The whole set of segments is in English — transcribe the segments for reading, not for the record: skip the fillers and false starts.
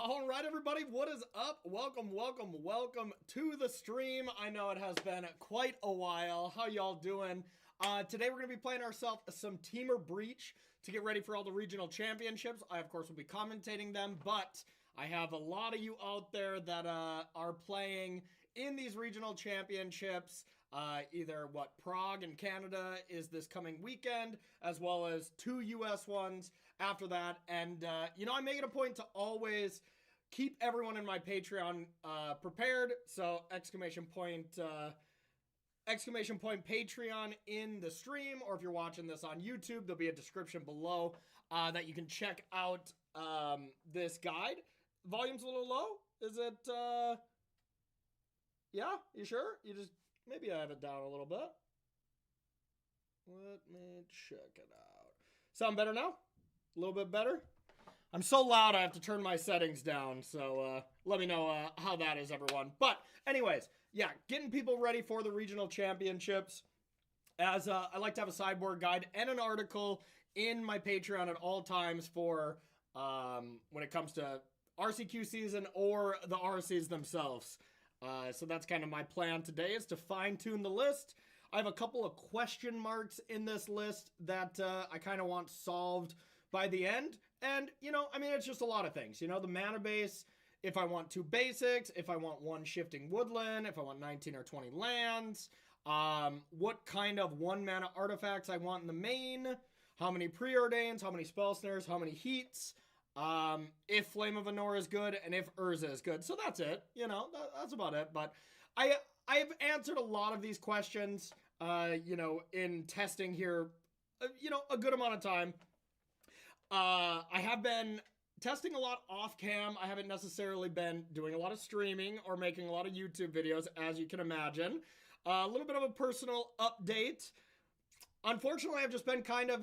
All right, everybody, what is up? Welcome to the stream. I know it has been quite a while. How y'all doing? Today we're going to be playing ourselves some Temur Breach to get ready for all the regional championships. I, of course, will be commentating them, but I have a lot of you out there that are playing in these regional championships. Either Prague in Canada is this coming weekend, as well as 2 US ones after that. And, I make it a point to always keep everyone in my Patreon prepared. So exclamation point Patreon in the stream, or if you're watching this on YouTube, there'll be a description below that you can check out this guide. Volume's a little low. Is it, yeah, you sure? Maybe I have it down a little bit. Let me check it out. Sound better now? A little bit better? I'm so loud I have to turn my settings down, so let me know how that is, everyone. But anyways, yeah, getting people ready for the regional championships. As I like to have a sideboard guide and an article in my Patreon at all times for when it comes to RCQ season or the RCs themselves. So that's kind of my plan today, is to fine-tune the list. I have a couple of question marks in this list that I kind of want solved by the end. And, it's just a lot of things. The mana base, if I want 2 basics, if I want 1 shifting woodland, if I want 19 or 20 lands, what kind of 1 mana artifacts I want in the main, how many preordains, how many spell snares, how many heats, if Flame of Anor is good, and if Urza is good. So that's it. That's about it. But I've answered a lot of these questions, in testing here, a good amount of time. I have been testing a lot off cam. I haven't necessarily been doing a lot of streaming or making a lot of YouTube videos, as you can imagine. A little bit of a personal update. Unfortunately, I've just been kind of,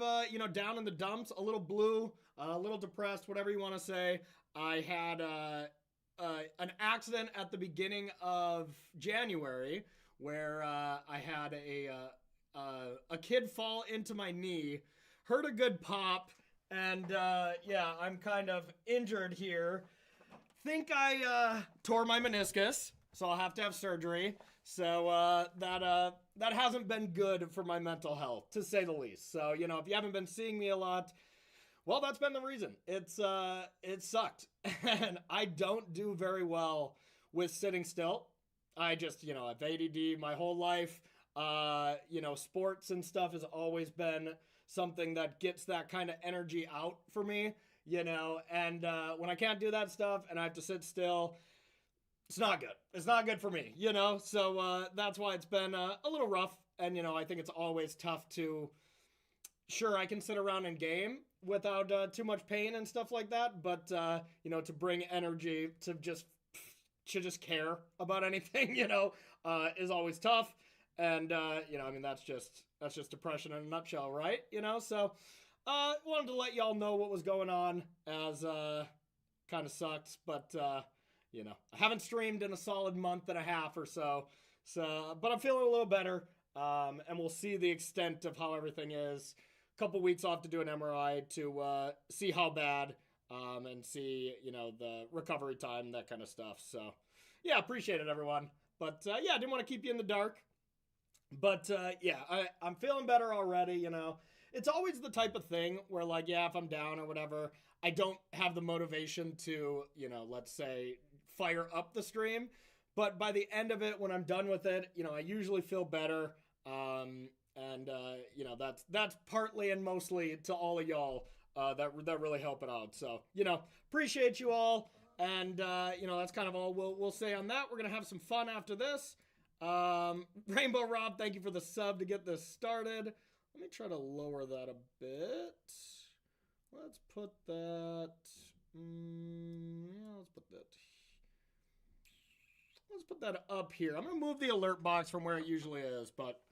down in the dumps, a little blue, a little depressed, whatever you want to say. I had an accident at the beginning of January where I had a kid fall into my knee, hurt a good pop, and I'm kind of injured here. Think I tore my meniscus, so I'll have to have surgery. So that hasn't been good for my mental health, to say the least. So, if you haven't been seeing me a lot, well, that's been the reason. It sucked. And I don't do very well with sitting still. I just, I've ADD my whole life. Sports and stuff has always been something that gets that kind of energy out for me, and when I can't do that stuff and I have to sit still, it's not good. It's not good for me, so that's why it's been a little rough. And, I think it's always tough to, sure, I can sit around and game without too much pain and stuff like that. But, to bring energy to just care about anything, is always tough. And, that's just depression in a nutshell, right? So wanted to let y'all know what was going on, as kind of sucks. But, I haven't streamed in a solid month and a half or so. But I'm feeling a little better. And we'll see the extent of how everything is. A couple weeks off to do an MRI to see how bad, and see, the recovery time, that kind of stuff. So, yeah, appreciate it, everyone. But, I didn't want to keep you in the dark. But, I'm feeling better already, It's always the type of thing where, if I'm down or whatever, I don't have the motivation to, let's say, fire up the stream. But by the end of it, when I'm done with it, I usually feel better. That's partly and mostly to all of y'all that really help it out. So, appreciate you all. And, that's kind of all we'll say on that. We're going to have some fun after this. Rainbow Rob, thank you for the sub to get this started. Let me try to lower that a bit. Let's put that, let's put that up here. I'm going to move the alert box from where it usually is, but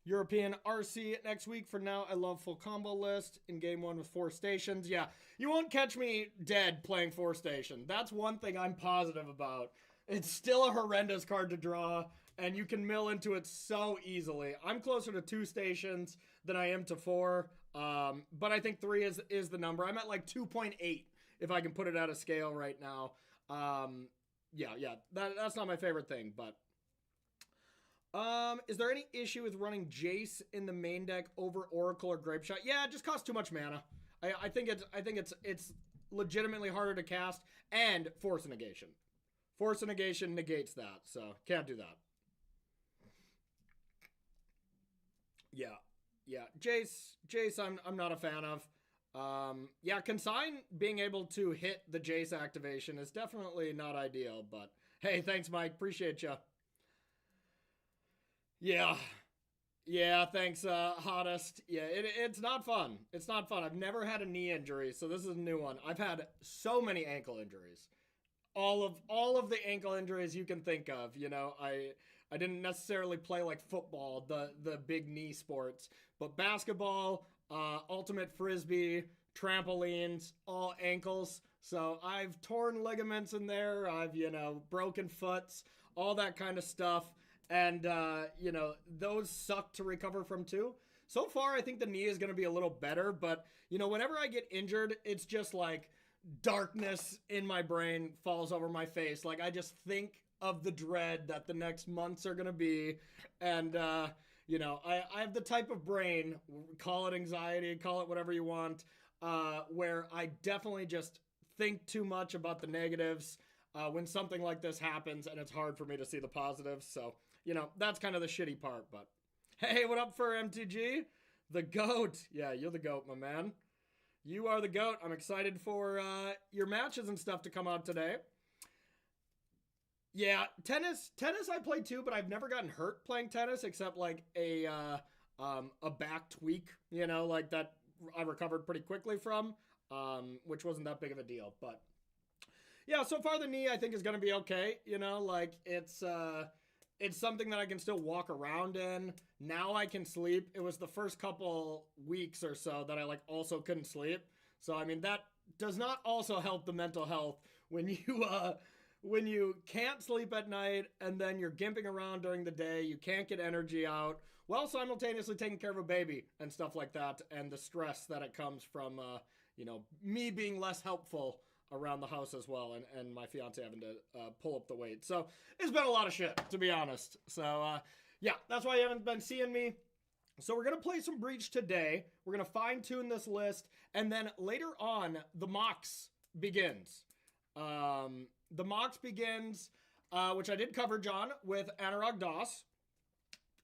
European RC next week. For now, I love full combo list in game 1 with 4 stations. Yeah, you won't catch me dead playing 4 station. That's one thing I'm positive about. It's still a horrendous card to draw, and you can mill into it so easily. I'm closer to 2 stations than I am to 4, but I think 3 is the number. I'm at 2.8 if I can put it at a scale right now. Yeah, that's not my favorite thing, but is there any issue with running Jace in the main deck over Oracle or Grape Shot? Yeah, it just costs too much mana. I think it's legitimately harder to cast, and Force Negation. Force Negation negates that, so can't do that. Yeah. Jace, I'm not a fan of. Yeah, Consign being able to hit the Jace activation is definitely not ideal, but hey, thanks, Mike. Appreciate you. Yeah, thanks, Hottest. Yeah, it's not fun. It's not fun. I've never had a knee injury, so this is a new one. I've had so many ankle injuries. All of the ankle injuries you can think of. You know, I didn't necessarily play like football, the big knee sports, but basketball, ultimate frisbee, trampolines, all ankles. So I've torn ligaments in there. I've, broken foots, all that kind of stuff. And, those suck to recover from too. So far, I think the knee is going to be a little better, but, whenever I get injured, it's just like darkness in my brain falls over my face. Like, I just think of the dread that the next months are going to be. And, I have the type of brain, call it anxiety, call it whatever you want, where I definitely just think too much about the negatives when something like this happens, and it's hard for me to see the positives. So, that's kind of the shitty part. But hey, what up for MTG? The GOAT. Yeah, you're the GOAT, my man. You are the GOAT. I'm excited for your matches and stuff to come out today. Yeah, tennis I play too, but I've never gotten hurt playing tennis except like a back tweak, like that I recovered pretty quickly from, which wasn't that big of a deal. But yeah, so far the knee I think is going to be okay. Like it's something that I can still walk around in. Now I can sleep. It was the first couple weeks or so that I also couldn't sleep. So, I mean, that does not also help the mental health when you can't sleep at night and then you're gimping around during the day. You can't get energy out while simultaneously taking care of a baby and stuff like that. And the stress that it comes from, me being less helpful around the house as well, and my fiance having to pull up the weight. So it's been a lot of shit, to be honest. So yeah, that's why you haven't been seeing me. So we're going to play some Breach today. We're going to fine tune this list, and then later on the Mox begins. The Mox begins, which I did cover, John, with Anurag Das.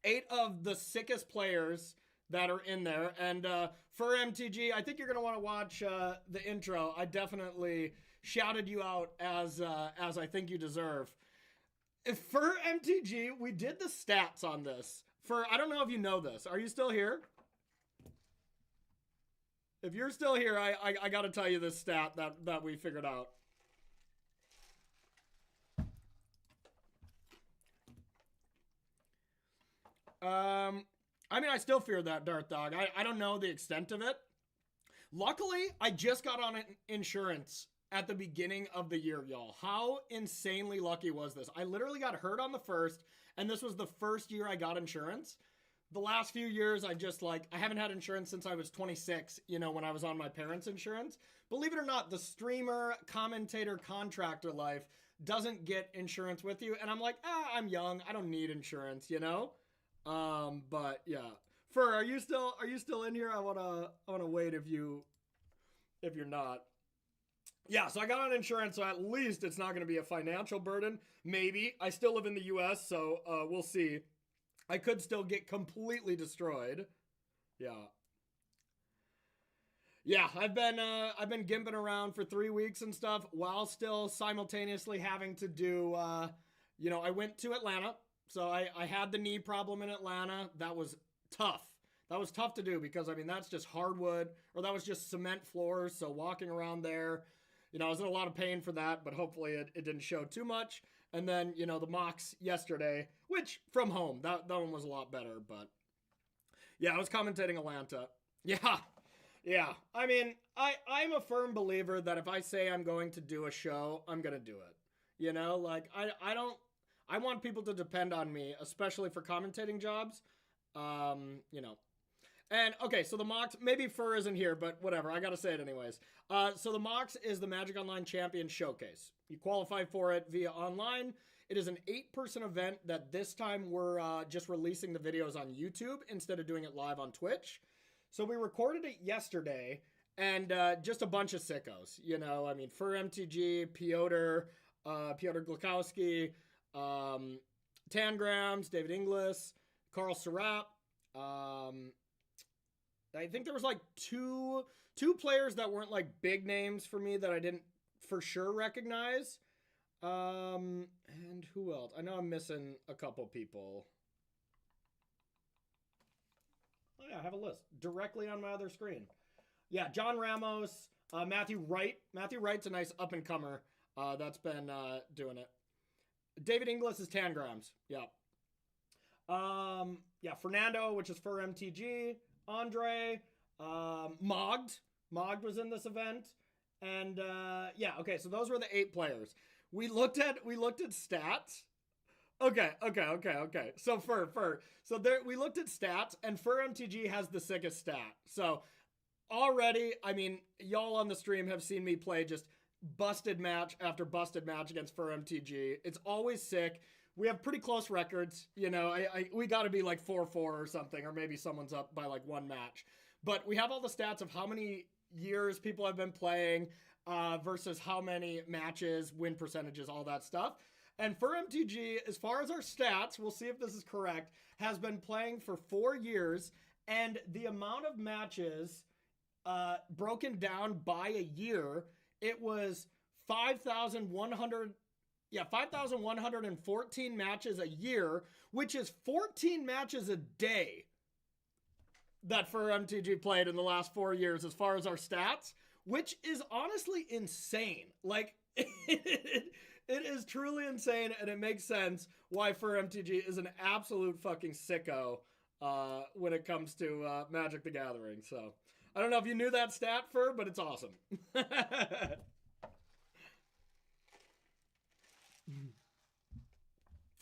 8 of the sickest players that are in there. And for MTG, I think you're going to want to watch the intro. I definitely shouted you out as I think you deserve. For MTG, we did the stats on this. I don't know if you know this. Are you still here? If you're still here, I got to tell you this stat that we figured out. I mean, I still fear that Darth Dog. I don't know the extent of it. Luckily, I just got on insurance at the beginning of the year, y'all. How insanely lucky was this? I literally got hurt on the first, and this was the first year I got insurance. The last few years, I haven't had insurance since I was 26, when I was on my parents' insurance. Believe it or not, the streamer, commentator, contractor life doesn't get insurance with you. And I'm like, I'm young. I don't need insurance, But yeah. Fur, are you still in here? I wanna wait if you're not. Yeah, so I got on insurance, so at least it's not going to be a financial burden. Maybe. I still live in the US, so we'll see. I could still get completely destroyed. Yeah. Yeah, I've been gimping around for 3 weeks and stuff while still simultaneously having to do I went to Atlanta. So I had the knee problem in Atlanta. That was tough. That was tough to do because, I mean, that's just hardwood, or that was just cement floors. So walking around there, I was in a lot of pain for that, but hopefully it didn't show too much. And then, the Mox yesterday, which from home, that one was a lot better. But yeah, I was commentating Atlanta. Yeah. I mean, I'm a firm believer that if I say I'm going to do a show, I'm going to do it. I want people to depend on me, especially for commentating jobs. And okay, so the Mox, maybe Fur isn't here, but whatever, I gotta say it anyways. So the Mox is the Magic Online Champion Showcase. You qualify for it via online. It is an 8-person event that this time we're just releasing the videos on YouTube instead of doing it live on Twitch. So we recorded it yesterday, and just a bunch of sickos. You know, I mean, Fur MTG, Piotr Glukowski, Tangrams, David Inglis, Carl Surratt. I think there was like two players that weren't like big names for me that I didn't for sure recognize. And who else? I know I'm missing a couple people. Oh yeah, I have a list directly on my other screen. Yeah, John Ramos, Matthew Wright. Matthew Wright's a nice up-and-comer that's been doing it. David Inglis is Tangrams. Yeah. Yeah, Fernando, which is for MTG. Andre, Mogd was in this event. And yeah, okay, so those were the 8 players. We looked at stats. Okay. So so there we looked at stats, and Fur MTG has the sickest stat. So already, I mean, y'all on the stream have seen me play just busted match after busted match against Fur MTG. It's always sick. We have pretty close records, you know. We got to be like 4-4 or something, or maybe someone's up by like 1 match. But we have all the stats of how many years people have been playing versus how many matches, win percentages, all that stuff. And Fur MTG, as far as our stats, we'll see if this is correct, has been playing for 4 years, and the amount of matches broken down by a year, it was 5,114 matches a year, which is 14 matches a day that Fur MTG played in the last 4 years as far as our stats, which is honestly insane. Like, it is truly insane, and it makes sense why Fur MTG is an absolute fucking sicko when it comes to Magic the Gathering. So, I don't know if you knew that stat, Fur, but it's awesome.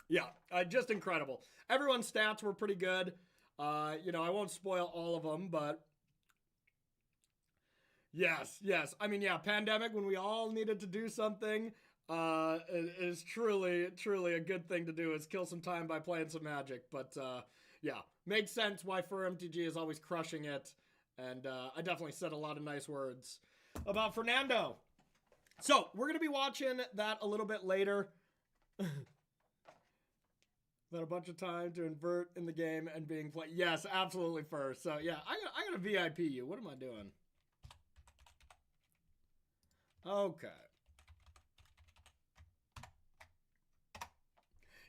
Yeah, just incredible. Everyone's stats were pretty good. You know, I won't spoil all of them, but yes. I mean, yeah, pandemic, when we all needed to do something, is truly a good thing to do, is kill some time by playing some Magic. But yeah, makes sense why Fur MTG is always crushing it. And I definitely said a lot of nice words about Fernando. So we're going to be watching that a little bit later. That a bunch of time to invert in the game and being played. Yes, absolutely, first. So yeah, I gotta VIP you. What am I doing? Okay.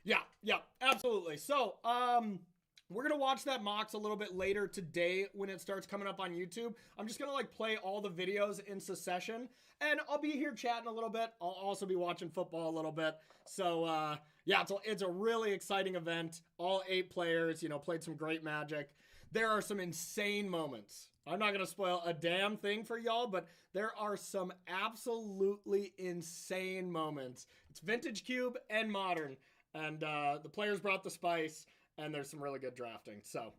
Yeah, absolutely. So, we're gonna watch that Mox a little bit later today when it starts coming up on YouTube. I'm just gonna like play all the videos in succession, and I'll be here chatting a little bit. I'll also be watching football a little bit. So yeah, it's a really exciting event. All 8 players, you know, played some great Magic. There are some insane moments. I'm not gonna spoil a damn thing for y'all, but there are some absolutely insane moments. It's Vintage Cube and Modern, and the players brought the spice. And there's some really good drafting. So,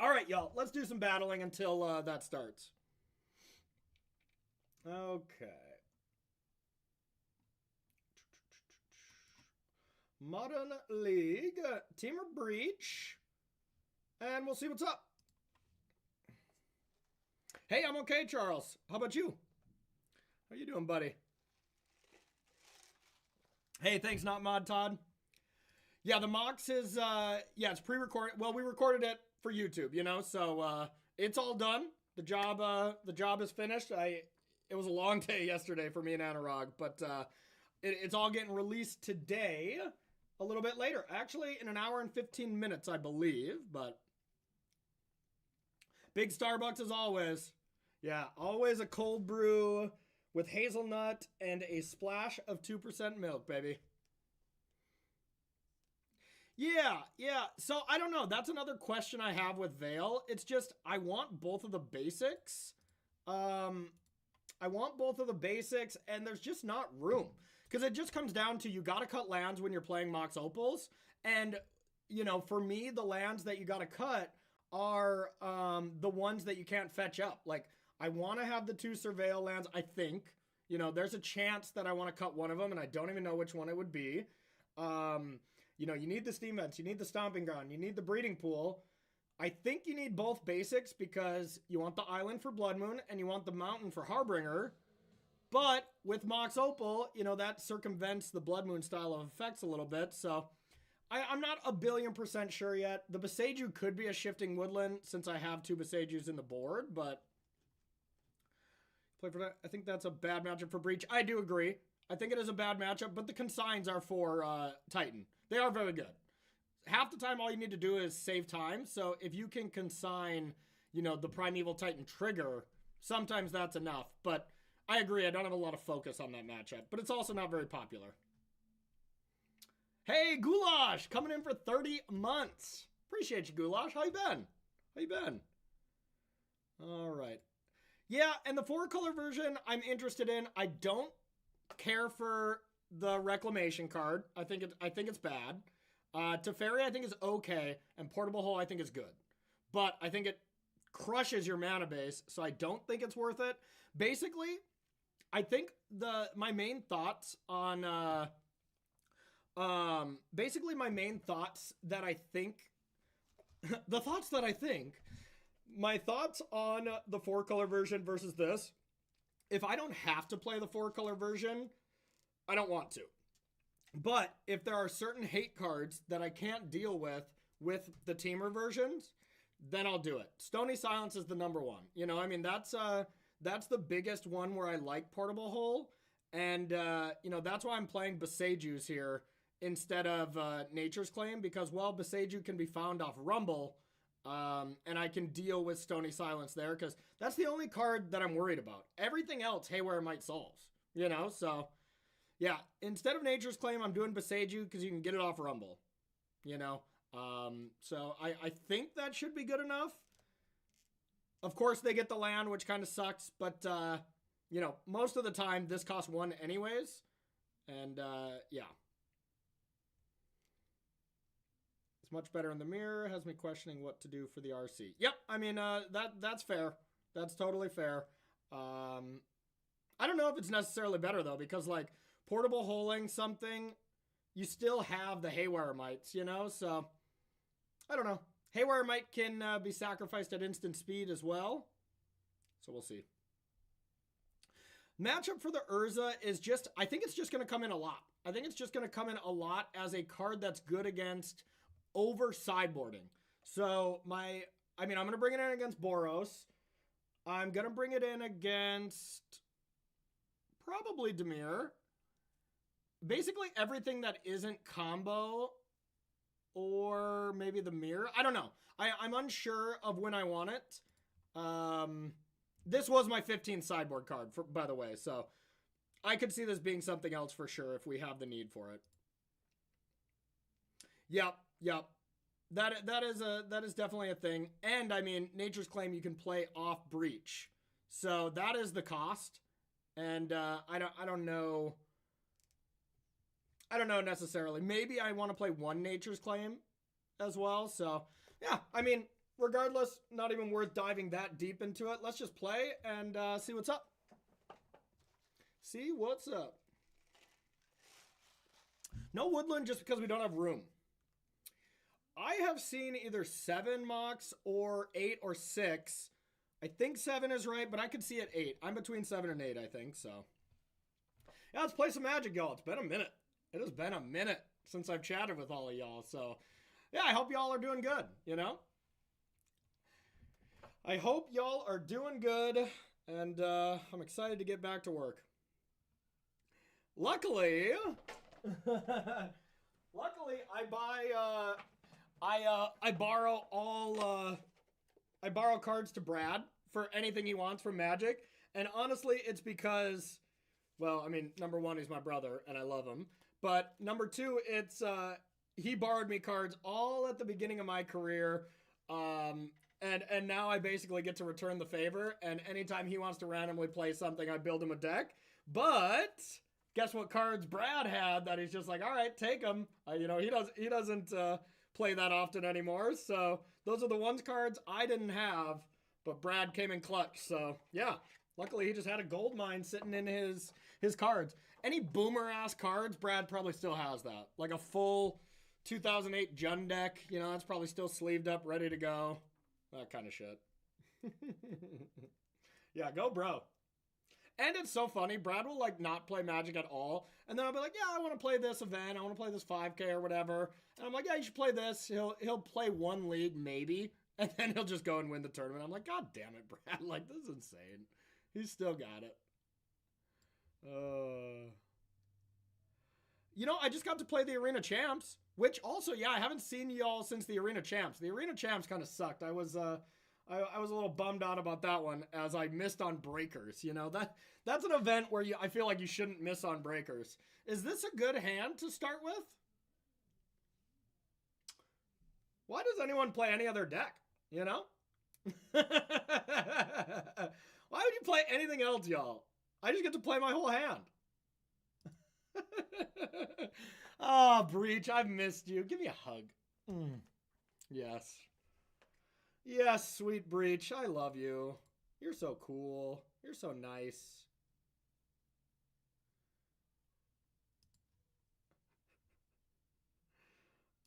all right, y'all. Let's do some battling until that starts. Okay. Modern League. Temur Breach. And we'll see what's up. Hey, I'm okay, Charles. How about you? How you doing, buddy? Hey, thanks, Not Mod Todd. Yeah, the Mox is, yeah, it's pre-recorded. Well, we recorded it for YouTube, you know, so it's all done. The job is finished. It was a long day yesterday for me and Anurag, but it's all getting released today, a little bit later. Actually, in an hour and 15 minutes, I believe, but big Starbucks as always. Yeah, always a cold brew with hazelnut and a splash of 2% milk, baby. Yeah. So I don't know. That's another question I have with Veil. It's just, I want both of the basics. And there's just not room. Because it just comes down to, you got to cut lands when you're playing Mox Opals. And, you know, for me, the lands that you got to cut are the ones that you can't fetch up. Like, I want to have the 2 Surveil lands, I think. You know, there's a chance that I want to cut one of them, and I don't even know which one it would be. You know, you need the Steam Vents, you need the Stomping Ground, you need the Breeding Pool. I think you need both basics because you want the Island for Blood Moon and you want the Mountain for Harbinger. But with Mox Opal, you know, that circumvents the Blood Moon style of effects a little bit. So I'm not a billion% sure yet. The Boseiju could be a Shifting Woodland since I have 2 Boseijus in the board, but play for that. I think that's a bad matchup for Breach. I do agree. I think it is a bad matchup, but the consigns are for Titan. They are very good. Half the time, all you need to do is save time. So if you can consign, you know, the Primeval Titan trigger, sometimes that's enough. But I agree, I don't have a lot of focus on that matchup. But it's also not very popular. Hey, Goulash, coming in for 30 months. Appreciate you, Goulash. How you been? How you been? All right. Yeah, and the 4-color version I'm interested in. I don't care for the Reclamation card. I think it's bad. Teferi I think is okay, and Portable Hole I think is good. But I think it crushes your mana base, so I don't think it's worth it. Basically, I think my main thoughts on my thoughts on the 4-color version versus this, if I don't have to play the 4-color version, I don't want to. But if there are certain hate cards that I can't deal with the Temur versions, then I'll do it. Stony Silence is the number one. You know, I mean, that's the biggest one where I like Portable Hole. And, you know, that's why I'm playing Boseijus here instead of Nature's Claim. Because, well, Boseiju can be found off Rumble. And I can deal with Stony Silence there. Because that's the only card that I'm worried about. Everything else, Haywire Might solves. You know, so... yeah, instead of Nature's Claim, I'm doing Boseiju because you can get it off Rumble, you know? So I think that should be good enough. Of course, they get the land, which kind of sucks, but, you know, most of the time, this costs 1 anyways. And, yeah. It's much better in the mirror, has me questioning what to do for the RC. Yep, I mean, that's fair. That's totally fair. I don't know if it's necessarily better, though, because, like, Portable Holing something, you still have the Haywire Mites, you know? So, I don't know. Haywire Mite can be sacrificed at instant speed as well. So, we'll see. Matchup for the Urza is just, I think it's just going to come in a lot. I think it's just going to come in a lot as a card that's good against over sideboarding. So, I'm going to bring it in against Boros. I'm going to bring it in against probably Temur. Basically everything that isn't combo or maybe the mirror. I don't know. I'm unsure of when I want it. This was my 15th sideboard card, by the way. So I could see this being something else for sure if we have the need for it. Yep. That is definitely a thing. And I mean, Nature's Claim you can play off Breach. So that is the cost. And I don't know. I don't know necessarily. Maybe I want to play 1 Nature's Claim as well. So, yeah, I mean, regardless, not even worth diving that deep into it. Let's just play and see what's up. See what's up. No Woodland just because we don't have room. I have seen either 7 mocks or 8 or 6. I think 7 is right, but I could see it 8. I'm between 7 and 8, I think, so. Yeah, let's play some Magic, y'all. It's been a minute. It has been a minute since I've chatted with all of y'all. So, yeah, I hope y'all are doing good, you know? I hope y'all are doing good, and I'm excited to get back to work. Luckily, I borrow cards to Brad for anything he wants from Magic. And honestly, it's because, well, I mean, number 1, he's my brother, and I love him. But number 2, it's he borrowed me cards all at the beginning of my career, and now I basically get to return the favor. And anytime he wants to randomly play something, I build him a deck. But guess what cards Brad had that he's just like, all right, take them. You know, he doesn't play that often anymore. So those are the ones cards I didn't have, but Brad came in clutch. So yeah, luckily he just had a gold mine sitting in his cards. Any boomer ass cards, Brad probably still has that. Like a full 2008 Jund deck, you know, that's probably still sleeved up, ready to go. That kind of shit. Yeah, go bro. And it's so funny, Brad will like not play Magic at all, and then I'll be like, yeah, I want to play this event, I want to play this 5K or whatever, and I'm like, yeah, you should play this. He'll play one league maybe, and then he'll just go and win the tournament. I'm like, god damn it, Brad, like this is insane. He's still got it. You know, I just got to play the Arena Champs, which also, yeah, I haven't seen y'all since the Arena Champs. The Arena Champs kind of sucked. I was a little bummed out about that one as I missed on breakers. You know, that's an event where I feel like you shouldn't miss on breakers. Is this a good hand to start with? Why does anyone play any other deck? You know? Why would you play anything else, y'all? I just get to play my whole hand. Oh, Breach, I've missed you. Give me a hug. Yes. Yes, sweet Breach. I love you. You're so cool. You're so nice.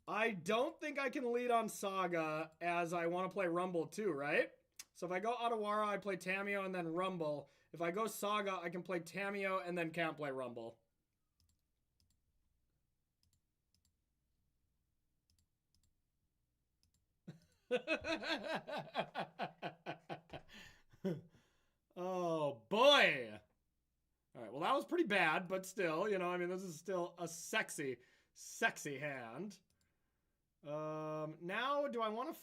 I don't think I can lead on Saga as I want to play Rumble too, right? So if I go Otawara, I play Tamiyo and then Rumble. If I go Saga, I can play Tamiyo and then can't play Rumble. Oh, boy. All right, well, that was pretty bad, but still, you know, I mean, this is still a sexy, sexy hand. Now, do I want to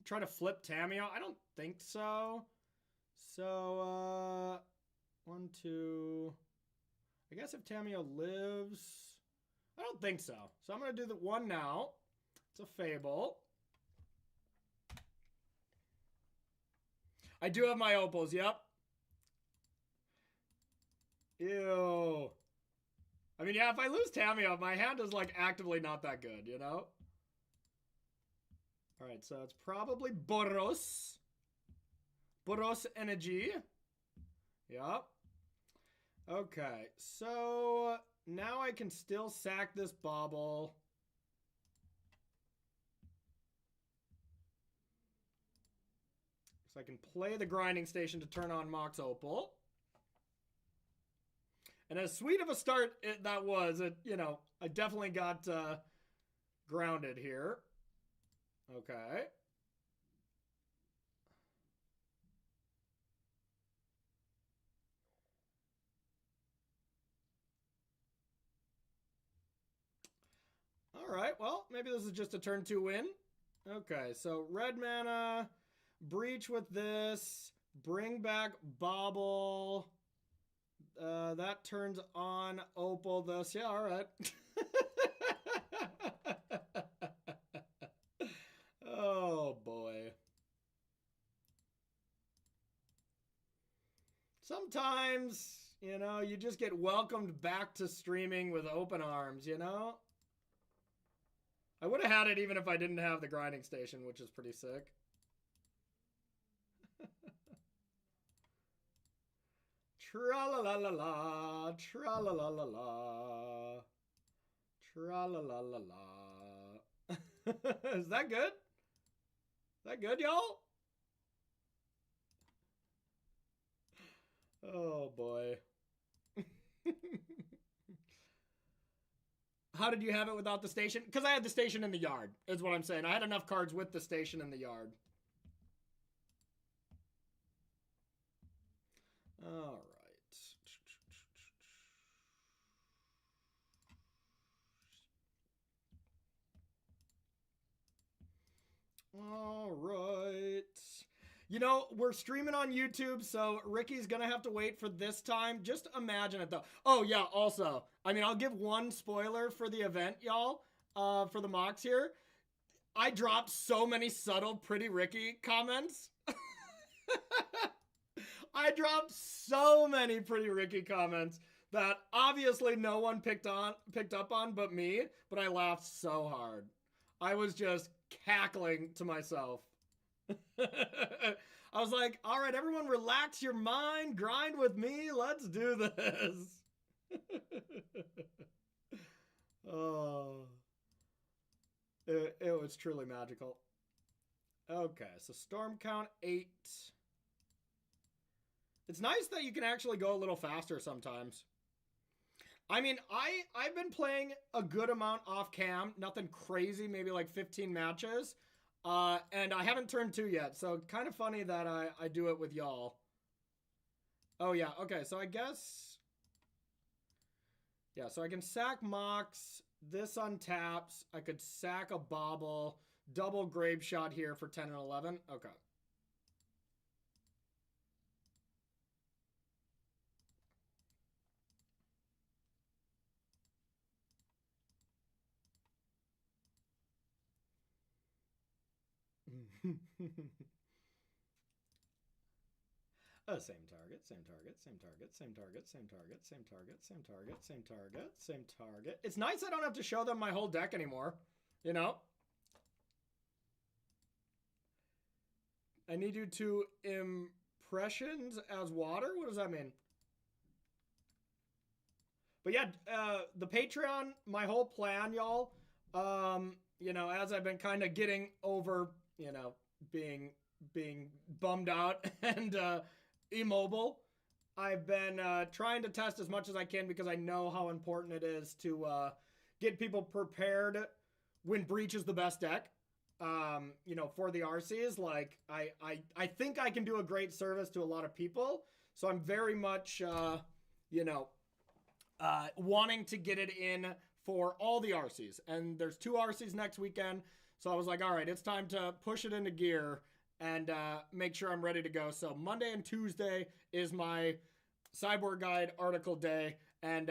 try to flip Tamiyo? I don't think so. So, 1, 2. I guess if Tamiyo lives... I don't think so. So I'm going to do the one now. It's a Fable. I do have my opals, yep. Ew. I mean, yeah, if I lose Tamiyo, my hand is, like, actively not that good, you know? Alright, so it's probably Boros. Boros Energy. Yep. Okay, so now I can still sack this Bauble. So I can play the Grinding Station to turn on Mox Opal. And as sweet of a start that was, you know, I definitely got grounded here. Okay. All right, well, maybe this is just a turn 2 win. Okay, so red mana, Breach with this, bring back Bauble. That turns on Opal this. Yeah, all right. Oh, boy. Sometimes, you know, you just get welcomed back to streaming with open arms, you know? I would have had it even if I didn't have the Grinding Station, which is pretty sick. Tra-la-la-la-la, tra-la-la-la-la, tra-la-la-la-la. Is that good? Is that good, y'all? Oh, boy. How did you have it without the station? Because I had the station in the yard, is what I'm saying. I had enough cards with the station in the yard. All right. All right. You know, we're streaming on YouTube, so Ricky's gonna have to wait for this time. Just imagine it, though. Oh, yeah, also, I mean, I'll give one spoiler for the event, y'all, for the mocks here. I dropped so many subtle Pretty Ricky comments. I dropped so many Pretty Ricky comments that obviously no one picked up on but me, but I laughed so hard. I was just cackling to myself. I was like, all right, everyone relax your mind, grind with me, let's do this. Oh, it was truly magical. Okay, so storm count 8. It's nice that you can actually go a little faster sometimes. I mean, I've been playing a good amount off cam, nothing crazy, maybe like 15 matches. And I haven't turned 2 yet, so kind of funny that I do it with y'all. Oh yeah, okay, so I guess... Yeah, so I can sack Mox, this untaps, I could sack a Bobble, double Grave Shot here for 10 and 11. Okay. Same target, same target, same target, same target, same target, same target, same target, same target, same target. It's nice I don't have to show them my whole deck anymore, you know? I need you to impressions as water? What does that mean? But yeah, the Patreon, my whole plan, y'all, you know, as I've been kind of getting over, you know, being bummed out and immobile, I've been trying to test as much as I can because I know how important it is to get people prepared when Breach is the best deck. You know, for the RCs, like I think I can do a great service to a lot of people. So I'm very much, you know, wanting to get it in for all the RCs. And there's 2 RCs next weekend. So I was like, all right, it's time to push it into gear and make sure I'm ready to go. So Monday and Tuesday is my Sideboard Guide article day. And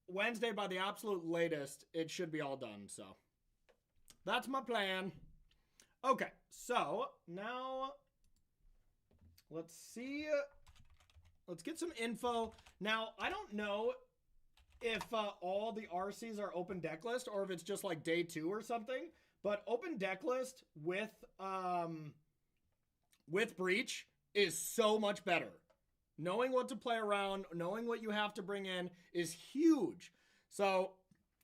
Wednesday, by the absolute latest, it should be all done. So that's my plan. Okay, so now let's see. Let's get some info. Now, I don't know if all the RCs are open deck list or if it's just like day 2 or something. But open deck list with Breach is so much better. Knowing what to play around, knowing what you have to bring in is huge. So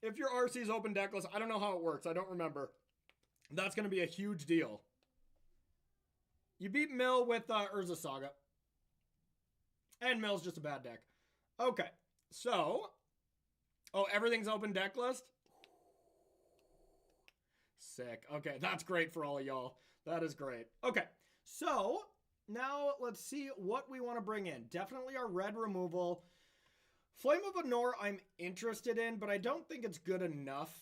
if your RC is open deck list, I don't know how it works. I don't remember. That's going to be a huge deal. You beat Mill with Urza Saga. And Mill's just a bad deck. Okay, so... Oh, everything's open deck list? Sick. Okay, that's great for all of y'all. That is great. Okay, so now let's see what we want to bring in. Definitely our red removal. Flame of Anor I'm interested in, but I don't think it's good enough.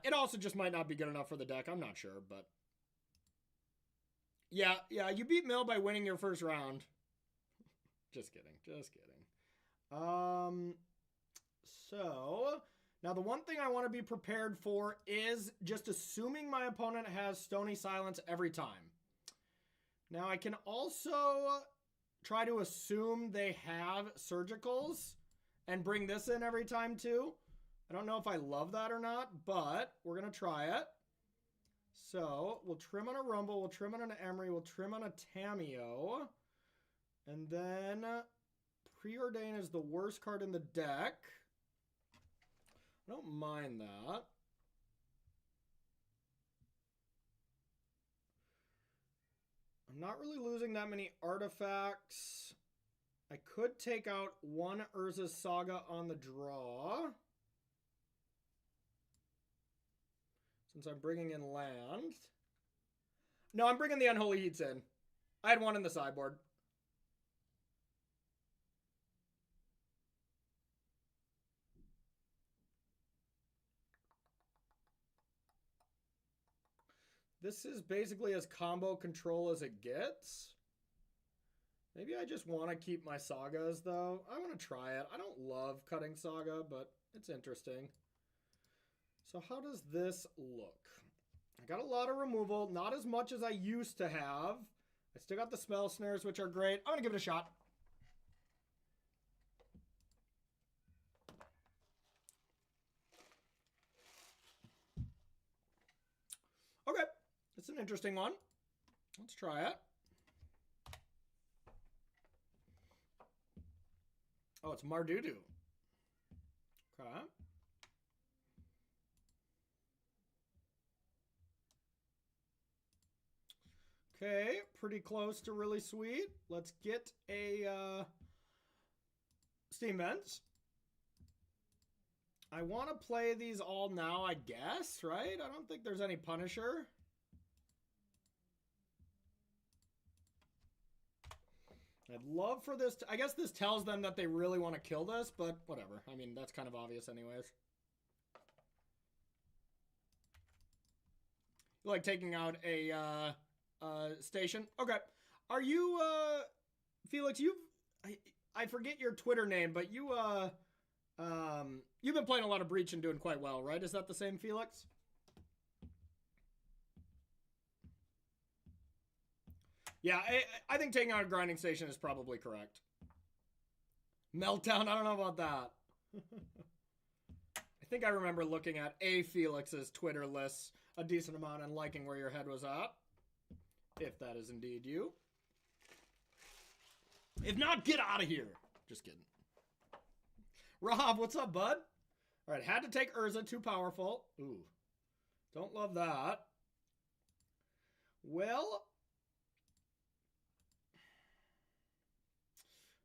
It also just might not be good enough for the deck. I'm not sure, but... Yeah, you beat Mill by winning your first round. Just kidding. So, now the one thing I want to be prepared for is just assuming my opponent has Stony Silence every time. Now, I can also try to assume they have Surgicals and bring this in every time too. I don't know if I love that or not, but we're going to try it. So, we'll trim on a Rumble, we'll trim on an Emery, we'll trim on a Tameo. And then Preordain is the worst card in the deck. I don't mind that. I'm not really losing that many artifacts. I could take out one Urza's Saga on the draw, since I'm bringing in land. No, I'm bringing the Unholy Heats in. I had one in the sideboard. This is basically as combo control as it gets. Maybe I just want to keep my Sagas, though. I want to try it. I don't love cutting Saga, but it's interesting. So how does this look? I got a lot of removal. Not as much as I used to have. I still got the Spell Snares, which are great. I'm going to give it a shot. It's an interesting one. Let's try it. Oh, it's Mardudu. Okay. Okay, pretty close to really sweet. Let's get a Steam Vents. I want to play these all now, I guess, right? I don't think there's any Punisher. I'd love for this I guess this tells them that they really want to kill this, but whatever. I mean, that's kind of obvious anyways. You like taking out a station? Okay. Are you Felix, I forget your Twitter name, but you've been playing a lot of Breach and doing quite well, right? Is that the same, Felix? Yeah, I think taking out a grinding station is probably correct. Meltdown, I don't know about that. I think I remember looking at a Felix's Twitter lists a decent amount and liking where your head was at. If that is indeed you. If not, get out of here. Just kidding. Rob, what's up, bud? All right, had to take Urza, too powerful. Ooh, don't love that. Well,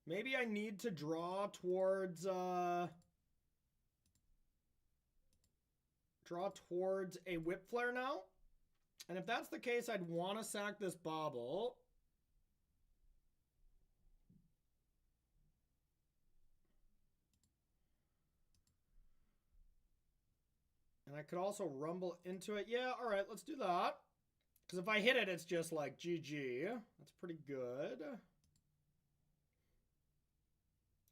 maybe I need to draw towards a Whip Flare now. And if that's the case, I'd want to sack this Bauble. And I could also rumble into it. Yeah, all right, let's do that. Because if I hit it, it's just like GG. That's pretty good.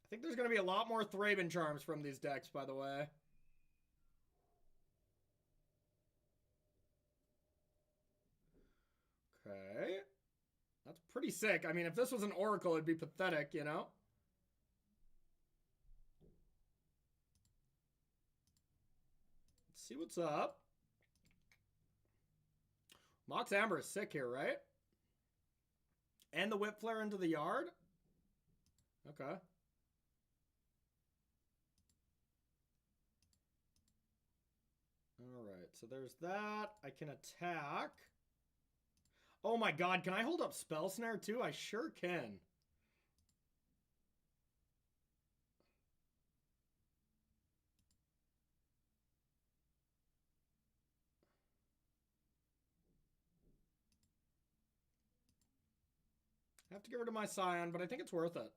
I think there's going to be a lot more Thraben Charms from these decks, by the way. Okay. That's pretty sick. I mean, if this was an Oracle, it'd be pathetic, you know? Let's see what's up. Mox Amber is sick here, right? And the Whip Flare into the yard? Okay. Alright, so there's that. I can attack. Oh my god, can I hold up Spell Snare too? I sure can. I have to get rid of my Scion, but I think it's worth it.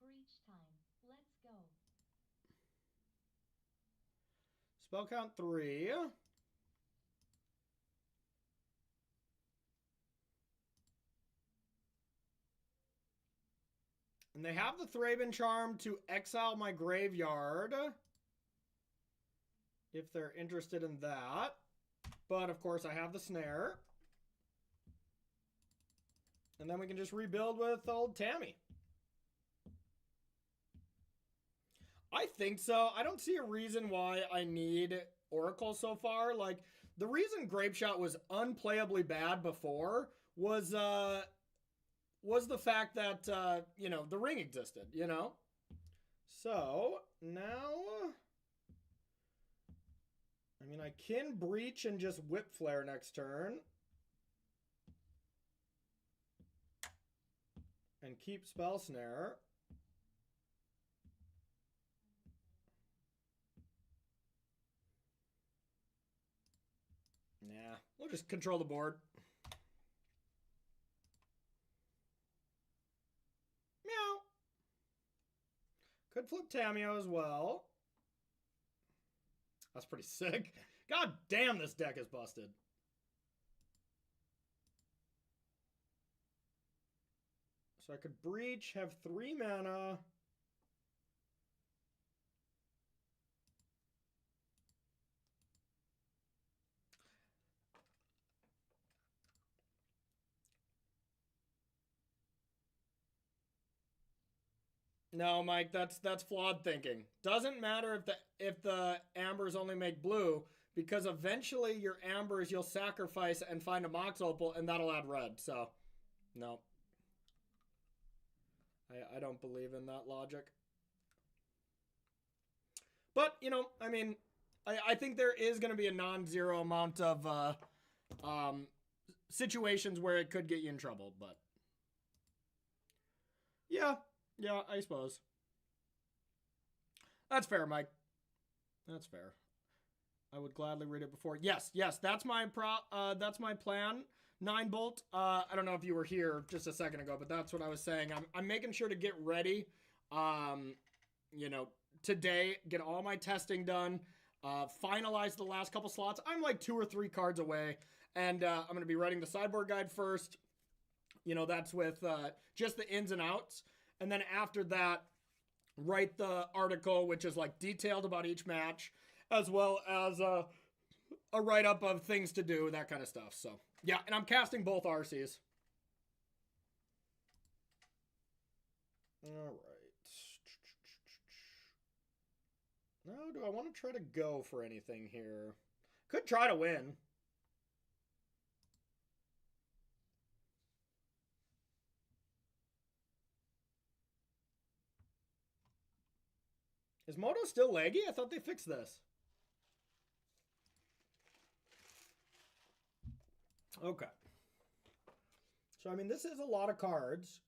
Breach time. Let's go. Spell count 3. And they have the Thraben Charm to exile my graveyard. If they're interested in that. But, of course, I have the Snare. And then we can just rebuild with old Tammy. I think so. I don't see a reason why I need Oracle so far. Like, the reason Grape Shot was unplayably bad before was the fact that, you know, the ring existed, you know? So, now... I mean, I can Breach and just Whip Flare next turn. And keep Spell Snare. Nah, we'll just control the board. Meow. Could flip Tameo as well. That's pretty sick. God damn, this deck is busted. So I could Breach, have 3 mana. No, Mike, that's flawed thinking. Doesn't matter if the ambers only make blue, because eventually your ambers you'll sacrifice and find a mox opal, and that'll add red. So, no, I don't believe in that logic. But you know, I mean, I think there is going to be a non-zero amount of situations where it could get you in trouble. But yeah, I suppose that's fair, Mike. That's fair. I would gladly read it before. Yes, that's my that's my plan. 9-bolt. I don't know if you were here just a second ago, but that's what I was saying. I'm making sure to get ready. You know, today, get all my testing done. Finalize the last couple slots. I'm like 2 or 3 cards away, and I'm going to be writing the sideboard guide first. You know, that's with just the ins and outs, and then after that, write the article, which is like detailed about each match, as well as a write-up of things to do, that kind of stuff. So, yeah, and I'm casting both RCs. All right. Now, do I want to try to go for anything here? Could try to win. Is Moto still laggy? I thought they fixed this. Okay. So, I mean, this is a lot of cards.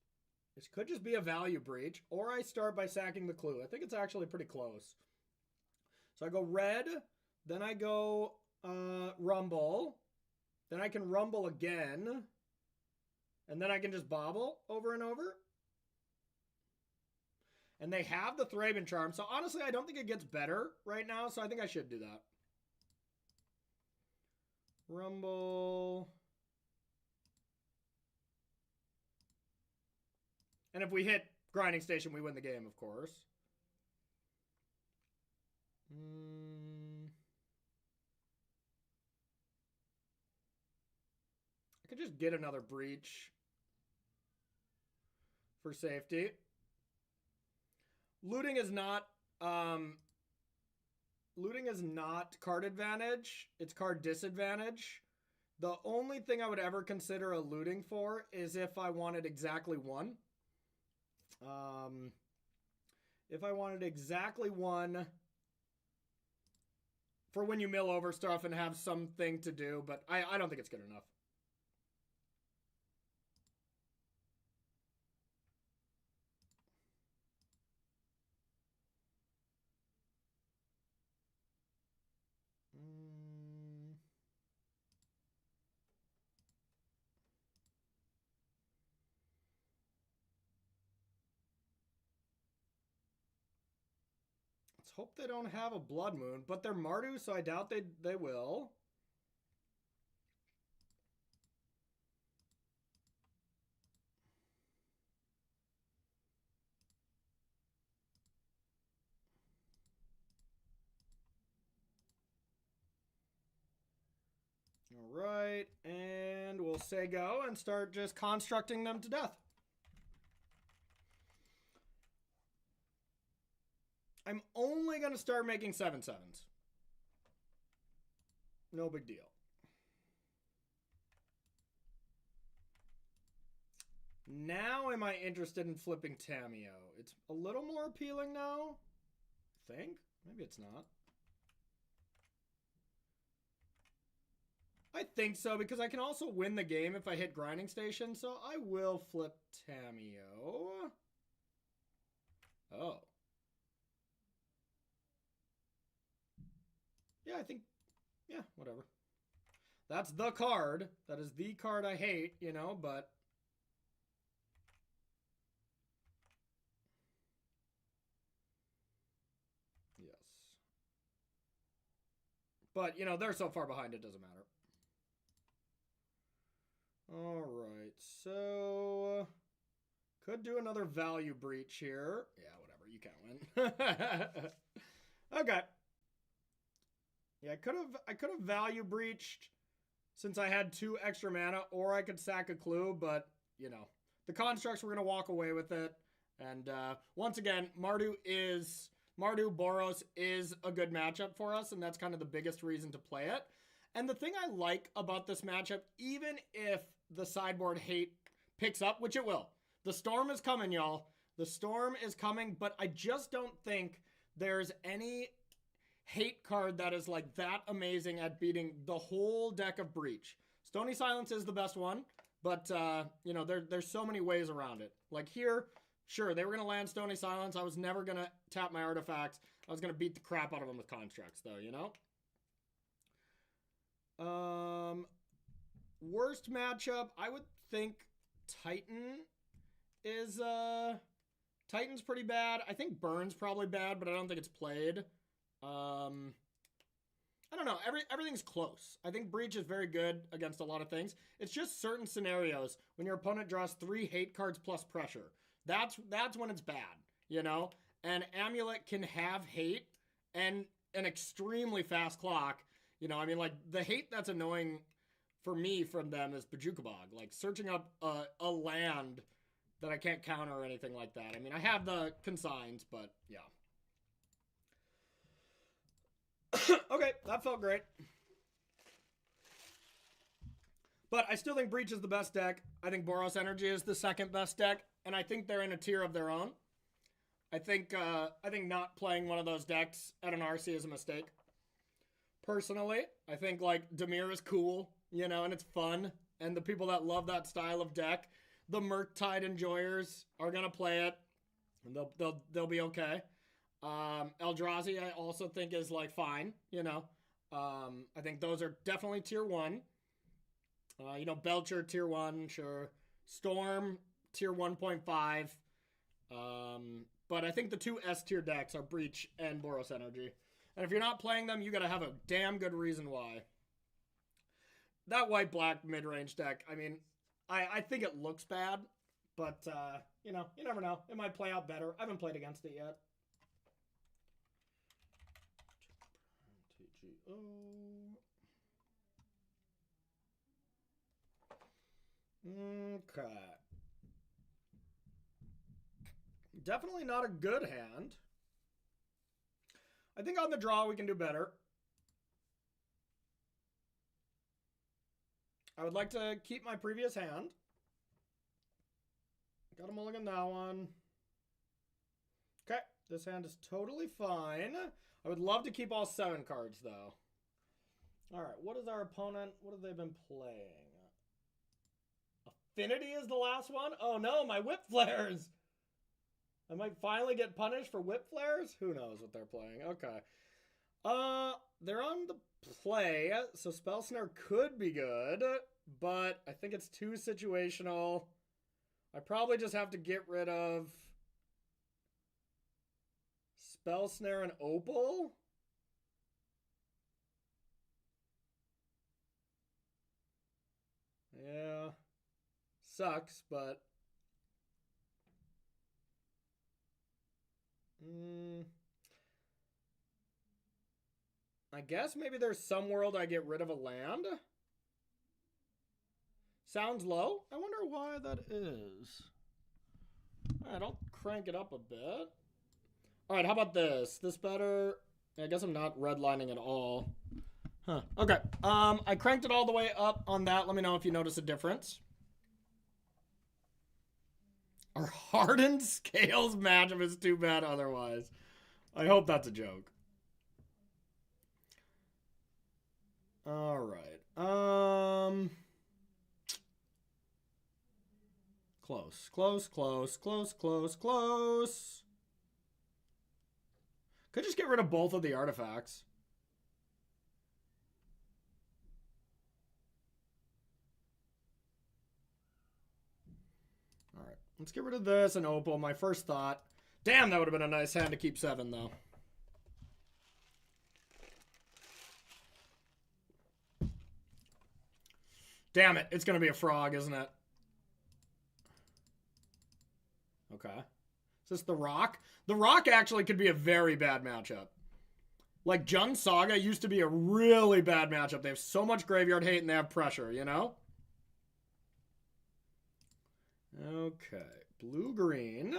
This could just be a value breach, or I start by sacking the clue. I think it's actually pretty close. So I go red, then I go rumble, then I can rumble again, and then I can just bobble over and over. And they have the Thraben Charm, so honestly, I don't think it gets better right now, so I think I should do that. Rumble. And if we hit Grinding Station, we win the game, of course. I could just get another breach for safety. Looting is not card advantage. It's card disadvantage. The only thing I would ever consider a looting for is if I wanted exactly one. If I wanted exactly one for when you mill over stuff and have something to do, but I don't think it's good enough. Let's hope they don't have a Blood Moon, but they're Mardu, so I doubt they will. All right, and we'll say go and start just constructing them to death. I'm only going to start making 7/7s. No big deal. Now am I interested in flipping Tamio? It's a little more appealing now, I think. Maybe it's not. I think so, because I can also win the game if I hit Grinding Station, so I will flip Tamio. Oh. Yeah, I think, yeah, whatever. That's the card. That is the card I hate, you know, but... Yes. But, you know, they're so far behind, it doesn't matter. All right, so... Could do another value breach here. Yeah, whatever, you can't win. Okay. Yeah, I could have value breached since I had 2 extra mana, or I could sack a clue, but, you know, the constructs, we're going to walk away with it. And once again, Mardu Boros is a good matchup for us, and that's kind of the biggest reason to play it. And the thing I like about this matchup, even if the sideboard hate picks up, which it will, the storm is coming, y'all. The storm is coming, but I just don't think there's any hate card that is like that amazing at beating the whole deck of Breach. Stony Silence is the best one, but you know, there's so many ways around it. Like here, sure, they were going to land Stony Silence. I was never going to tap my artifacts. I was going to beat the crap out of them with constructs, though, you know? Worst matchup, I would think Titan is, Titan's pretty bad. I think Burn's probably bad, but I don't think it's played. I don't know. Everything's close. I think Breach is very good against a lot of things. It's just certain scenarios when your opponent draws 3 hate cards plus pressure. That's when it's bad, you know? And Amulet can have hate and an extremely fast clock. You know, I mean, like, the hate that's annoying for me from them is Bajukabog. Like, searching up a land that I can't counter or anything like that. I mean, I have the consigns, but yeah. Okay, that felt great. But I still think Breach is the best deck. I think Boros Energy is the second best deck, and I think they're in a tier of their own. I think not playing one of those decks at an RC is a mistake. Personally, I think like Temur is cool, you know, and it's fun, and the people that love that style of deck, the Murktide enjoyers, are gonna play it, and they'll be okay. Eldrazi, I also think is like fine, you know. I think those are definitely tier 1. You know, Belcher tier 1, sure. Storm tier 1.5. But I think the 2 S tier decks are Breach and Boros Energy. And if you're not playing them, you gotta have a damn good reason why. That white-black mid-range deck, I mean, I think it looks bad, but, you know, you never know. It might play out better. I haven't played against it yet. Okay. Definitely not a good hand. I think on the draw we can do better. I would like to keep my previous hand. Got a mulligan that one. Okay, this hand is totally fine. I would love to keep all 7 cards, though. Alright, what is our opponent? What have they been playing? Affinity is the last one? Oh no, my Whip Flares! I might finally get punished for Whip Flares? Who knows what they're playing. Okay. They're on the play, so Spell Snare could be good, but I think it's too situational. I probably just have to get rid of Spell Snare and Opal. Yeah. Sucks, but... I guess maybe there's some world I get rid of a land. Sounds low. I wonder why that is. Alright, I'll crank it up a bit. Alright, how about this? This better? I guess I'm not redlining at all. Huh. Okay. I cranked it all the way up on that. Let me know if you notice a difference. Our Hardened Scales matchup is too bad otherwise. I hope that's a joke. Alright. Close. Could just get rid of both of the artifacts. Alright. Let's get rid of this and Opal. My first thought. Damn, that would have been a nice hand to keep 7, though. Damn it. It's going to be a frog, isn't it? Okay. Is this the Rock? The Rock actually could be a very bad matchup. Like, Jund Saga used to be a really bad matchup. They have so much graveyard hate and they have pressure, you know? Okay. Blue-green.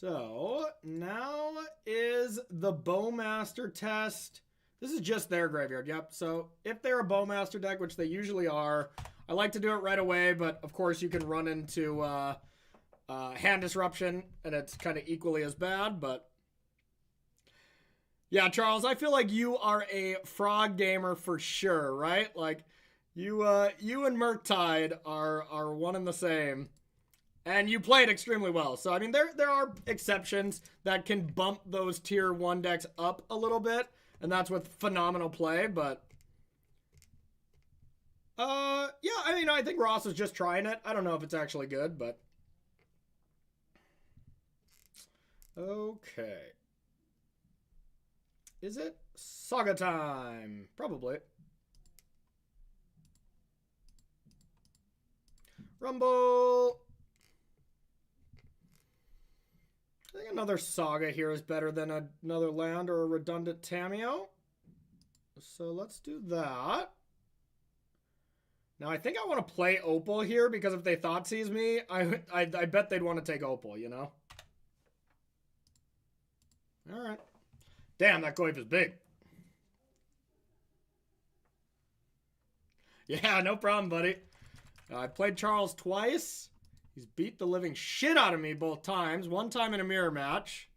So now is the Bowmaster test. This is just their graveyard. Yep. So if they're a Bowmaster deck, which they usually are, I like to do it right away. But of course, you can run into hand disruption, and it's kind of equally as bad. But yeah, Charles, I feel like you are a frog gamer for sure, right? Like you and Murktide are one and the same. And you played extremely well. So, I mean, there are exceptions that can bump those tier 1 decks up a little bit. And that's with phenomenal play. But, yeah, I mean, I think Ross is just trying it. I don't know if it's actually good, but. Okay. Is it Saga time? Probably. Rumble. I think another Saga here is better than another land or a redundant Tamiyo. So let's do that. Now I think I want to play Opal here because if they thought sees me, I bet they'd want to take Opal, you know? Alright. Damn, that Goyf is big. Yeah, no problem, buddy. I played Charles twice. He's beat the living shit out of me both times. One time in a mirror match.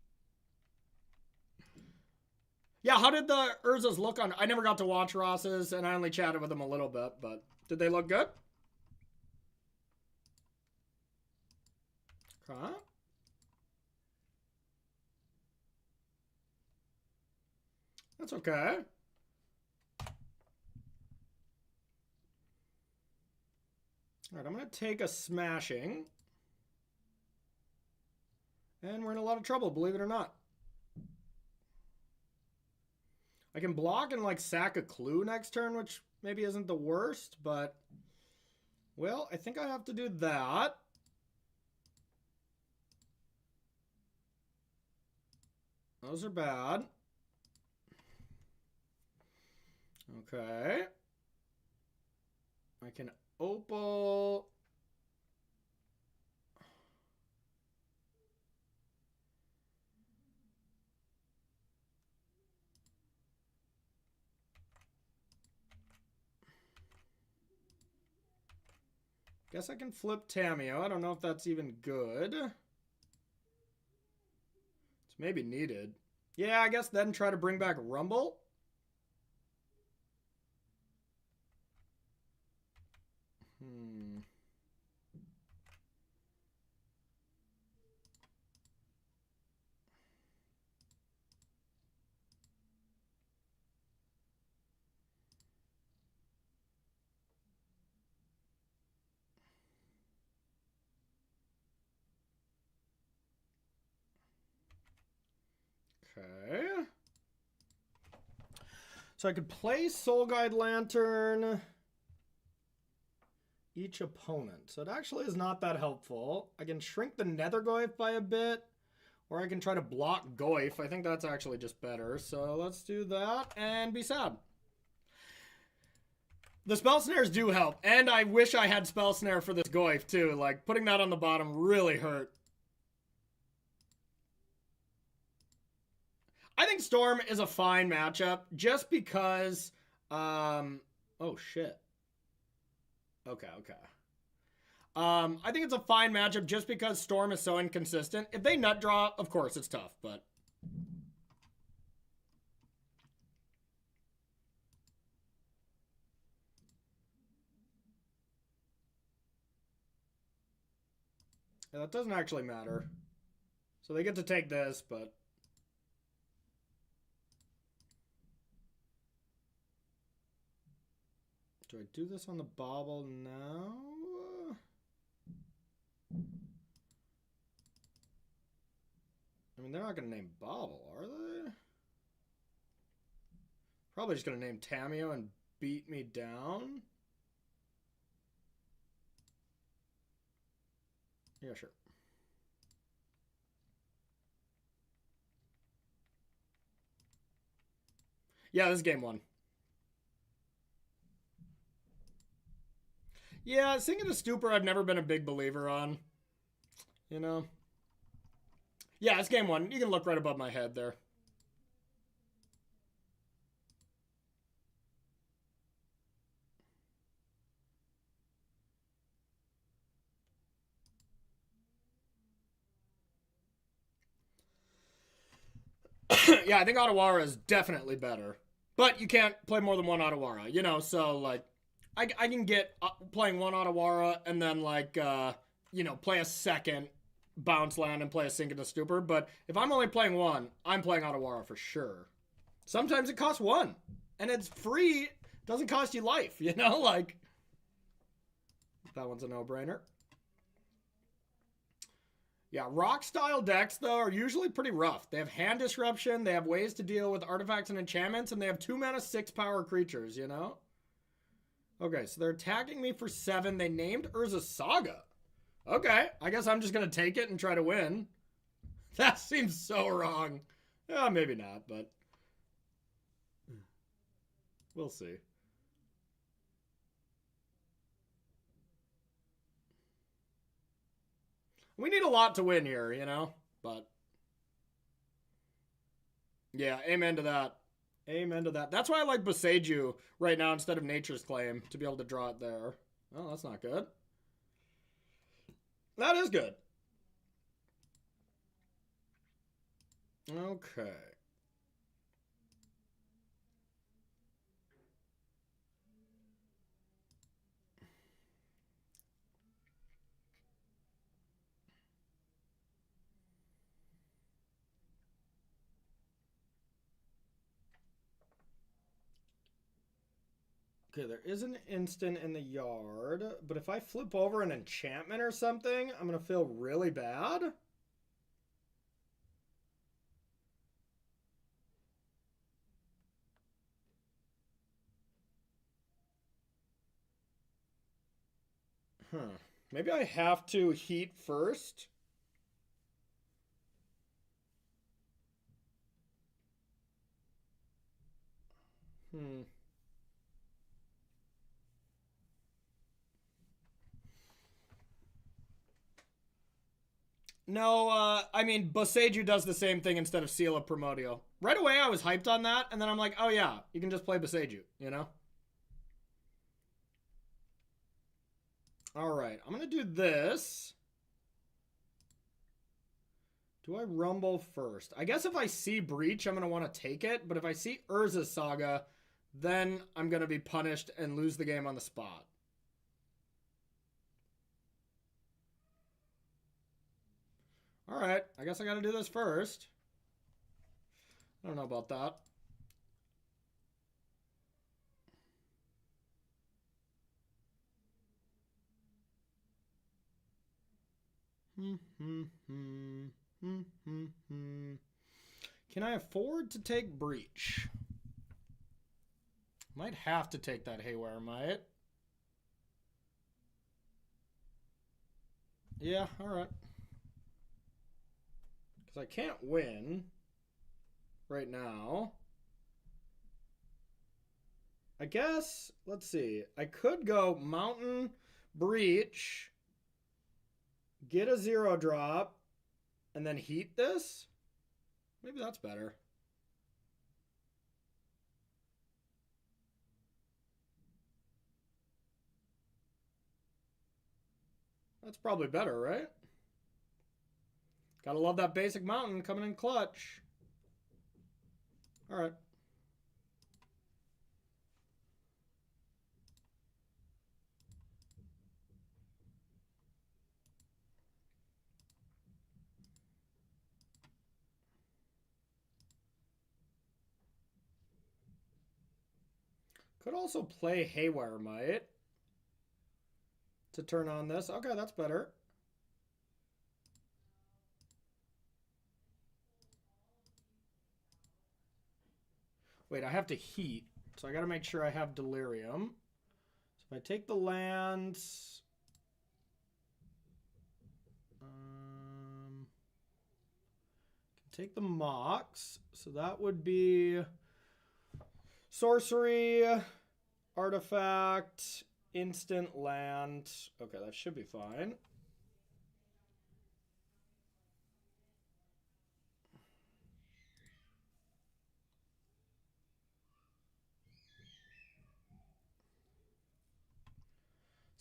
Yeah, how did the Urzas look on... I never got to watch Ross's, and I only chatted with them a little bit, but did they look good? Okay. That's okay. All right, I'm going to take a smashing. And we're in a lot of trouble, believe it or not. I can block and, like, sack a clue next turn, which maybe isn't the worst, but... Well, I think I have to do that. Those are bad. Okay. I can Opal. Guess I can flip Tamiyo. I don't know if that's even good. It's maybe needed. Yeah, I guess then try to bring back Rumble. Okay. So I could play Soul Guide Lantern each opponent. So it actually is not that helpful. I can shrink the Nether Goyf by a bit, or I can try to block Goyf. I think that's actually just better. So let's do that and be sad. The Spell Snares do help, and I wish I had Spell Snare for this Goyf too. Like, putting that on the bottom really hurt. I think Storm is a fine matchup just because, oh shit. Okay. I think it's a fine matchup just because Storm is so inconsistent. If they nut draw, of course it's tough, but. Yeah, that doesn't actually matter. So they get to take this, but. Do I do this on the bobble now? I mean, they're not going to name Bobble, are they? Probably just going to name Tamiyo and beat me down. Yeah, sure. Yeah, this is game one. Yeah, Singing the Stupor I've never been a big believer on. You know? Yeah, it's game 1. You can look right above my head there. Yeah, I think Otawara is definitely better. But you can't play more than one Otawara, you know, so, like, I can get playing one Otawara and then, like, you know, play a second bounce land and play a Sink into Stupor. But if I'm only playing one, I'm playing Otawara for sure. Sometimes it costs 1. And it's free. Doesn't cost you life, you know? Like, that one's a no-brainer. Yeah, rock-style decks, though, are usually pretty rough. They have hand disruption, they have ways to deal with artifacts and enchantments, and they have 2-mana, 6-power creatures, you know? Okay, so they're attacking me for 7. They named Urza Saga. Okay, I guess I'm just going to take it and try to win. That seems so wrong. Yeah, maybe not, but we'll see. We need a lot to win here, you know? But yeah, amen to that. Amen to that. That's why I like Boseiju right now instead of Nature's Claim, to be able to draw it there. Oh, that's not good. That is good. Okay. Okay, there is an instant in the yard, but if I flip over an enchantment or something, I'm going to feel really bad. Huh. Maybe I have to heat first. Hmm. No, I mean, Boseiju does the same thing instead of Seal of Primordial. Right away, I was hyped on that, and then I'm like, oh yeah, you can just play Boseiju, you know? Alright, I'm going to do this. Do I rumble first? I guess if I see Breach, I'm going to want to take it, but if I see Urza Saga, then I'm going to be punished and lose the game on the spot. Alright, I guess I got to do this first. I don't know about that. Can I afford to take Breach? Might have to take that Haywire Might. Yeah, alright. Because I can't win right now. I guess, let's see. I could go Mountain, Breach, get a 0-drop, and then heat this. Maybe that's better. That's probably better, right? Gotta love that basic mountain coming in clutch. Alright. Could also play Haywire Might to turn on this. Okay, that's better. Wait, I have to heat. So I got to make sure I have Delirium. So if I take the lands... take the Mox. So that would be... Sorcery, Artifact, Instant Land. Okay, that should be fine.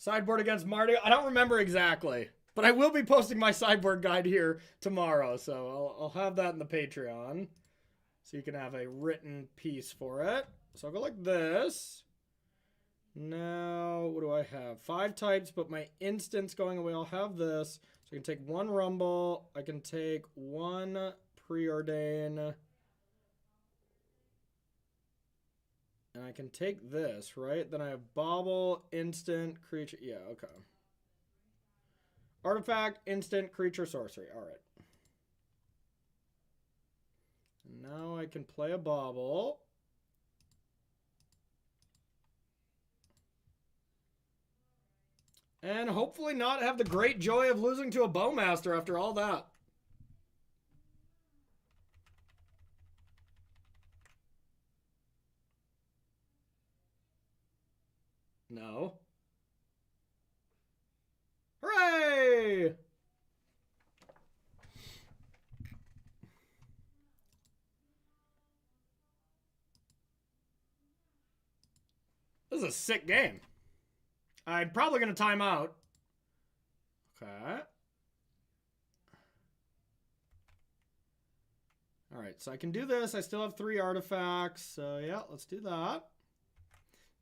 Sideboard against Marty. I don't remember exactly, but I will be posting my sideboard guide here tomorrow, so I'll have that in the Patreon, so you can have a written piece for it. So I'll go like this. Now, what do I have? 5 types, but my instant's going away. I'll have this. So I can take 1 Rumble. I can take 1 Preordain. And I can take this, right? Then I have Bauble, instant, creature. Yeah, okay. Artifact, instant, creature, sorcery. All right. And now I can play a Bauble. And hopefully not have the great joy of losing to a Bowmaster after all that. No. Hooray! This is a sick game. I'm probably going to time out. Okay. All right, so I can do this. I still have 3 artifacts. So, yeah, let's do that.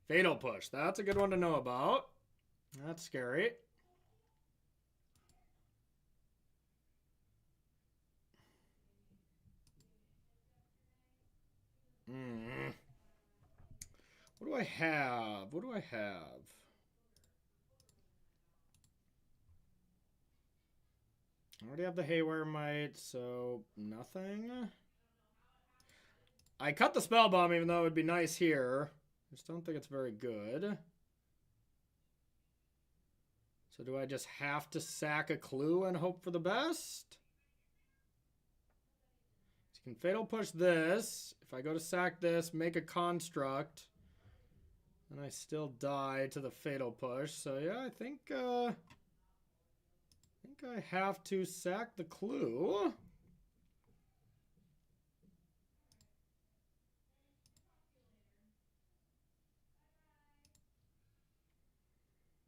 Fatal Push. That's a good one to know about. That's scary. What do I have? What do I have? I already have the Haywire Mite, so nothing. I cut the Spell Bomb, even though it would be nice here. I just don't think it's very good. So do I just have to sack a clue and hope for the best? So you can Fatal Push this. If I go to sack this, make a construct, and I still die to the Fatal Push. So yeah, I think I have to sack the clue.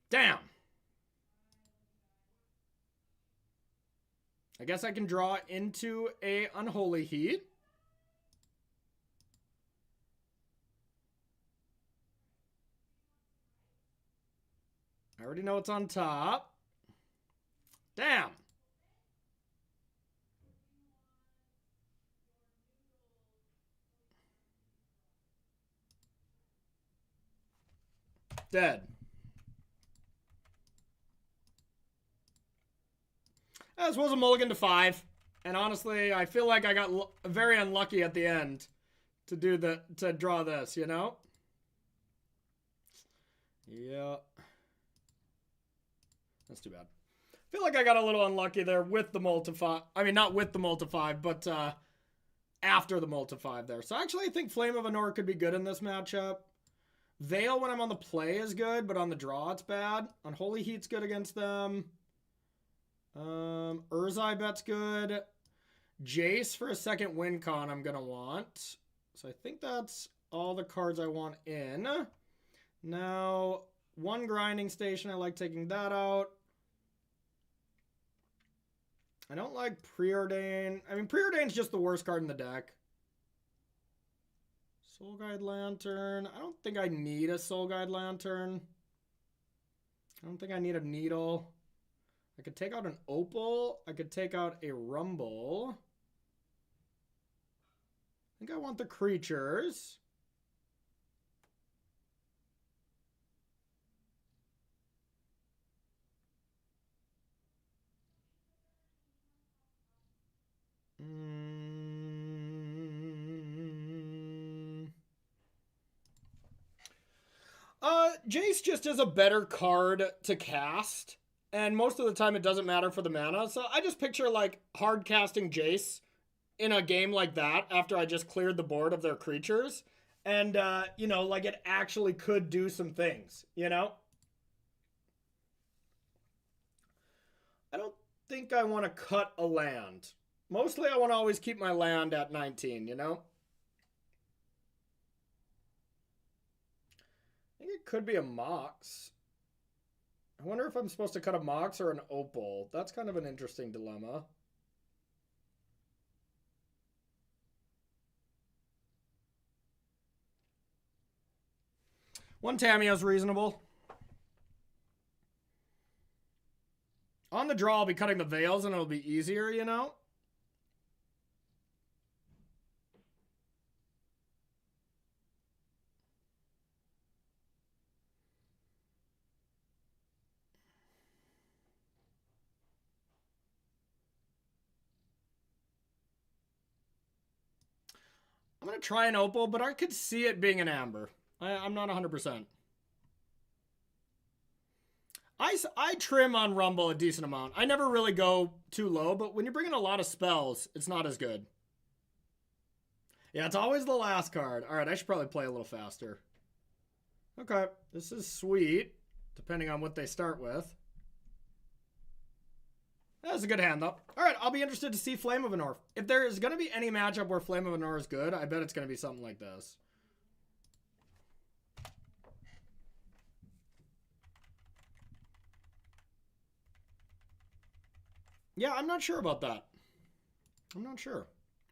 Damn. I guess I can draw into a Unholy Heat. I already know it's on top. Damn. Dead. This was a mulligan to 5. And honestly, I feel like I got very unlucky at the end to draw this, you know? Yeah. That's too bad. I feel like I got a little unlucky there with the multi-5. I mean, not with the multi-5, but after the multi-5 there. So actually, I think Flame of Anor could be good in this matchup. Veil, when I'm on the play, is good, but on the draw, it's bad. Unholy Heat's good against them. Urza, I bet's good. Jace for a second win con I'm going to want. So I think that's all the cards I want in. Now, 1 grinding station. I like taking that out. I don't like Preordain. I mean, Preordain's just the worst card in the deck. Soul Guide Lantern. I don't think I need a Soul Guide Lantern. I don't think I need a Needle. I could take out an Opal. I could take out a Rumble. I think I want the creatures. Jace just is a better card to cast. And most of the time it doesn't matter for the mana. So I just picture like hard casting Jace in a game like that after I just cleared the board of their creatures. And, you know, like it actually could do some things, you know? I don't think I want to cut a land. Mostly I want to always keep my land at 19, you know? I think it could be a Mox. I wonder if I'm supposed to cut a Mox or an Opal. That's kind of an interesting dilemma. One Tameo's reasonable. On the draw, I'll be cutting the Veils and it'll be easier, you know? I'm going to try an Opal, but I could see it being an Amber. I'm not 100%. I trim on Rumble a decent amount. I never really go too low, but when you're bringing a lot of spells, it's not as good. Yeah, it's always the last card. All right, I should probably play a little faster. Okay, this is sweet, depending on what they start with. That's a good hand, though. All right, I'll be interested to see Flame of Anor. If there is going to be any matchup where Flame of Anor is good, I bet it's going to be something like this. Yeah, I'm not sure about that. I'm not sure.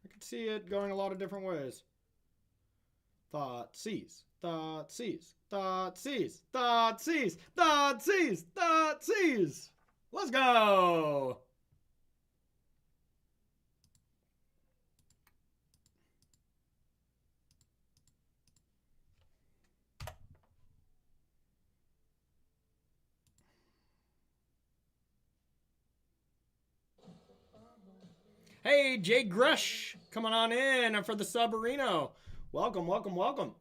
I could see it going a lot of different ways. Thought sees. Thought sees. Thought sees. Thought sees. Thought sees. Thought sees. Let's go. Hey, Jay Grush, coming on in for the Subarino. Welcome, welcome, welcome.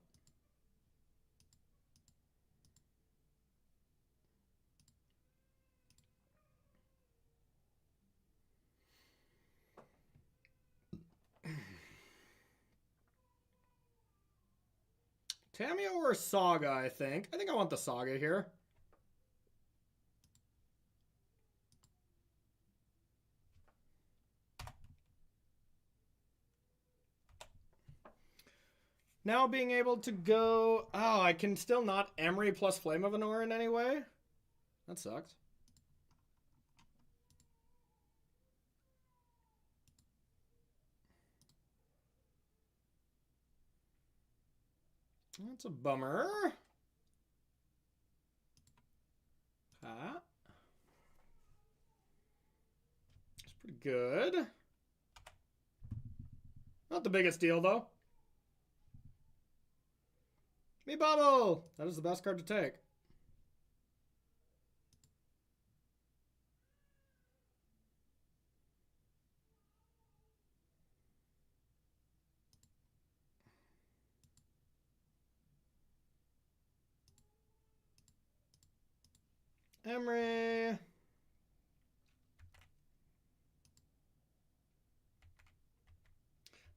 Tameo or Saga, I think. I think I want the Saga here. Now being able to go... Oh, I can still not Emery plus Flame of Anor in any way? That sucks. That's a bummer. Ah. It's pretty good. Not the biggest deal, though. Me Bobble! That is the best card to take. Emery.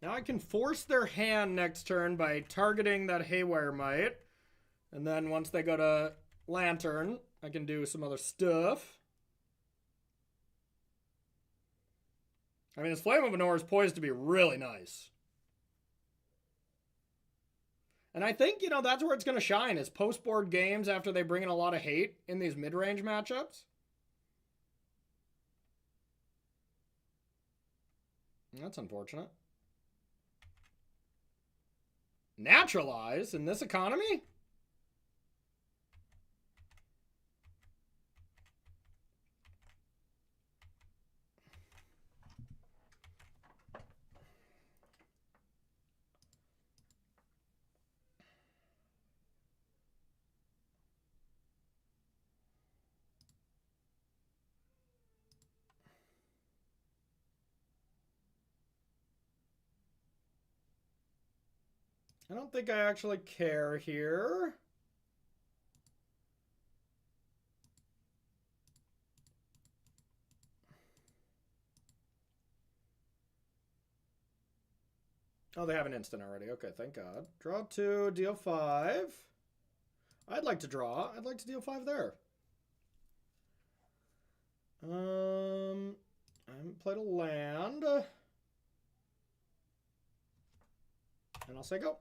Now I can force their hand next turn by targeting that Haywire Mite. And then once they go to Lantern, I can do some other stuff. I mean, this Flame of Anor is poised to be really nice. And I think, you know, that's where it's going to shine, is post-board games after they bring in a lot of hate in these mid-range matchups. That's unfortunate. Naturalize in this economy? I don't think I actually care here. Oh, they have an instant already. Okay, thank God. Draw 2, deal 5. I'd like to draw. I'd like to deal 5 there. I haven't played a land. And I'll say go.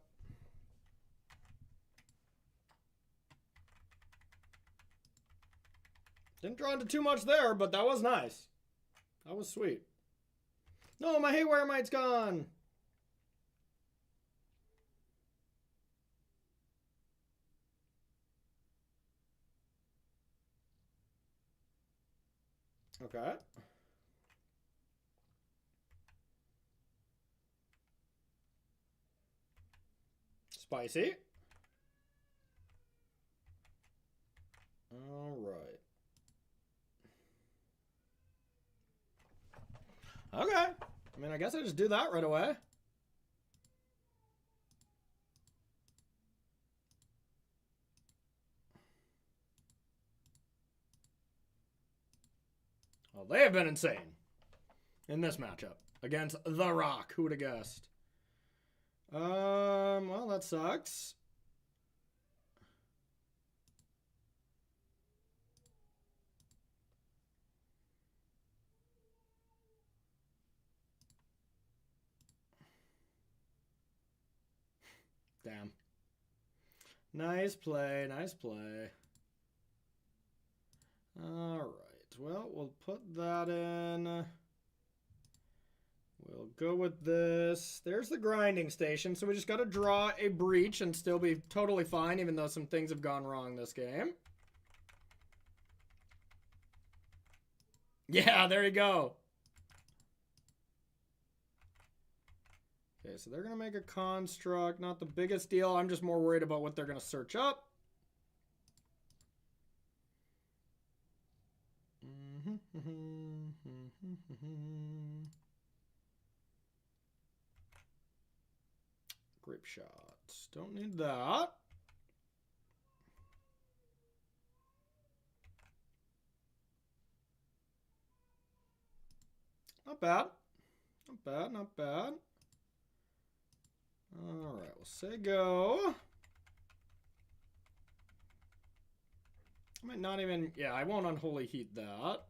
Didn't draw into too much there, but that was nice. That was sweet. No, my Haywire Mite's gone. Okay. Spicy. All right. Okay. I mean, I guess I just do that right away. Well, they have been insane in this matchup against The Rock. Who would have guessed? Well, that sucks. Damn. Nice play, nice play. All right. Well, we'll put that in. We'll go with this. There's the grinding station, so we just got to draw a breach and still be totally fine, even though some things have gone wrong this game. Yeah, there you go. Okay, so they're going to make a construct. Not the biggest deal. I'm just more worried about what they're going to search up. Grape shots. Don't need that. Not bad. Not bad, not bad. All right, we'll say go. I might not even, yeah, I won't unholy heat that.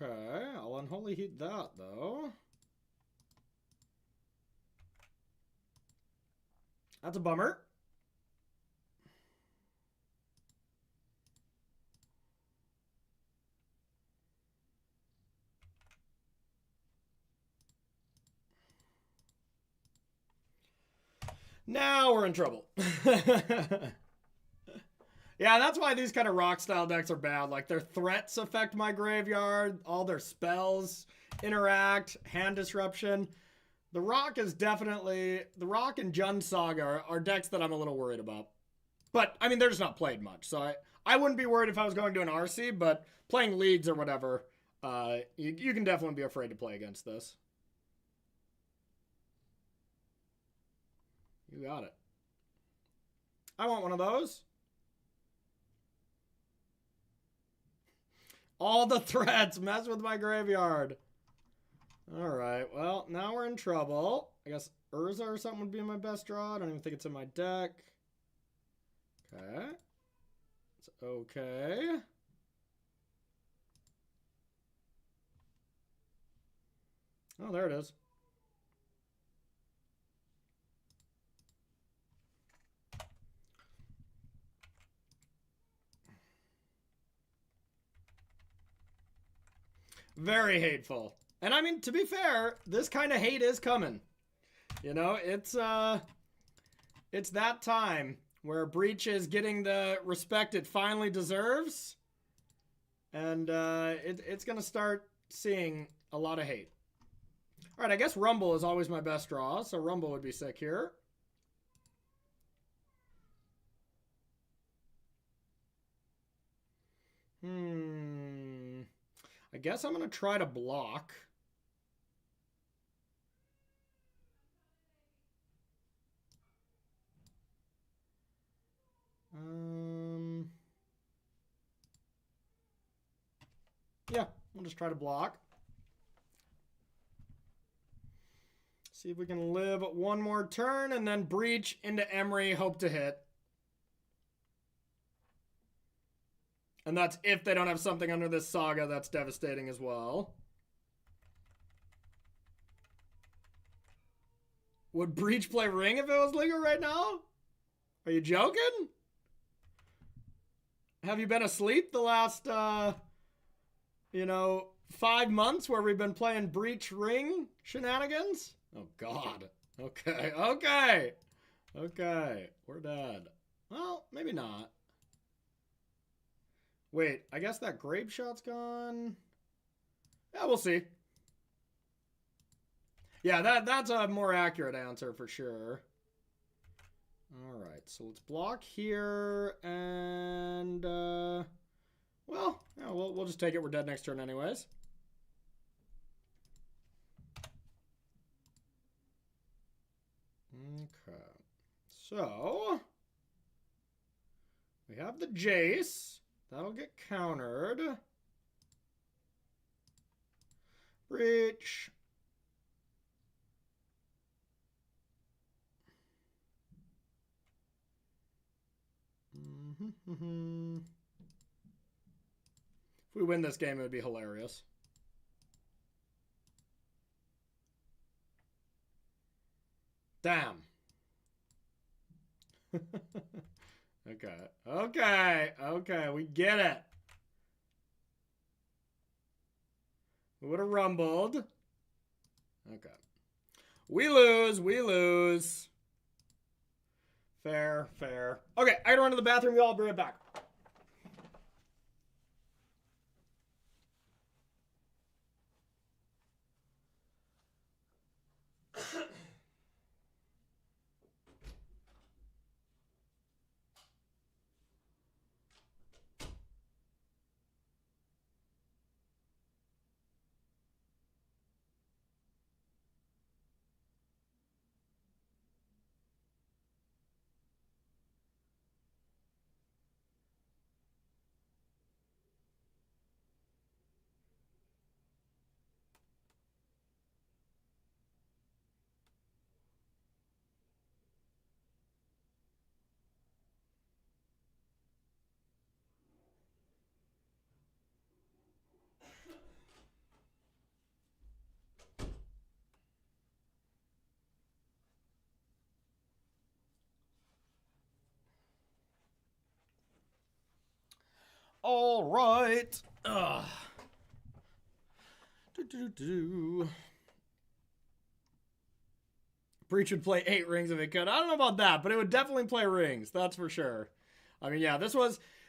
Okay, I'll unholy heat that though. That's a bummer. Now we're in trouble. Yeah, that's why these kind of rock style decks are bad. Like their threats affect my graveyard, all their spells interact, hand disruption. The Rock is definitely, the Rock and Jund Saga are decks that I'm a little worried about. But I mean, they're just not played much, so I wouldn't be worried if I was going to an RC, but playing leagues or whatever, you can definitely be afraid to play against this. You got it. I want one of those. All the threats mess with my graveyard. All right, well, now we're in trouble. I guess Urza or something would be my best draw. I don't even think it's in my deck. Okay. It's okay. Oh, there it is. Very hateful. And I mean, to be fair, this kind of hate is coming. You know, it's that time where Breach is getting the respect it finally deserves. And it's going to start seeing a lot of hate. All right, I guess Rumble is always my best draw, so Rumble would be sick here. I guess I'm going to try to block. Yeah, we'll just try to block. See if we can live one more turn and then Breach into Emery, hope to hit. And that's if they don't have something under this Saga that's devastating as well. Would Breach play Ring if it was legal right now? Are you joking? Have you been asleep the last, 5 months where we've been playing Breach Ring shenanigans? Oh, God. Okay. We're dead. Well, maybe not. Wait, I guess that grape shot's gone. Yeah, we'll see. Yeah, that's a more accurate answer for sure. All right, so let's block here, and well, yeah, we'll just take it. We're dead next turn, anyways. Okay, so we have the Jace. That'll get countered. Breach. If we win this game, it would be hilarious. Damn. Okay, we get it. We would have rumbled. Okay. We lose. Fair. Okay, I gotta run to the bathroom. Y'all be right back. All right. Breach would play 8 rings if it could. I don't know about that, but it would definitely play rings. That's for sure. I mean, yeah,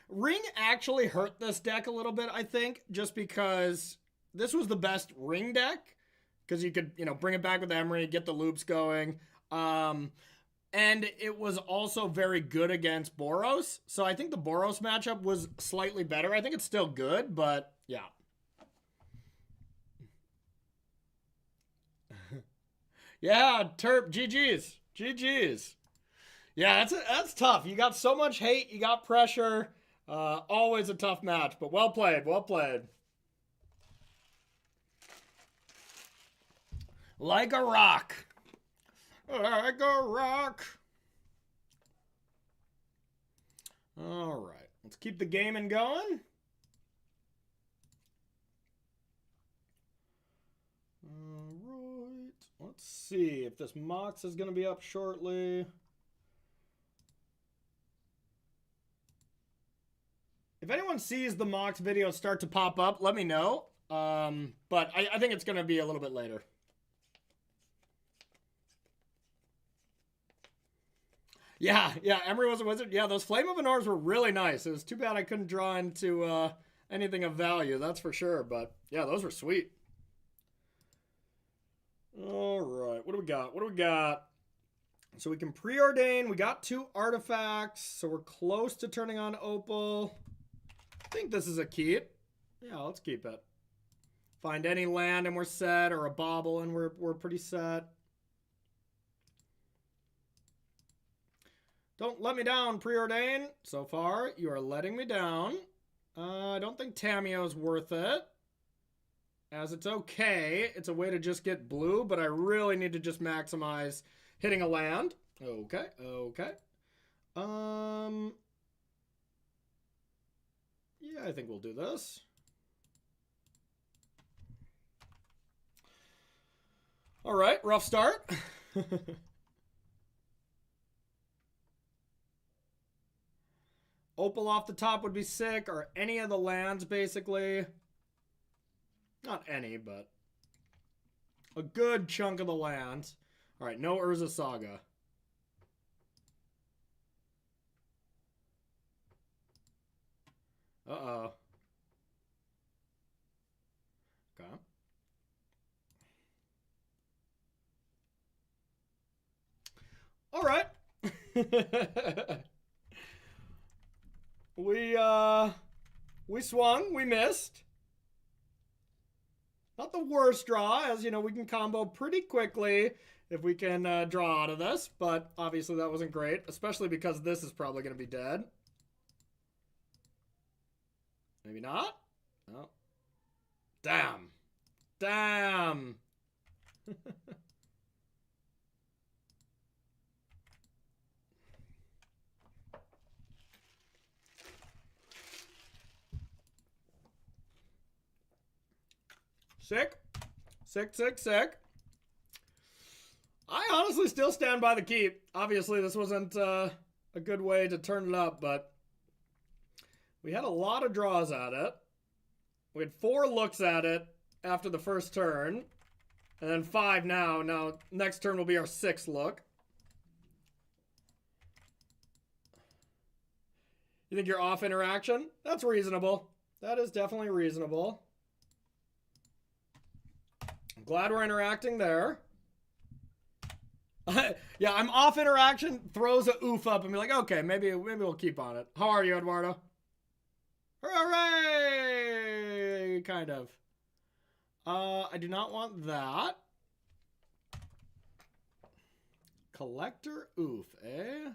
Ring actually hurt this deck a little bit, I think, just because this was the best ring deck. Because you could, bring it back with Emery, get the loops going. And it was also very good against Boros. So I think the Boros matchup was slightly better. I think it's still good, but yeah. Yeah, Terp, GG's. Yeah, that's tough. You got so much hate, you got pressure. Always a tough match, but well played. Like a rock. Like a rock. All right. Let's keep the gaming going. All right. Let's see if this Mox is going to be up shortly. If anyone sees the Mox videos start to pop up, let me know. But I think it's going to be a little bit later. Yeah, Emery was a wizard. Yeah, those Flame of Anors were really nice. It was too bad I couldn't draw into anything of value, that's for sure. But yeah, those were sweet. All right, what do we got? So we can preordain. We got 2 artifacts, so we're close to turning on Opal. I think this is a keep. Yeah, let's keep it. Find any land and we're set, or a bauble and we're pretty set. Don't let me down, preordain. So far, you are letting me down. I don't think Tamiyo is worth it. As it's okay. It's a way to just get blue, but I really need to just maximize hitting a land. Okay. Yeah, I think we'll do this. All right, rough start. Opal off the top would be sick, or any of the lands, basically. Not any, but a good chunk of the lands. All right, no Urza Saga. Uh-oh. Okay. All right. We swung, we missed. Not the worst draw, as you know, we can combo pretty quickly if we can draw out of this, but obviously that wasn't great, especially because this is probably going to be dead. Maybe not? No. Damn. Damn. Sick. Sick, sick, sick. I honestly still stand by the keep. Obviously, this wasn't a good way to turn it up, but we had a lot of draws at it. We had 4 looks at it after the first turn, and then 5 now. Now, next turn will be our 6th look. You think you're off interaction? That's reasonable. That is definitely reasonable. I'm glad we're interacting there. Yeah, I'm off interaction, throws a oof up and be like, okay, maybe we'll keep on it. How are you, Eduardo? Hooray! Kind of. I do not want that. Collector oof, eh?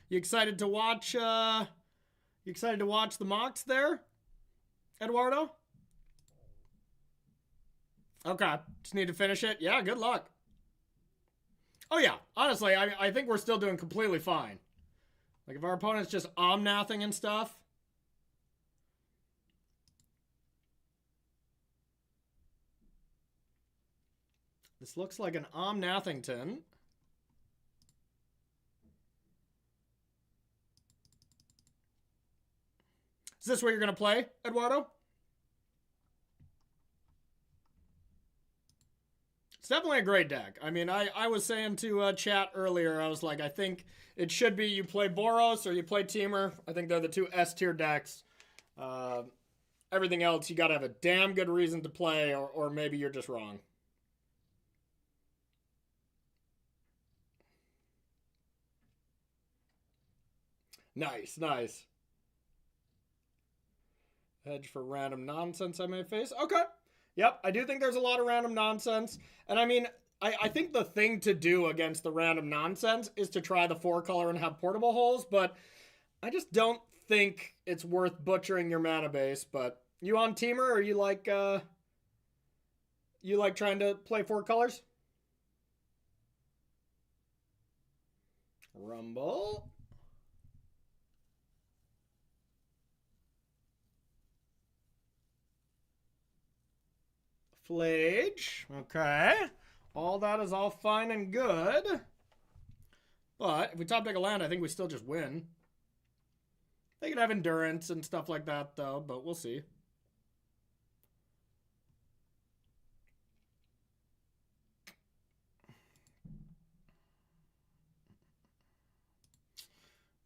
You excited to watch the mocks there, Eduardo? Okay, just need to finish it. Yeah, good luck. Oh yeah, honestly, I think we're still doing completely fine. Like if our opponent's just omnathing and stuff. This looks like an Omnathington. Is this what you're going to play, Eduardo? It's definitely a great deck. I mean, I was saying to chat earlier, I was like, I think it should be you play Boros or you play Temur. I think they're the 2 S-tier decks. Everything else, you got to have a damn good reason to play, or maybe you're just wrong. Nice, nice. Hedge for random nonsense I may face. Okay. Yep, I do think there's a lot of random nonsense. And I mean, I think the thing to do against the random nonsense is to try the 4-color and have portable holes, but I just don't think it's worth butchering your mana base. But you on Temur, or you like trying to play 4 colors? Rumble. Flage. Okay. All that is all fine and good. But if we top deck a land, I think we still just win. They could have endurance and stuff like that, though, but we'll see.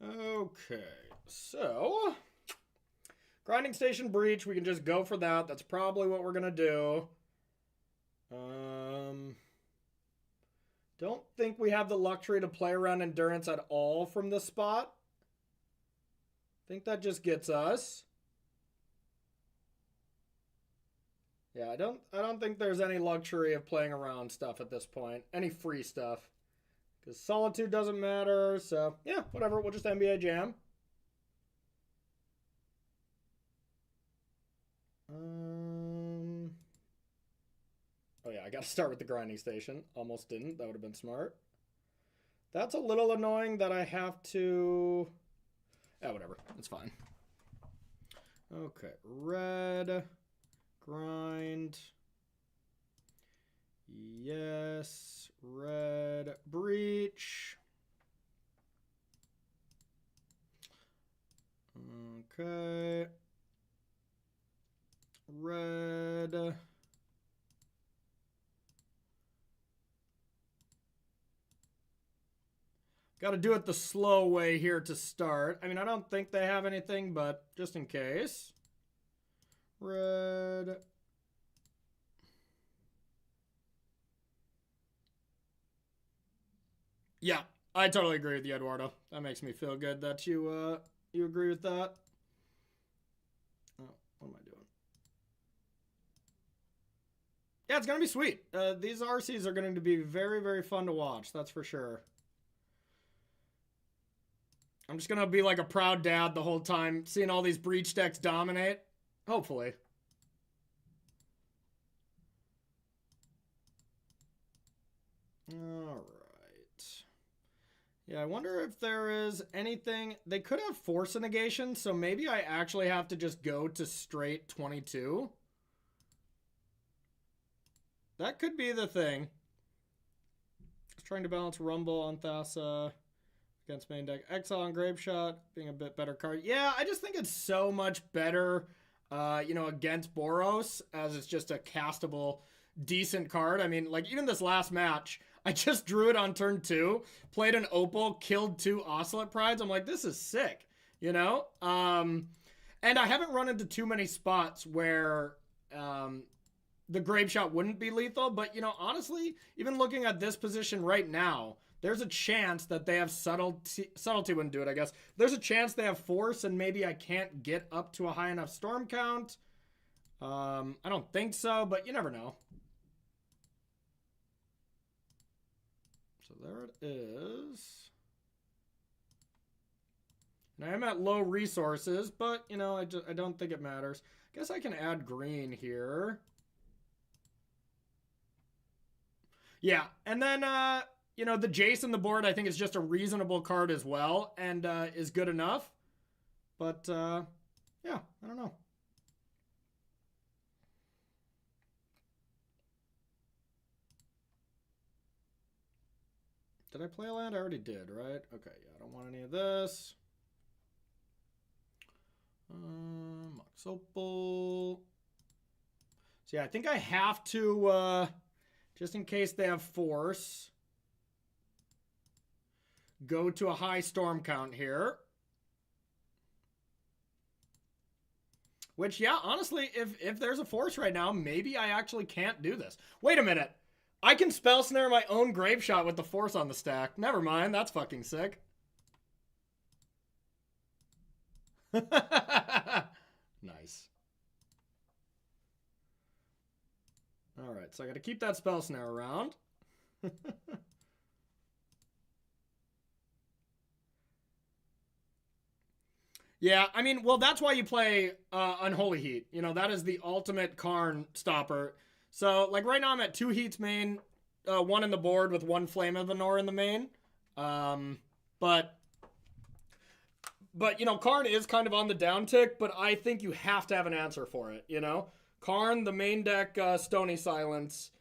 Okay, so Grinding Station Breach, we can just go for that. That's probably what we're going to do. Don't think we have the luxury to play around Endurance at all from this spot. I think that just gets us. Yeah, I don't think there's any luxury of playing around stuff at this point. Any free stuff. Because Solitude doesn't matter, so yeah, whatever. We'll just NBA Jam. Oh yeah, I gotta start with the Grinding Station. Almost didn't. That would have been smart. That's a little annoying that I have to... Yeah, whatever. It's fine. Okay, red, grind. Yes. Red breach. Okay. Red. Got to do it the slow way here to start. I mean, I don't think they have anything, but just in case. Red. Yeah, I totally agree with you, Eduardo. That makes me feel good that you agree with that. Oh, what am I doing? Yeah, it's gonna be sweet. These RCs are going to be very, very fun to watch. That's for sure. I'm just gonna be like a proud dad the whole time, seeing all these breach decks dominate. Hopefully. All right. Yeah, I wonder if there is anything. They could have force a negation, so maybe I actually have to just go to straight 22. That could be the thing. Just trying to balance Rumble on Thassa against main deck. Exile and Grave Shot being a bit better card. Yeah, I just think it's so much better, against Boros, as it's just a castable, decent card. I mean, like, even this last match, I just drew it on turn 2, played an Opal, killed 2 Ocelot Prides. I'm like, this is sick, you know? And I haven't run into too many spots where the Grave Shot wouldn't be lethal, but, honestly, even looking at this position right now, there's a chance that they have subtlety wouldn't do it, I guess. There's a chance they have force, and maybe I can't get up to a high enough storm count. I don't think so, but you never know. So there it is. And I am at low resources, but, I don't think it matters. I guess I can add green here. Yeah, and then, the Jace in the board, I think, is just a reasonable card as well, and is good enough. But, yeah, I don't know. Did I play a land? I already did, right? Okay, yeah, I don't want any of this. Mox Opal. So, yeah, I think I have to, just in case they have force, go to a high storm count here. Which, yeah, honestly, if there's a force right now, maybe I actually can't do this. Wait a minute. I can spell snare my own Grave Shot with the force on the stack. Never mind, that's fucking sick. Nice. Alright, so I gotta keep that spell snare around. Yeah, I mean, well, that's why you play Unholy Heat. That is the ultimate Karn stopper. So, like, right now I'm at 2 Heats main, 1 in the board with 1 Flame of Venor in the main. But Karn is kind of on the downtick, but I think you have to have an answer for it, Karn, the main deck, Stony Silence,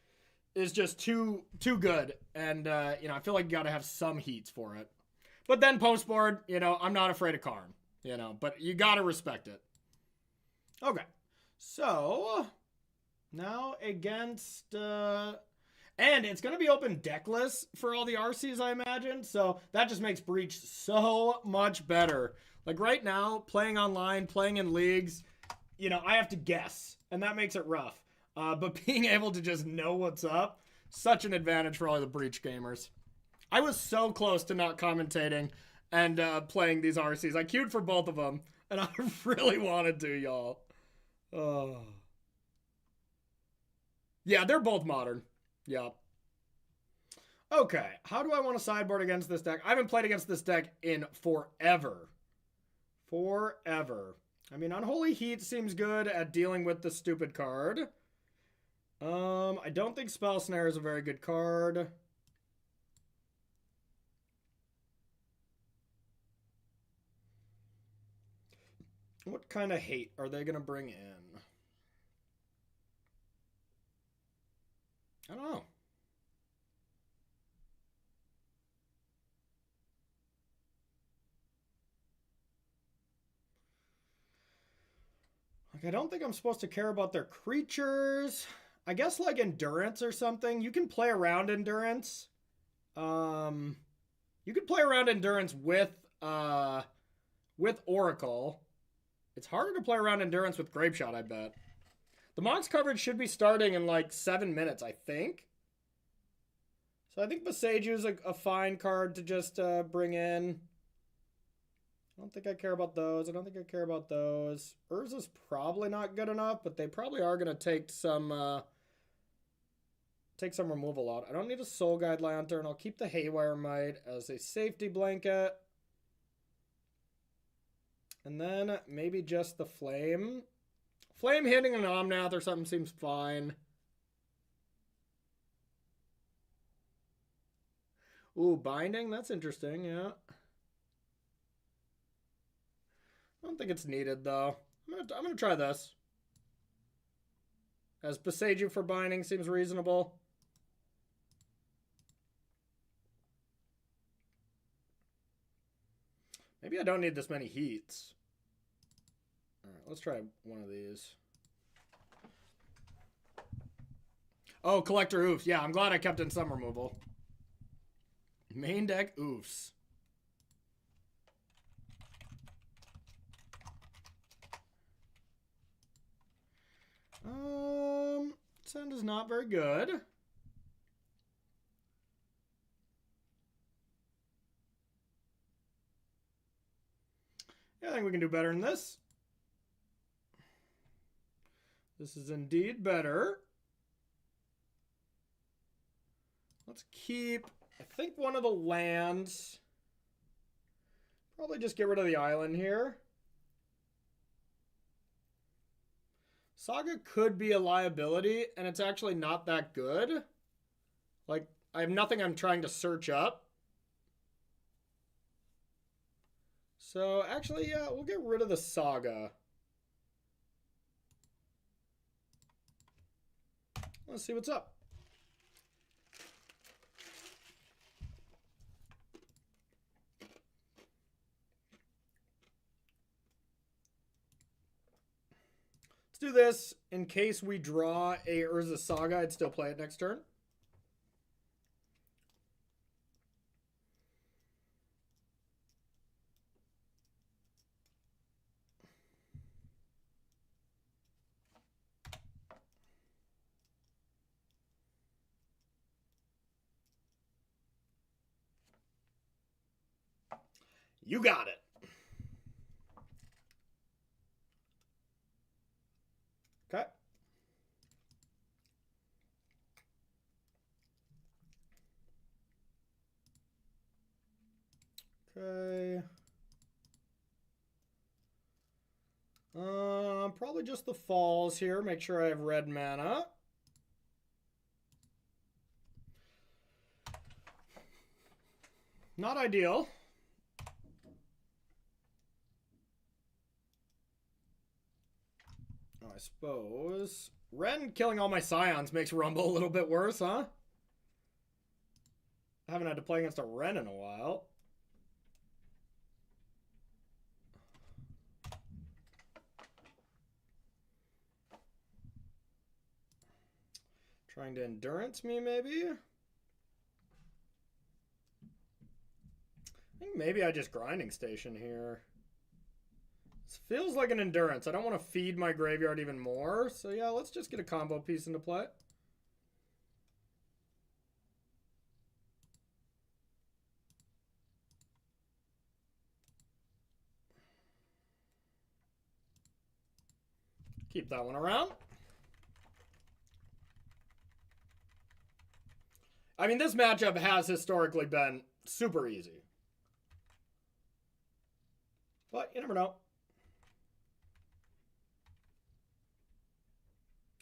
is just too good. And, I feel like you got to have some heats for it. But then post-board, I'm not afraid of Karn. But you gotta respect it. Okay. So, now against, and it's gonna be open deckless for all the RCs, I imagine. So, that just makes Breach so much better. Like, right now, playing online, playing in leagues, I have to guess. And that makes it rough. But being able to just know what's up, such an advantage for all the Breach gamers. I was so close to not commentating and playing these RCs. I queued for both of them, and I really wanted to, y'all. Oh. Yeah, they're both modern. Yeah. Okay, how do I want to sideboard against this deck? I haven't played against this deck in forever. Forever. I mean, Unholy Heat seems good at dealing with the stupid card. I don't think Spell Snare is a very good card. What kind of hate are they going to bring in? I don't know. Like, I don't think I'm supposed to care about their creatures. I guess like endurance or something. You can play around endurance. You can play around endurance with Oracle. It's harder to play around endurance with Grape Shot, I bet. The Mox coverage should be starting in like 7 minutes, I think. So I think Boseiju is a fine card to just bring in. I don't think I care about those. I don't think I care about those. Urza's probably not good enough, but they probably are going to take some removal out. I don't need a Soul Guide Lantern. I'll keep the Haywire Mite as a safety blanket. And then maybe just the Flame. Flame hitting an Omnath or something seems fine. Ooh, Binding? That's interesting, yeah. I don't think it's needed, though. I'm gonna try this. As Boseiju for Binding seems reasonable. Maybe I don't need this many heats. Alright, let's try one of these. Oh, Collector Oofs. Yeah, I'm glad I kept in some removal. Main deck Oofs. Send is not very good. Yeah, I think we can do better than this. This is indeed better. Let's keep, I think, one of the lands. Probably just get rid of the island here. Saga could be a liability, and it's actually not that good. Like, I have nothing I'm trying to search up. So, actually, yeah, we'll get rid of the Saga. Let's see what's up. Do this in case we draw a Urza Saga. I'd still play it next turn. You got it. Okay. Okay. Probably just the falls here. Make sure I have red mana. Not ideal. I suppose. Ren killing all my Scions makes Rumble a little bit worse, huh? I haven't had to play against a Ren in a while. Trying to endurance me, maybe? I think maybe I just grinding station here. This feels like an endurance. I don't want to feed my graveyard even more. So yeah, let's just get a combo piece into play. Keep that one around. I mean, this matchup has historically been super easy. But you never know.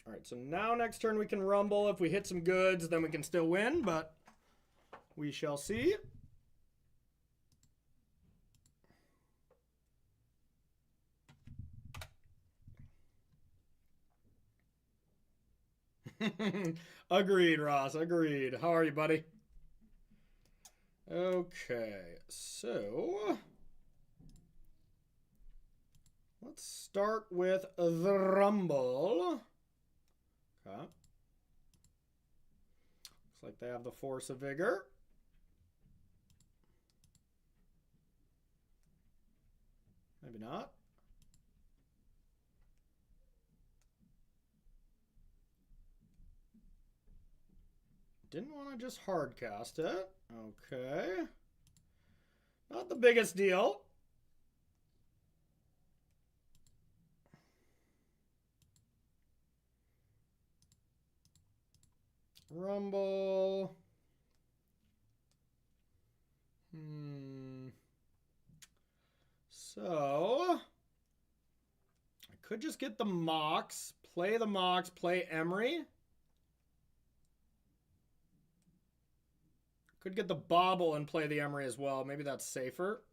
All right, so now next turn we can rumble. If we hit some goods, then we can still win, but we shall see. Agreed, Ross. Agreed. How are you, buddy? Okay, so let's let's start with the Rumble. Okay. Looks like they have the Force of Vigor. Maybe not. Didn't want to just hard cast it. Okay. Not the biggest deal. Rumble. So I could just get the Mox, play Emery. Could get the Bobble and play the Emery as well. Maybe that's safer.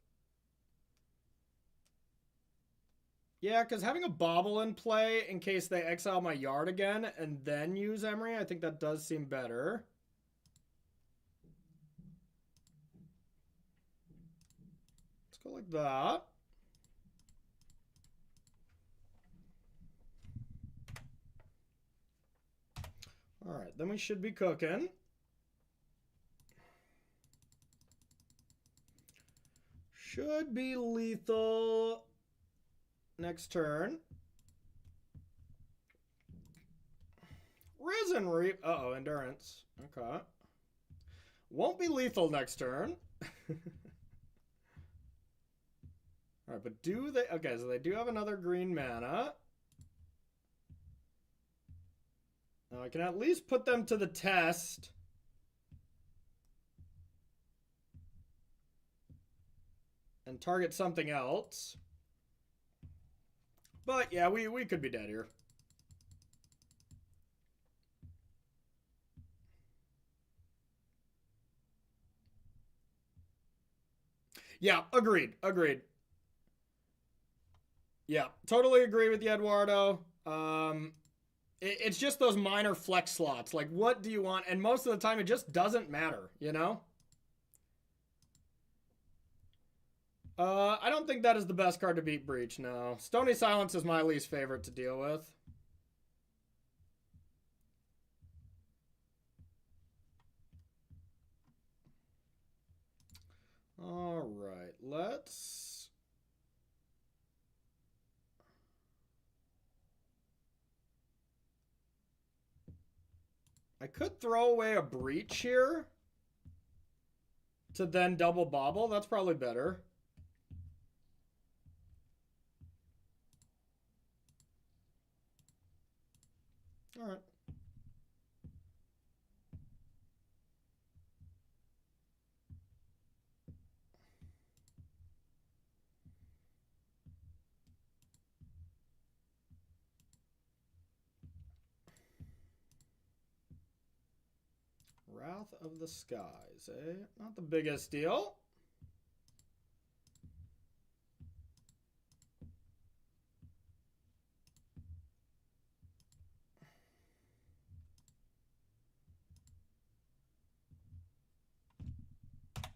Yeah, because having a Bobble in play in case they exile my Yard again and then use Emery, I think that does seem better. Let's go like that. All right, then we should be cooking. Should be lethal next turn. Risen Reap. Uh-oh, Endurance. Okay. Won't be lethal next turn. Alright, but do they... Okay, so they do have another green mana. Now I can at least put them to the test. And target something else. But yeah, we could be dead here. Yeah, agreed. Yeah, totally agree with you, Eduardo. It's just those minor flex slots. Like, what do you want? And most of the time, it just doesn't matter, you know? I don't think that is the best card to beat Breach, no. Stony Silence is my least favorite to deal with. Alright, let's... I could throw away a Breach here to then double Bobble. That's probably better. All right. Wrath of the Skies, eh? Not the biggest deal.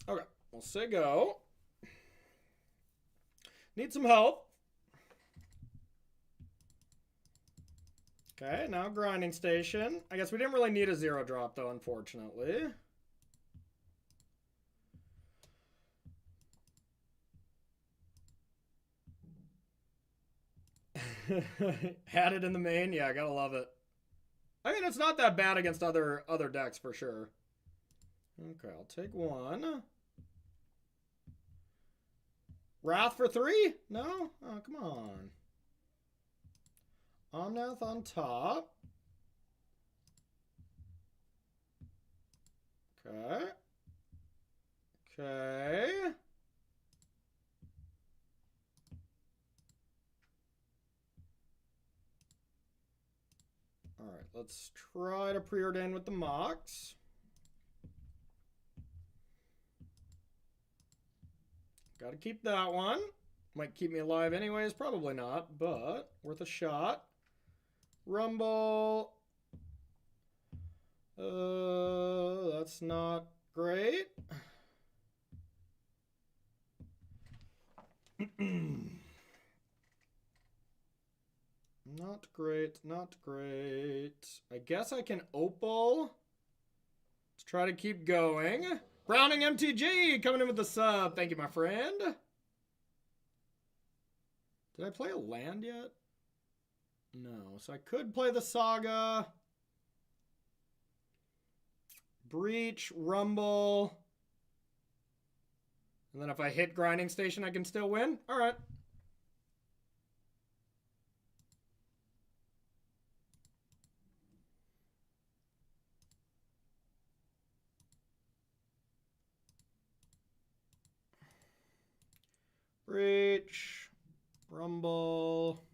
Okay, we'll say go. Need some help. Okay, now Grinding Station. I guess we didn't really need a 0-drop, though, unfortunately. Had it in the main? Yeah, I gotta love it. I mean, it's not that bad against other decks, for sure. Okay, I'll take one. Wrath for 3? No? Oh, come on. Omnath on top. Okay. Okay. All right, let's try to preordain with the Mox. Got to keep that one. Might keep me alive anyways, probably not, but worth a shot. Rumble. That's not great. Not great, not great. I guess I can opal. Let's try to keep going. Browning MTG coming in with the sub. Thank you, my friend. Did I play a land yet? No. So I could play the Saga. Breach, Rumble. And then if I hit Grinding Station, I can still win? All right. Breach, Rumble.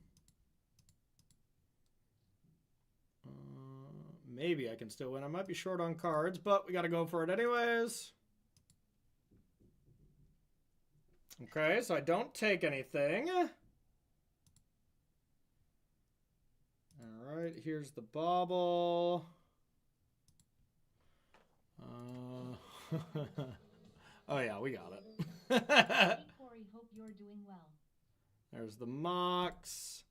Maybe I can still win. I might be short on cards, but we got to go for it anyways. Okay, so I don't take anything. All right, here's the bauble. Oh yeah, we got it. Hey, Corey, hope you're doing well. There's the Mox.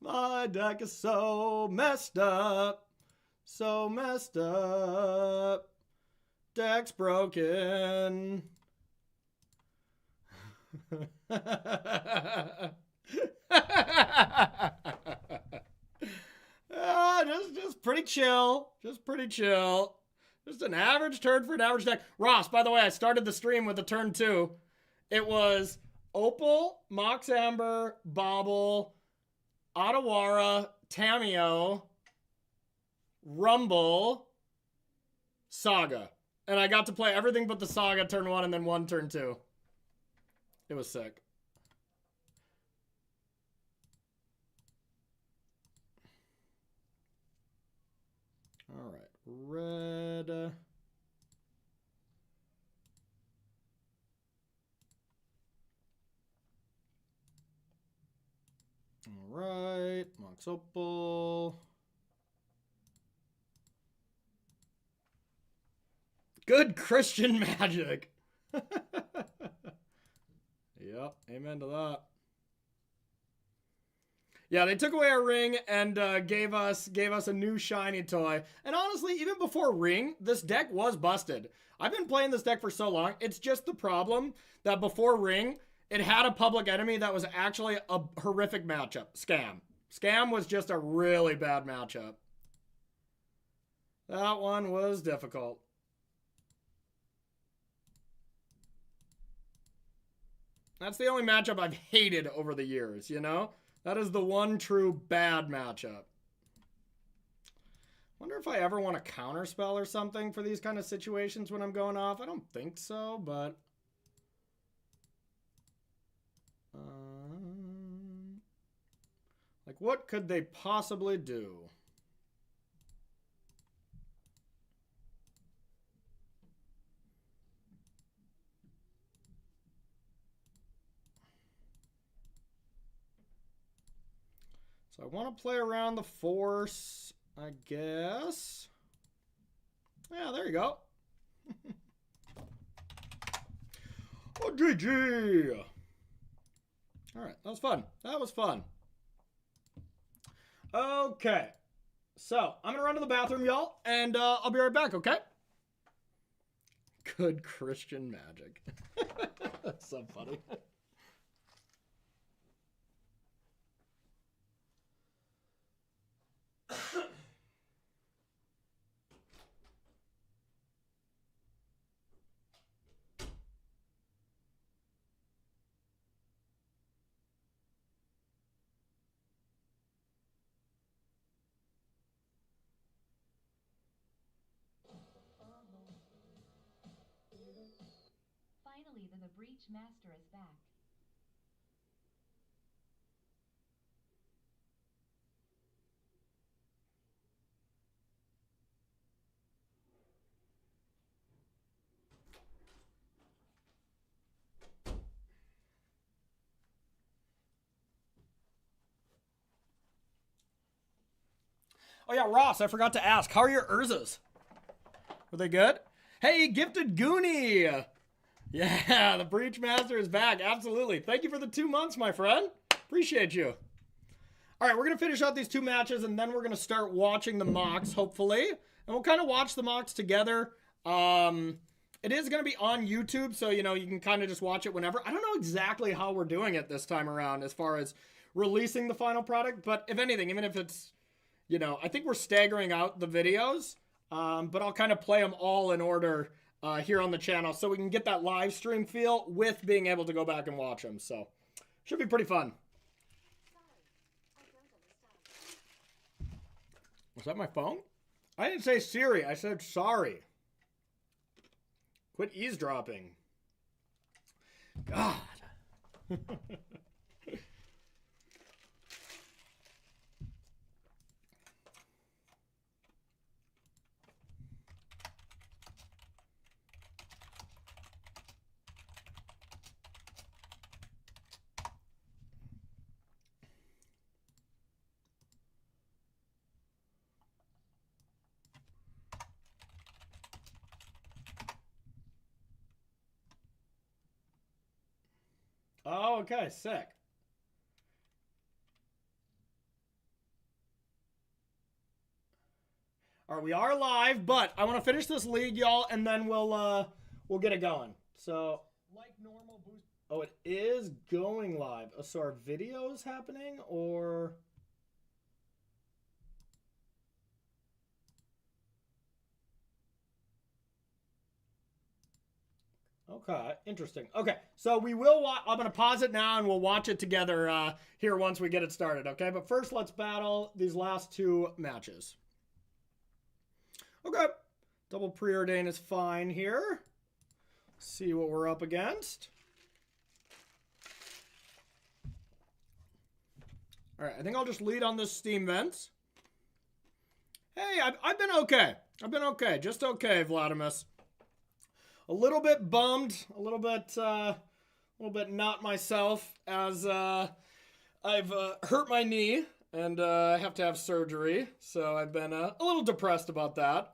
My deck is so messed up. So messed up. Deck's broken. Just pretty chill. Just pretty chill. Just an average turn for an average deck. Ross, by the way, I started the stream with a turn 2. It was Opal, Mox Amber, Bauble, Otawara, Tameo, Rumble, Saga. And I got to play everything but the Saga turn 1 and then 1 turn 2. It was sick. All right, red. All right, Mox Opal. Good Christian magic. Yep, amen to that. Yeah, they took away our ring and gave us a new shiny toy. And honestly, even before ring, this deck was busted. I've been playing this deck for so long. It's just the problem that before ring, it had a public enemy that was actually a horrific matchup. Scam. Scam was just a really bad matchup. That one was difficult. That's the only matchup I've hated over the years, you know? That is the one true bad matchup. Wonder if I ever want to counterspell or something for these kind of situations when I'm going off. I don't think so, but... like, what could they possibly do? So I want to play around the force, I guess. Yeah, there you go. Oh, GG. All right, that was fun. That was fun. Okay. So I'm going to run to the bathroom, y'all, and I'll be right back, okay? Good Christian magic. That's so funny. Finally, the Breach Master is back. Oh yeah, Ross, I forgot to ask. How are your Urzas? Were they good? Hey, Gifted Goonie! Yeah, the Breach Master is back. Absolutely. Thank you for the 2 months, my friend. Appreciate you. All right, we're going to finish out these 2 matches, and then we're going to start watching the mocks, hopefully. And we'll kind of watch the mocks together. It is going to be on YouTube, so, you know, you can kind of just watch it whenever. I don't know exactly how we're doing it this time around as far as releasing the final product, but if anything, even if it's, you know, I think we're staggering out the videos, but I'll kind of play them all in order here on the channel so we can get that live stream feel with being able to go back and watch them. So, should be pretty fun. Was that my phone? I didn't say Siri. I said sorry. Quit eavesdropping. God. Oh, okay, sick. All right, we are live, but I want to finish this league, y'all, and then we'll get it going. So, like normal boost. Oh, it is going live. So are videos happening or? Okay, interesting. Okay, so we will I'm going to pause it now and we'll watch it together here once we get it started, okay? But first, let's battle these last 2 matches. Okay, double preordain is fine here. See what we're up against. All right, I think I'll just lead on this Steam Vents. Hey, I've been okay. I've been okay, just okay, Vladimus. A little bit bummed, a little bit not myself, as I've hurt my knee and I have to have surgery. So I've been a little depressed about that.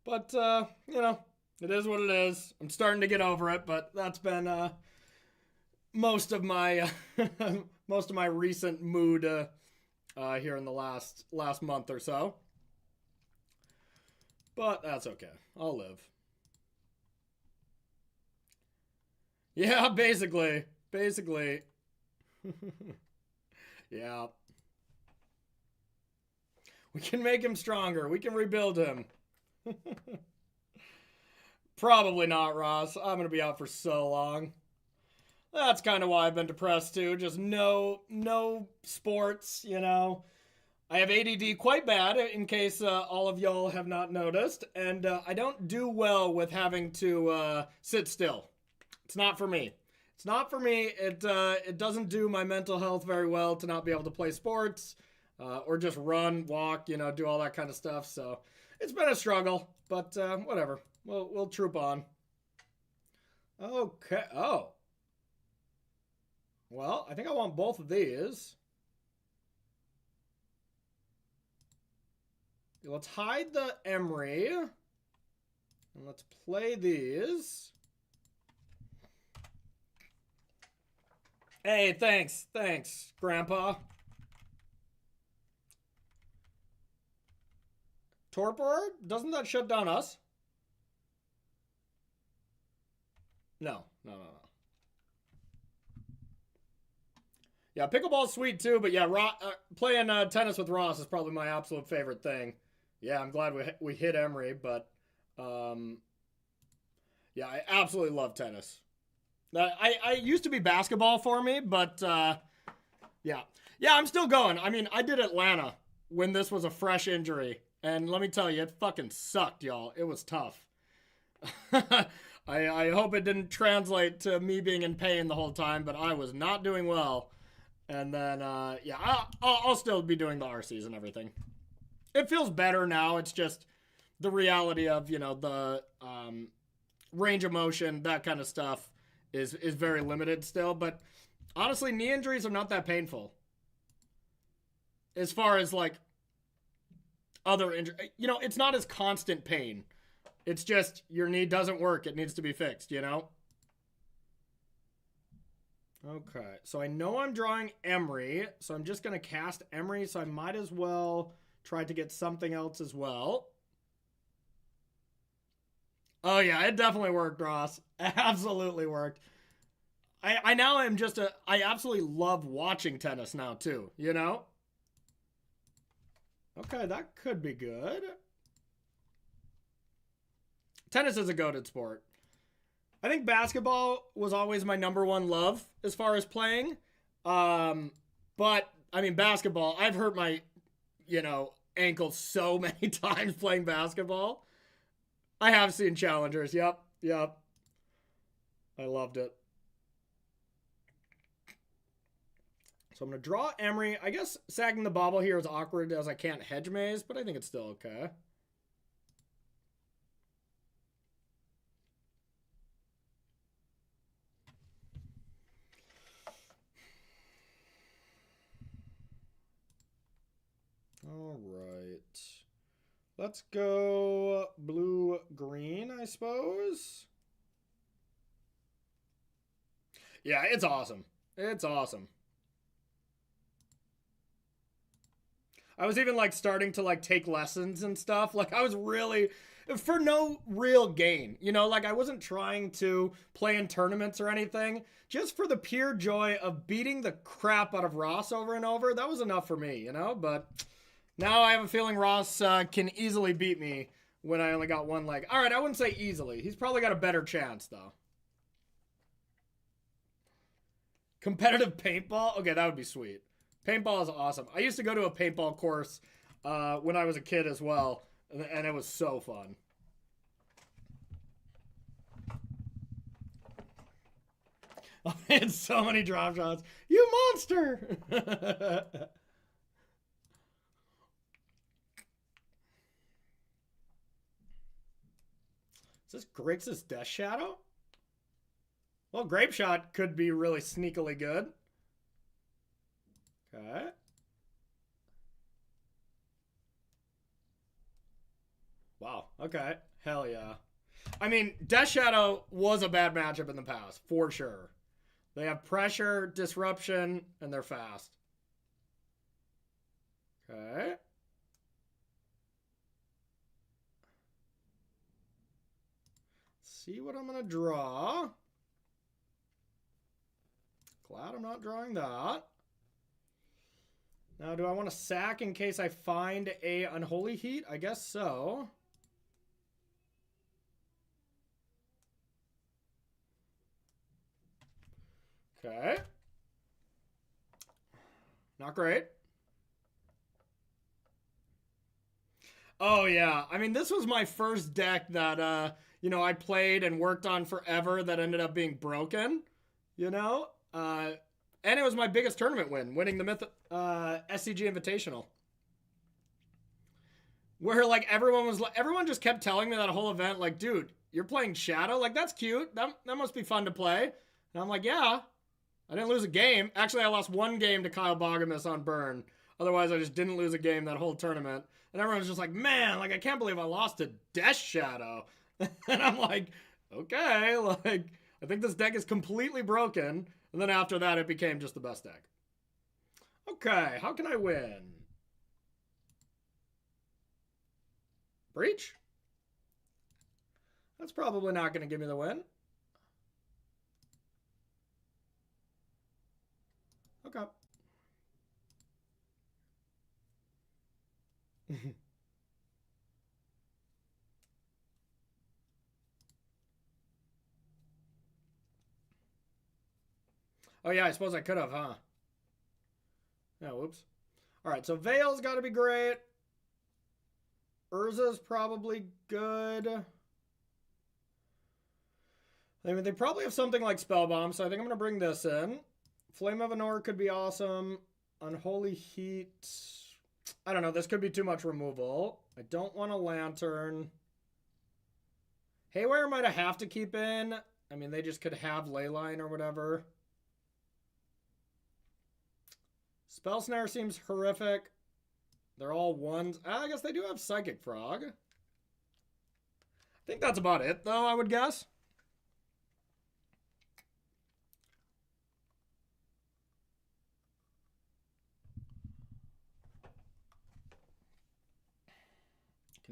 But you know, it is what it is. I'm starting to get over it, but that's been most of my recent mood here in the last month or so. But that's okay. I'll live. Yeah, basically. Yeah. We can make him stronger. We can rebuild him. Probably not, Ross. I'm going to be out for so long. That's kind of why I've been depressed too. Just no sports, you know. I have ADD quite bad, in case all of y'all have not noticed. And I don't do well with having to sit still. It's not for me. It's not for me. It doesn't do my mental health very well to not be able to play sports or just run, walk, you know, do all that kind of stuff. So it's been a struggle, but whatever. We'll troop on. Okay. Oh. Well, I think I want both of these. Let's hide the Emery. And let's play these. Hey, thanks, Grandpa. Torpor? Doesn't that shut down us? No. Yeah, pickleball's sweet too, but yeah, playing tennis with Ross is probably my absolute favorite thing. Yeah, I'm glad we hit Emery, but yeah, I absolutely love tennis. I used to be basketball for me, but yeah, I'm still going. I mean, I did Atlanta when this was a fresh injury, and let me tell you, it fucking sucked, y'all. It was tough. I hope it didn't translate to me being in pain the whole time, but I was not doing well. And then, yeah, I'll still be doing the RCs and everything. It feels better now. It's just the reality of, you know, the range of motion, that kind of stuff is very limited still. But honestly, knee injuries are not that painful. As far as, like, other injuries. You know, it's not as constant pain. It's just your knee doesn't work. It needs to be fixed, you know? Okay, so I know I'm drawing Emery, so I'm just going to cast Emery, so I might as well try to get something else as well. Oh yeah, it definitely worked, Ross. It absolutely worked. I now am just I absolutely love watching tennis now too, you know? Okay, that could be good. Tennis is a goated sport. I think basketball was always my number one love as far as playing. But I mean, basketball, I've hurt my, ankle so many times playing basketball. I have seen challengers. Yep. I loved it. So I'm going to draw Emery. I guess sagging the bobble here is awkward as I can't hedge maze, but I think it's still okay. All right. Let's go blue-green, I suppose. Yeah, it's awesome. It's awesome. I was even like starting to like take lessons and stuff. Like I was really for no real gain. Like I wasn't trying to play in tournaments or anything. Just for the pure joy of beating the crap out of Ross over and over. That was enough for me, but now I have a feeling Ross can easily beat me when I only got one leg. All right, I wouldn't say easily. He's probably got a better chance, though. Competitive paintball? Okay, that would be sweet. Paintball is awesome. I used to go to a paintball course when I was a kid as well, and it was so fun. I had so many drop shots. You monster! Is this Grixis Death Shadow? Well, Grape Shot could be really sneakily good. Okay. Wow. Okay. Hell yeah. I mean, Death Shadow was a bad matchup in the past, for sure. They have pressure, disruption, and they're fast. Okay. See what I'm going to draw. Glad I'm not drawing that. Now, do I want to sack in case I find a Unholy Heat? I guess so. Okay. Not great. Oh, yeah. I mean, this was my first deck that, I played and worked on forever that ended up being broken, and it was my biggest tournament win, winning the SCG Invitational. Where, like, everyone just kept telling me that whole event, like, dude, you're playing Shadow? Like, that's cute. That must be fun to play. And I'm like, yeah. I didn't lose a game. Actually, I lost one game to Kyle Bogamus on Burn. Otherwise, I just didn't lose a game that whole tournament. And everyone's just like, man, like, I can't believe I lost to Death Shadow. And I'm like, okay, like, I think this deck is completely broken. And then after that, it became just the best deck. Okay, how can I win? Breach? That's probably not going to give me the win. Okay. Oh, yeah, I suppose I could have, huh? Yeah, whoops. All right, so Veil's got to be great. Urza's probably good. I mean, they probably have something like Spellbomb, so I think I'm going to bring this in. Flame of Anor could be awesome. Unholy Heat. I don't know. This could be too much removal. I don't want a Lantern. Haywire might have to keep in. I mean, they just could have Leyline or whatever. Spell Snare seems horrific. They're all ones. I guess they do have Psychic Frog. I think that's about it, though, I would guess.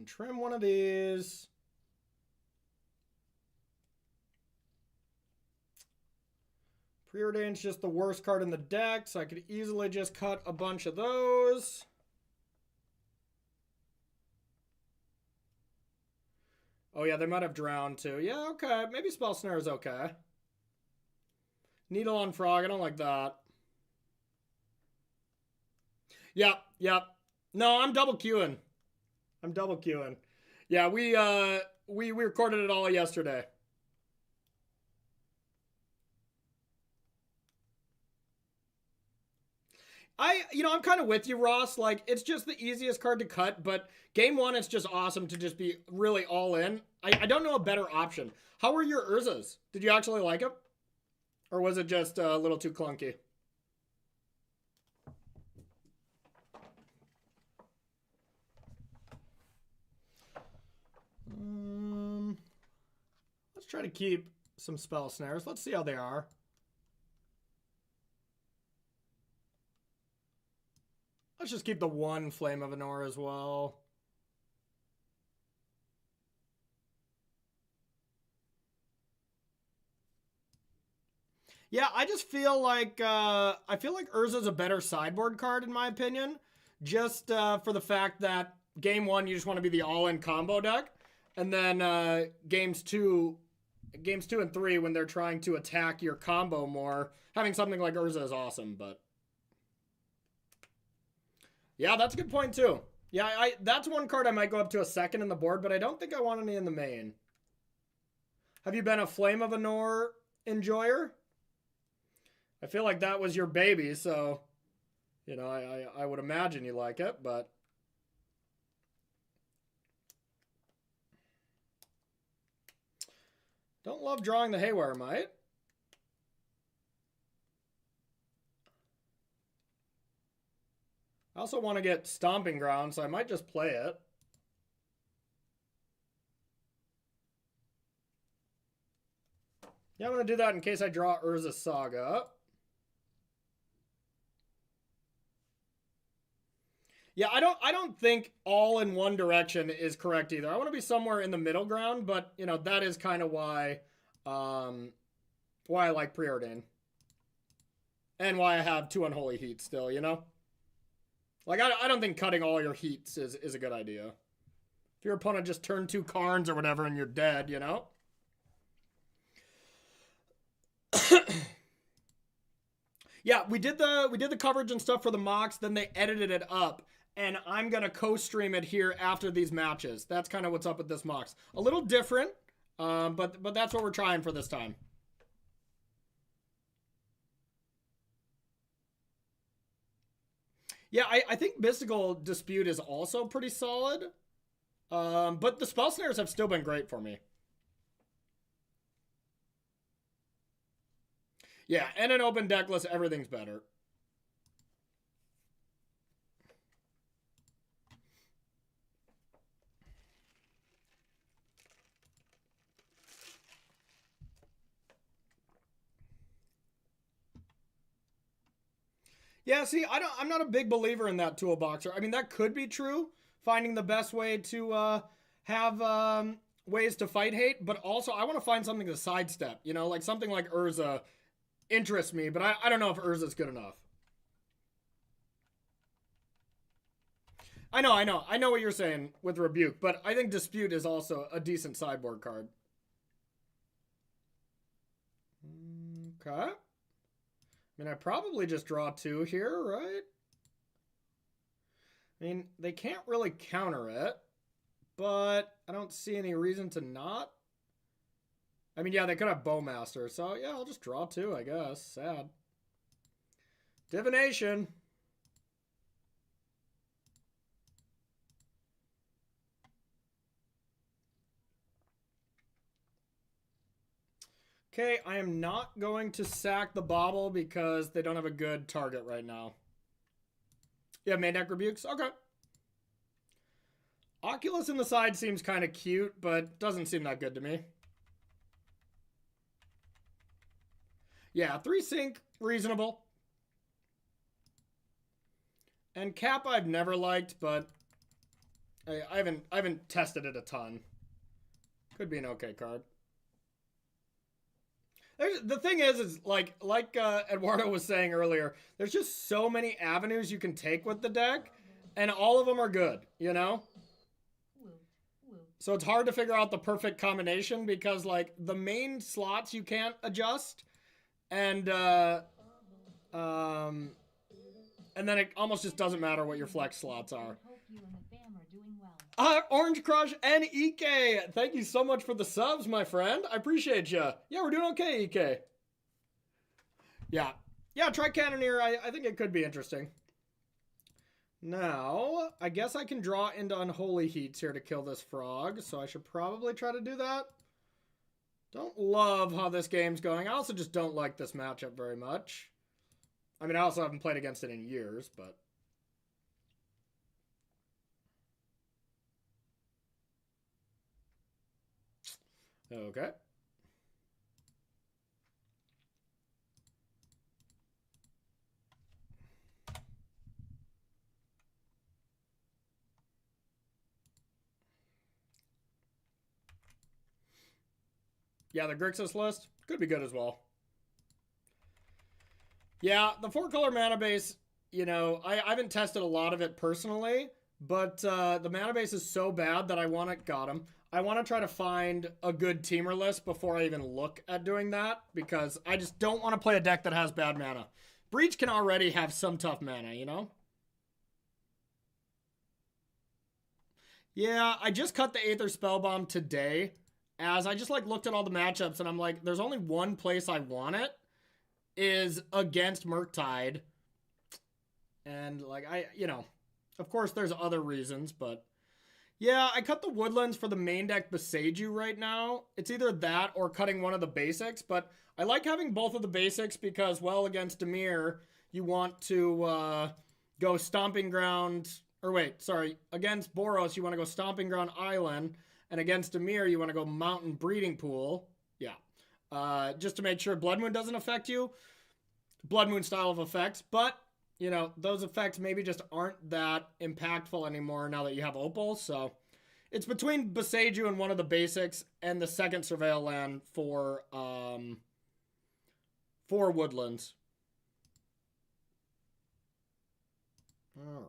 Can trim one of these. Preordained's just the worst card in the deck, so I could easily just cut a bunch of those. Oh yeah, they might have drowned too. Yeah, okay. Maybe Spell Snare is okay. Needle on Frog, I don't like that. Yep, yep. No, I'm double queuing. I'm double queuing. Yeah, we recorded it all yesterday. I'm kind of with you, Ross. Like, it's just the easiest card to cut, but game one, it's just awesome to just be really all in. I don't know a better option. How were your Urzas? Did you actually like them? Or was it just a little too clunky? Let's try to keep some Spell Snares. Let's see how they are. Let's just keep the one Flame of Anor as well. Yeah, I just feel like Urza's a better sideboard card in my opinion. Just for the fact that game one you just want to be the all-in combo deck, and then games two and three when they're trying to attack your combo more, having something like Urza is awesome. But yeah, that's a good point too. Yeah, that's one card I might go up to a second in the board, but I don't think I want any in the main. Have you been a Flame of Anor enjoyer? I feel like that was your baby, so, I would imagine you like it, but. Don't love drawing the Haywire Mite. I also want to get Stomping Ground, so I might just play it. Yeah, I'm going to do that in case I draw Urza Saga. Yeah, I don't think all in one direction is correct either. I want to be somewhere in the middle ground, but that is kind of why I like Preordain. And why I have 2 Unholy Heats still, Like I don't think cutting all your heats is a good idea. If your opponent just turned 2 Karns or whatever and you're dead, Yeah, we did the coverage and stuff for the mocks, then they edited it up. And I'm going to co-stream it here after these matches. That's kind of what's up with this mocks. A little different, but that's what we're trying for this time. Yeah, I think Mystical Dispute is also pretty solid. But the Spell Snares have still been great for me. Yeah, and an open deck list, everything's better. Yeah, see, I'm not a big believer in that toolboxer. I mean, that could be true, finding the best way to have ways to fight hate, but also I want to find something to sidestep, like something like Urza interests me, but I don't know if Urza's good enough. I know what you're saying with Rebuke, but I think Dispute is also a decent sideboard card. Okay. I mean, I probably just draw 2 here, right? I mean, they can't really counter it, but I don't see any reason to not. I mean, yeah, they could have Bowmaster, so yeah, I'll just draw 2, I guess. Sad. Divination. Okay, I am not going to sack the Bauble because they don't have a good target right now. Yeah, main deck Rebukes? Okay. Oculus in the side seems kind of cute, but doesn't seem that good to me. Yeah, 3 sync, reasonable. And Cap I've never liked, but I haven't tested it a ton. Could be an okay card. The thing is like Eduardo was saying earlier, there's just so many avenues you can take with the deck, and all of them are good, you know? So it's hard to figure out the perfect combination because, like, the main slots you can't adjust, and then it almost just doesn't matter what your flex slots are. Hope you and the fam are doing well. Orange Crush and EK, thank you so much for the subs, my friend. I appreciate you. Yeah, we're doing okay, EK. Yeah, try Cannoneer. I think it could be interesting. Now, I guess I can draw into Unholy Heats here to kill this frog, so I should probably try to do that. Don't love how this game's going. I also just don't like this matchup very much. I mean, I also haven't played against it in years, but... Okay. Yeah, the Grixis list could be good as well. Yeah, the 4-color mana base, you know, I haven't tested a lot of it personally, but the mana base is so bad that I want to try to find a good teamer list before I even look at doing that, because I just don't want to play a deck that has bad mana. Breach can already have some tough mana, you know? Yeah, I just cut the Aether Spellbomb today, as I just like looked at all the matchups and I'm like, there's only one place I want it, is against Murktide. And like, you know, of course there's other reasons, but yeah, I cut the Woodlands for the main deck Boseiju right now. It's either that or cutting one of the basics, but I like having both of the basics because, well, against Temur, you want to go Stomping Ground, or wait, sorry, against Boros, you want to go Stomping Ground Island, and against Temur, you want to go Mountain Breeding Pool. Yeah. Just to make sure Blood Moon doesn't affect you. Blood Moon style of effects, but, you know, those effects maybe just aren't that impactful anymore now that you have Opal, so it's between Boseiju and one of the basics and the second Surveil land for Woodlands. All right.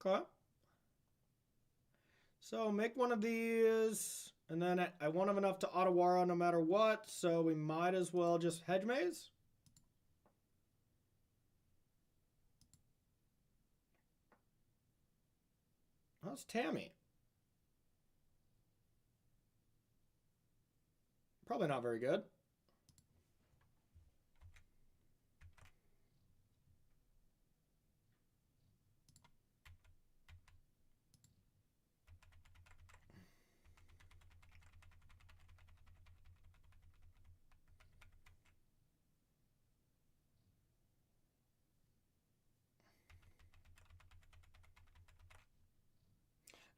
Okay. So make one of these, and then I won't have enough to Otawara no matter what, so we might as well just Hedge Maze. How's Tammy? Probably not very good.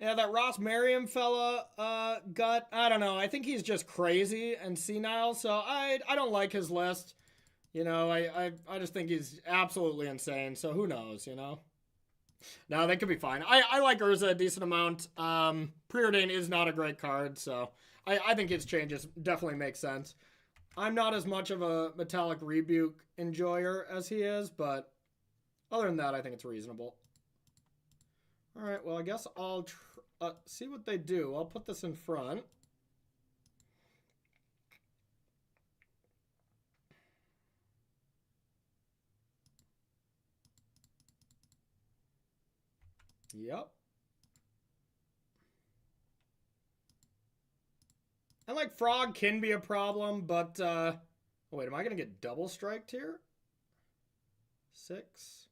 Yeah, that Ross Merriam fella, gut, I don't know. I think he's just crazy and senile, so I don't like his list. You know, I just think he's absolutely insane, so who knows, you know? No, they could be fine. I like Urza a decent amount. Preordain is not a great card, so I think his changes definitely make sense. I'm not as much of a Metallic Rebuke enjoyer as he is, but other than that, I think it's reasonable. All right, well, I guess I'll see what they do. I'll put this in front. Yep. And, like, Frog can be a problem, but, wait, am I going to get double striked here? 6,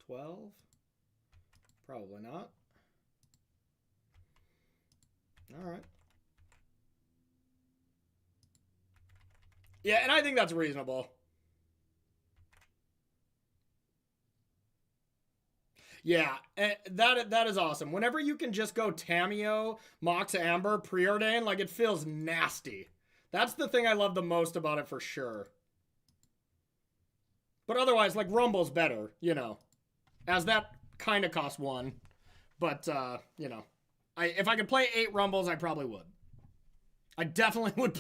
12. Probably not. All right. Yeah, and I think that's reasonable. Yeah, that is awesome. Whenever you can just go Tameo, Mox Amber, Preordain, like, it feels nasty. That's the thing I love the most about it for sure. But otherwise, like, Rumble's better, you know. As that kind of costs 1. But, you know. If I could play 8 Rumbles, I probably would. I definitely would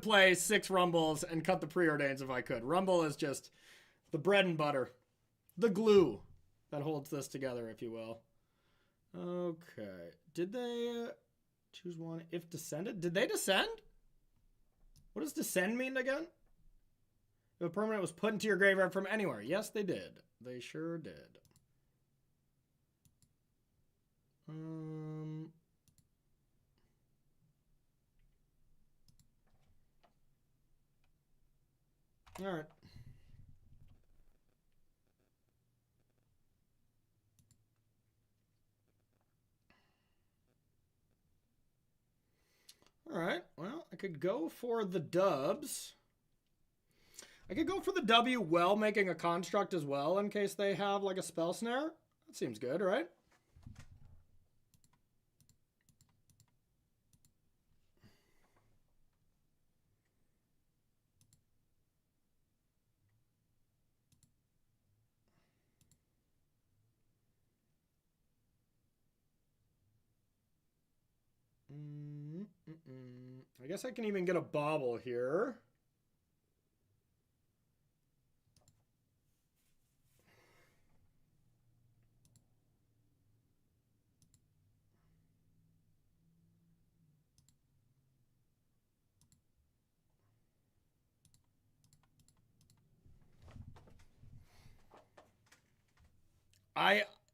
play 6 Rumbles and cut the preordains if I could. Rumble is just the bread and butter. The glue that holds this together, if you will. Okay. Did they choose one if descended? Did they descend? What does descend mean again? If a permanent was put into your graveyard from anywhere. Yes, they did. They sure did. All right. All right. Well, I could go for the dubs. I could go for the W while making a construct as well in case they have like a spell snare. That seems good, right? I guess I can even get a bobble here.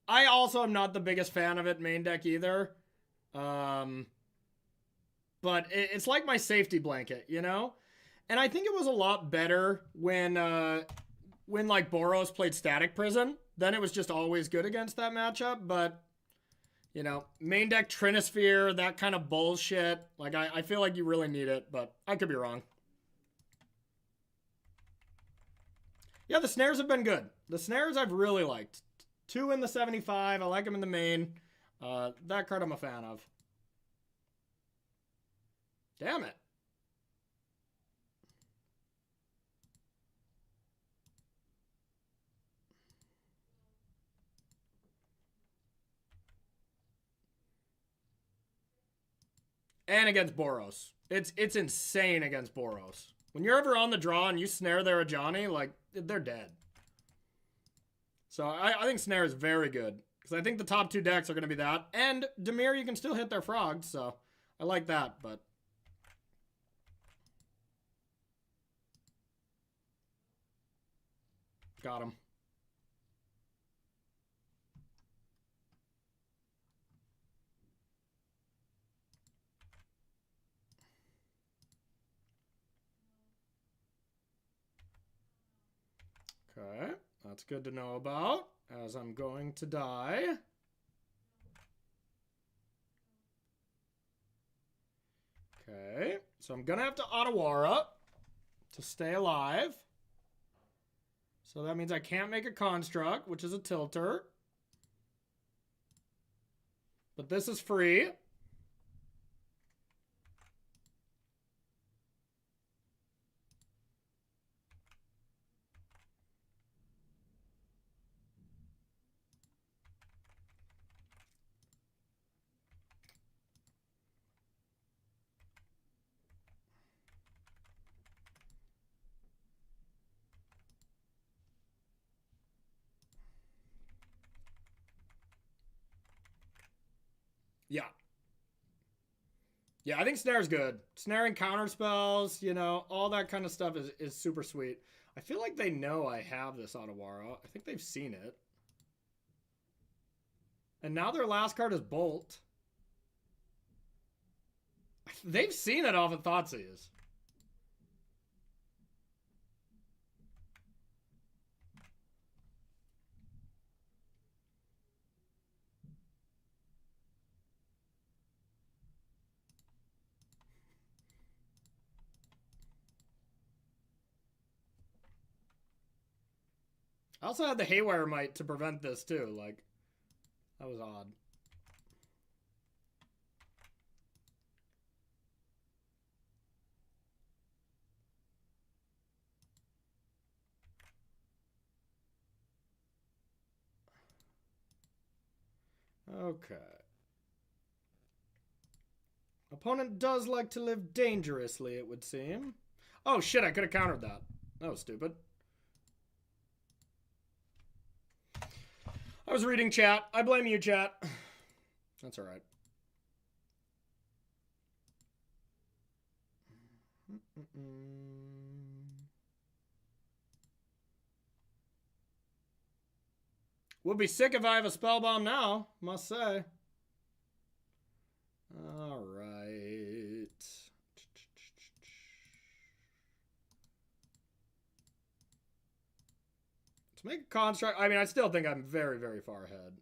I also am not the biggest fan of it main deck either. But it's like my safety blanket, you know? And I think it was a lot better when like Boros played Static Prison. Then it was just always good against that matchup. But, you know, main deck Trinisphere, that kind of bullshit. Like, I feel like you really need it, but I could be wrong. Yeah, the snares have been good. The snares I've really liked. 2 in the 75. I like them in the main. That card I'm a fan of. Damn it. And against Boros. It's insane against Boros. When you're ever on the draw and you snare their Ajani, like, they're dead. So I think snare is very good. Because I think the top 2 decks are going to be that. And Temur, you can still hit their frogs, so I like that, but... Got him. Okay, that's good to know about, as I'm going to die. Okay, so I'm going to have to Otawara to stay alive. So that means I can't make a construct, which is a tilter. But this is free. Yeah. Yeah, I think snare's good. Snaring counter spells, you know, all that kind of stuff is super sweet. I feel like they know I have this Otawara. I think they've seen it. And now their last card is Bolt. They've seen it off of Thoughtseize. I also had the Haywire Might to prevent this too. Like, that was odd. Okay. Opponent does like to live dangerously, it would seem. Oh shit, I could have countered that. That was stupid. I was reading chat. I blame you, chat. That's alright. Would be sick if I have a spell bomb now, must say. Alright. Let's make a construct. I mean, I still think I'm very, very far ahead.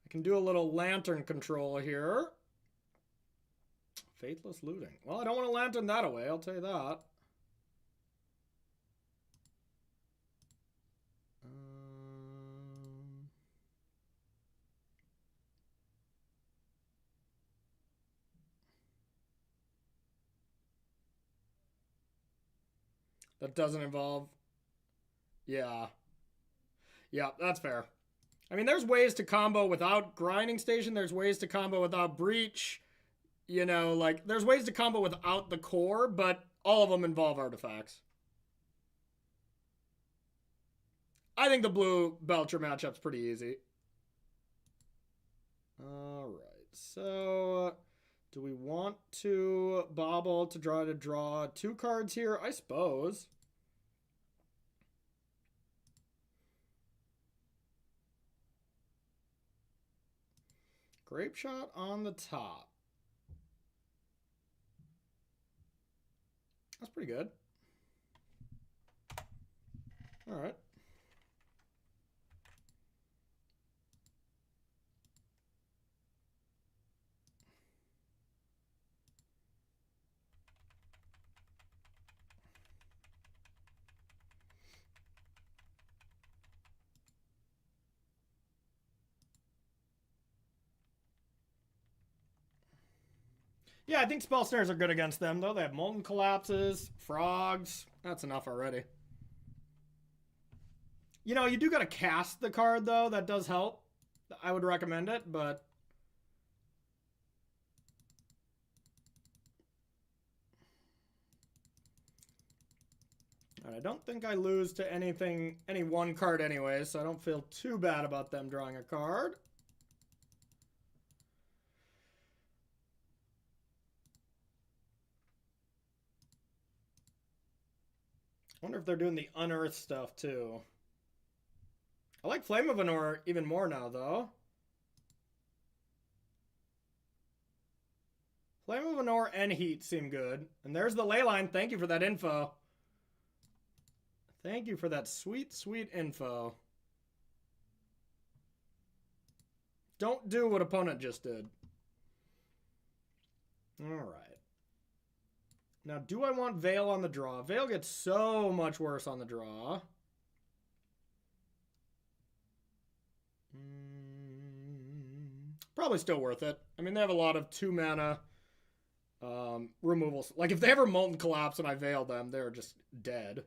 I can do a little lantern control here. Faithless looting. Well, I don't want to lantern that away, I'll tell you that. That doesn't involve... Yeah. Yeah, that's fair. I mean, there's ways to combo without Grinding Station. There's ways to combo without Breach. You know, like, there's ways to combo without the core, but all of them involve artifacts. I think the blue Belcher matchup's pretty easy. Alright, so... do we want to bobble to draw 2 cards here? I suppose. Grape Shot on the top. That's pretty good. All right. Yeah, I think Spell Snares are good against them, though. They have Molten Collapses, Frogs. That's enough already. You know, you do got to cast the card, though. That does help. I would recommend it, but... I don't think I lose to any one card anyway, so I don't feel too bad about them drawing a card. I wonder if they're doing the unearth stuff too. I like Flame of Anor even more now, though. Flame of Anor and Heat seem good. And there's the ley line. Thank you for that info. Thank you for that sweet, sweet info. Don't do what opponent just did. Alright. Now, do I want Veil on the draw? Veil gets so much worse on the draw. Probably still worth it. I mean, they have a lot of 2-mana removals. Like, if they ever Molten Collapse and I Veil them, they're just dead.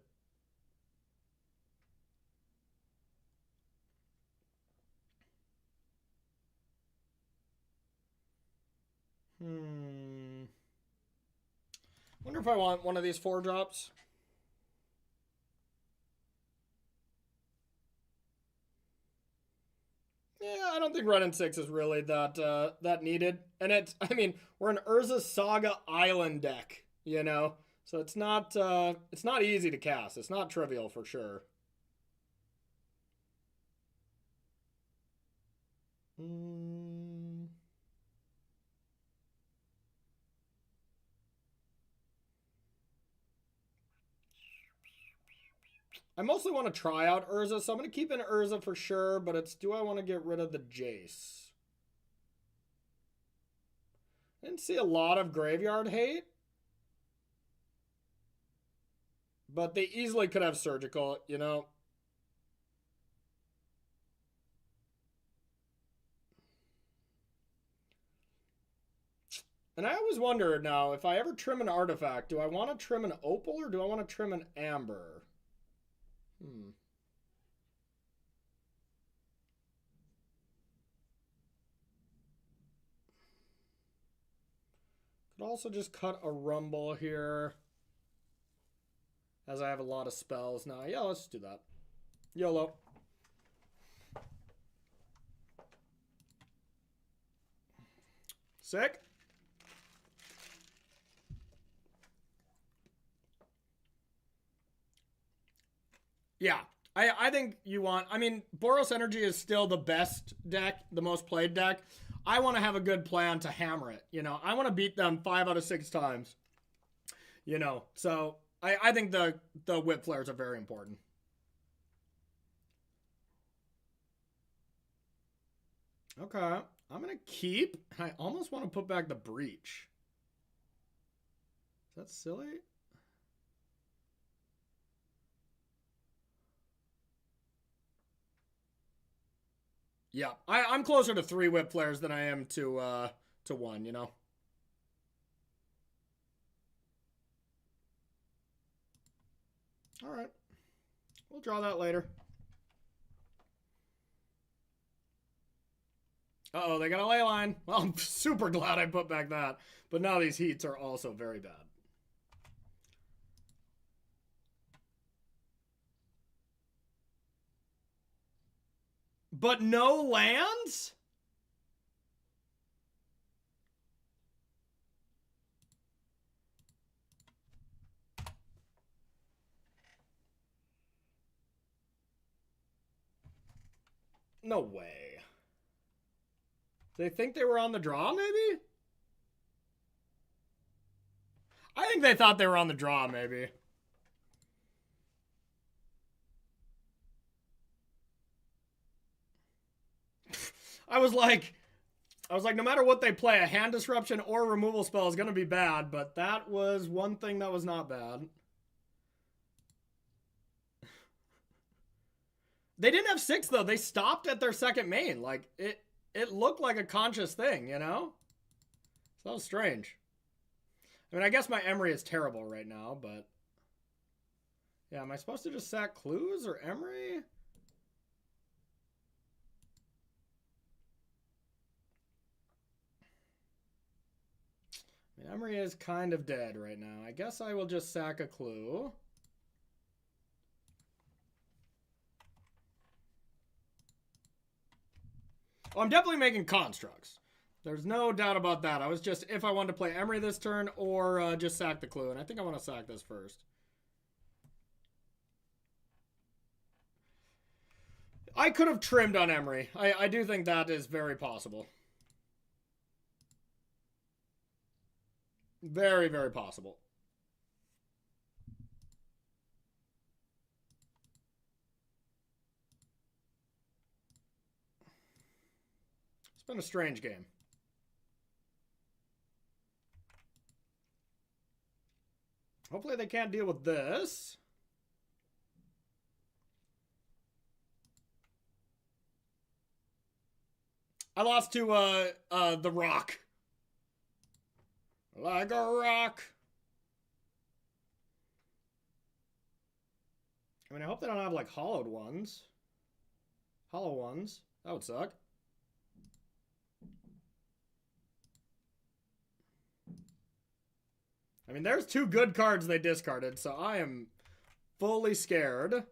Wonder if I want one of these 4-drops. Yeah, I don't think Red and 6 is really that needed. And I mean, we're an Urza Saga Island deck, you know? So it's not easy to cast. It's not trivial for sure. I mostly want to try out Urza, so I'm going to keep in Urza for sure, but it's, do I want to get rid of the Jace? I didn't see a lot of graveyard hate. But they easily could have Surgical, you know? And I always wonder now, if I ever trim an artifact, do I want to trim an opal or do I want to trim an amber? Could also just cut a rumble here, as I have a lot of spells now. Yeah, let's do that. YOLO. Sick. Yeah, I think you want... I mean, Boros Energy is still the best deck, the most played deck. I want to have a good plan to hammer it, you know. I want to beat them 5 out of 6 times, you know. So I think the whip flares are very important. Okay, I'm going to keep. I almost want to put back the breach. Is that silly? Yeah, I'm closer to 3 whip flares than I am to 1, you know? All right. We'll draw that later. Uh-oh, they got a ley line. Well, I'm super glad I put back that. But now these heats are also very bad. But no lands? No way. They think they were on the draw, maybe? I think they thought they were on the draw, maybe. I was like, no matter what they play, a hand disruption or removal spell is going to be bad, but that was one thing that was not bad. They didn't have 6, though. They stopped at their second main. Like, it looked like a conscious thing, you know? So that was strange. I mean, I guess my Emery is terrible right now, but... Yeah, am I supposed to just sack Clues or Emery? I mean, Emery is kind of dead right now. I guess I will just sack a Clue. Oh, I'm definitely making constructs. There's no doubt about that. I was just, if I wanted to play Emery this turn or just sack the Clue. And I think I want to sack this first. I could have trimmed on Emery. I do think that is very possible. Very, very possible. It's been a strange game. Hopefully they can't deal with this. I lost to the Rock. Like a rock. I mean, I hope they don't have, like, hollowed ones. Hollow ones. That would suck. I mean, there's 2 good cards they discarded, so I am fully scared.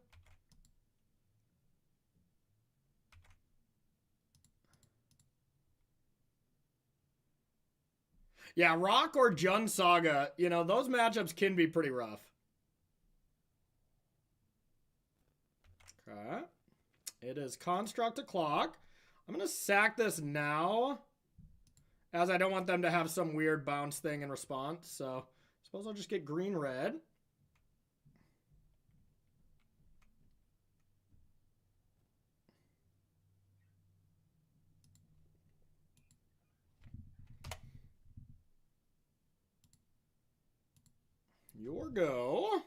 Yeah, Rock or Jun Saga, you know, those matchups can be pretty rough. Okay. It is Construct o'clock. I'm going to sack this now, as I don't want them to have some weird bounce thing in response. So, I suppose I'll just get green-red. Your go.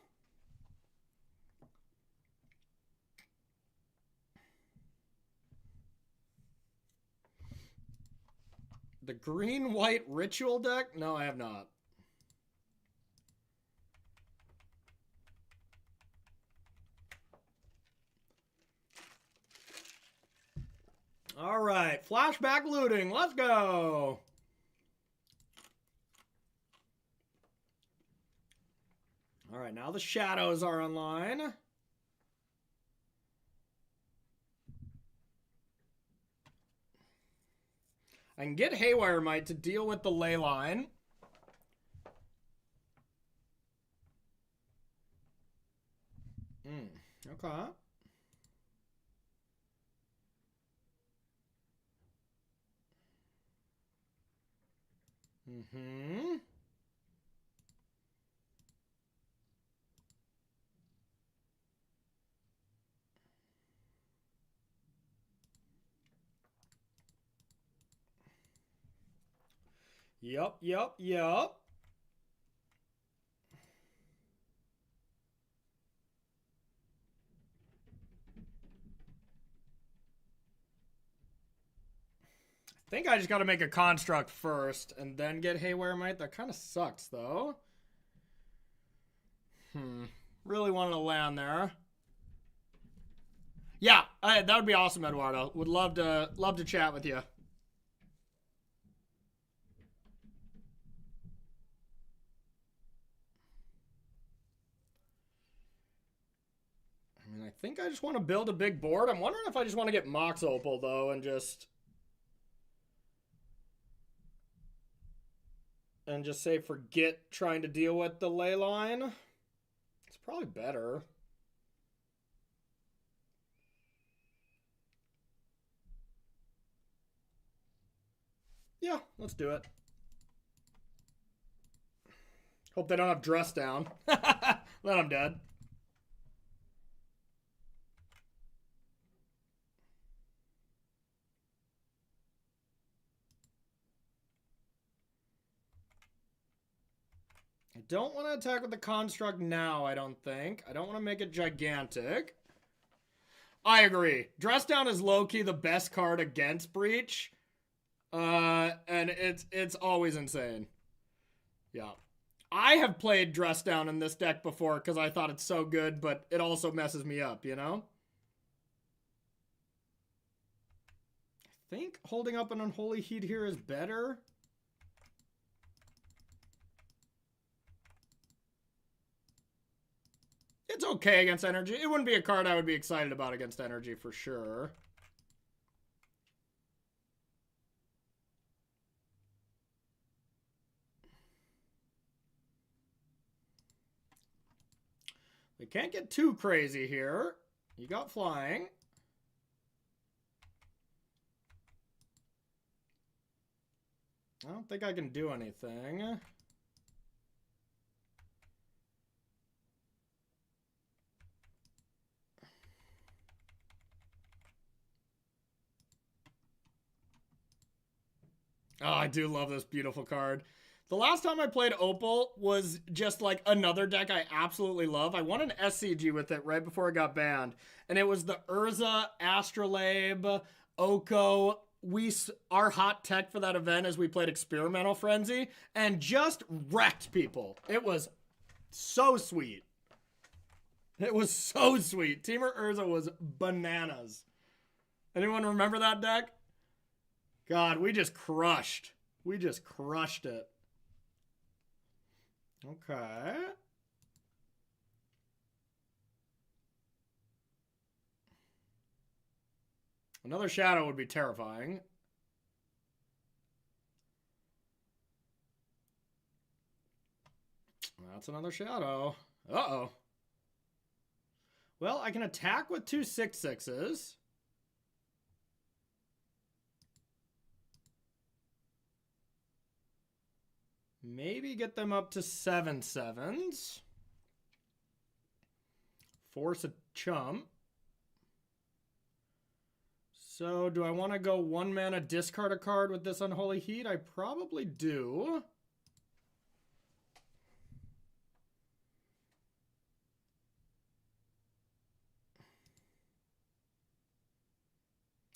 The green-white ritual deck? No, I have not. All right, flashback looting. Let's go. All right, now the shadows are online. I can get Haywire Mite to deal with the ley line. Okay. Yup. I think I just got to make a construct first and then get Haywire Mite. That kind of sucks, though. Really wanted to land there. Yeah, that would be awesome, Eduardo. Would love to chat with you. I mean, I think I just want to build a big board. I'm wondering if I just want to get Mox Opal, though, and just say forget trying to deal with the ley line. It's probably better. Yeah, let's do it. Hope they don't have dress down. Then I'm dead. I don't want to attack with the construct now, I don't think. I don't want to make it gigantic. I agree. Dress down is low-key the best card against Breach. And it's always insane. Yeah. I have played Dress Down in this deck before because I thought it's so good, but it also messes me up, you know? I think holding up an Unholy Heat here is better. It's okay against Energy. It wouldn't be a card I would be excited about against Energy for sure. We can't get too crazy here. You got flying. I don't think I can do anything. Oh, I do love this beautiful card. The last time I played Opal was just like another deck I absolutely love. I won an SCG with it right before it got banned. And it was the Urza, Astrolabe, Oko. Our hot tech for that event is we played Experimental Frenzy and just wrecked people. It was so sweet. It was so sweet. Temur Urza was bananas. Anyone remember that deck? God, we just crushed. We just crushed it. Okay. Another shadow would be terrifying. That's another shadow. Uh-oh. Well, I can attack with 2 6/6s. Maybe get them up to 7/7s. Force a chump. So do I want to go 1 mana discard a card with this Unholy Heat? I probably do.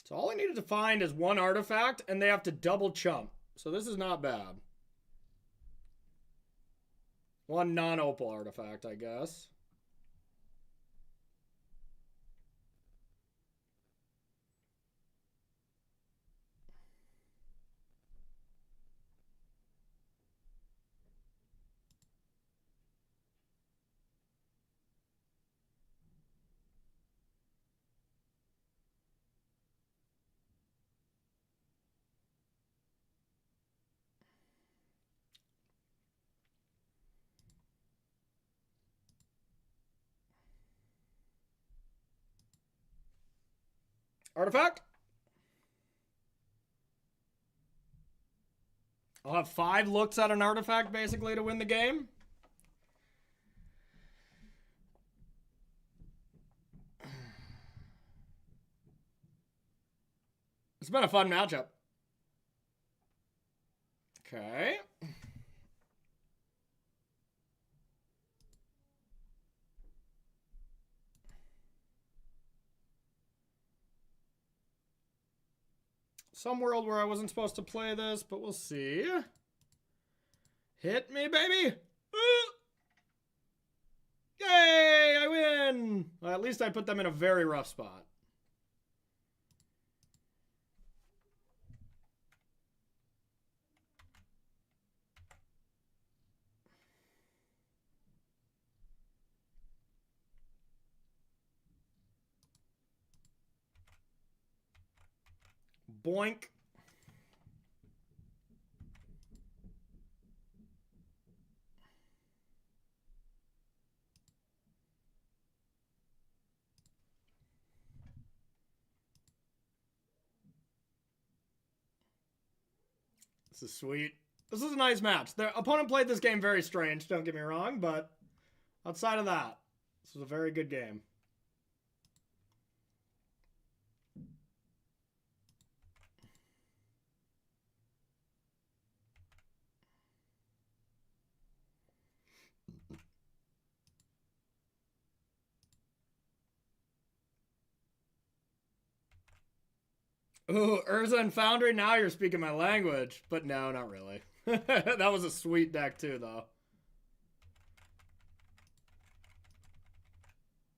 So all I needed to find is 1 artifact, and they have to double chump. So this is not bad. One non-opal artifact, I guess. Artifact. I'll have 5 looks at an artifact basically to win the game. It's been a fun matchup. Okay. Some world where I wasn't supposed to play this, but we'll see. Hit me, baby! Yay, I win! Well, at least I put them in a very rough spot. Boink. This is sweet. This is a nice match. The opponent played this game very strange, don't get me wrong, but outside of that, this was a very good game. Ooh, Urza and Foundry, now you're speaking my language. But no, not really. That was a sweet deck too, though.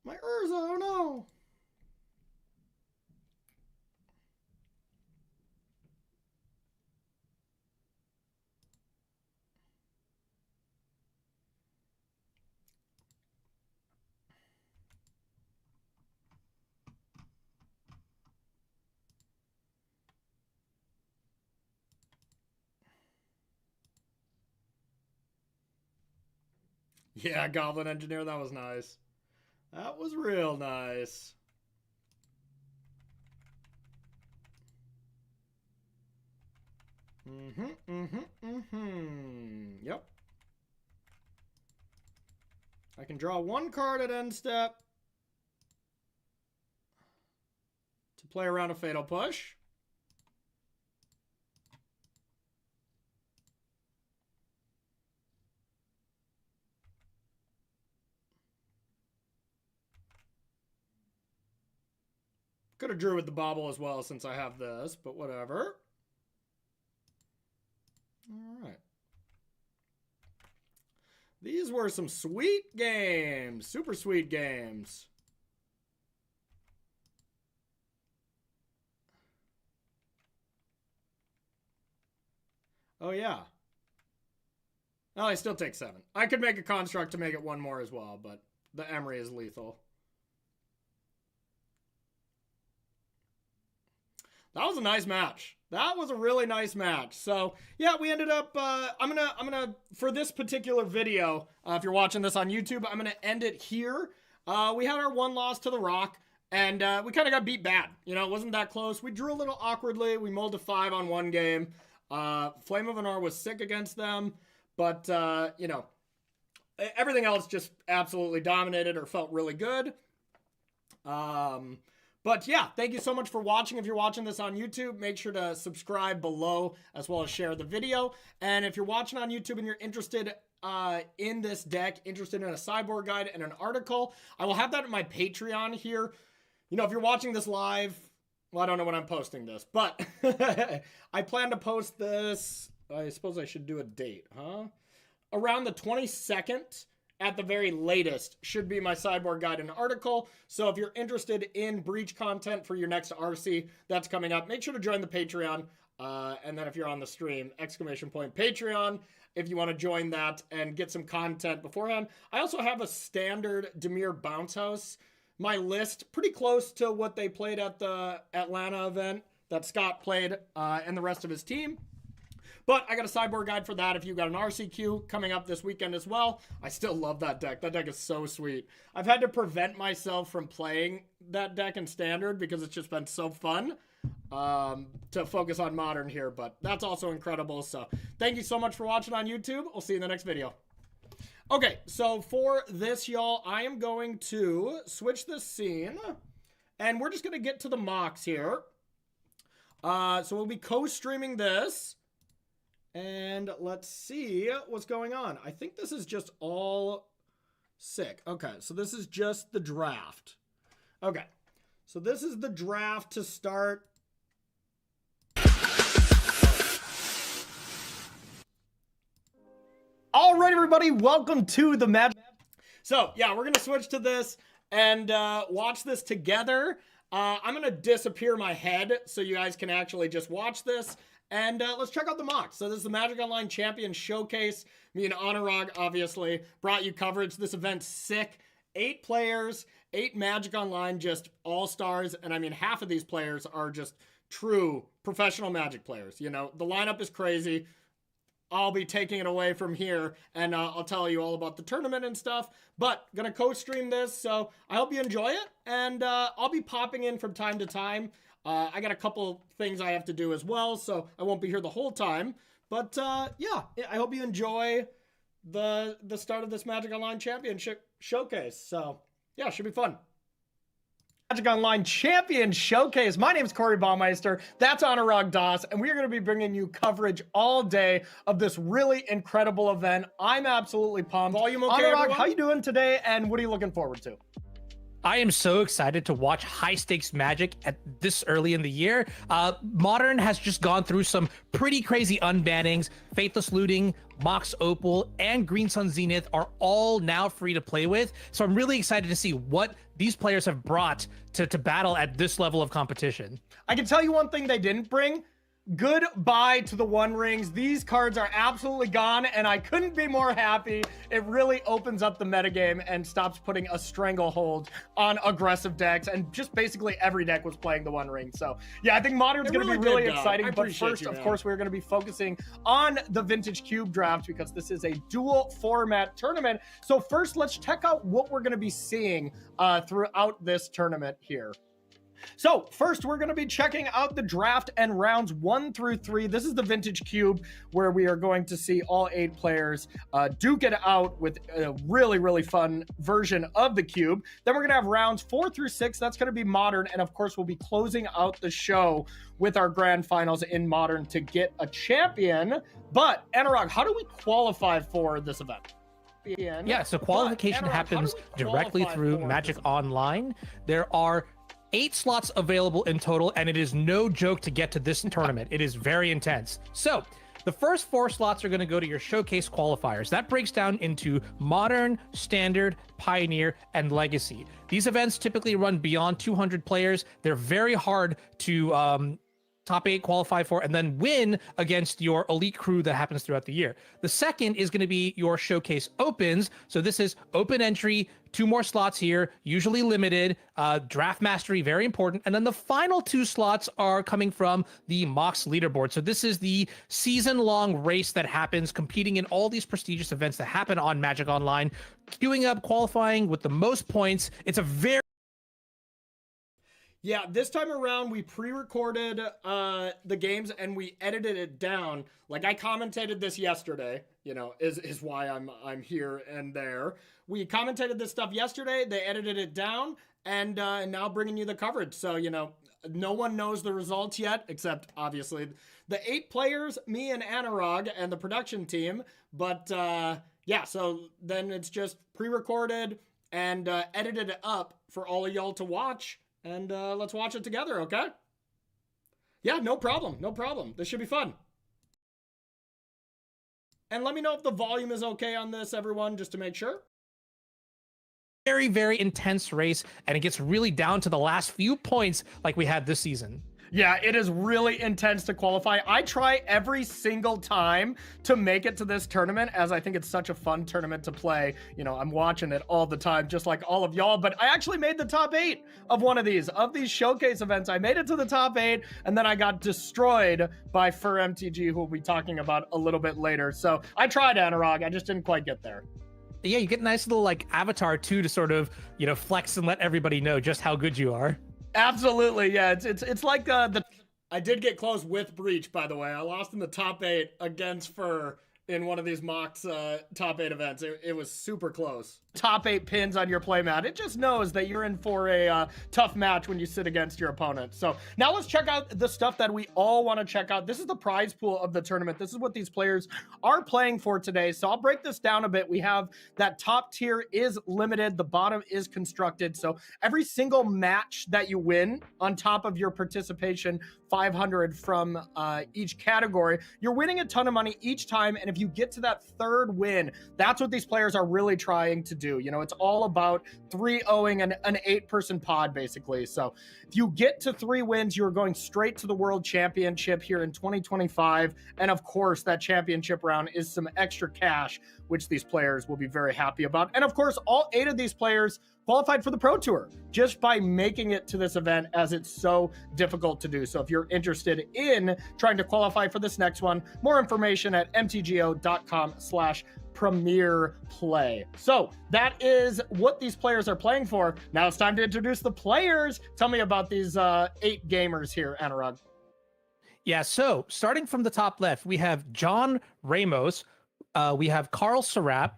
My Urza, oh no! Yeah, Goblin Engineer, that was nice. That was real nice. Yep. I can draw 1 card at end step to play around a Fatal Push. Could have drew with the bobble as well since I have this, but whatever. All right. These were some sweet games. Super sweet games. Oh, yeah. Oh, I still take 7. I could make a construct to make it 1 more as well, but the Emery is lethal. That was a nice match. That was a really nice match. So yeah, we ended up. I'm gonna for this particular video. If you're watching this on YouTube, I'm gonna end it here. We had our 1 loss to the Rock, and we kind of got beat bad. You know, it wasn't that close. We drew a little awkwardly. We mulled a 5 on 1 game. Flame of Anar was sick against them, but you know, everything else just absolutely dominated or felt really good. But yeah, thank you so much for watching. If you're watching this on YouTube, make sure to subscribe below as well as share the video. And if you're watching on YouTube and you're interested in this deck, interested in a sideboard guide and an article, I will have that in my Patreon here. You know, if you're watching this live, Well, I don't know when I'm posting this, but I plan to post this. I suppose I should do a date, huh? Around the 22nd at the very latest should be my sideboard guide and article. So if you're interested in breach content for your next RC, that's coming up. Make sure to join the Patreon. And then if you're on the stream, !Patreon, if you want to join that and get some content beforehand. I also have a standard Temur bounce house. My list, pretty close to what they played at the Atlanta event that Scott played and the rest of his team. But I got a sideboard guide for that if you've got an RCQ coming up this weekend as well. I still love that deck. That deck is so sweet. I've had to prevent myself from playing that deck in Standard because it's just been so fun to focus on Modern here. But that's also incredible. So thank you so much for watching on YouTube. I'll see you in the next video. Okay, so for this, y'all, I am going to switch this scene. And we're just going to get to the mocks here. So we'll be co-streaming this. And let's see what's going on. I think this is just all sick. Okay, so this is just the draft. Okay, so this is the draft to start. All right, everybody, welcome to the Magic. So, yeah, we're going to switch to this and watch this together. I'm going to disappear my head so you guys can actually just watch this. And let's check out the mocks. So this is the Magic Online Champion Showcase. Me and Anurag, obviously, brought you coverage. This event's sick. 8 players, 8 Magic Online, just all-stars. And I mean, half of these players are just true professional Magic players. You know, the lineup is crazy. I'll be taking it away from here, and I'll tell you all about the tournament and stuff. But gonna co-stream this, so I hope you enjoy it. And I'll be popping in from time to time. I got a couple things I have to do as well, so I won't be here the whole time. But yeah, I hope you enjoy the start of this Magic Online Championship Showcase. So yeah, should be fun. Magic Online Champion Showcase. My name is Corey Baumeister. That's Anurag Das, and we are going to be bringing you coverage all day of this really incredible event. I'm absolutely pumped. Volume okay, Anurag, everyone? How you doing today, and what are you looking forward to? I am so excited to watch high-stakes Magic at this early in the year. Modern has just gone through some pretty crazy unbannings. Faithless Looting, Mox Opal, and Green Sun Zenith are all now free to play with. So I'm really excited to see what these players have brought to battle at this level of competition. I can tell you one thing they didn't bring. Goodbye to the One Rings. These cards are absolutely gone, and I couldn't be more happy. It really opens up the metagame and stops putting a stranglehold on aggressive decks, and just basically every deck was playing the One Ring. So yeah, I think Modern's going to be really exciting. But first, of course, we're going to be focusing on the Vintage Cube draft because this is a dual format tournament. So first, let's check out what we're going to be seeing throughout this tournament here. So first, we're going to be checking out the draft and rounds 1 through 3. This is the Vintage Cube, where we are going to see all 8 players duke it out with a really, really fun version of the cube. Then we're going to have rounds 4 through 6. That's going to be Modern. And of course, we'll be closing out the show with our grand finals in Modern to get a champion. But Anurag, how do we qualify for this event? Yeah, so qualification happens directly through Magic Online. There are 8 slots available in total, and it is no joke to get to this tournament. It is very intense. So the first 4 slots are going to go to your showcase qualifiers. That breaks down into Modern, Standard, Pioneer, and Legacy. These events typically run beyond 200 players. They're very hard to top 8 qualify for, and then win against your elite crew that happens throughout the year. The second is going to be your showcase opens. So this is open entry, 2 more slots here, usually limited, draft mastery, very important. And then the final 2 slots are coming from the Mox leaderboard. So this is the season-long race that happens, competing in all these prestigious events that happen on Magic Online, queuing up, qualifying with the most points. It's a very Yeah, this time around, we pre-recorded the games and we edited it down. Like, I commentated this yesterday, you know, is why I'm here and there. We commentated this stuff yesterday, they edited it down, and now bringing you the coverage. So, you know, no one knows the results yet, except, obviously, the 8 players, me and Anurag, and the production team. But, yeah, so then it's just pre-recorded and edited it up for all of y'all to watch. And let's watch it together, okay? Yeah, no problem. No problem. This should be fun. And let me know if the volume is okay on this, everyone, just to make sure. Very, very intense race, and it gets really down to the last few points like we had this season. Yeah, it is really intense to qualify. I try every single time to make it to this tournament, as I think it's such a fun tournament to play. You know, I'm watching it all the time, just like all of y'all, but I actually made the top 8 of one of these showcase events. I made it to the top 8, and then I got destroyed by Fur MTG, who we'll be talking about a little bit later. So I tried, Anurag, I just didn't quite get there. Yeah, you get a nice little like avatar too to sort of, you know, flex and let everybody know just how good you are. Absolutely, yeah. It's like I did get close with Breach, by the way. I lost in the top 8 against Fur in one of these mocks top 8 events. It was super close. Top 8 pins on your playmat. It just knows that you're in for a tough match when you sit against your opponent. So now let's check out the stuff that we all want to check out. This is the prize pool of the tournament. This is what these players are playing for today. So I'll break this down a bit. We have that top tier is limited. The bottom is constructed. So every single match that you win on top of your participation 500 from each category, you're winning a ton of money each time. And if you get to that third win, that's what these players are really trying to do. You know, it's all about 3-0ing an 8-person pod, basically. So if you get to 3 wins, you're going straight to the World Championship here in 2025. And of course, that championship round is some extra cash, which these players will be very happy about. And of course, all 8 of these players qualified for the Pro Tour just by making it to this event, as it's so difficult to do. So if you're interested in trying to qualify for this next one, more information at mtgo.com/Premier Play. So that is what these players are playing for. Now it's time to introduce the players. Tell me about these 8 gamers here, Anurag. Yeah, so starting from the top left, we have John Ramos, we have Carl Serap,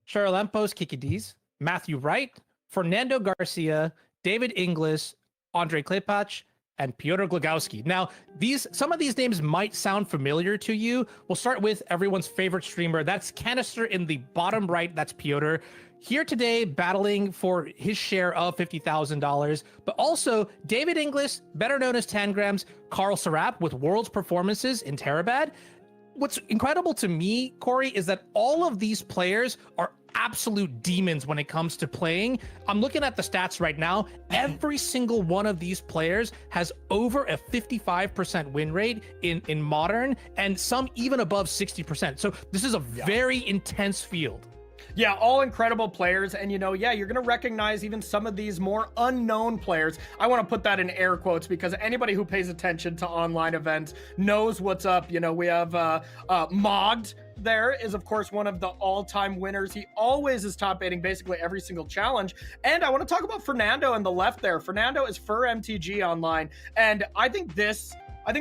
Charalampos Kikidis, Matthew Wright, Fernando Garcia, David Inglis, Andre Klepach, and Piotr Glogowski. Now, some of these names might sound familiar to you. We'll start with everyone's favorite streamer. That's Canister in the bottom right. That's Piotr. Here today, battling for his share of $50,000, but also David Inglis, better known as Tangrams, Carl Serap with World's performances in Terabad. What's incredible to me, Corey, is that all of these players are absolute demons when it comes to playing. I'm looking at the stats right now. Every single one of these players has over a 55% win rate in Modern, and some even above 60%. So this is a very intense field. Yeah, all incredible players. And, you know, yeah, you're going to recognize even some of these more unknown players. I want to put that in air quotes because anybody who pays attention to online events knows what's up. You know, we have Mogged. There is, of course, one of the all-time winners. He always is top 8ing basically every single challenge. And I want to talk about Fernando on the left there. Fernando is Fur MTG online. And I think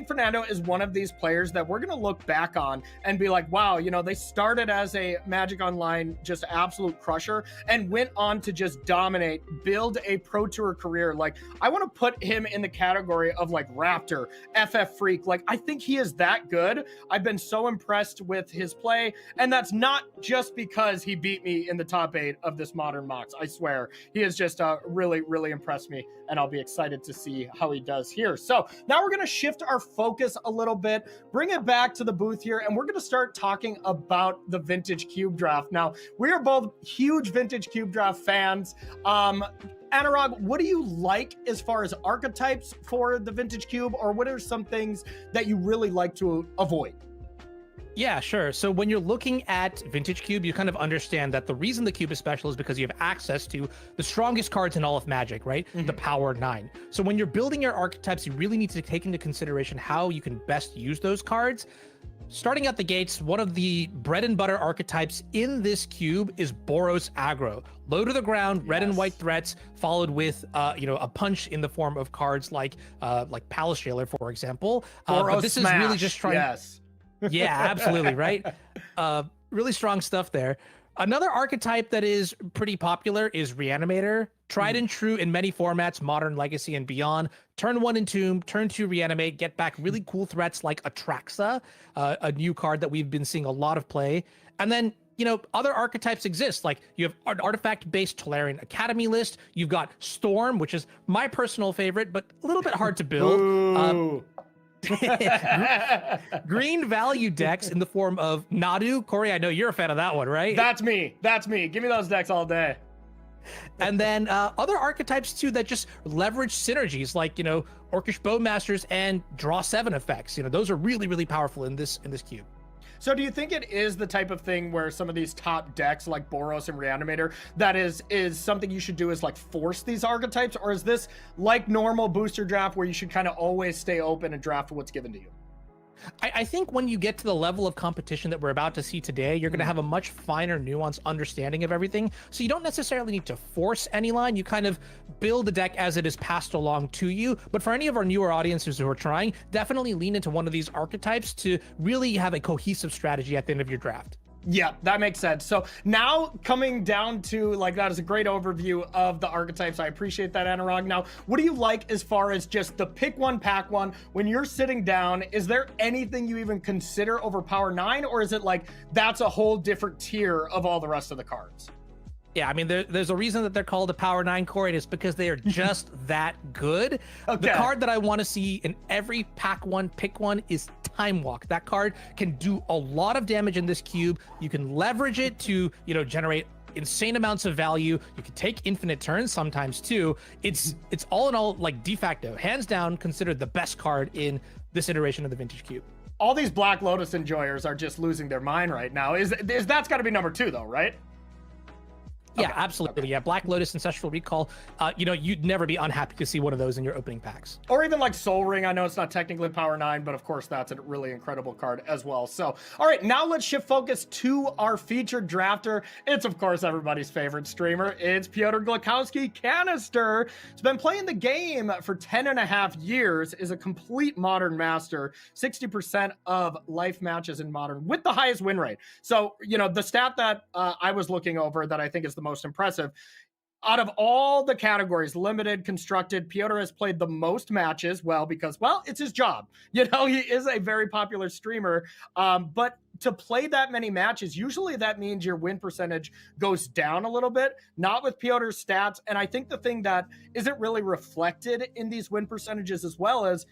Fernando is one of these players that we're going to look back on and be like, wow, you know, they started as a Magic Online just absolute crusher and went on to just dominate, build a Pro Tour career. Like, I want to put him in the category of like Raptor, FF Freak. Like, I think he is that good. I've been so impressed with his play. And that's not just because he beat me in the top 8 of this Modern Mox. I swear. He has just really, really impressed me. And I'll be excited to see how he does here. So now we're going to shift our focus a little bit, bring it back to the booth here, and we're going to start talking about the Vintage Cube Draft. Now, we are both huge Vintage Cube Draft fans. Anurag, what do you like as far as archetypes for the Vintage Cube, or what are some things that you really like to avoid? Yeah, sure. So when you're looking at Vintage Cube, you kind of understand that the reason the cube is special is because you have access to the strongest cards in all of Magic, right? Mm-hmm. The Power 9. So when you're building your archetypes, you really need to take into consideration how you can best use those cards. Starting at the gates, one of the bread and butter archetypes in this cube is Boros Aggro. Low to the ground, red and white threats, followed with a punch in the form of cards like Palace Jailer, for example. But this Smash. Is really just trying. Yes. Yeah, absolutely, right? Really strong stuff there. Another archetype that is pretty popular is Reanimator. Tried and true in many formats, Modern, Legacy, and beyond. Turn 1 Entomb, turn 2 Reanimate, get back really cool threats like Atraxa, a new card that we've been seeing a lot of play. And then, you know, other archetypes exist. Like you have an artifact-based Tolarian Academy list. You've got Storm, which is my personal favorite, but a little bit hard to build. Green value decks in the form of Nadu. Corey, I know you're a fan of that one, right? That's me. That's me. Give me those decks all day. And then other archetypes too that just leverage synergies, like Orcish Bowmasters and Draw 7 effects. Those are really, really powerful in this cube. So do you think it is the type of thing where some of these top decks like Boros and Reanimator, that is something you should do is like force these archetypes? Or is this like normal booster draft where you should kind of always stay open and draft what's given to you? I think when you get to the level of competition that we're about to see today, you're going to have a much finer, nuanced understanding of everything. So you don't necessarily need to force any line. You kind of build the deck as it is passed along to you. But for any of our newer audiences who are trying, definitely lean into one of these archetypes to really have a cohesive strategy at the end of your draft. Yeah, that makes sense. So now coming down to like, that is a great overview of the archetypes. I appreciate that, Anurag. Now, what do you like as far as just the pick one, pack one? When you're sitting down, is there anything you even consider over Power 9? Or is it like, that's a whole different tier of all the rest of the cards? Yeah, I mean, there's a reason that they're called a Power 9 core. It is because they are just that good. Okay. The card that I want to see in every pack one, pick one is Time Walk. That card can do a lot of damage in this cube. You can leverage it to, generate insane amounts of value. You can take infinite turns sometimes too. It's all in all like de facto, hands down, considered the best card in this iteration of the Vintage Cube. All these Black Lotus enjoyers are just losing their mind right now. Is that's got to be number 2 though, right? Yeah, okay. Absolutely. Okay. Yeah, Black Lotus, Ancestral Recall. You'd never be unhappy to see one of those in your opening packs. Or even like Soul Ring. I know it's not technically Power 9, but of course that's a really incredible card as well. So, all right, now let's shift focus to our featured drafter. It's, of course, everybody's favorite streamer. It's Piotr Glukowski Canister. He's been playing the game for 10.5 years, is a complete Modern master, 60% of life matches in Modern with the highest win rate. So, the stat that I was looking over that I think is the most impressive, out of all the categories, limited, constructed, Piotr has played the most matches. Because it's his job. He is a very popular streamer. But to play that many matches, usually that means your win percentage goes down a little bit, not with Piotr's stats. And I think the thing that isn't really reflected in these win percentages as well is,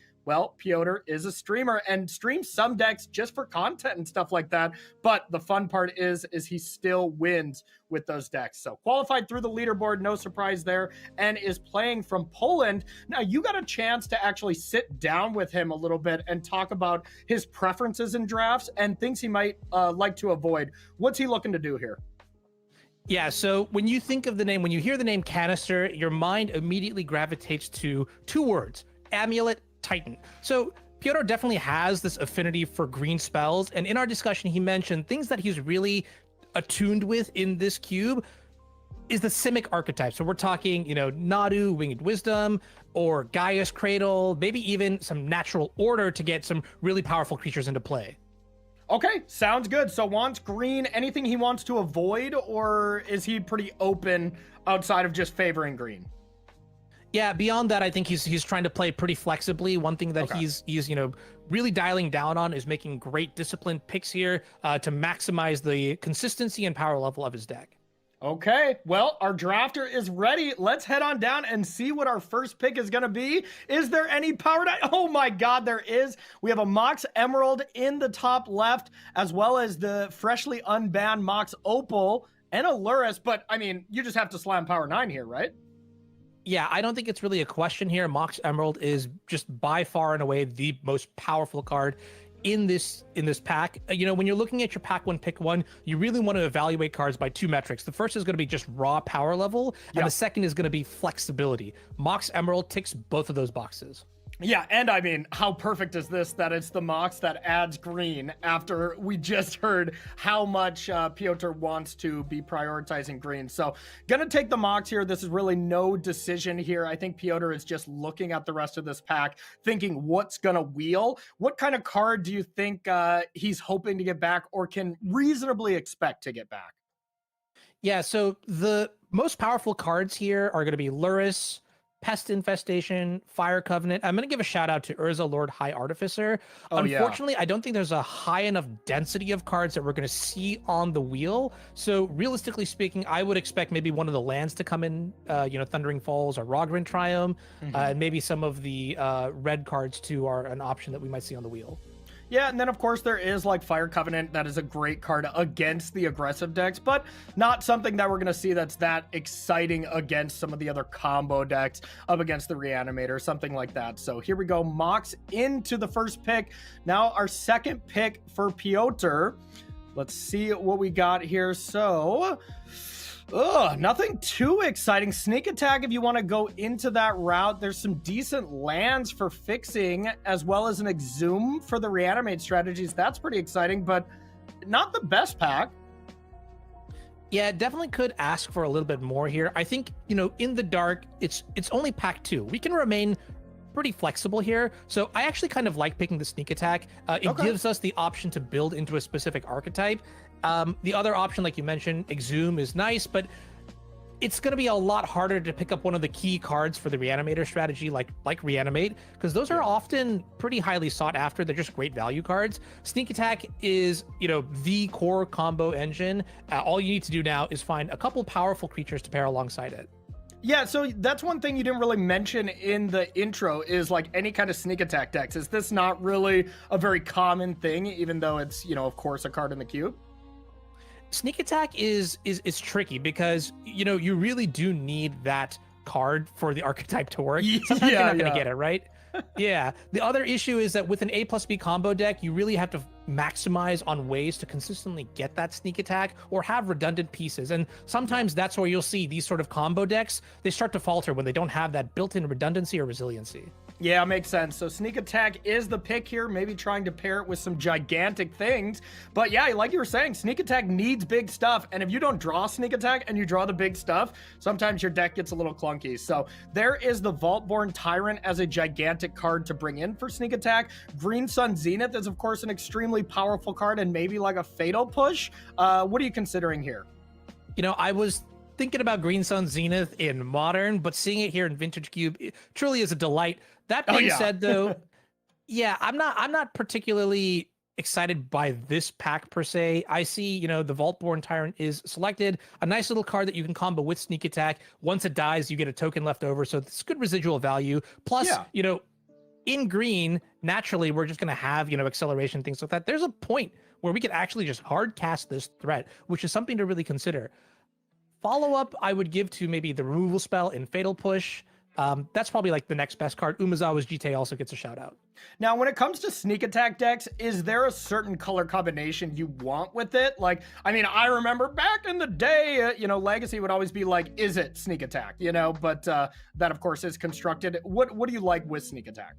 Piotr is a streamer and streams some decks just for content and stuff like that. But the fun part is he still wins with those decks. So qualified through the leaderboard, no surprise there, and is playing from Poland. Now, you got a chance to actually sit down with him a little bit and talk about his preferences in drafts and things he might like to avoid. What's he looking to do here? Yeah, so when you think of the name, when you hear the name Canister, your mind immediately gravitates to 2 words: Amulet, Titan. So Piotr definitely has this affinity for green spells, and in our discussion he mentioned things that he's really attuned with in this cube is the Simic archetype. So we're talking, Nadu, Winged Wisdom, or Gaia's Cradle, maybe even some Natural Order to get some really powerful creatures into play. Okay, sounds good. So wants green, anything he wants to avoid, or is he pretty open outside of just favoring green? Yeah, beyond that, I think he's trying to play pretty flexibly. One thing that he's really dialing down on is making great disciplined picks here to maximize the consistency and power level of his deck. Okay, well, our drafter is ready. Let's head on down and see what our first pick is going to be. Is there any Power 9? Oh my God, there is. We have a Mox Emerald in the top left, as well as the freshly unbanned Mox Opal and a Lurrus. But, I mean, you just have to slam Power 9 here, right? Yeah, I don't think it's really a question here. Mox Emerald is just by far and away the most powerful card in this pack. When you're looking at your pack one, pick one, you really want to evaluate cards by 2 metrics. The first is going to be just raw power level, and the second is going to be flexibility. Mox Emerald ticks both of those boxes. Yeah, and I mean, how perfect is this that it's the Mox that adds green after we just heard how much Piotr wants to be prioritizing green. So gonna take the Mox here. This is really no decision here. I think Piotr is just looking at the rest of this pack, thinking what's gonna wheel. What kind of card do you think he's hoping to get back or can reasonably expect to get back? Yeah, so the most powerful cards here are going to be Lurrus, Pest Infestation, Fire Covenant. I'm going to give a shout out to Urza Lord High Artificer. Oh, Unfortunately, I don't think there's a high enough density of cards that we're going to see on the wheel. So realistically speaking, I would expect maybe one of the lands to come in, Thundering Falls or Rogrin Triome, and maybe some of the red cards too are an option that we might see on the wheel. Yeah, and then of course there is like Fire Covenant. That is a great card against the aggressive decks, but not something that we're going to see that's that exciting against some of the other combo decks up against the Reanimator, something like that. So here we go, Mox into the first pick. Now our second pick for Piotr. Let's see what we got here. So... nothing too exciting. Sneak Attack, if you want to go into that route. There's some decent lands for fixing, as well as an Exhume for the Reanimate strategies. That's pretty exciting, but not the best pack. Yeah, definitely could ask for a little bit more here. I think, in the dark, it's only pack 2. We can remain pretty flexible here. So I actually kind of like picking the Sneak Attack. It gives us the option to build into a specific archetype. The other option, like you mentioned, Exhume is nice, but it's going to be a lot harder to pick up one of the key cards for the Reanimator strategy, like Reanimate, because those are often pretty highly sought after. They're just great value cards. Sneak Attack is, the core combo engine. All you need to do now is find a couple powerful creatures to pair alongside it. Yeah, so that's one thing you didn't really mention in the intro is like any kind of Sneak Attack decks. Is this not really a very common thing, even though it's, of course, a card in the queue? Sneak Attack is tricky because, you really do need that card for the archetype to work. Sometimes you're not going to get it, right? Yeah. The other issue is that with an A+B combo deck, you really have to maximize on ways to consistently get that Sneak Attack or have redundant pieces. And sometimes that's where you'll see these sort of combo decks, they start to falter when they don't have that built-in redundancy or resiliency. Yeah, makes sense. So Sneak Attack is the pick here, maybe trying to pair it with some gigantic things. But yeah, like you were saying, Sneak Attack needs big stuff. And if you don't draw Sneak Attack and you draw the big stuff, sometimes your deck gets a little clunky. So there is the Vaultborn Tyrant as a gigantic card to bring in for Sneak Attack. Green Sun Zenith is, of course, an extremely powerful card and maybe like a fatal push. What are you considering here? I was thinking about Green Sun Zenith in Modern, but seeing it here in Vintage Cube, it truly is a delight. That being said, though, yeah, I'm not particularly excited by this pack per se. I see, the Vaultborn Tyrant is selected, a nice little card that you can combo with Sneak Attack. Once it dies, you get a token left over, so it's good residual value. Plus, in green, naturally, we're just going to have, acceleration, things like that. There's a point where we could actually just hard cast this threat, which is something to really consider. Follow-up, I would give to maybe the removal spell in Fatal Push. That's probably like the next best card. Umezawa's GTA also gets a shout out. Now, when it comes to Sneak Attack decks, is there a certain color combination you want with it? Like, I remember back in the day, Legacy would always be like, is it Sneak Attack? But that, of course, is constructed. What do you like with Sneak Attack?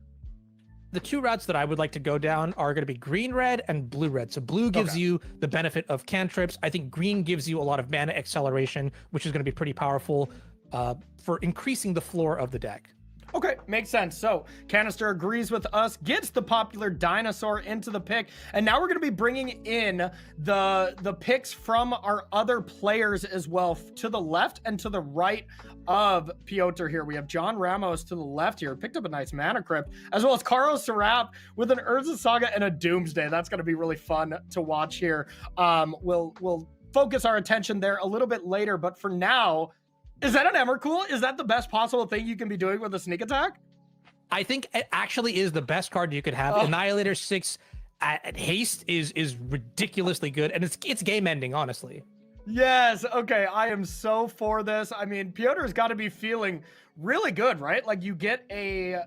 The two routes that I would like to go down are going to be green-red and blue-red. So blue gives you the benefit of cantrips. I think green gives you a lot of mana acceleration, which is going to be pretty powerful for increasing the floor of the deck. Okay, makes sense. So Canister agrees with us, gets the popular dinosaur into the pick, and now we're going to be bringing in the picks from our other players as well, to the left and to the right of Piotr here. We have John Ramos to the left here, picked up a nice mana crypt, as well as Carlos Serap with an Urza Saga and a Doomsday. That's going to be really fun to watch here. We'll focus our attention there a little bit later, but for now, is that an Emrakul? Is that the best possible thing you can be doing with a Sneak Attack? I think it actually is the best card you could have. Annihilator 6 at haste is ridiculously good, and it's game ending, honestly. Yes, okay, I am so for this. Piotr's got to be feeling really good, right? Like, you get a,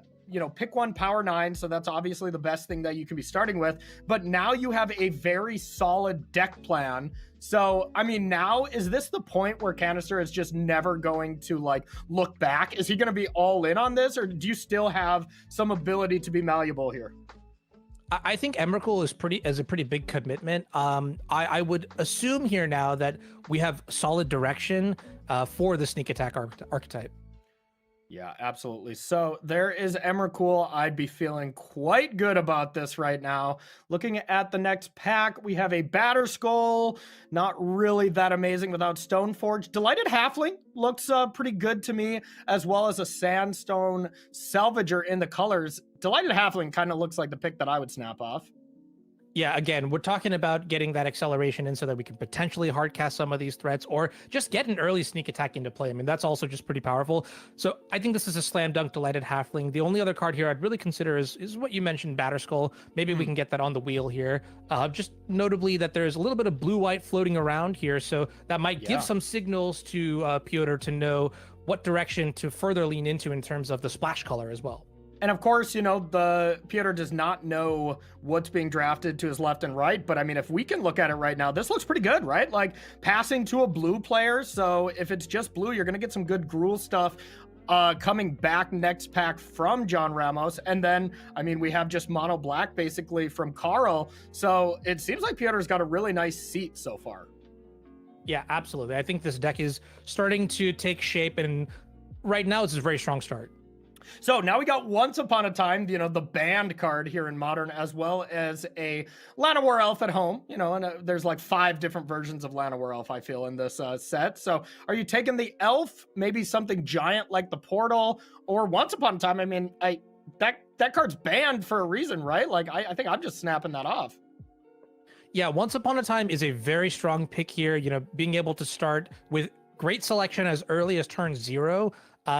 pick one power 9, so that's obviously the best thing that you can be starting with, but now you have a very solid deck plan. So, now, is this the point where Canister is just never going to, look back? Is he going to be all in on this, or do you still have some ability to be malleable here? I think Emrakul is a pretty big commitment. I would assume here now that we have solid direction for the Sneak Attack archetype. Yeah, absolutely. So there is Emrakul. I'd be feeling quite good about this right now. Looking at the next pack, we have a Batter Skull. Not really that amazing without Stoneforge. Delighted Halfling looks pretty good to me, as well as a Sandstone Salvager in the colors. Delighted Halfling kind of looks like the pick that I would snap off. Yeah, again, we're talking about getting that acceleration in so that we can potentially hardcast some of these threats or just get an early sneak attack into play. I mean, that's also just pretty powerful. So I think this is a slam dunk Delighted Halfling. The only other card here I'd really consider is what you mentioned, Batterskull. Maybe we can get that on the wheel here. Just notably that there's a little bit of blue-white floating around here, so that might give some signals to Pyotr to know what direction to further lean into in terms of the splash color as well. And of course, you know, the Pyotr does not know what's being drafted to his left and right. But I mean, if we can look at it right now, this looks pretty good, right? Like passing to a blue player. So if it's just blue, you're going to get some good Gruul stuff coming back next pack from John Ramos. And then, I mean, we have just mono black basically from Carl. So it seems like Pyotr's got a really nice seat so far. Yeah, absolutely. I think this deck is starting to take shape. And right now, it's a very strong start. So now we got Once Upon a Time, you know, the banned card here in Modern, as well as a Llanowar Elf at home, you know, and there's like 5 different versions of Llanowar Elf, I feel, in this set. So are you taking the Elf, maybe something giant like the Portal, or Once Upon a Time? I mean, that card's banned for a reason, right? Like, I think I'm just snapping that off. Yeah, Once Upon a Time is a very strong pick here. You know, being able to start with great selection as early as turn 0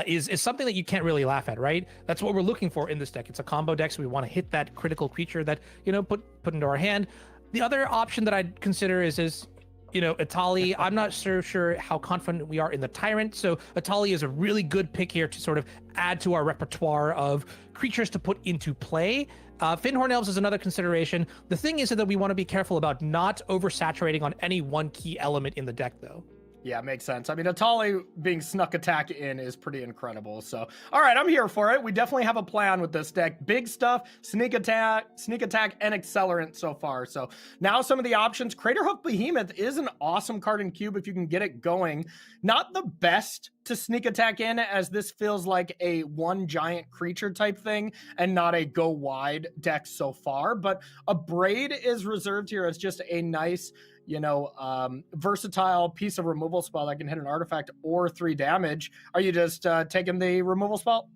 is something that you can't really laugh at, right? That's what we're looking for in this deck. It's a combo deck, so we want to hit that critical creature that, you know, put into our hand. The other option that I'd consider is you know, Atali. I'm not sure how confident we are in the Tyrant, so Atali is a really good pick here to sort of add to our repertoire of creatures to put into play. Fyndhorn Elves is another consideration. The thing is that we want to be careful about not oversaturating on any one key element in the deck, though. Yeah, makes sense. I mean, Atali being snuck attack in is pretty incredible. So, all right, I'm here for it. We definitely have a plan with this deck. Big stuff, sneak attack, and accelerant so far. So now some of the options. Craterhoof Behemoth is an awesome card in Cube if you can get it going. Not the best to sneak attack in, as this feels like a one giant creature type thing and not a go wide deck so far. But a Braid is reserved here as just a nice, you know, versatile piece of removal spell that can hit an artifact or 3 damage. Are you just taking the removal spell?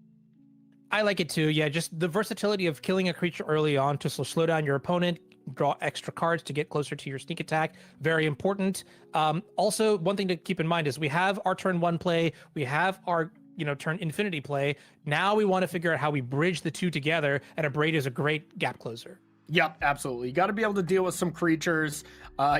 I like it too. Yeah, just the versatility of killing a creature early on to slow down your opponent, draw extra cards to get closer to your sneak attack. Very important. Also, one thing to keep in mind is we have our turn 1 play. We have our, you know, turn infinity play. Now we want to figure out how we bridge the two together, and a Braid is a great gap closer. Yep, absolutely. You got to be able to deal with some creatures.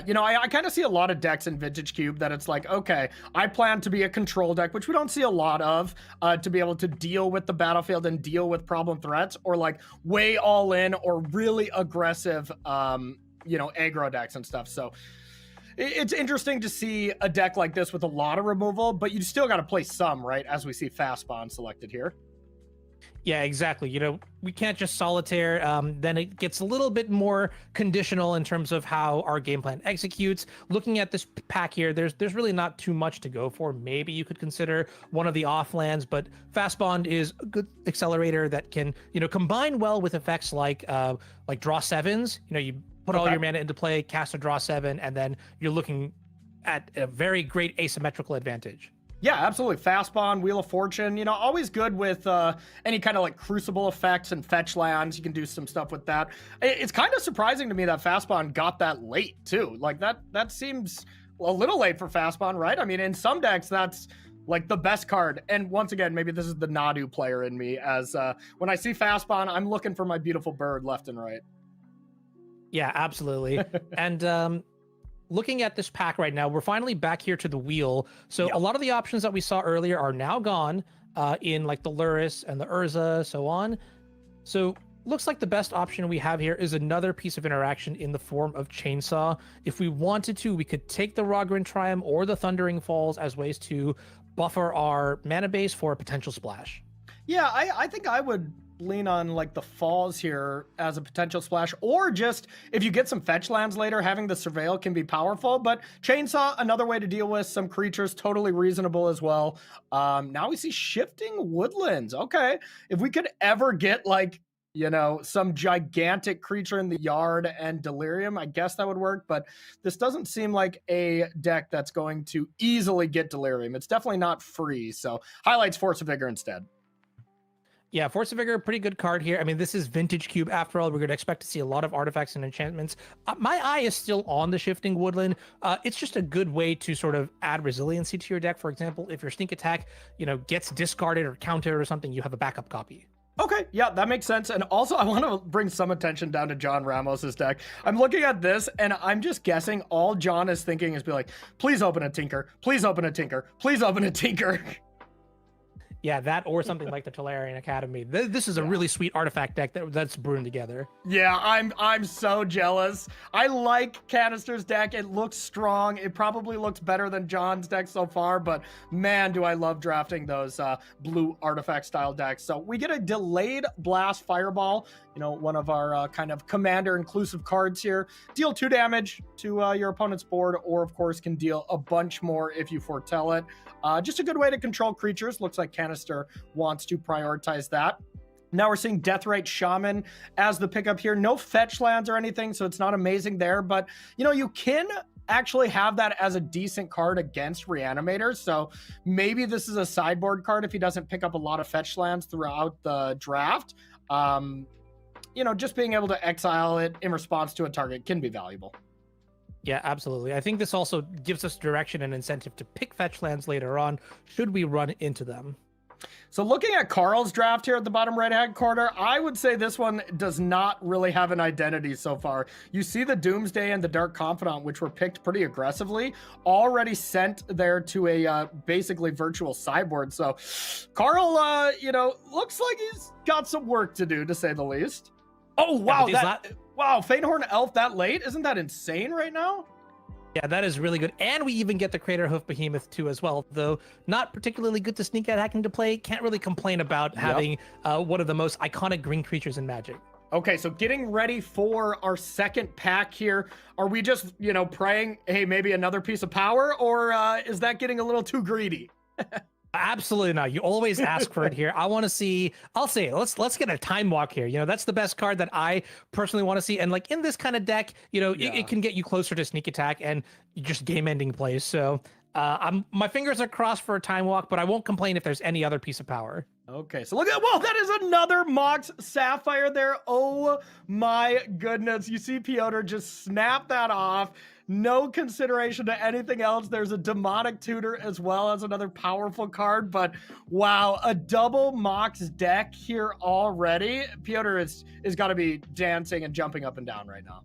You know, I kind of see a lot of decks in Vintage Cube that it's like, okay, I plan to be a control deck, which we don't see a lot of, to be able to deal with the battlefield and deal with problem threats, or like way all in or really aggressive, you know, aggro decks and stuff. So it's interesting to see a deck like this with a lot of removal, but you still got to play some, right? As we see Fast Spawn selected here. Yeah, exactly. You know, we can't just solitaire. Then it gets a little bit more conditional in terms of how our game plan executes. Looking at this pack here, there's really not too much to go for. Maybe you could consider one of the offlands, but Fast Bond is a good accelerator that can, you know, combine well with effects like draw 7s. You know, you put all your mana into play, cast a draw 7, and then you're looking at a very great asymmetrical advantage. Yeah, absolutely. Fast Bond, Wheel of Fortune, you know, always good with any kind of like Crucible effects and fetch lands. You can do some stuff with that. It's kind of surprising to me that Fast Bond got that late too. Like that seems a little late for Fast Bond, right? I mean, in some decks, that's like the best card. And once again, maybe this is the Nadu player in me, as when I see Fast Bond, I'm looking for my beautiful bird left and right. Yeah, absolutely. And looking at this pack right now, we're finally back here to the wheel. So a lot of the options that we saw earlier are now gone in like the Luris and the Urza, so on. So looks like the best option we have here is another piece of interaction in the form of Chainsaw. If we wanted to, we could take the Rogrin Triumph or the Thundering Falls as ways to buffer our mana base for a potential splash. Yeah, I think I would lean on like the falls here as a potential splash, or just if you get some fetch lands later, having the surveil can be powerful. But chainsaw, another way to deal with some creatures, totally reasonable as well. Now we see shifting woodlands. Okay, if we could ever get like, you know, some gigantic creature in the yard and delirium, I guess that would work, but this doesn't seem like a deck that's going to easily get delirium. It's definitely not free, so highlights Force of Vigor instead. Yeah, Force of Vigor, pretty good card here. I mean, this is Vintage Cube. After all, we're going to expect to see a lot of artifacts and enchantments. My eye is still on the Shifting Woodland. It's just a good way to sort of add resiliency to your deck. For example, if your sneak attack, you know, gets discarded or countered or something, you have a backup copy. Okay, yeah, that makes sense. And also, I want to bring some attention down to John Ramos's deck. I'm looking at this, and I'm just guessing all John is thinking is be like, please open a Tinker, please open a Tinker, please open a Tinker. Yeah, that or something like the Tolarian Academy. This is a really sweet artifact deck that's brewing together. Yeah, I'm so jealous. I like Canister's deck. It looks strong. It probably looks better than John's deck so far, but man, do I love drafting those blue artifact style decks. So we get a delayed blast fireball, you know, one of our kind of commander inclusive cards here. Deal 2 damage to your opponent's board, or of course can deal a bunch more if you foretell it. Just a good way to control creatures. Looks like Canister wants to prioritize that. Now we're seeing Deathrite Shaman as the pickup here. No fetch lands or anything, so it's not amazing there. But, you know, you can actually have that as a decent card against Reanimators. So maybe this is a sideboard card if he doesn't pick up a lot of fetch lands throughout the draft. You know, just being able to exile it in response to a target can be valuable. Yeah, absolutely. I think this also gives us direction and incentive to pick fetch lands later on, should we run into them. So looking at Carl's draft here at the bottom right-hand corner, I would say this one does not really have an identity so far. You see the Doomsday and the Dark Confidant, which were picked pretty aggressively, already sent there to a basically virtual sideboard. So Carl, you know, looks like he's got some work to do, to say the least. Oh, wow. Wow, Fainhorn Elf that late? Isn't that insane right now? Yeah, that is really good. And we even get the Crater Hoof Behemoth too as well, though not particularly good to sneak attack into play. Can't really complain about having one of the most iconic green creatures in Magic. Okay, so getting ready for our second pack here. Are we just, you know, praying, hey, maybe another piece of power, or is that getting a little too greedy? Absolutely not. You always ask for it here. I want to see, I'll say it. Let's get a Time Walk here. You know, that's the best card that I personally want to see. And like in this kind of deck, you know, it can get you closer to sneak attack and just game ending plays. So my fingers are crossed for a Time Walk, but I won't complain if there's any other piece of power. Okay, so look at, well, that is another Mox Sapphire there. Oh my goodness. You see Piotr just snap that off. No consideration to anything else. There's a Demonic Tutor as well as another powerful card, but wow, a double Mox deck here already. Piotr is got to be dancing and jumping up and down right now.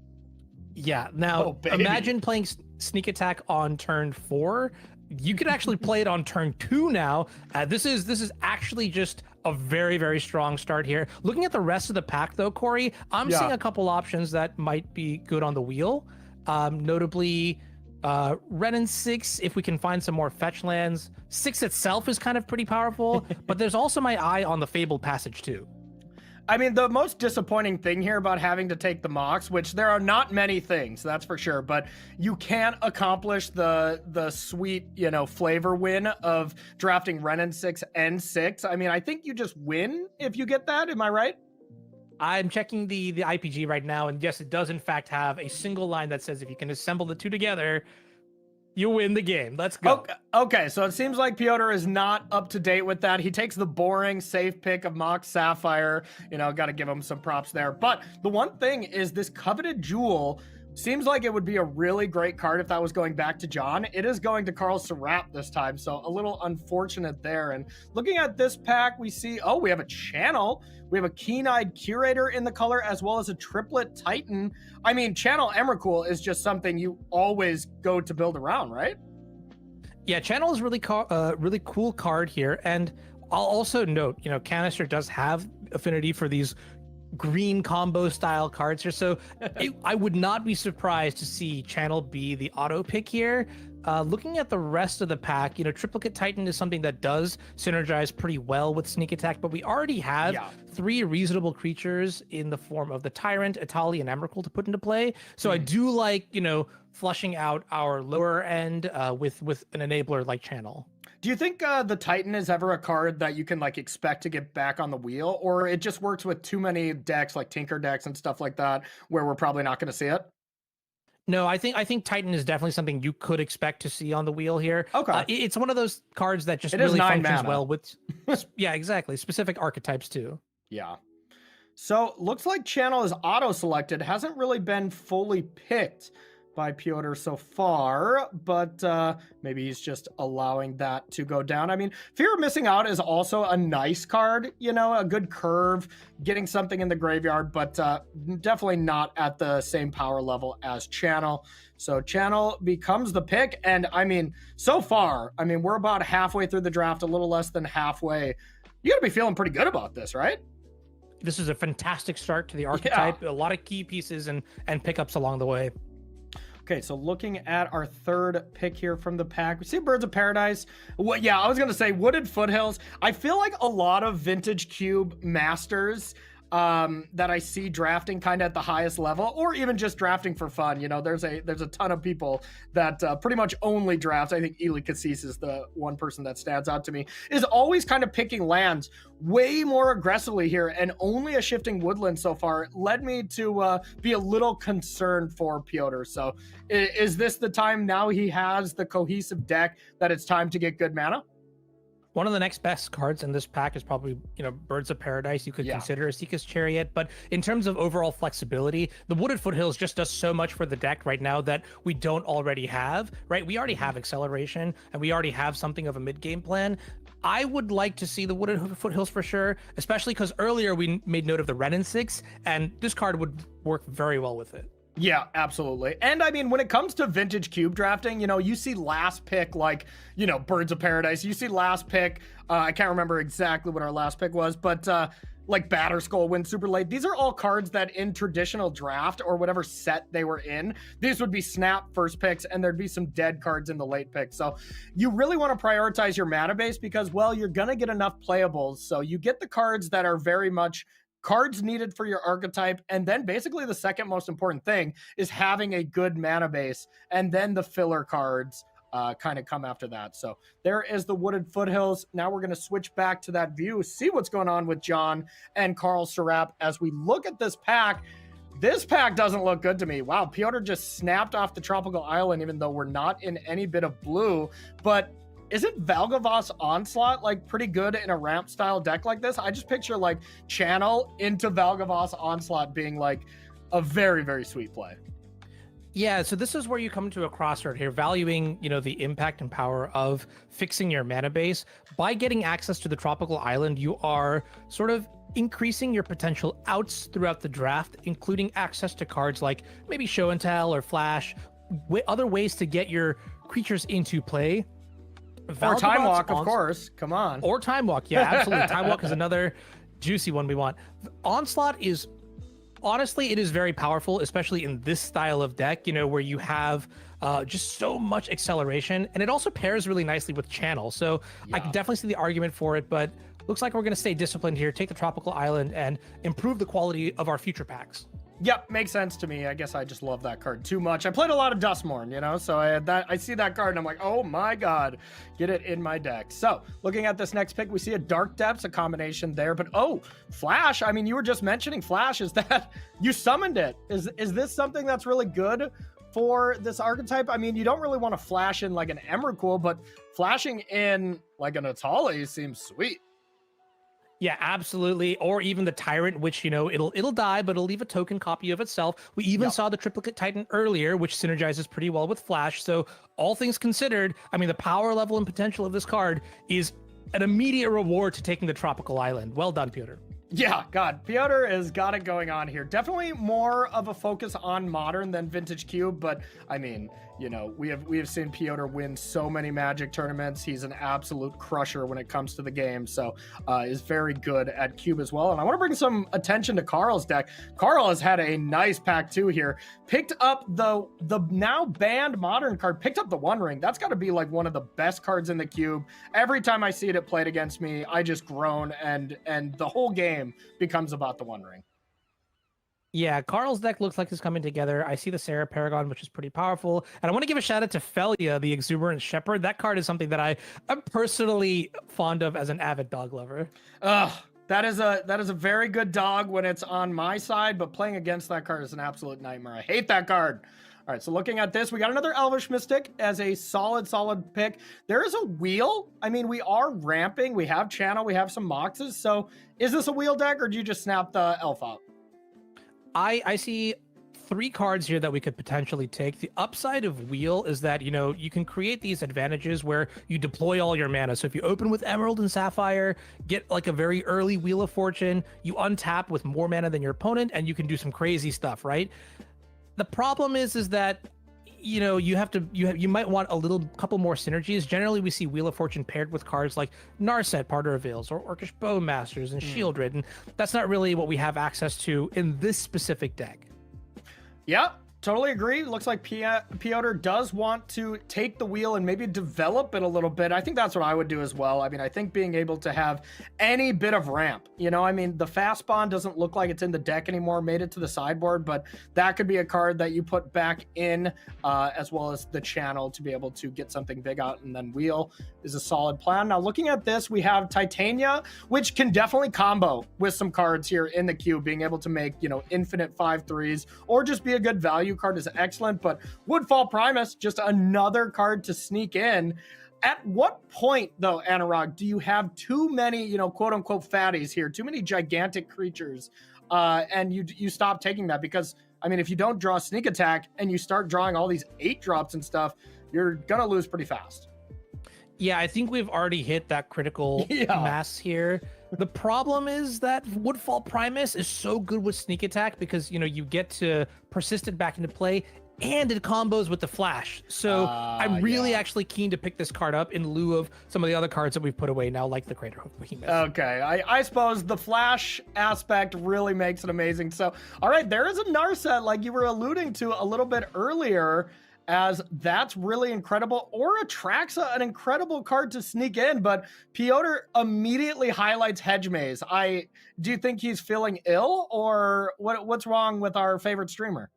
Yeah, now imagine playing sneak attack on turn 4. You could actually play it on turn 2 now. This is actually just a very, very strong start here. Looking at the rest of the pack though, Corey, I'm seeing a couple options that might be good on the wheel. Notably, Renin 6, if we can find some more fetch lands. 6 itself is kind of pretty powerful, but there's also my eye on the Fabled Passage too. I mean, the most disappointing thing here about having to take the Mox, which there are not many things, that's for sure, but you can't accomplish the sweet, you know, flavor win of drafting Renin 6 and 6. I mean, I think you just win if you get that. Am I right? I'm checking the IPG right now, and yes, it does in fact have a single line that says if you can assemble the two together, you win the game. Let's go. Okay, so it seems like Piotr is not up to date with that. He takes the boring, safe pick of Mox Sapphire. You know, got to give him some props there. But the one thing is this Coveted Jewel seems like it would be a really great card if that was going back to John. It is going to Carl Serap this time, so a little unfortunate there. And looking at this pack, we see, oh, we have a Channel. We have a Keen-Eyed Curator in the color, as well as a Triplet Titan. I mean, Channel Emrakul is just something you always go to build around, right? Yeah, Channel is really cool card here. And I'll also note, you know, Canister does have affinity for these green combo style cards here, so I would not be surprised to see Channel be the auto pick here. Looking at the rest of the pack, Triplicate Titan is something that does synergize pretty well with Sneak Attack, but we already have 3 reasonable creatures in the form of the Tyrant, Atali, and Emrakul to put into play. So I do like, flushing out our lower end with an enabler like Channel. Do you think the Titan is ever a card that you can like expect to get back on the wheel, or it just works with too many decks like Tinker decks and stuff like that, where we're probably not going to see it? No, I think Titan is definitely something you could expect to see on the wheel here. Okay. It's one of those cards that just really functions well with, yeah, exactly, specific archetypes too. Yeah. So looks like Channel is auto-selected. Hasn't really been fully picked by Piotr so far, but maybe he's just allowing that to go down. I mean, Fear of Missing Out is also a nice card, a good curve, getting something in the graveyard, but definitely not at the same power level as Channel. So Channel becomes the pick, and I mean, so far, we're about halfway through the draft, a little less than halfway. You gotta be feeling pretty good about this, right? This is a fantastic start to the archetype. A lot of key pieces and pickups along the way. Okay, so looking at our third pick here from the pack, we see Birds of Paradise. Well, yeah, I was going to say Wooded Foothills. I feel like a lot of Vintage Cube Masters that I see drafting kind of at the highest level, or even just drafting for fun. There's a ton of people that pretty much only draft. I think Ely Cassis is the one person that stands out to me, is always kind of picking lands way more aggressively here, and only a Shifting Woodland so far led me to be a little concerned for Piotr. So is this the time now he has the cohesive deck that it's time to get good mana? One of the next best cards in this pack is probably, Birds of Paradise. You could consider a Seeker's Chariot, but in terms of overall flexibility, the Wooded Foothills just does so much for the deck right now that we don't already have, right? We already have Acceleration, and we already have something of a mid-game plan. I would like to see the Wooded Foothills for sure, especially because earlier we made note of the Ren and 6, and this card would work very well with it. Yeah, absolutely. And I mean, when it comes to vintage cube drafting, you see last pick like, Birds of Paradise. You see last pick, I can't remember exactly what our last pick was, but like Batterskull win super late. These are all cards that in traditional draft or whatever set they were in, these would be snap first picks, and there'd be some dead cards in the late pick. So you really want to prioritize your mana base because, well, you're going to get enough playables. So you get the cards that are very much cards needed for your archetype, and then basically the second most important thing is having a good mana base, and then the filler cards kind of come after that. So there is the Wooded Foothills. Now we're going to switch back to that view, see what's going on with John and Carl Serap as we look at this pack. This pack doesn't look good to me. Wow, Piotr just snapped off the Tropical Island, even though we're not in any bit of blue, but isn't Valgavoss Onslaught like pretty good in a ramp style deck like this? I just picture like Channel into Valgavoss Onslaught being like a very, very sweet play. Yeah, so this is where you come to a crossroad here, valuing, the impact and power of fixing your mana base. By getting access to the Tropical Island, you are sort of increasing your potential outs throughout the draft, including access to cards like maybe Show and Tell or Flash, other ways to get your creatures into play. Or Time Walk, of course. Come on. Or Time Walk. Yeah, absolutely. Time Walk is another juicy one we want. Onslaught is, honestly, it is very powerful, especially in this style of deck, where you have just so much acceleration. And it also pairs really nicely with Channel. So I can definitely see the argument for it, but looks like we're going to stay disciplined here, take the Tropical Island, and improve the quality of our future packs. Yep, makes sense to me. I guess I just love that card too much. I played a lot of Dustmourne, so I see that card and I'm like, oh my god, get it in my deck. So looking at this next pick, we see a Dark Depths, a combination there, but Flash. I mean, you were just mentioning Flash. Is that you summoned it? Is this something that's really good for this archetype? I mean, you don't really want to flash in like an Emrakul, but flashing in like an Atali seems sweet. Yeah, absolutely. Or even the Tyrant, which, it'll die, but it'll leave a token copy of itself. We even saw the Triplicate Titan earlier, which synergizes pretty well with Flash. So all things considered, I mean, the power level and potential of this card is an immediate reward to taking the Tropical Island. Well done, Piotr. Yeah, God, Piotr has got it going on here. Definitely more of a focus on Modern than Vintage Cube, but I mean, You know, we have seen Piotr win so many Magic tournaments. He's an absolute crusher when it comes to the game, so is very good at cube as well. And I want to bring some attention to Carl's deck. Carl has had a nice pack 2 here. Picked up the now banned modern card. Picked up the One Ring. That's got to be like one of the best cards in the cube. Every time I see it played against me, I just groan, and the whole game becomes about the One Ring. Yeah, Carl's deck looks like it's coming together. I see the Sarah Paragon, which is pretty powerful. And I want to give a shout out to Felia, the Exuberant Shepherd. That card is something that I'm personally fond of as an avid dog lover. That is a very good dog when it's on my side, but playing against that card is an absolute nightmare. I hate that card. All right, so looking at this, we got another Elvish Mystic as a solid pick. There is a wheel. I mean, we are ramping. We have Channel. We have some Moxes. So is this a wheel deck, or do you just snap the Elf out? I see 3 cards here that we could potentially take. The upside of Wheel is that, you know, you can create these advantages where you deploy all your mana. So if you open with Emerald and Sapphire, get like a very early Wheel of Fortune, you untap with more mana than your opponent, and you can do some crazy stuff, right? The problem is that, you know, you might want a couple more synergies. Generally, we see Wheel of Fortune paired with cards like Narset, Parter of Veils, or Orcish Bowmasters and Shieldred, and that's not really what we have access to in this specific deck. Yeah, totally agree. Looks like Piotr does want to take the wheel and maybe develop it a little bit. I think that's what I would do as well. I mean, I think being able to have any bit of ramp, you know, I mean, the fast bond doesn't look like it's in the deck anymore, made it to the sideboard, but that could be a card that you put back in, as well as the Channel to be able to get something big out, and then wheel is a solid plan. Now, looking at this, we have Titania, which can definitely combo with some cards here in the queue. Being able to make, you know, infinite 5/3s or just be a good value card is excellent. But Woodfall Primus, just another card to sneak in. At what point, though, Anurag, do you have too many, you know, quote unquote fatties here, too many gigantic creatures, and you stop taking that? Because I mean, if you don't draw Sneak Attack and you start drawing all these 8-drops and stuff, you're gonna lose pretty fast. Yeah, I think we've already hit that critical mass here. The problem is that Woodfall Primus is so good with Sneak Attack because, you know, you get to persist it back into play, and it combos with the Flash. So I'm really actually keen to pick this card up in lieu of some of the other cards that we've put away now, like the Crater Hoof Behemoth. Okay, I suppose the Flash aspect really makes it amazing. So, all right, there is a Narset, like you were alluding to a little bit earlier, as that's really incredible. Or Atraxa, an incredible card to sneak in, but Piotr immediately highlights Hedge Maze. Do you think he's feeling ill, or what's wrong with our favorite streamer?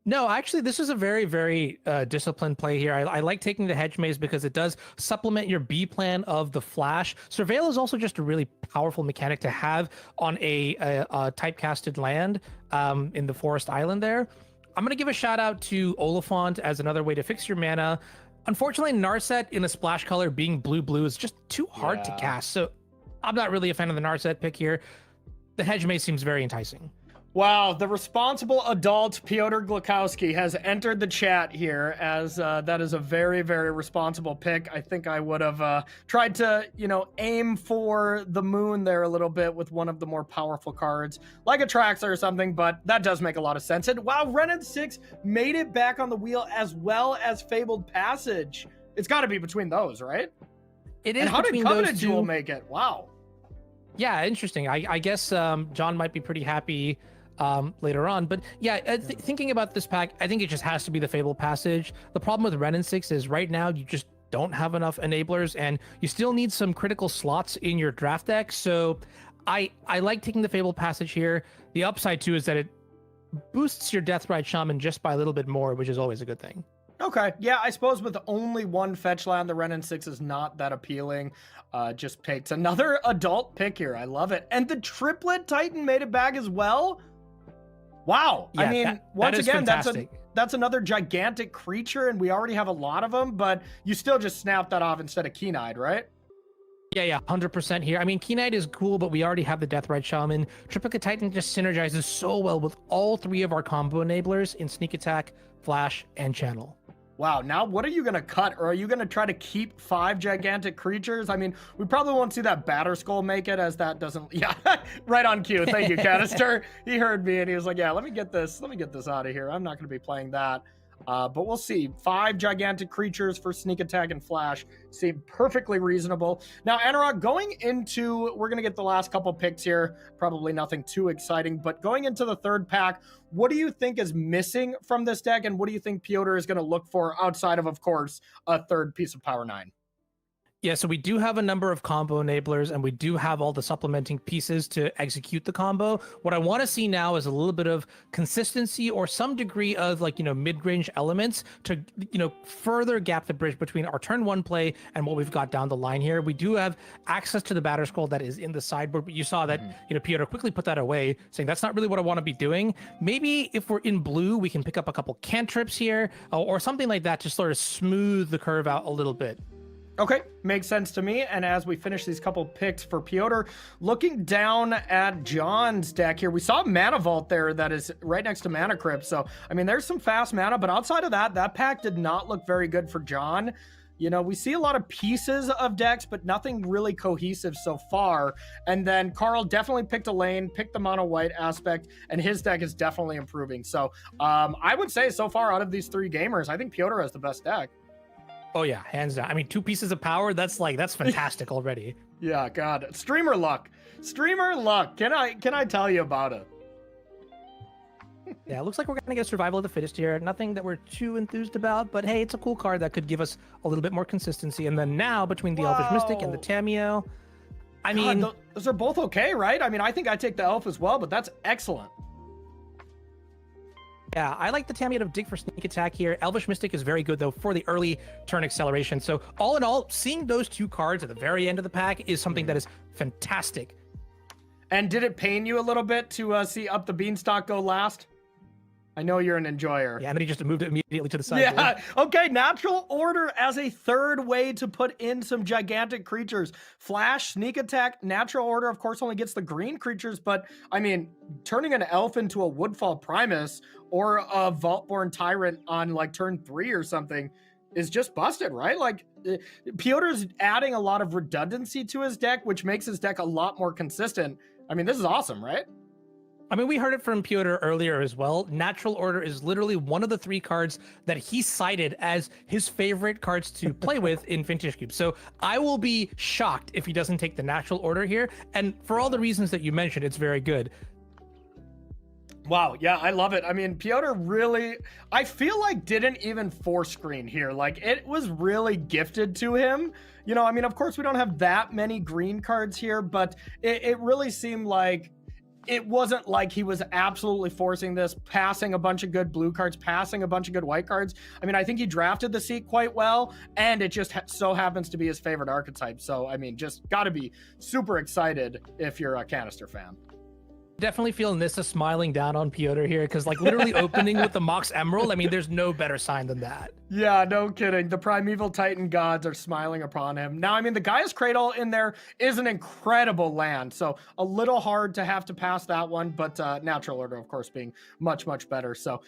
No, actually, this is a very, very disciplined play here. I like taking the Hedge Maze because it does supplement your B plan of the Flash. Surveil is also just a really powerful mechanic to have on a typecasted land in the Forest Island there. I'm going to give a shout out to Oliphant as another way to fix your mana. Unfortunately, Narset in a splash color being blue is just too hard to cast. So I'm not really a fan of the Narset pick here. The Hedge Maze seems very enticing. Wow, the responsible adult Piotr Glukowski has entered the chat here, as that is a very, very responsible pick. I think I would have tried to, you know, aim for the moon there a little bit with one of the more powerful cards, like Atraxa or something, but that does make a lot of sense. And wow, Renin 6 made it back on the wheel, as well as Fabled Passage. It's got to be between those, right? It is. And how did Covenant those Jewel two make it? Wow. Yeah, interesting. I guess John might be pretty happy later on, but yeah, thinking about this pack, I think it just has to be the Fabled Passage. The problem with Renin 6 is right now you just don't have enough enablers, and you still need some critical slots in your draft deck. So I like taking the Fabled Passage here. The upside too is that it boosts your Deathrite Shaman just by a little bit more, which is always a good thing. Okay, yeah, I suppose with only one fetch land, the Renin 6 is not that appealing. Just picked another adult pick here. I love it. And the Triplet Titan made it back as well. Wow. Yeah, I mean, once again, that's another gigantic creature, and we already have a lot of them, but you still just snap that off instead of Keen-Eyed, right? Yeah, 100% here. I mean, Keen-Eyed is cool, but we already have the Deathrite Shaman. Triplicate Titan just synergizes so well with all 3 of our combo enablers in Sneak Attack, Flash, and Channel. Wow, now what are you going to cut? Or are you going to try to keep 5 gigantic creatures? I mean, we probably won't see that Batter Skull make it, as that doesn't... Yeah, right on cue. Thank you, Canister. He heard me and he was like, yeah, let me get this out of here. I'm not going to be playing that. But we'll see. 5 gigantic creatures for sneak attack and flash seem perfectly reasonable. Now, Anurag, going into, we're going to get the last couple picks here. Probably nothing too exciting, but going into the third pack, what do you think is missing from this deck, and what do you think Piotr is going to look for outside of course, a third piece of Power 9? Yeah, so we do have a number of combo enablers, and we do have all the supplementing pieces to execute the combo. What I want to see now is a little bit of consistency or some degree of mid-range elements to, further gap the bridge between our turn 1 play and what we've got down the line here. We do have access to the batter scroll that is in the sideboard, but you saw that, Piotr quickly put that away, saying that's not really what I want to be doing. Maybe if we're in blue, we can pick up a couple cantrips here or something like that to sort of smooth the curve out a little bit. Okay, makes sense to me. And as we finish these couple picks for Piotr, looking down at John's deck here, we saw Mana Vault there that is right next to Mana Crypt. So, I mean, there's some fast mana, but outside of that, that pack did not look very good for John. We see a lot of pieces of decks, but nothing really cohesive so far. And then Carl definitely picked a lane, picked the mono white aspect, and his deck is definitely improving. So I would say so far out of these 3 gamers, I think Piotr has the best deck. Oh yeah, hands down. I mean, 2 pieces of power, that's fantastic already. Yeah, God. Streamer luck. Streamer luck. Can I tell you about it? Yeah, it looks like we're going to get survival of the fittest here. Nothing that we're too enthused about, but hey, it's a cool card that could give us a little bit more consistency. And then now, between the Elvish Mystic and the Tamiyo, I mean... God, those are both okay, right? I mean, I think I take the Elf as well, but that's excellent. Yeah, I like the Tamiyo to dig for sneak attack here. Elvish Mystic is very good, though, for the early turn acceleration. So all in all, seeing those 2 cards at the very end of the pack is something that is fantastic. And did it pain you a little bit to see Up the Beanstalk go last? I know you're an enjoyer. Yeah, and then he just moved it immediately to the side. Yeah, okay, Natural Order as a third way to put in some gigantic creatures. Flash, Sneak Attack, Natural Order, of course, only gets the green creatures, but, I mean, turning an Elf into a Woodfall Primus or a Vaultborn Tyrant on, turn 3 or something is just busted, right? Piotr's adding a lot of redundancy to his deck, which makes his deck a lot more consistent. I mean, this is awesome, right? I mean, we heard it from Piotr earlier as well. Natural Order is literally one of the 3 cards that he cited as his favorite cards to play with in Vintage Cube. So I will be shocked if he doesn't take the Natural Order here. And for all the reasons that you mentioned, it's very good. Wow, yeah, I love it. I mean, Piotr really, I feel like didn't even force screen here. It was really gifted to him. I mean, of course, we don't have that many green cards here, but it really seemed like it wasn't like he was absolutely forcing this, passing a bunch of good blue cards, passing a bunch of good white cards. I mean, I think he drafted the seat quite well, and it just so happens to be his favorite archetype. So, I mean, just got to be super excited if you're a Canister fan. Definitely feeling Nissa smiling down on Piotr here, because literally opening with the Mox Emerald, I mean, there's no better sign than that. Yeah, no kidding. The Primeval Titan gods are smiling upon him. Now, I mean, the Gaia's Cradle in there is an incredible land, so a little hard to have to pass that one, but Natural Order, of course, being much, much better. So,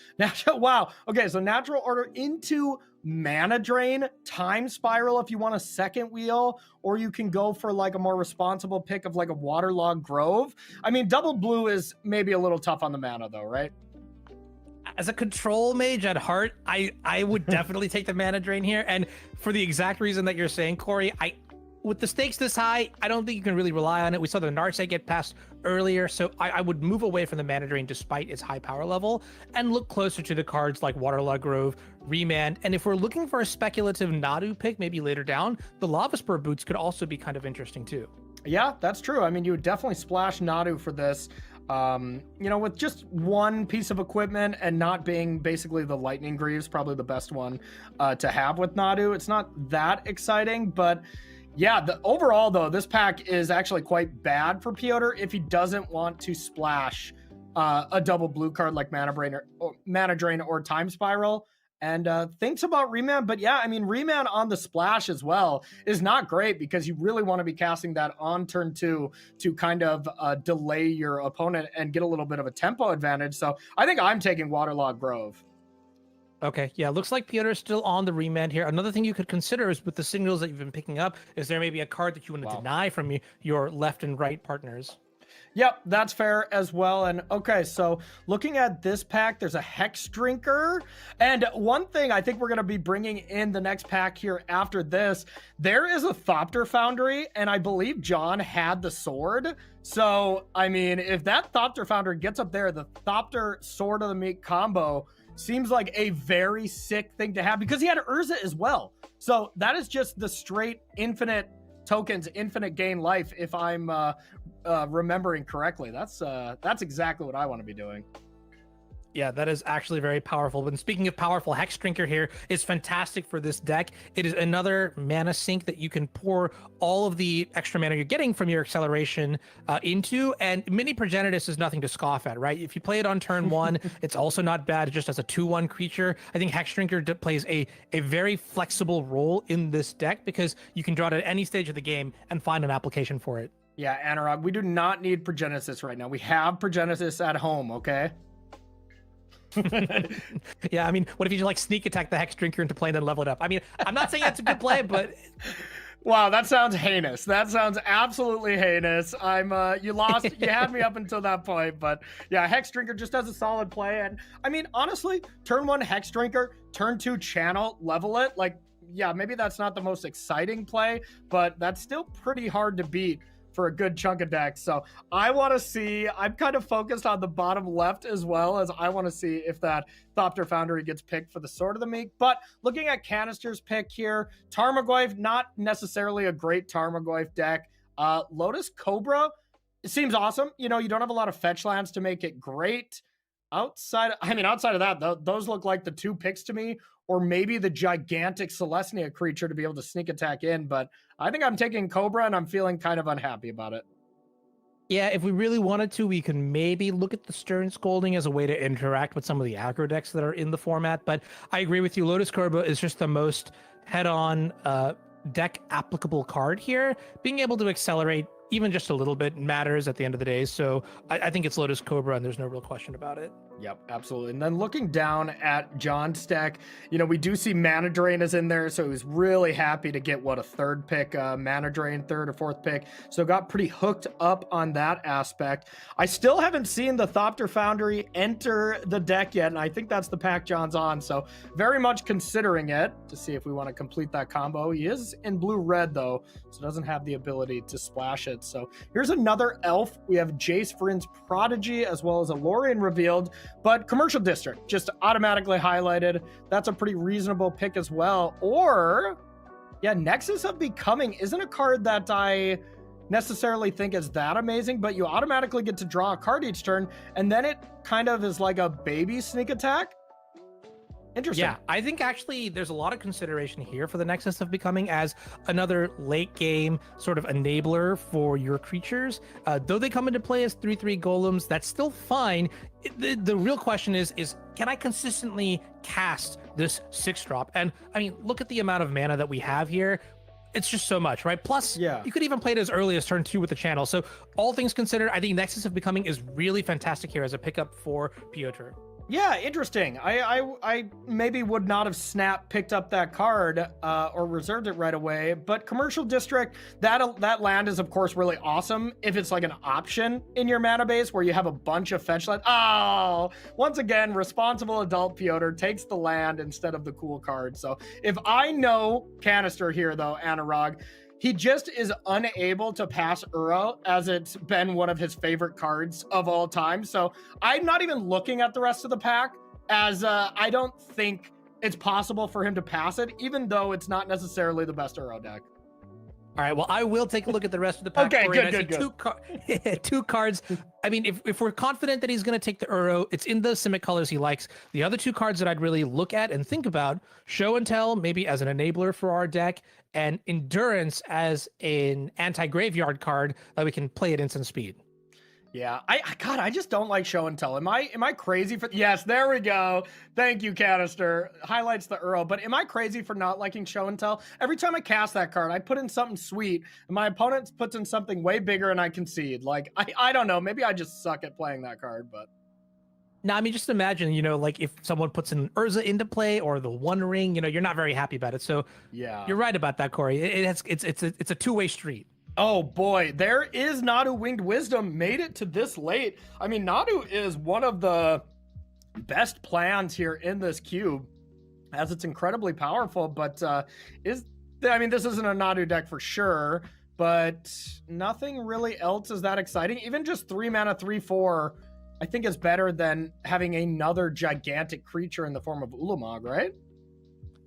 wow. Okay, so Natural Order into Mana Drain, Time Spiral if you want a second wheel, or you can go for a more responsible pick of a Waterlogged Grove. I mean, double blue is maybe a little tough on the mana though, right? As a control mage at heart, I would definitely take the Mana Drain here, and for the exact reason that you're saying, Corey, with the stakes this high, I don't think you can really rely on it. We saw the Narset get passed earlier, so I would move away from the Mana Drain despite its high power level and look closer to the cards like Waterlogged Grove, Remand, and if we're looking for a speculative Nadu pick maybe later down, the Lava Spur Boots could also be kind of interesting too. Yeah, that's true. I mean, you would definitely splash Nadu for this. With just one piece of equipment and not being basically the Lightning Greaves, probably the best one to have with Nadu. It's not that exciting, but yeah, overall though, this pack is actually quite bad for Piotr if he doesn't want to splash a double blue card like Mana Drain or Time Spiral. And thinks about Remand, but yeah, I mean, Remand on the splash as well is not great because you really want to be casting that on turn 2 to kind of delay your opponent and get a little bit of a tempo advantage. So I think I'm taking Waterlogged Grove. Okay, yeah, looks like Piotr is still on the Remand here. Another thing you could consider is with the signals that you've been picking up, is there maybe a card that you want to deny from your left and right partners? Yep, that's fair as well. And okay, so looking at this pack, there's a Hex Drinker. And one thing I think we're going to be bringing in the next pack here after this, there is a Thopter Foundry, and I believe John had the sword. So, I mean, if that Thopter Foundry gets up there, the Thopter Sword of the Meek combo seems like a very sick thing to have because he had Urza as well. So that is just the straight infinite tokens, infinite gain life, if I'm remembering correctly. That's exactly what I want to be doing. Yeah, that is actually very powerful. But speaking of powerful, Hex Drinker here is fantastic for this deck. It is another mana sink that you can pour all of the extra mana you're getting from your acceleration into. And Mini Progenitus is nothing to scoff at, right? If you play it on turn 1, it's also not bad just as a 2/1 creature. I think Hex Drinker plays a very flexible role in this deck because you can draw it at any stage of the game and find an application for it. Yeah, Anurag, we do not need Progenitus right now. We have Progenitus at home, okay? Yeah, I mean, what if you just like sneak attack the Hex Drinker into play and then level it up? I mean, I'm not saying that's a good play, but wow, that sounds heinous. That sounds absolutely heinous. You lost. You had me up until that point, but yeah, Hex Drinker just does a solid play. And I mean, honestly, turn 1 Hex Drinker, turn 2 Channel, level it. Like, yeah, maybe that's not the most exciting play, but that's still pretty hard to beat for a good chunk of decks. So I want to see, I'm kind of focused on the bottom left as well, as I want to see if that Thopter Foundry gets picked for the Sword of the Meek. But looking at Canister's pick here, Tarmogoyf, not necessarily a great Tarmogoyf deck. Lotus Cobra, it seems awesome. You know, you don't have a lot of fetch lands to make it great. Outside of that, those look like the 2 picks to me, or maybe the gigantic Celestia creature to be able to sneak attack in. But I think I'm taking Cobra, and I'm feeling kind of unhappy about it. Yeah, if we really wanted to, we can maybe look at the Stern Scolding as a way to interact with some of the aggro decks that are in the format. But I agree with you. Lotus Cobra is just the most head-on deck applicable card here. Being able to accelerate even just a little bit matters at the end of the day. So I think it's Lotus Cobra, and there's no real question about it. Yep, absolutely. And then looking down at John's deck, you know, we do see Mana Drain is in there, so he was really happy to get, a 3rd pick, Mana Drain, 3rd or 4th pick. So got pretty hooked up on that aspect. I still haven't seen the Thopter Foundry enter the deck yet, and I think that's the pack John's on, so very much considering it to see if we want to complete that combo. He is in blue-red, though, so doesn't have the ability to splash it. So here's another elf. We have Jace Vryn's Prodigy, as well as a Lorien revealed, but Commercial District just automatically highlighted. That's a pretty reasonable pick as well. Or, yeah, Nexus of Becoming isn't a card that I necessarily think is that amazing, but you automatically get to draw a card each turn, and then it kind of is like a baby sneak attack. Interesting. Yeah, I think actually there's a lot of consideration here for the Nexus of Becoming as another late game sort of enabler for your creatures. Though they come into play as 3/3 golems, that's still fine. The real question is can I consistently cast this 6-drop? And I mean, look at the amount of mana that we have here. It's just so much, right? Plus, yeah, you could even play it as early as turn 2 with the channel. So all things considered, I think Nexus of Becoming is really fantastic here as a pickup for Piotr. Yeah, interesting. I maybe would not have picked up that card or reserved it right away, but Commercial District, that land is of course really awesome if it's like an option in your mana base where you have a bunch of fetch land. Oh, once again, responsible adult Piotr takes the land instead of the cool card. So if I know Canister here though, Anurag, he just is unable to pass Uro, as it's been one of his favorite cards of all time. So I'm not even looking at the rest of the pack, as I don't think it's possible for him to pass it, even though it's not necessarily the best Uro deck. All right, well, I will take a look at the rest of the pack. Okay, good. Good. Two cards. I mean, if we're confident that he's going to take the Uro, it's in the Simic colors he likes. The other 2 cards that I'd really look at and think about, Show and Tell maybe as an enabler for our deck, and Endurance as an anti-graveyard card that we can play at instant speed. Yeah, I just don't like Show and Tell. Am I crazy for? Yes, there we go. Thank you, Canister. Highlights the Earl. But am I crazy for not liking Show and Tell? Every time I cast that card, I put in something sweet, and my opponent puts in something way bigger, and I concede. Like I don't know. Maybe I just suck at playing that card, but. No, I mean, just imagine, like if someone puts an Urza into play or the One Ring, you're not very happy about it. So yeah, you're right about that, Corey. It's a two-way street. Oh boy, there is Nadu Winged Wisdom, made it to this late. I mean, Nadu is one of the best plans here in this cube, as it's incredibly powerful, but this isn't a Nadu deck for sure, but nothing really else is that exciting. Even just 3 mana, 3/4, I think is better than having another gigantic creature in the form of Ulamog, right?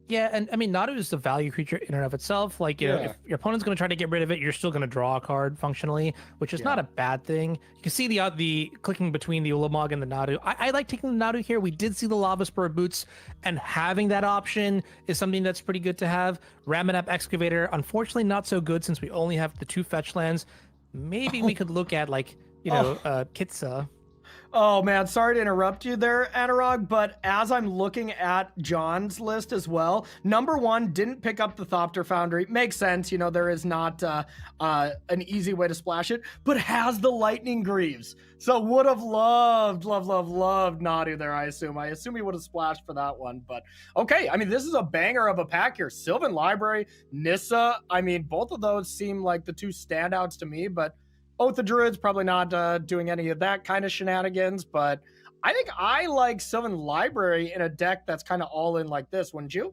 Yeah, and I mean, Nadu is the value creature in and of itself. Like, you know, if your opponent's going to try to get rid of it, you're still going to draw a card functionally, which is not a bad thing. You can see the clicking between the Ulamog and the Nadu. I like taking the Nadu here. We did see the Lava Spur Boots, and having that option is something that's pretty good to have. Ramanap Excavator, unfortunately, not so good since we only have the 2 fetch lands. Maybe we could look at, like, you know, Kitsa. Oh man, sorry to interrupt you there, Anurag, but as I'm looking at John's list as well, number 1 didn't pick up the Thopter Foundry. Makes sense, you know, there is not an easy way to splash it, but has the Lightning Greaves. So would have loved Nadu there, I assume. I assume he would have splashed for that one, but okay. I mean, this is a banger of a pack here. Sylvan Library, Nissa, I mean, both of those seem like the 2 standouts to me, but Oath of Druids, probably not doing any of that kind of shenanigans, but I think I like Sylvan Library in a deck that's kind of all in like this, wouldn't you?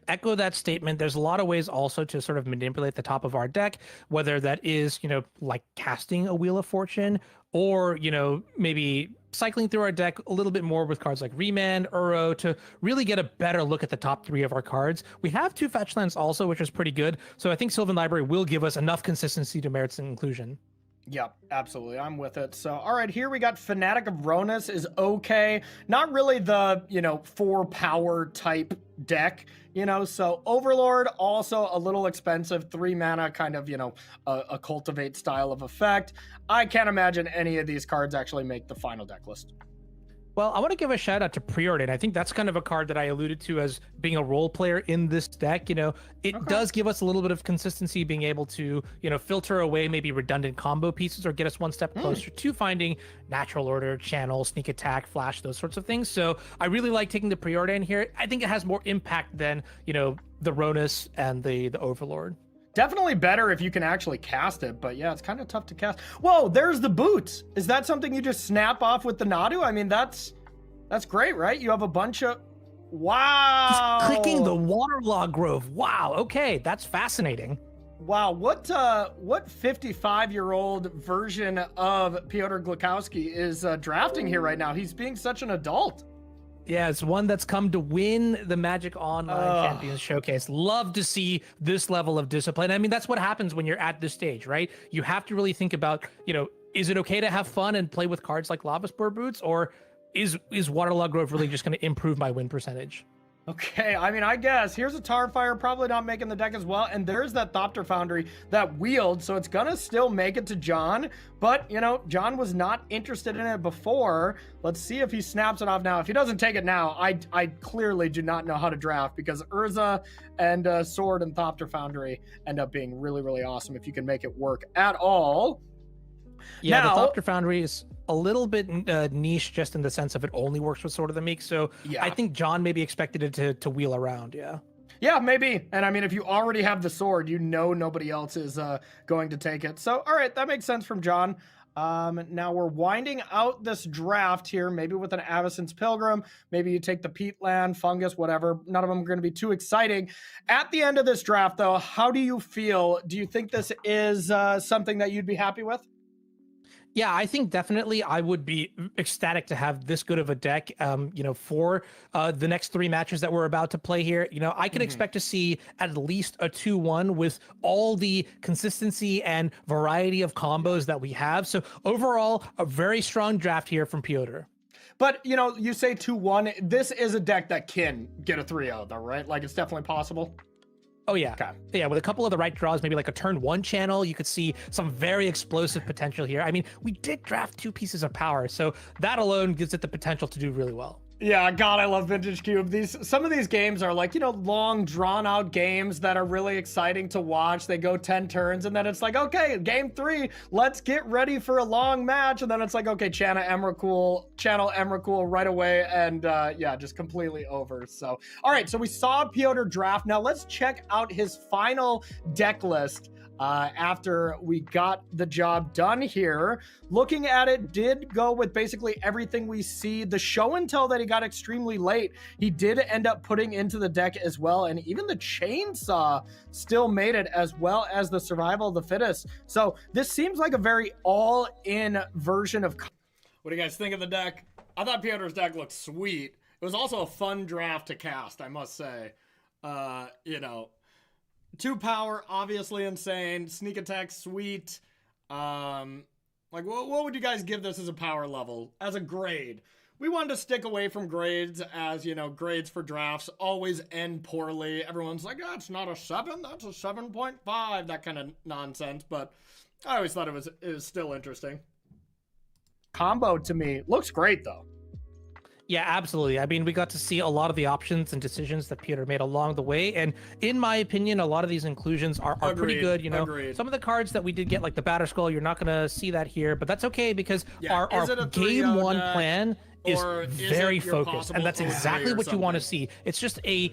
Echo that statement. There's a lot of ways also to sort of manipulate the top of our deck, whether that is, you know, like casting a Wheel of Fortune, or, you know, maybe cycling through our deck a little bit more with cards like Remand, Uro, to really get a better look at the top 3 of our cards. We have 2 fetch lands also, which is pretty good. So I think Sylvan Library will give us enough consistency to merit some inclusion. Yep, absolutely. I'm with it. So, all right, here we got Fanatic of Ronus is okay. Not really the, you know, 4 power type deck, you know, so Overlord also a little expensive, 3 mana, kind of, you know, a cultivate style of effect. I can't imagine any of these cards actually make the final deck list. Well, I want to give a shout out to Preordain. I think that's kind of a card that I alluded to as being a role player in this deck. You know, it does give us a little bit of consistency, being able to, you know, filter away maybe redundant combo pieces or get us one step closer to finding natural order, channel, sneak attack, flash, those sorts of things. So I really like taking the Preordain here. I think it has more impact than, you know, the Ronus and the Overlord. Definitely better if you can actually cast it, but yeah, it's kind of tough to cast. Whoa, there's the boots. Is that something you just snap off with the Nadu? I mean, that's great, right? You have a bunch of... Wow. Just clicking the Waterlog Grove. Wow, okay, that's fascinating. Wow, what 55-year-old version of Piotr Glukowski is drafting here right now? He's being such an adult. Yeah, it's one that's come to win the Magic Online Champions Showcase. Love to see this level of discipline. I mean, that's what happens when you're at this stage, right? You have to really think about, you know, is it okay to have fun and play with cards like Lava Spur Boots, or is Waterlog Grove really just going to improve my win percentage? Okay, I mean, I guess. Here's a Tarfire, probably not making the deck as well, and there's that Thopter Foundry that wheeled, so it's gonna still make it to John, but, you know, John was not interested in it before. Let's see if he snaps it off now. If he doesn't take it now, I clearly do not know how to draft, because Urza and Sword and Thopter Foundry end up being really, really awesome if you can make it work at all. Yeah, now, the Thopter Foundry is a little bit niche, just in the sense of it only works with Sword of the Meek. So yeah. I think John maybe expected it to wheel around. Yeah, maybe. And I mean, if you already have the sword, you know nobody else is going to take it. So, all right, that makes sense from John. Now we're winding out this draft here, maybe with an Avacyn's Pilgrim. Maybe you take the Peatland, Fungus, whatever. None of them are going to be too exciting. At the end of this draft, though, how do you feel? Do you think this is something that you'd be happy with? Yeah, I think definitely I would be ecstatic to have this good of a deck, you know, for the next 3 matches that we're about to play here. You know, I can expect to see at least a 2-1 with all the consistency and variety of combos that we have. So overall, a very strong draft here from Piotr. But, you know, you say 2-1. This is a deck that can get a 3-0, though, right? Like, it's definitely possible. Oh, yeah. Okay. Yeah, with a couple of the right draws, maybe like a turn 1 channel, you could see some very explosive potential here. I mean, we did draft 2 pieces of power, so that alone gives it the potential to do really well. Yeah, God, I love Vintage Cube. Some of these games are like, you know, long, drawn-out games that are really exciting to watch. They go 10 turns, and then it's like, okay, game 3, let's get ready for a long match. And then it's like, okay, channel Emrakul right away, and yeah, just completely over. So, all right, so we saw Piotr draft. Now let's check out his final deck list. after we got the job done here. Looking at it, did go with basically everything we see. The show and tell that he got extremely late, he did end up putting into the deck as well. And even the chainsaw still made it, as well as the survival of the fittest. So this seems like a very all-in version of... What do you guys think of the deck? I thought Piotr's deck looked sweet. It was also a fun draft to cast, I must say. 2 power, obviously insane. Sneak attack, sweet. Like, what would you guys give this as a power level? As a grade? We wanted to stick away from grades, as, grades for drafts always end poorly. Everyone's like, that's not a 7, that's a 7.5, that kind of nonsense. But I always thought it was still interesting. Combo, to me, looks great, though. Yeah, absolutely. I mean, we got to see a lot of the options and decisions that Piotr made along the way. And in my opinion, a lot of these inclusions are pretty good. Agreed. Some of the cards that we did get, like the Batter Skull, you're not going to see that here, but that's okay because our game 1 plan is very focused. And that's exactly what you want to see. It's just I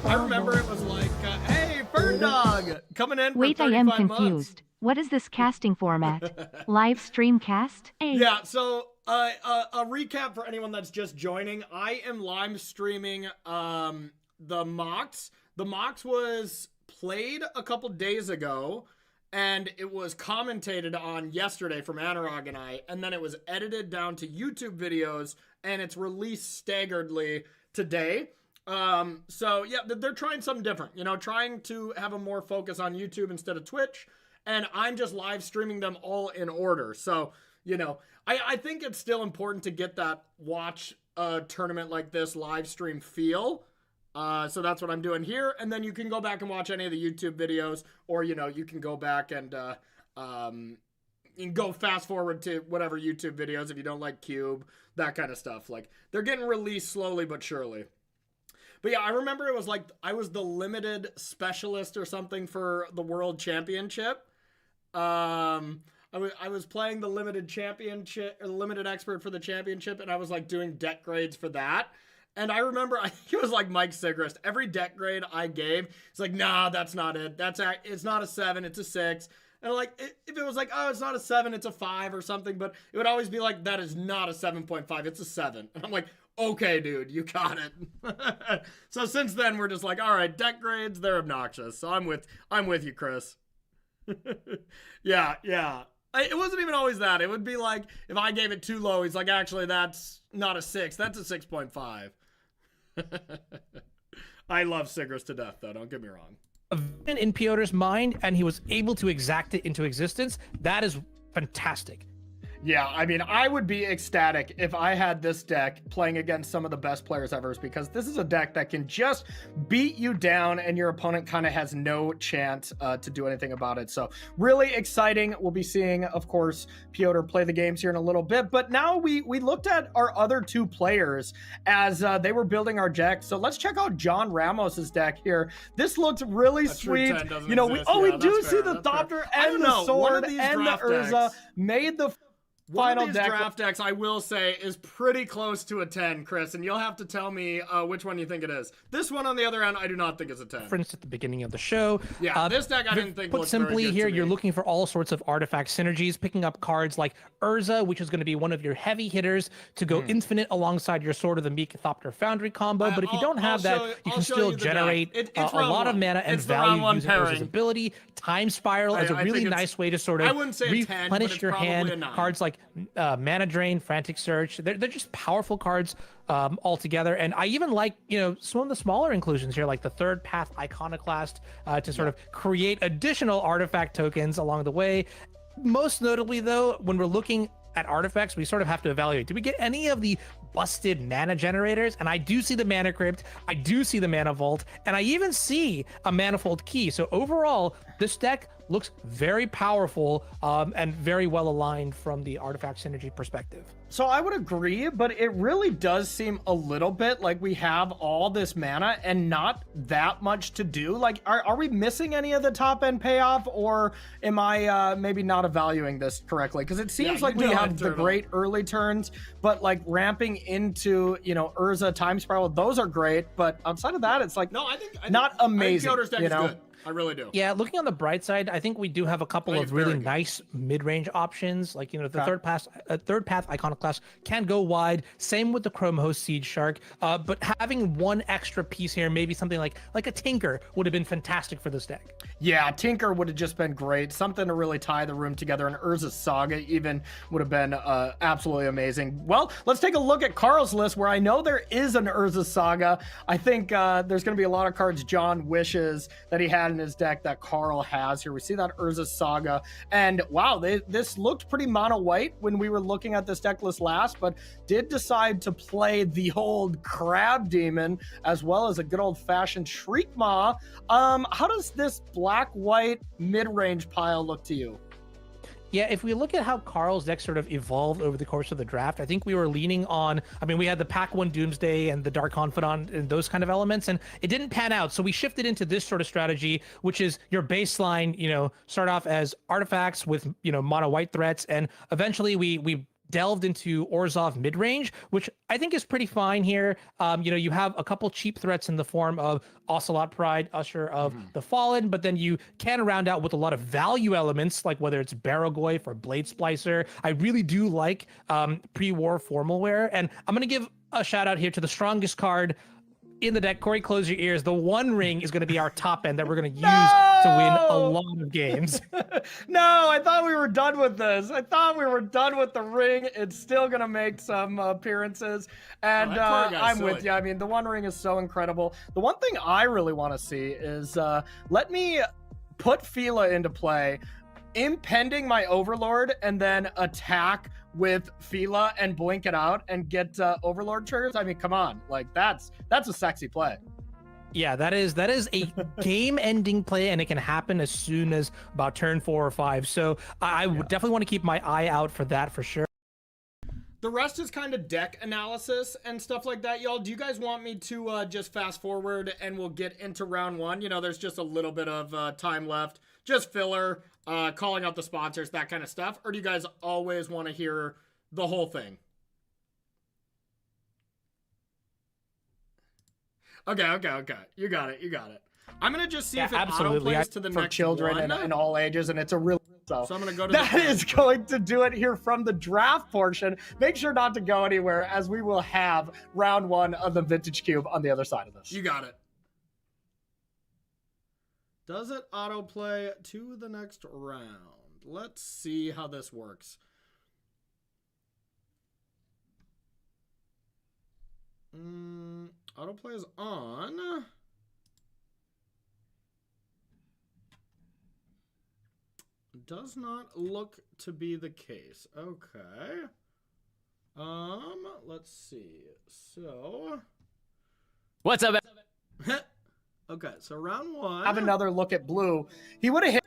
remember it was like, hey, Bird Dog, coming in for Wait, I am 35 confused. months. What is this casting format? Live stream cast? Yeah, so a recap for anyone that's just joining. I am live streaming the Mox. The Mox was played a couple days ago, and it was commentated on yesterday from Anurag and I, and then it was edited down to YouTube videos, and it's released staggeredly today. So yeah, they're trying something different, trying to have a more focus on YouTube instead of Twitch. And I'm just live streaming them all in order. So, I think it's still important to get that watch a tournament like this live stream feel. So that's what I'm doing here. And then you can go back and watch any of the YouTube videos, or, you can go back and go fast forward to whatever YouTube videos if you don't like Cube, that kind of stuff. Like, they're getting released slowly but surely. But yeah, I remember it was like I was the limited specialist or something for the World Championship. I was playing the limited championship, or the limited expert for the championship, and I was like doing deck grades for that. And I remember he was like Mike Sigrist. Every deck grade I gave, it's like, nah, that's not it. It's not a 7, it's a 6. And like, if it was like, oh, it's not a 7, it's a 5 or something, but it would always be like, that is not a 7.5, it's a 7. And I'm like, okay, dude, you got it. So since then, we're just like, all right, deck grades, they're obnoxious. So I'm with you, Chris. Yeah. It wasn't even always that. It would be like, if I gave it too low, he's like, actually, that's not a 6. That's a 6.5. I love Sigrist to death, though. Don't get me wrong. In Piotr's mind, and he was able to exact it into existence. That is fantastic. Yeah, I mean, I would be ecstatic if I had this deck playing against some of the best players ever, because this is a deck that can just beat you down and your opponent kind of has no chance to do anything about it. So really exciting. We'll be seeing, of course, Piotr play the games here in a little bit. But now we looked at our other 2 players as they were building our deck. So let's check out John Ramos's deck here. This looks really sweet. We do see the Thopter and the Sword and the Urza made the One of these draft decks, I will say, is pretty close to a 10, Chris, and you'll have to tell me which one you think it is. This one, on the other hand, I do not think is a 10. Reference at the beginning of the show. Yeah, this deck I didn't think put looked simply very good here, to me. you're looking for all sorts of artifact synergies, picking up cards like Urza, which is going to be one of your heavy hitters to go infinite alongside your Sword of the Meek Thopter Foundry combo. But if you don't have that, you can still generate a lot of mana and value using Urza's ability. Time Spiral is a really nice way to sort of replenish your hand. Cards like Mana Drain, Frantic Search, they're just powerful cards altogether. And I even like, some of the smaller inclusions here, like the Third Path Iconoclast, to sort of create additional artifact tokens along the way. Most notably, though, when we're looking at artifacts, we sort of have to evaluate, do we get any of the busted mana generators? And I do see the Mana Crypt, I do see the Mana Vault, and I even see a Manifold Key. So overall, this deck looks very powerful and very well aligned from the artifact synergy perspective. So I would agree, but it really does seem a little bit like we have all this mana and not that much to do. Like, are we missing any of the top end payoff, or am I maybe not evaluating this correctly? Because it seems like we have the great early turns, but like ramping into, Urza, Time Spiral, those are great. But outside of that, it's like I think not amazing. Piotr's deck is good. I really do. Yeah, looking on the bright side, I think we do have a couple think of it's really very good. nice mid-range options. Like, you know, the Okay. third path Iconoclast can go wide. Same with the Chrome Host Siege Shark. But having one extra piece here, maybe something like a Tinker, would have been fantastic for this deck. Yeah, Tinker would have just been great. Something to really tie the room together. And Urza's Saga even would have been absolutely amazing. Well, let's take a look at Carl's list, where I know there is an Urza's Saga. I think there's going to be a lot of cards John wishes that he had in his deck that Carl has here. We see that Urza's Saga. And wow, this looked pretty mono-white when we were looking at this deck list last, but did decide to play the old Crab Demon as well as a good old-fashioned Shriekmaw. How does this black-white mid-range pile look to you? Yeah, if we look at how Carl's deck sort of evolved over the course of the draft, I think we were leaning on, I mean, we had the Pack 1 Doomsday and the Dark Confidant and those kind of elements, and it didn't pan out. So we shifted into this sort of strategy, which is your baseline, you know, start off as artifacts with, you know, mono white threats, and eventually we delved into Orzhov mid-range, which I think is pretty fine here. You know, you have a couple cheap threats in the form of Ocelot Pride, Usher of the Fallen, but then you can round out with a lot of value elements, like whether it's Barragoyf or Blade Splicer. I really do like pre-war formal wear, and I'm going to give a shout out here to the strongest card in the deck. Corey, close your ears. The One Ring is going to be our top end that we're going to use to win a lot of games. No, I thought we were done with this. I thought we were done with the ring. It's still going to make some appearances. And I'm with you. I mean, the One Ring is so incredible. The one thing I really want to see is let me put Fila into play, impending my Overlord, and then attack with Fila and blink it out and get Overlord triggers. I mean, come on, like that's a sexy play. Yeah, that is a game-ending play, and it can happen as soon as about turn 4 or 5. So I would definitely want to keep my eye out for that for sure. The rest is kind of deck analysis and stuff like that, y'all. Do you guys want me to just fast forward and we'll get into round 1? You know, there's just a little bit of time left, just filler, calling out the sponsors, that kind of stuff. Or do you guys always want to hear the whole thing? Okay. You got it. I'm going to just see if it auto-plays to the next children one. and all ages, and it's a real... So I'm going to go to that is going to do it here from the draft portion. Make sure not to go anywhere, as we will have round 1 of the Vintage Cube on the other side of this. You got it. Does it autoplay to the next round? Let's see how this works. Autoplay is on. Does not look to be the case. Okay. Let's see. So, what's up? Okay, so round 1. Have another look at blue. He would have hit.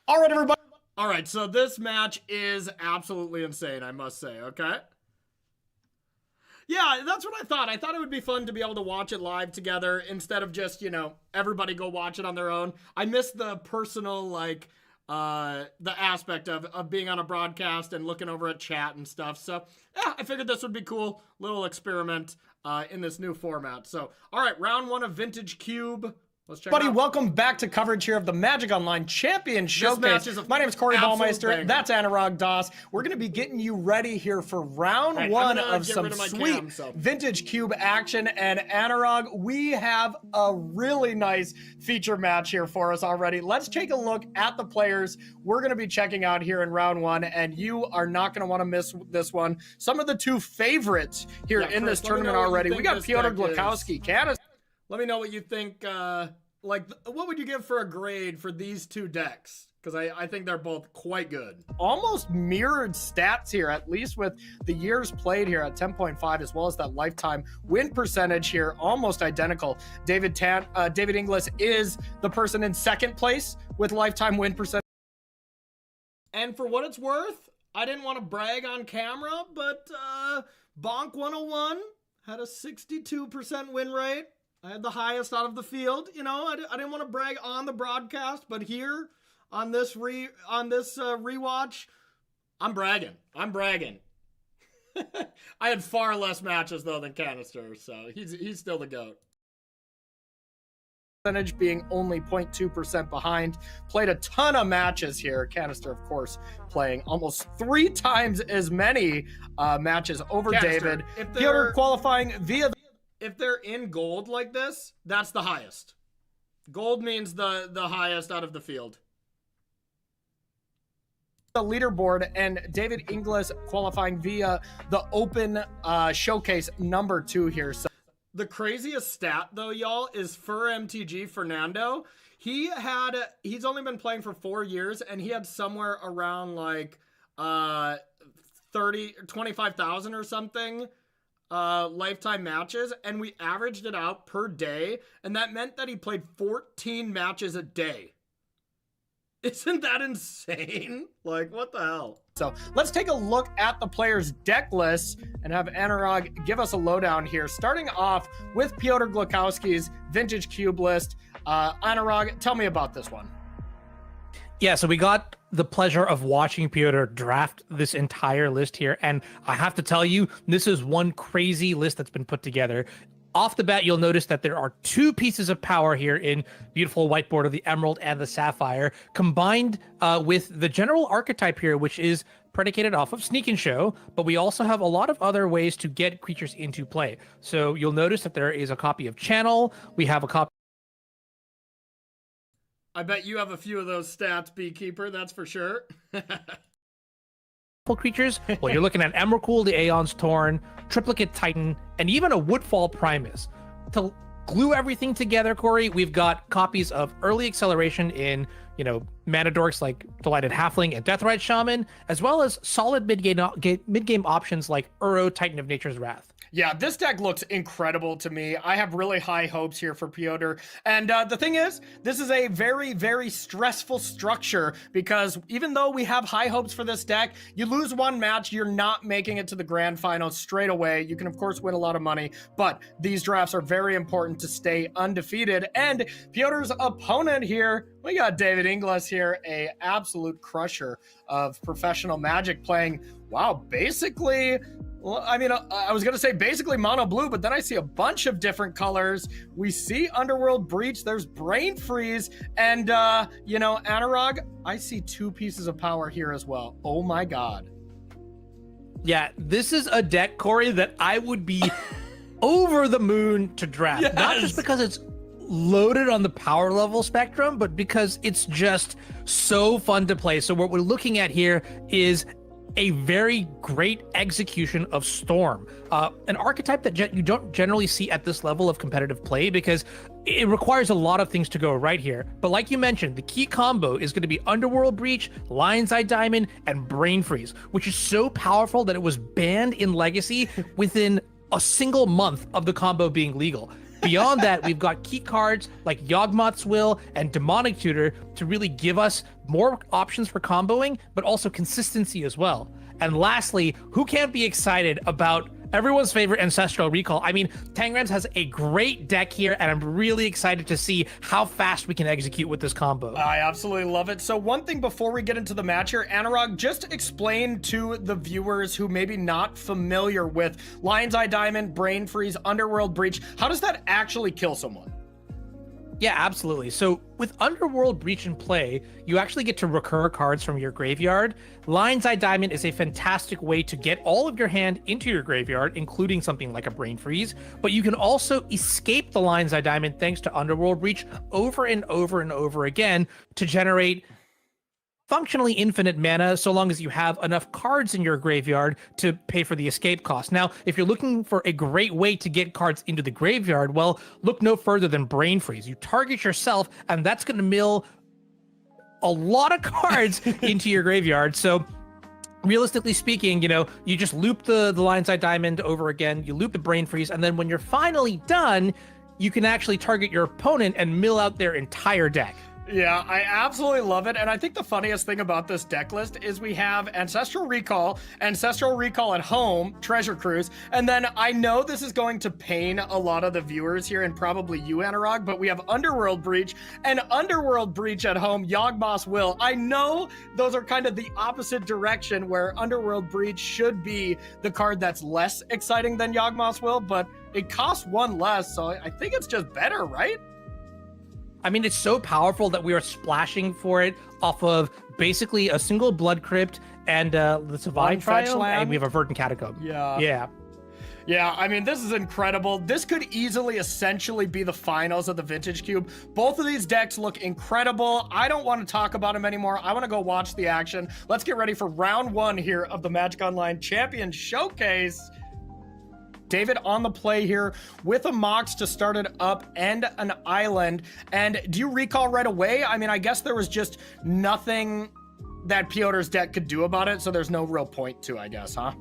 All right, everybody. All right, so this match is absolutely insane, I must say, okay? Yeah, that's what I thought. I thought it would be fun to be able to watch it live together instead of just, you know, everybody go watch it on their own. I miss the personal, like, the aspect of being on a broadcast and looking over at chat and stuff. So, yeah, I figured this would be cool. Little experiment in this new format. So, all right, round 1 of Vintage Cube. Let's check Buddy, it out. welcome back to coverage here of the Magic Online Champion match Showcase. is a My name is Corey absolute Ballmeister. banger. That's Anurag Das. We're going to be getting you ready here for round Right, 1 I'm gonna of get some rid of my sweet cam, so. Vintage Cube action. And Anurag, we have a really nice feature match here for us already. Let's take a look at the players we're going to be checking out here in round 1, and you are not going to want to miss this one. Some of the 2 favorites here in Chris, this let me tournament know what you already. think We got this Pyotr deck is. Glukowski, Canada. Let me know what you think. Like, what would you give for a grade for these 2 decks? Because I think they're both quite good. Almost mirrored stats here, at least with the years played here at 10.5, as well as that lifetime win percentage here, almost identical. David Inglis is the person in second place with lifetime win percentage. And for what it's worth, I didn't want to brag on camera, but Bonk 101 had a 62% win rate. I had the highest out of the field. You know, I didn't want to brag on the broadcast, but here on this rewatch, I'm bragging. I'm bragging. I had far less matches though than Canister, so he's still the GOAT. Percentage being only 0.2% behind. Played a ton of matches here. Canister, of course, playing almost 3 times as many matches over Canister, David. Piotr qualifying via. If they're in gold like this, that's the highest. Gold means the highest out of the field. The leaderboard, and David Inglis qualifying via the open showcase number 2 here. So the craziest stat though, y'all, is for MTG Fernando. He's only been playing for 4 years, and he had somewhere around like 25,000 or something lifetime matches, and we averaged it out per day, and that meant that he played 14 matches a day. Isn't that insane? Like, what the hell? So let's take a look at the players' deck lists and have Anurag give us a lowdown here. Starting off with Piotr Glukowski's Vintage Cube list. Anurag, tell me about this one. Yeah, so we got the pleasure of watching Piotr draft this entire list here, and I have to tell you, this is one crazy list that's been put together. Off the bat, you'll notice that there are 2 pieces of power here in beautiful whiteboard of the Emerald and the Sapphire, combined with the general archetype here, which is predicated off of Sneak and Show, but we also have a lot of other ways to get creatures into play. So you'll notice that there is a copy of Channel, we have a copy. I bet you have a few of those stats, Beekeeper, that's for sure. Creatures. Well, you're looking at Emrakul, the Aeon's Torn, Triplicate Titan, and even a Woodfall Primus. To glue everything together, Corey, we've got copies of Early Acceleration in, mana dorks like Delighted Halfling and Deathrite Shaman, as well as solid mid-game options like Uro, Titan of Nature's Wrath. Yeah, this deck looks incredible to me. I have really high hopes here for Piotr. And the thing is, this is a very, very stressful structure, because even though we have high hopes for this deck, you lose one match, you're not making it to the grand final straight away. You can, of course, win a lot of money, but these drafts are very important to stay undefeated. And Piotr's opponent here, we got David Inglis here, a absolute crusher of professional Magic, playing, wow, basically... Well, I mean, I was going to say basically mono blue, but then I see a bunch of different colors. We see Underworld Breach, there's Brain Freeze, and, Anurag, I see 2 pieces of power here as well. Oh my god. Yeah, this is a deck, Corey, that I would be over the moon to draft. Yes. Not just because it's loaded on the power level spectrum, but because it's just so fun to play. So what we're looking at here is a very great execution of Storm, an archetype that you don't generally see at this level of competitive play, because it requires a lot of things to go right here. But like you mentioned, the key combo is going to be Underworld Breach, Lion's Eye Diamond, and Brain Freeze, which is so powerful that it was banned in Legacy within a single month of the combo being legal. Beyond that, we've got key cards like Yawgmoth's Will and Demonic Tutor to really give us more options for comboing, but also consistency as well. And lastly, who can't be excited about everyone's favorite Ancestral Recall? I mean, Tangrams has a great deck here, and I'm really excited to see how fast we can execute with this combo. I absolutely love it. So one thing before we get into the match here, Anurag, just explain to the viewers who may be not familiar with Lion's Eye Diamond, Brain Freeze, Underworld Breach, how does that actually kill someone? Yeah, absolutely. So with Underworld Breach in play, you actually get to recur cards from your graveyard. Lion's Eye Diamond is a fantastic way to get all of your hand into your graveyard, including something like a Brain Freeze, but you can also escape the Lion's Eye Diamond thanks to Underworld Breach over and over and over again to generate functionally infinite mana, so long as you have enough cards in your graveyard to pay for the escape cost. Now, if you're looking for a great way to get cards into the graveyard, well, look no further than Brain Freeze. You target yourself, and that's going to mill a lot of cards into your graveyard. So realistically speaking, you just loop the Lion's Eye Diamond over again, you loop the Brain Freeze, and then when you're finally done, you can actually target your opponent and mill out their entire deck. Yeah, I absolutely love it. And I think the funniest thing about this deck list is we have Ancestral Recall at Home, Treasure Cruise. And then I know this is going to pain a lot of the viewers here and probably you, Anurag, but we have Underworld Breach and Underworld Breach at Home, Yawgmoth's Will. I know those are kind of the opposite direction where Underworld Breach should be the card that's less exciting than Yawgmoth's Will, but it costs one less. So I think it's just better, right? I mean, it's so powerful that we are splashing for it off of basically a single Blood Crypt and the Savine Trial, and we have a Verdant Catacomb. Yeah. I mean, this is incredible. This could easily essentially be the finals of the Vintage Cube. Both of these decks look incredible. I don't want to talk about them anymore. I want to go watch the action. Let's get ready for round one here of the Magic Online Champion Showcase. David on the play here with a Mox to start it up and an Island. And do you recall right away? I mean, I guess there was just nothing that Piotr's deck could do about it, so there's no real point to, I guess, huh?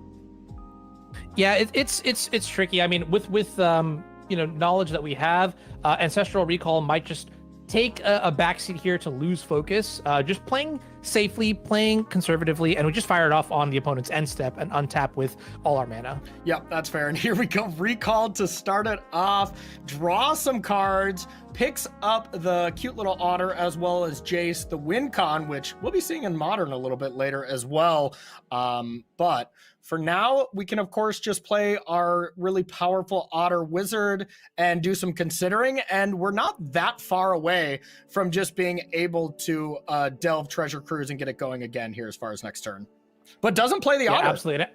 Yeah, it's tricky. I mean, with knowledge that we have, Ancestral Recall might just take a backseat here to lose focus. Just playing safely, playing conservatively, and we just fire it off on the opponent's end step and untap with all our mana. Yep, that's fair. And here we go. Recall to start it off. Draw some cards. Picks up the cute little otter as well as Jace, the Wincon, which we'll be seeing in Modern a little bit later as well. But for now, we can, of course, just play our really powerful Otter Wizard and do some considering. And we're not that far away from just being able to delve Treasure Cruise and get it going again here as far as next turn. But doesn't play the Otter. Absolutely.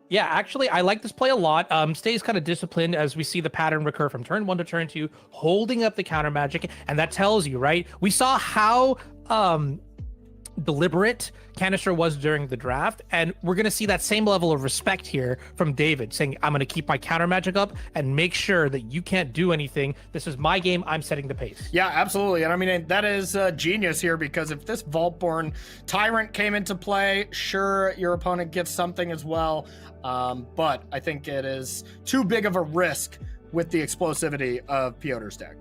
Yeah, actually, I like this play a lot. Stays kind of disciplined as we see the pattern recur from turn 1 to turn 2, holding up the counter magic. And that tells you, right? We saw how deliberate Canister was during the draft, and we're going to see that same level of respect here from David, saying, I'm going to keep my counter magic up and make sure that you can't do anything. This is my game. I'm setting the pace. Yeah, absolutely. And I mean, that is genius here, because if this Vaultborn Tyrant came into play, sure, your opponent gets something as well. But I think it is too big of a risk with the explosivity of Piotr's deck.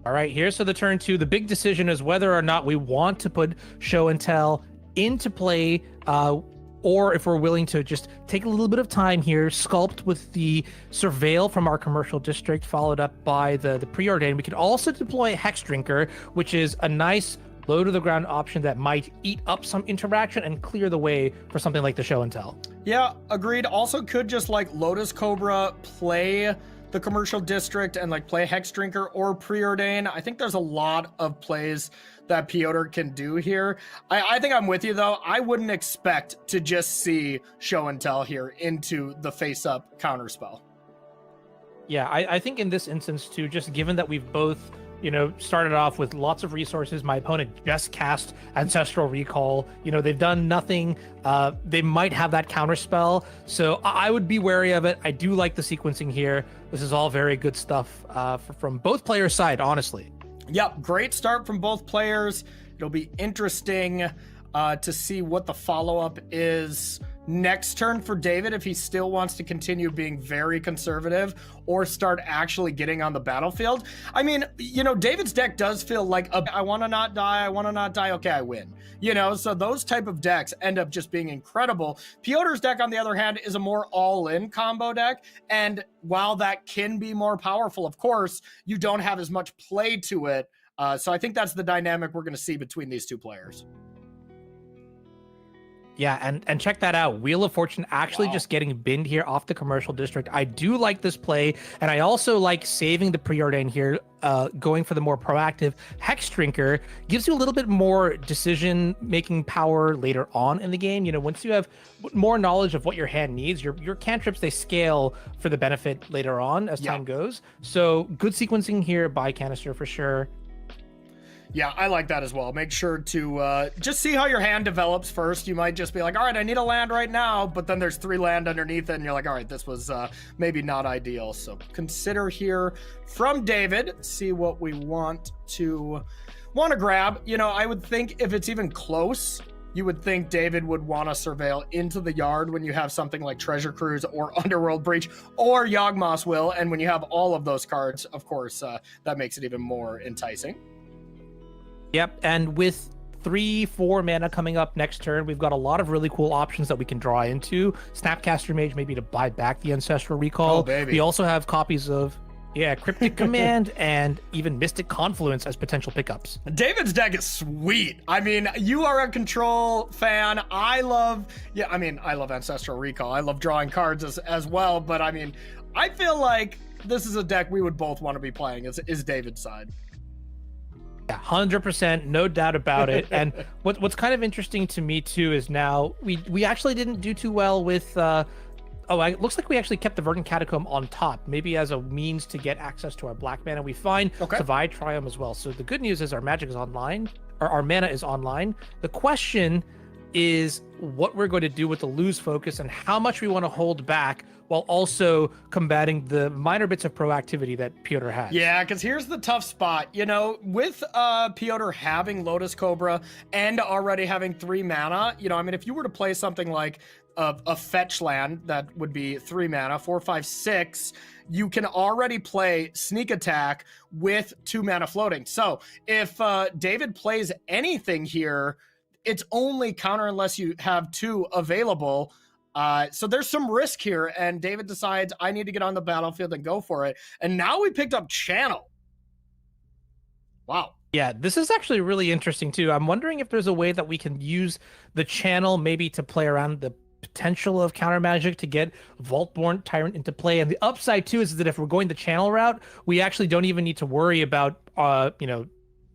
All right, here's to the turn 2. The big decision is whether or not we want to put Show and Tell into play, or if we're willing to just take a little bit of time here, sculpt with the Surveil from our commercial district, followed up by the Preordain. We could also deploy Hex Drinker, which is a nice low to the ground option that might eat up some interaction and clear the way for something like the Show and Tell. Yeah, agreed. Also could just like Lotus Cobra, play the commercial district and like play Hex Drinker or Preordain. I think there's a lot of plays that Piotr can do here. I think I'm with you though. I wouldn't expect to just see Show and Tell here into the face-up counterspell. Yeah, I think in this instance too, just given that we've both, started off with lots of resources, my opponent just cast Ancestral Recall. They've done nothing. They might have that counterspell, so I would be wary of it. I do like the sequencing here. This is all very good stuff from both players' side, honestly. Yep, great start from both players. It'll be interesting to see what the follow-up is next turn for David, if he still wants to continue being very conservative or start actually getting on the battlefield. I mean, David's deck does feel like I want to not die, okay, I win. So those type of decks end up just being incredible. Piotr's deck, on the other hand, is a more all-in combo deck, and while that can be more powerful, of course, you don't have as much play to it. So I think that's the dynamic we're going to see between these two players. Yeah, and check that out. Wheel of Fortune actually just getting binned here off the commercial district. I do like this play, and I also like saving the Preordain here, going for the more proactive Hex Drinker. Gives you a little bit more decision-making power later on in the game. Once you have more knowledge of what your hand needs, your cantrips, they scale for the benefit later on as time goes. So good sequencing here by Canister for sure. Yeah, I like that as well. Make sure to just see how your hand develops first. You might just be like, all right, I need a land right now, but then there's 3 land underneath it, and you're like, all right, this was maybe not ideal. So consider here from David, see what we want to grab. I would think if it's even close you would think David would want to surveil into the yard when you have something like Treasure Cruise or Underworld Breach or Yawgmoth's Will. And when you have all of those cards, of course, that makes it even more enticing. Yep, and with 3-4 mana coming up next turn, we've got a lot of really cool options that we can draw into. Snapcaster Mage maybe to buy back the Ancestral Recall. Oh, baby. We also have copies of Cryptic Command and even Mystic Confluence as potential pickups. David's deck is sweet. I mean, you are a control fan. I love Ancestral Recall. I love drawing cards as well, but I mean, I feel like this is a deck we would both want to be playing is David's side. Yeah, 100%, no doubt about it. And what's kind of interesting to me too is now we actually didn't do too well with it looks like we actually kept the Verdant Catacomb on top, maybe as a means to get access to our black mana. We find Savai Triumph as well. So the good news is our magic is online, or our mana is online. The question is what we're going to do with the lose focus and how much we want to hold back while also combating the minor bits of proactivity that Piotr has. Yeah, because here's the tough spot. You know, with Piotr having Lotus Cobra and already having 3 mana, you know, I mean, if you were to play something like a fetch land that would be 3 mana, 4, 5, 6, you can already play Sneak Attack with 2 mana floating. So if David plays anything here, it's only counter unless you have 2 available. So there's some risk here, and David decides I need to get on the battlefield and go for it. And now we picked up Channel. Wow. Yeah, this is actually really interesting too. I'm wondering if there's a way that we can use the Channel maybe to play around the potential of counter magic to get Vaultborn Tyrant into play. And the upside too is that if we're going the Channel route, we actually don't even need to worry about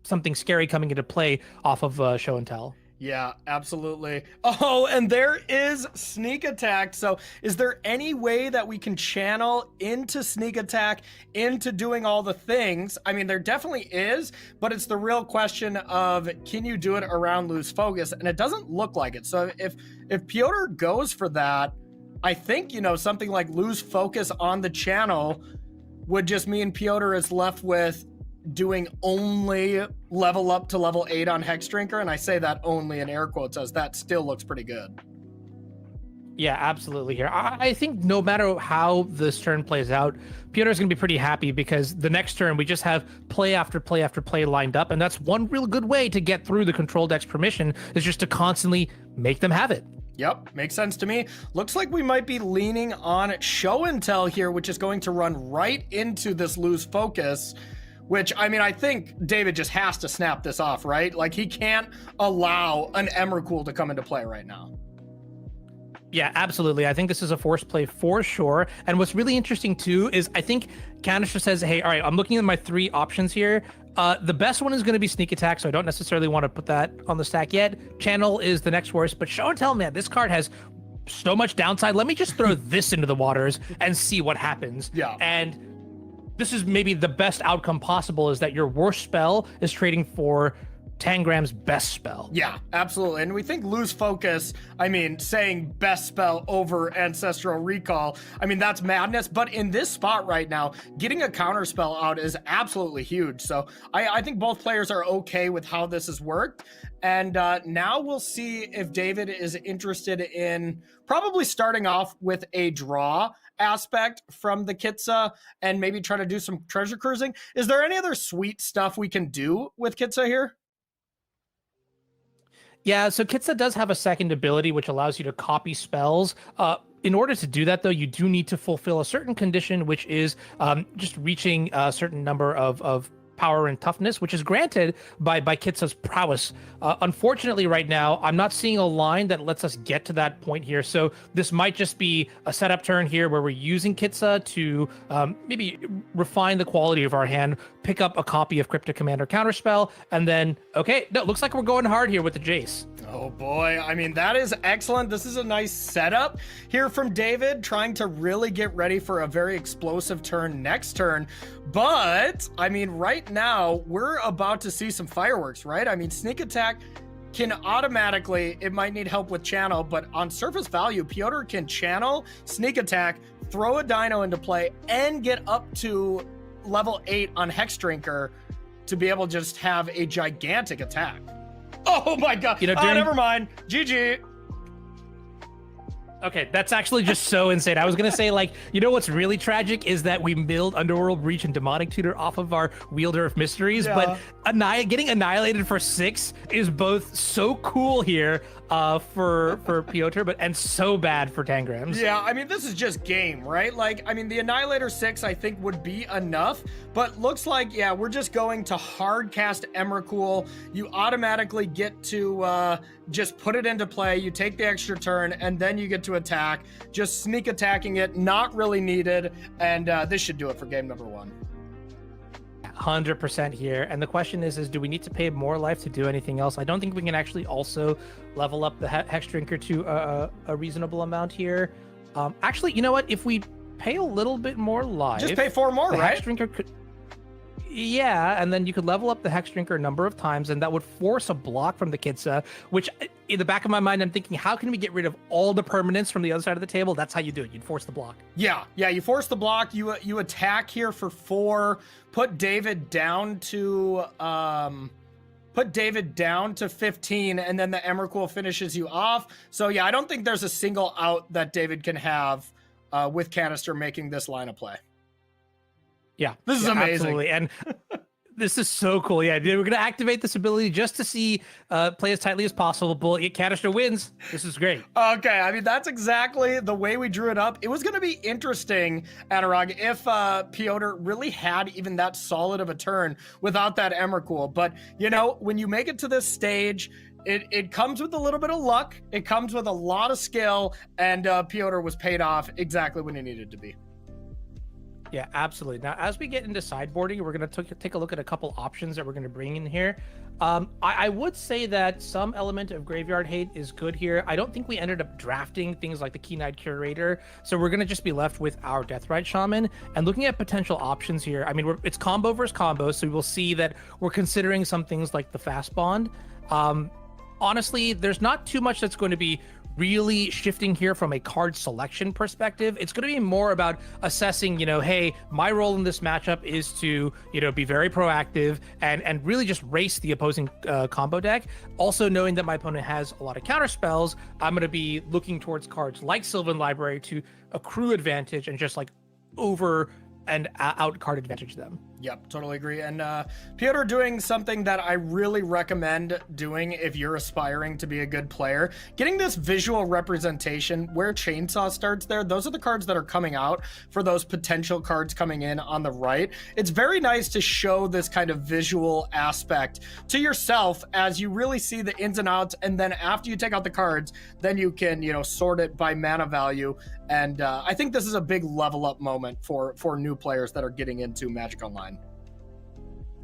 something scary coming into play off of Show and Tell. Yeah, absolutely. Oh, and there is Sneak Attack. So is there any way that we can channel into Sneak Attack, into doing all the things? I mean, there definitely is, but it's the real question of, can you do it around Lose Focus? And it doesn't look like it. So if Piotr goes for that, I think, something like Lose Focus on the Channel would just mean Piotr is left with doing only level up to level 8 on Hexdrinker, and I say that only in air quotes as that still looks pretty good. Yeah, absolutely here. I think no matter how this turn plays out, Piotr's going to be pretty happy because the next turn we just have play after play after play lined up, and that's one real good way to get through the control deck's permission is just to constantly make them have it. Yep, makes sense to me. Looks like we might be leaning on Show and Tell here, which is going to run right into this Lose Focus. Which, I mean, I think David just has to snap this off, right? Like, he can't allow an Emrakul to come into play right now. Yeah, absolutely. I think this is a forced play for sure. And what's really interesting, too, is I think Canister says, hey, all right, I'm looking at my 3 options here. The best one is going to be Sneak Attack, so I don't necessarily want to put that on the stack yet. Channel is the next worst, but Show and Tell, man, this card has so much downside. Let me just throw this into the waters and see what happens. Yeah. And this is maybe the best outcome possible, is that your worst spell is trading for Tangram's best spell. Yeah, absolutely. And we think Lose Focus, I mean, saying best spell over Ancestral Recall, I mean, that's madness. But in this spot right now, getting a counter spell out is absolutely huge. So I think both players are okay with how this has worked. And now we'll see if David is interested in probably starting off with a draw aspect from the Kitsa and maybe try to do some treasure cruising. Is there any other sweet stuff we can do with Kitsa here? Yeah, so Kitsa does have a second ability which allows you to copy spells. In order to do that, though, you do need to fulfill a certain condition, which is just reaching a certain number of power and toughness, which is granted by Kitsa's prowess. Unfortunately, right now, I'm not seeing a line that lets us get to that point here. So this might just be a setup turn here where we're using Kitsa to maybe refine the quality of our hand, pick up a copy of Cryptic Commander Counterspell, and then, okay, no, looks like we're going hard here with the Jace. Oh boy, I mean, that is excellent. This is a nice setup here from David, trying to really get ready for a very explosive turn next turn. But, I mean, right now, we're about to see some fireworks, right? I mean, Sneak Attack can automatically, it might need help with Channel, but on surface value, Piotr can Channel, Sneak Attack, throw a Dino into play, and get up to level 8 on Hexdrinker to be able to just have a gigantic attack. Oh my god. You know, Never mind. GG. Okay, that's actually just so insane. I was gonna say, like, you know what's really tragic is that we milled Underworld Breach and Demonic Tutor off of our Wielder of Mysteries, but getting annihilated for 6 is both so cool here for Piotr, and so bad for Tangrams. Yeah, I mean, this is just game, right? Like, I mean, the Annihilator 6, I think, would be enough, but looks like, yeah, we're just going to hard cast Emrakul. You automatically get to just put it into play. You take the extra turn, and then you get to attack. Just sneak attacking it, not really needed, and this should do it for game number 1. 100% here. And the question is do we need to pay more life to do anything else? I don't think we can actually also level up the Hex Drinker to a reasonable amount here. Actually, you know what? If we pay a little bit more life... Just pay 4 more, the right? Hex Drinker could... Yeah, and then you could level up the Hex Drinker a number of times, and that would force a block from the Kitsa, which in the back of my mind, I'm thinking, how can we get rid of all the permanents from the other side of the table? That's how you do it. You'd force the block. Yeah, you force the block. You attack here for 4. Put David down to 15, and then the Emrakul finishes you off. So yeah, I don't think there's a single out that David can have with Canister making this line of play. Yeah, this is amazing. Absolutely. And this is so cool. Yeah, we're going to activate this ability just to see play as tightly as possible. Canister wins. This is great. Okay, I mean, that's exactly the way we drew it up. It was going to be interesting, Anurag, if Piotr really had even that solid of a turn without that Emrakul. But, you know, when you make it to this stage, it comes with a little bit of luck. It comes with a lot of skill, and Piotr was paid off exactly when he needed to be. Yeah, absolutely. Now, as we get into sideboarding, we're going to take a look at a couple options that we're going to bring in here. I would say that some element of Graveyard Hate is good here. I don't think we ended up drafting things like the Keen-Eyed Curator, so we're going to just be left with our Deathrite Shaman. And looking at potential options here, I mean, it's combo versus combo, so we will see that we're considering some things like the Fast Bond. Honestly, there's not too much that's going to be really shifting here from a card selection perspective. It's going to be more about assessing, you know, hey, my role in this matchup is to, you know, be very proactive and really just race the opposing combo deck. Also knowing that my opponent has a lot of counter spells, I'm going to be looking towards cards like Sylvan Library to accrue advantage and just like over and out card advantage them. Yep, totally agree. And Piotr doing something that I really recommend doing if you're aspiring to be a good player. Getting this visual representation where Chainsaw starts there, those are the cards that are coming out for those potential cards coming in on the right. It's very nice to show this kind of visual aspect to yourself as you really see the ins and outs, and then after you take out the cards, then you can, you know, sort it by mana value. And I think this is a big level up moment for new players that are getting into Magic Online.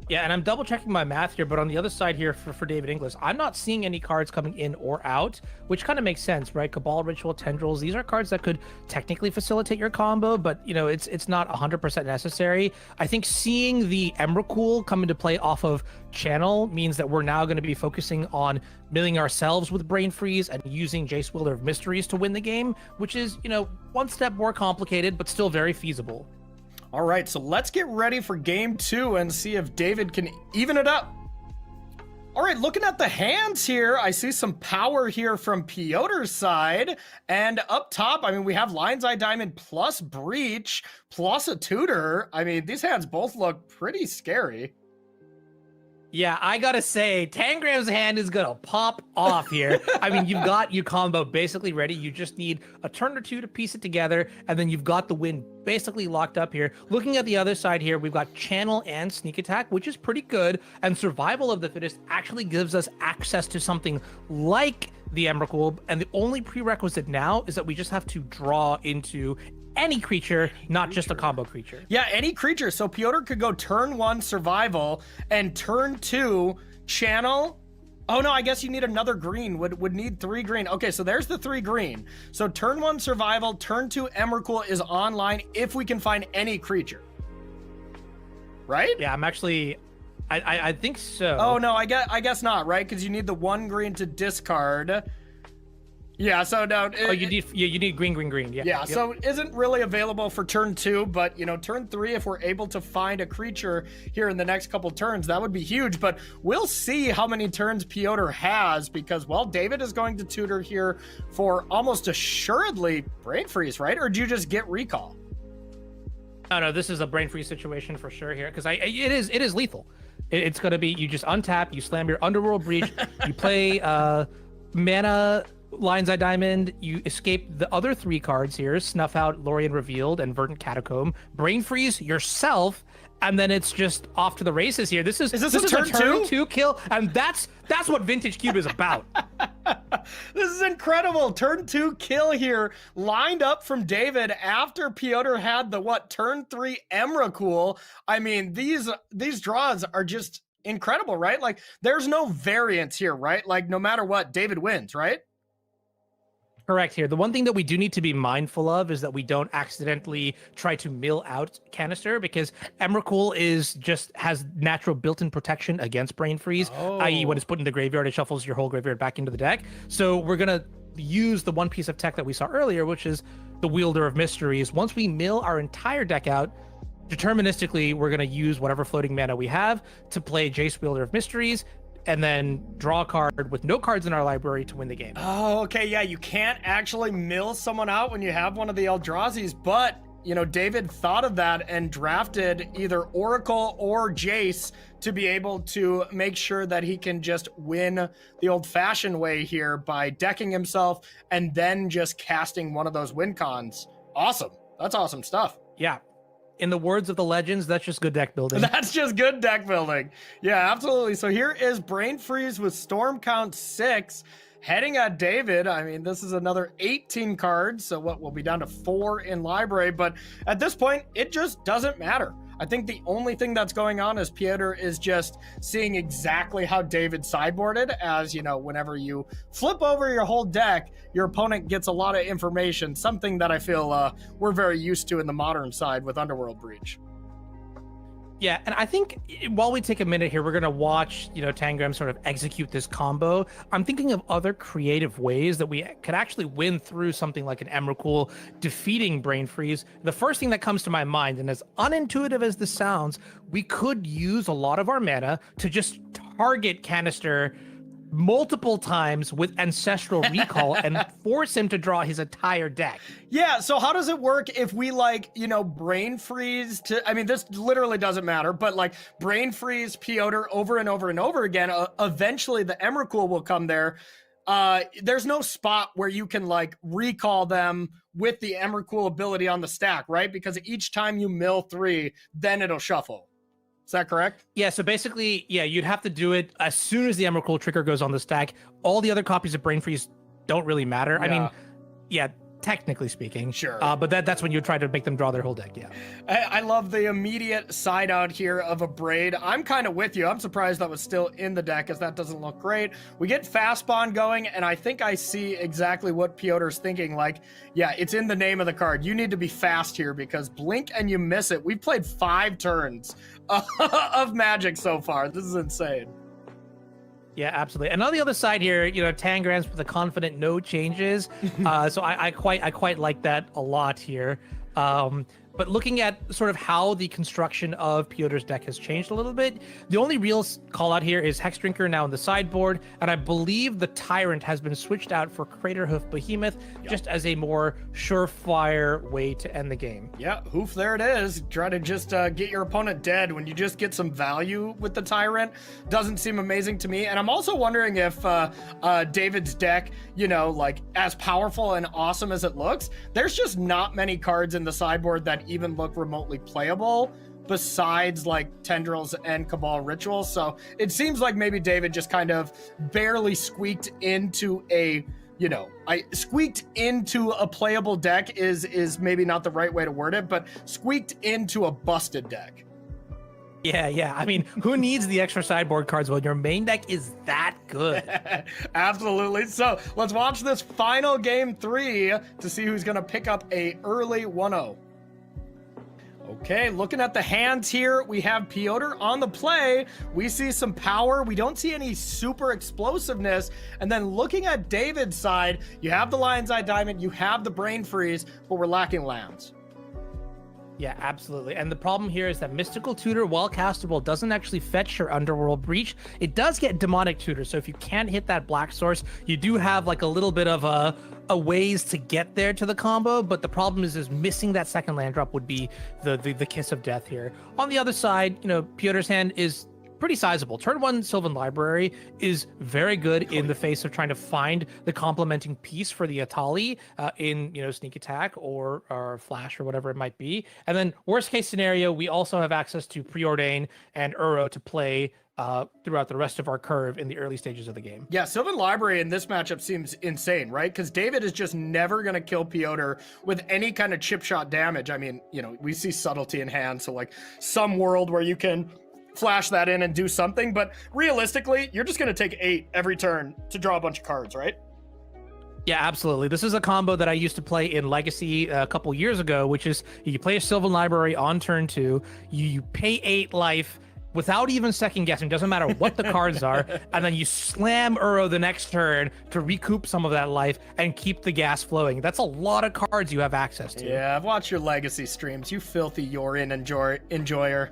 Yeah, and I'm double checking my math here, but on the other side here for David Inglis, I'm not seeing any cards coming in or out, which kind of makes sense, right? Cabal, Ritual, Tendrils, these are cards that could technically facilitate your combo, but you know, it's not 100% necessary. I think seeing the Emrakul come into play off of Channel means that we're now going to be focusing on milling ourselves with Brain Freeze and using Jace Wielder of Mysteries to win the game, which is, you know, one step more complicated, but still very feasible. All right, so let's get ready for game 2 and see if David can even it up. All right, looking at the hands here, I see some power here from Piotr's side. And up top, I mean, we have Lion's Eye Diamond plus Breach plus a Tutor. I mean, these hands both look pretty scary. Yeah, I gotta say, Tangram's hand is gonna pop off here. I mean, you've got your combo basically ready. You just need a turn or two to piece it together, and then you've got the win basically locked up here. Looking at the other side here, we've got Channel and Sneak Attack, which is pretty good, and Survival of the Fittest actually gives us access to something like the Emrakul, and the only prerequisite now is that we just have to draw into any creature, not just a combo creature. Yeah, any creature. So Piotr could go turn 1 Survival and turn 2 Channel. Oh no, I guess you need another green. Would need 3 green. Okay, so there's the 3 green. So turn 1 Survival, turn 2 Emrakul is online if we can find any creature. Right? Yeah, I'm actually... I think so. Oh no, I guess not, right? Because you need the 1 green to discard. Yeah, so no. You need green, green, green. Yeah. Yeah, Yep. so it isn't really available for turn 2, but, turn 3, if we're able to find a creature here in the next couple turns, that would be huge. But we'll see how many turns Piotr has because, well, David is going to tutor here for almost assuredly Brain Freeze, right? Or do you just get Recall? No, this is a brain freeze situation for sure here because it is lethal. It's going to be you just untap, you slam your Underworld Breach, you play mana Lion's Eye Diamond, you escape the other 3 cards here, Snuff Out, Lorien Revealed, and Verdant Catacomb, Brain Freeze yourself, and then it's just off to the races here. This is a turn turn 2 kill, and that's what Vintage Cube is about. This is incredible. Turn 2 kill here, lined up from David after Piotr had the turn 3 Emrakul. I mean, these draws are just incredible, right? Like, there's no variance here, right? Like, no matter what, David wins, right? Correct here. The one thing that we do need to be mindful of is that we don't accidentally try to mill out Canister because Emrakul has natural built-in protection against Brain Freeze, i.e. when it's put in the graveyard, it shuffles your whole graveyard back into the deck. So we're going to use the one piece of tech that we saw earlier, which is the Wielder of Mysteries. Once we mill our entire deck out, deterministically, we're going to use whatever floating mana we have to play Jace Wielder of Mysteries, and then draw a card with no cards in our library to win the game. Oh, okay, yeah, you can't actually mill someone out when you have one of the Eldrazi's, but, David thought of that and drafted either Oracle or Jace to be able to make sure that he can just win the old-fashioned way here by decking himself and then just casting one of those win cons. Awesome. That's awesome stuff. Yeah. In the words of the legends, that's just good deck building. That's just good deck building. Yeah, absolutely. So here is Brain Freeze with Storm Count 6 heading at David. I mean, this is another 18 cards. So we'll be down to 4 in library. But at this point, it just doesn't matter. I think the only thing that's going on is Piotr is just seeing exactly how David sideboarded, as, whenever you flip over your whole deck, your opponent gets a lot of information, something that I feel we're very used to in the modern side with Underworld Breach. Yeah, and I think while we take a minute here, we're going to watch, Tangram sort of execute this combo. I'm thinking of other creative ways that we could actually win through something like an Emrakul defeating Brain Freeze. The first thing that comes to my mind, and as unintuitive as this sounds, we could use a lot of our mana to just target Canister multiple times with Ancestral Recall and force him to draw his entire deck. Yeah, so how does it work if we Brain Freeze to, I mean, this literally doesn't matter, but Brain Freeze Piotr over and over and over again, eventually the Emrakul will come there. There's no spot where you can recall them with the Emrakul ability on the stack, right? Because each time you mill 3, then it'll shuffle. Is that correct? Yeah, so basically, you'd have to do it as soon as the Emrakul trigger goes on the stack. All the other copies of Brain Freeze don't really matter. Yeah. I mean, technically speaking. Sure. But that's when you try to make them draw their whole deck, yeah. I love the immediate side out here of a Braid. I'm kind of with you. I'm surprised that was still in the deck, as that doesn't look great. We get Fast Bond going, and I think I see exactly what Piotr's thinking. Yeah, it's in the name of the card. You need to be fast here because blink and you miss it. We've played 5 turns of Magic so far. This is insane. Yeah, absolutely. And on the other side here, Tangram's with a confident no changes. So I quite like that a lot here. But looking at sort of how the construction of Piotr's deck has changed a little bit, the only real call out here is Hex Drinker now in the sideboard, and I believe the Tyrant has been switched out for Craterhoof Behemoth, just as a more surefire way to end the game. Yeah, hoof, there it is. Try to just get your opponent dead when you just get some value with the Tyrant. Doesn't seem amazing to me. And I'm also wondering if David's deck, as powerful and awesome as it looks, there's just not many cards in the sideboard that even look remotely playable besides Tendrils and Cabal Rituals. So it seems like maybe David just kind of barely squeaked into a squeaked into a playable deck is maybe not the right way to word it, but squeaked into a busted deck. Yeah. I mean, who needs the extra sideboard cards when your main deck is that good? Absolutely. So let's watch this final game 3 to see who's going to pick up a early 1-0. Okay, looking at the hands here, we have Piotr on the play. We see some power. We don't see any super explosiveness. And then looking at David's side, you have the Lion's Eye Diamond, you have the Brain Freeze, but we're lacking lands. Yeah, absolutely. And the problem here is that Mystical Tutor, while castable, doesn't actually fetch your Underworld Breach. It does get Demonic Tutor, so if you can't hit that black source, you do have like a little bit of a ways to get there to the combo, but the problem is missing that second land drop would be the kiss of death here. On the other side, you know, Piotr's hand is pretty sizable. Turn 1 Sylvan Library is very good in the face of trying to find the complementing piece for the Atali in, you know, Sneak Attack or Flash or whatever it might be. And then worst case scenario, we also have access to Preordain and Uro to play throughout the rest of our curve in the early stages of the game. Yeah, Sylvan Library in this matchup seems insane, right? Because David is just never going to kill Piotr with any kind of chip shot damage. I mean, you know, we see subtlety in hand, so like some world where you can flash that in and do something, but realistically, you're just going to take 8 every turn to draw a bunch of cards, right? Yeah, absolutely. This is a combo that I used to play in Legacy a couple years ago, which is you play a Sylvan Library on turn 2, you pay 8 life without even second guessing, doesn't matter what the cards are, and then you slam Uro the next turn to recoup some of that life and keep the gas flowing. That's a lot of cards you have access to. Yeah, I've watched your Legacy streams, you filthy Yorin enjoyer.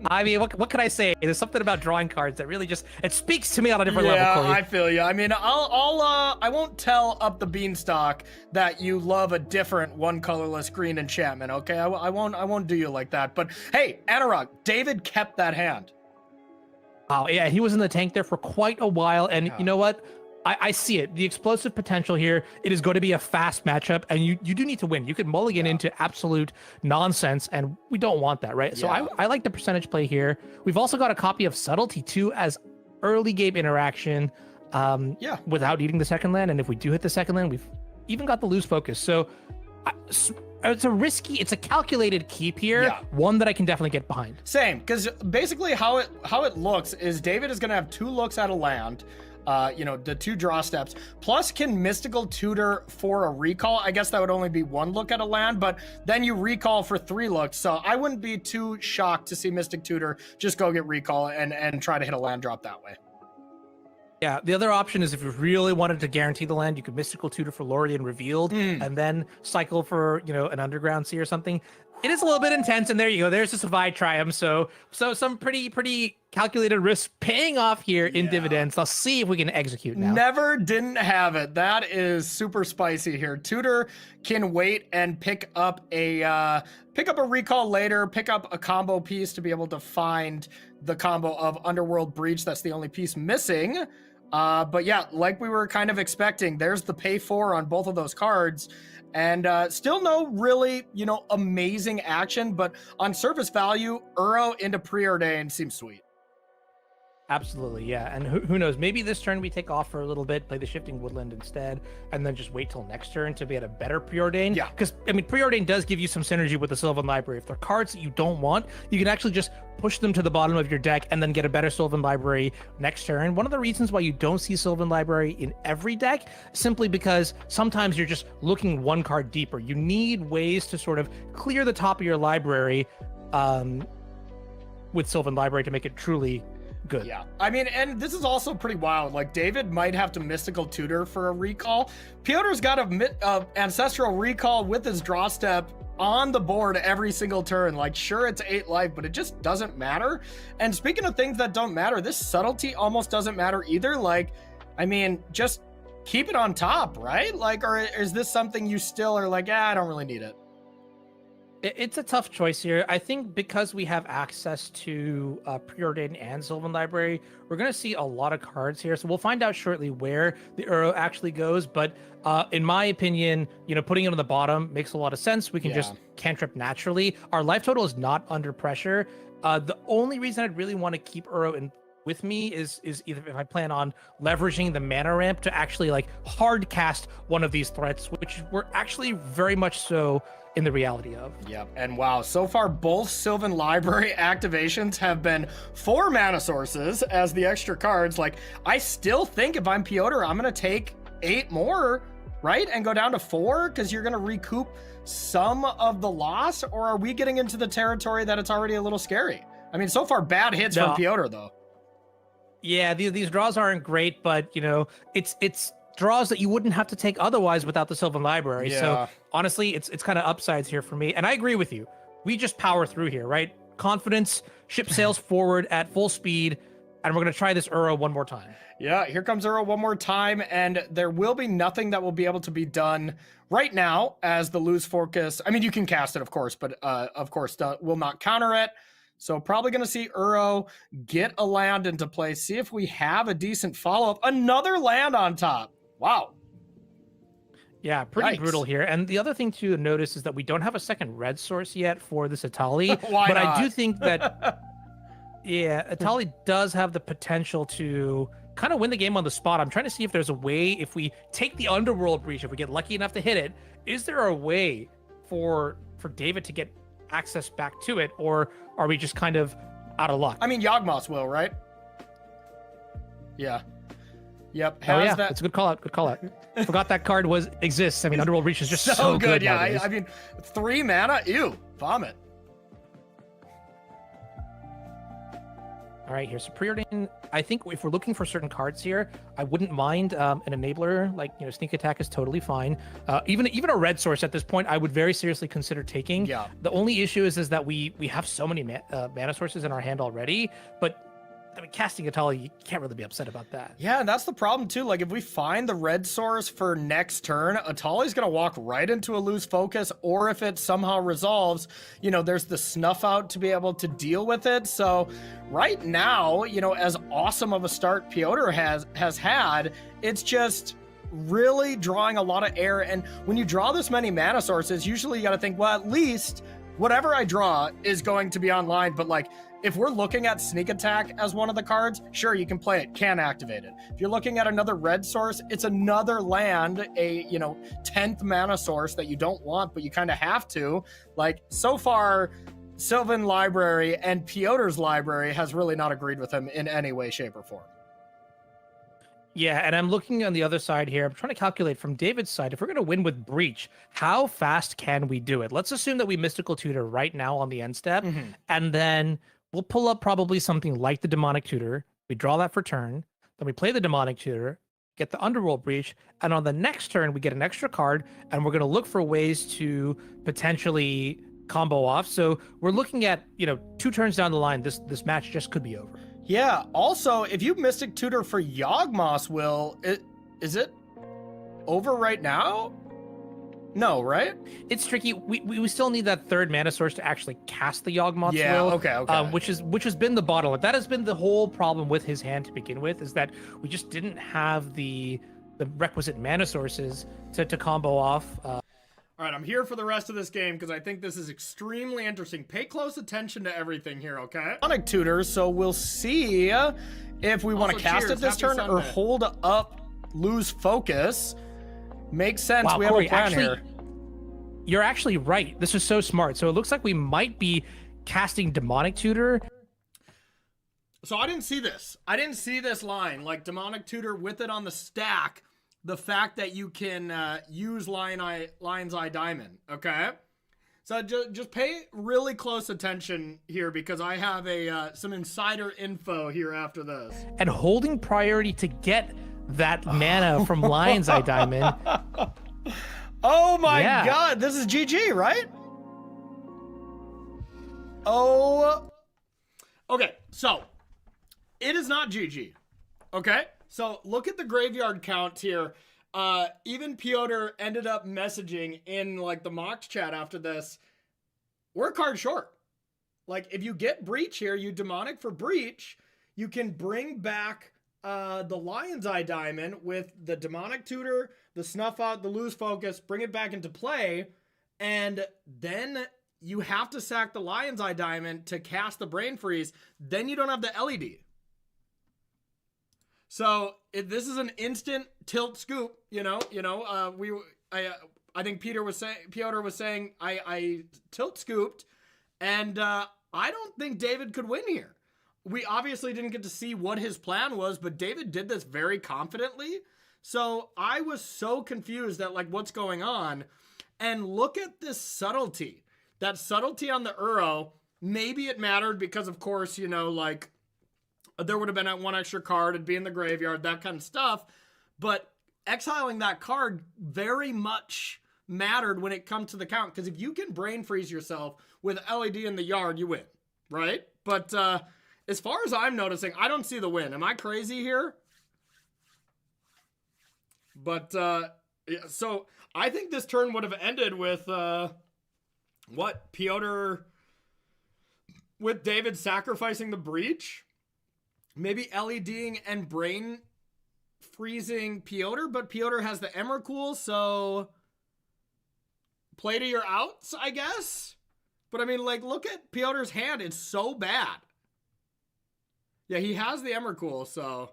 I mean, what can I say? There's something about drawing cards that really just, it speaks to me on a different level, Corey. Yeah, I feel you. I mean, I won't tell up the beanstalk that you love a different one colorless green enchantment, okay? I won't do you like that. But hey, Anurag, David kept that hand. Oh, yeah, he was in the tank there for quite a while, and you know what? I see it. The explosive potential here, it is going to be a fast matchup, and you do need to win. You could mulligan into absolute nonsense, and we don't want that, right? So I like the percentage play here. We've also got a copy of Subtlety, too, as early game interaction without needing the second land, and if we do hit the second land, we've even got the lose focus. So it's a calculated keep here, one that I can definitely get behind. Same, because basically how it looks is David is going to have 2 looks at a land, you know, the 2 draw steps, plus can Mystical Tutor for a recall. I guess that would only be 1 look at a land, but then you recall for 3 looks. So I wouldn't be too shocked to see Mystic Tutor just go get recall and try to hit a land drop that way. Yeah, the other option is if you really wanted to guarantee the land, you could Mystical Tutor for Lorien Revealed and then cycle for, you know, an Underground Sea or something. It is a little bit intense, and there you go. There's a Savai Triumph. So some pretty calculated risk paying off here in dividends. Let's see if we can execute now. Never didn't have it. That is super spicy here. Tutor can wait and pick up a recall later, pick up a combo piece to be able to find the combo of Underworld Breach. That's the only piece missing. But yeah, like we were kind of expecting, there's the pay 4 on both of those cards. And still no really, you know, amazing action, but on surface value, Uro into Preordain seems sweet. Absolutely, yeah. And who knows, maybe this turn we take off for a little bit, play the Shifting Woodland instead, and then just wait till next turn to get a better Preordain. Yeah. Because, I mean, Preordain does give you some synergy with the Sylvan Library. If they're cards that you don't want, you can actually just push them to the bottom of your deck and then get a better Sylvan Library next turn. One of the reasons why you don't see Sylvan Library in every deck, simply because sometimes you're just looking 1 card deeper. You need ways to sort of clear the top of your library with Sylvan Library to make it truly good. Yeah, I mean, and this is also pretty wild. Like, David might have to Mystical Tutor for a recall. Piotr's got a Ancestral Recall with his draw step on the board every single turn. Like, sure, it's 8 life, but it just doesn't matter. And speaking of things that don't matter, this Subtlety almost doesn't matter either. Like, I mean, just keep it on top, right? Like, or is this something you still are like, I don't really need it? It's a tough choice here. I think because we have access to Preordain and Sylvan Library, we're going to see a lot of cards here. So we'll find out shortly where the Uro actually goes. But in my opinion, you know, putting it on the bottom makes a lot of sense. We can just cantrip naturally. Our life total is not under pressure. The only reason I'd really want to keep Uro with me is either if I plan on leveraging the mana ramp to actually like hard cast one of these threats, which we're actually very much so in the reality of. Yep. And wow, so far both Sylvan Library activations have been 4 mana sources as the extra cards. Like, I still think if I'm Piotr, I'm gonna take 8 more right? And go down to 4 because you're going to recoup some of the loss? Or are we getting into the territory that it's already a little scary? I mean, so far, bad hits from Piotr, though. Yeah, these draws aren't great, but, you know, it's draws that you wouldn't have to take otherwise without the Sylvan Library. Yeah. So, honestly, it's kind of upsides here for me. And I agree with you. We just power through here, right? Confidence, ship sails forward at full speed, and we're going to try this Uro one more time. Yeah, here comes Uro one more time, and there will be nothing that will be able to be done right now as the lose focus. I mean, you can cast it, of course, but of course, will not counter it. So probably going to see Uro get a land into play, see if we have a decent follow-up. Another land on top. Wow. Yeah, pretty Yikes. brutal here. And the other thing to notice is that we don't have a second red source yet for this Atali. Why but not? I do think that, yeah, Atali does have the potential to kind of win the game on the spot. I'm trying to see if there's a way, if we take the Underworld Breach, if we get lucky enough to hit it, is there a way for David to get access back to it, or are we just kind of out of luck? I mean, Yawgmoth will, right? Yeah. Yep. Oh yeah, that's a good call out. Good call out. Forgot that card exists. I mean, Underworld Breach is just so good. Yeah, nowadays. I mean, 3 mana. Ew, vomit. All right, here's Preordain. I think if we're looking for certain cards here, I wouldn't mind an enabler, like, you know, Sneak Attack is totally fine. Even a red source at this point, I would very seriously consider taking. Yeah. The only issue is that we have so many mana sources in our hand already, but I mean, casting Atali, you can't really be upset about that. Yeah, and that's the problem too. Like, if we find the red source for next turn, Atali's gonna walk right into a lose focus, or if it somehow resolves, you know, there's the snuff out to be able to deal with it. So right now, you know, as awesome of a start Piotr has had, it's just really drawing a lot of air. And when you draw this many mana sources, usually you got to think, well, at least whatever I draw is going to be online. But like, if we're looking at Sneak Attack as one of the cards, sure, you can play it, can activate it. If you're looking at another red source, it's another land, a, you know, 10th mana source that you don't want, but you kind of have to. Like, so far, Sylvan Library and Piotr's Library has really not agreed with him in any way, shape, or form. Yeah, and I'm looking on the other side here. I'm trying to calculate from David's side, if we're going to win with Breach, how fast can we do it? Let's assume that we Mystical Tutor right now on the end step, and then we'll pull up probably something like the Demonic Tutor. We draw that for turn. Then we play the Demonic Tutor, get the Underworld Breach, and on the next turn, we get an extra card, and we're going to look for ways to potentially combo off. So we're looking at, you know, 2 turns down the line, this match just could be over. Yeah, also, if you Mystic Tutor for Yawgmoth, is it over right now? No, right? It's tricky. We still need that 3rd mana source to actually cast the Yawgmoth's Yeah, Will. okay. Which has been the bottleneck. That has been the whole problem with his hand to begin with, is that we just didn't have the requisite mana sources to combo off. All right, I'm here for the rest of this game because I think this is extremely interesting. Pay close attention to everything here, okay? Demonic Tutor, so we'll see if we want to Also, cast cheers. it this Happy turn or Sunday. hold up, lose focus. Makes sense. Wow, We have Corey, a plan actually, here. you're actually right. This is so smart. So it looks like we might be casting Demonic Tutor. So I didn't see this. I didn't see this line, like Demonic Tutor with it on the stack. The fact that you can use Lion's Eye Diamond, okay? So just pay really close attention here because I have some insider info here after this. And holding priority to get that mana from Lion's Eye Diamond. Oh my Yeah. god, this is GG, right? Oh. Okay, so it is not GG. Okay? So look at the graveyard count here. Even Piotr ended up messaging in like the Mox chat after this. We're a card short. Like if you get Breach here, you Demonic for Breach, you can bring back the Lion's Eye Diamond with the Demonic Tutor, the Snuff Out, the Lose Focus, bring it back into play, and then you have to sack the Lion's Eye Diamond to cast the Brain Freeze. Then you don't have the LED. So this is an instant tilt scoop, I think Piotr was saying I tilt scooped, and I don't think David could win here. We obviously didn't get to see what his plan was, but David did this very confidently. So I was so confused at like what's going on. And look at this subtlety. That subtlety on the Uro, maybe it mattered because of course, you know, like there would have been that one extra card, it'd be in the graveyard, that kind of stuff. But exiling that card very much mattered when it comes to the count. Because if you can brain freeze yourself with LED in the yard, you win, right? But as far as I'm noticing, I don't see the win. Am I crazy here? But, yeah, so I think this turn would have ended with, what? Piotr, with David sacrificing the breach? Maybe LEDing and brain freezing Piotr, but Piotr has the Emrakul, so play to your outs, I guess? But I mean, like, look at Piotr's hand. It's so bad. Yeah, he has the Emrakul, so...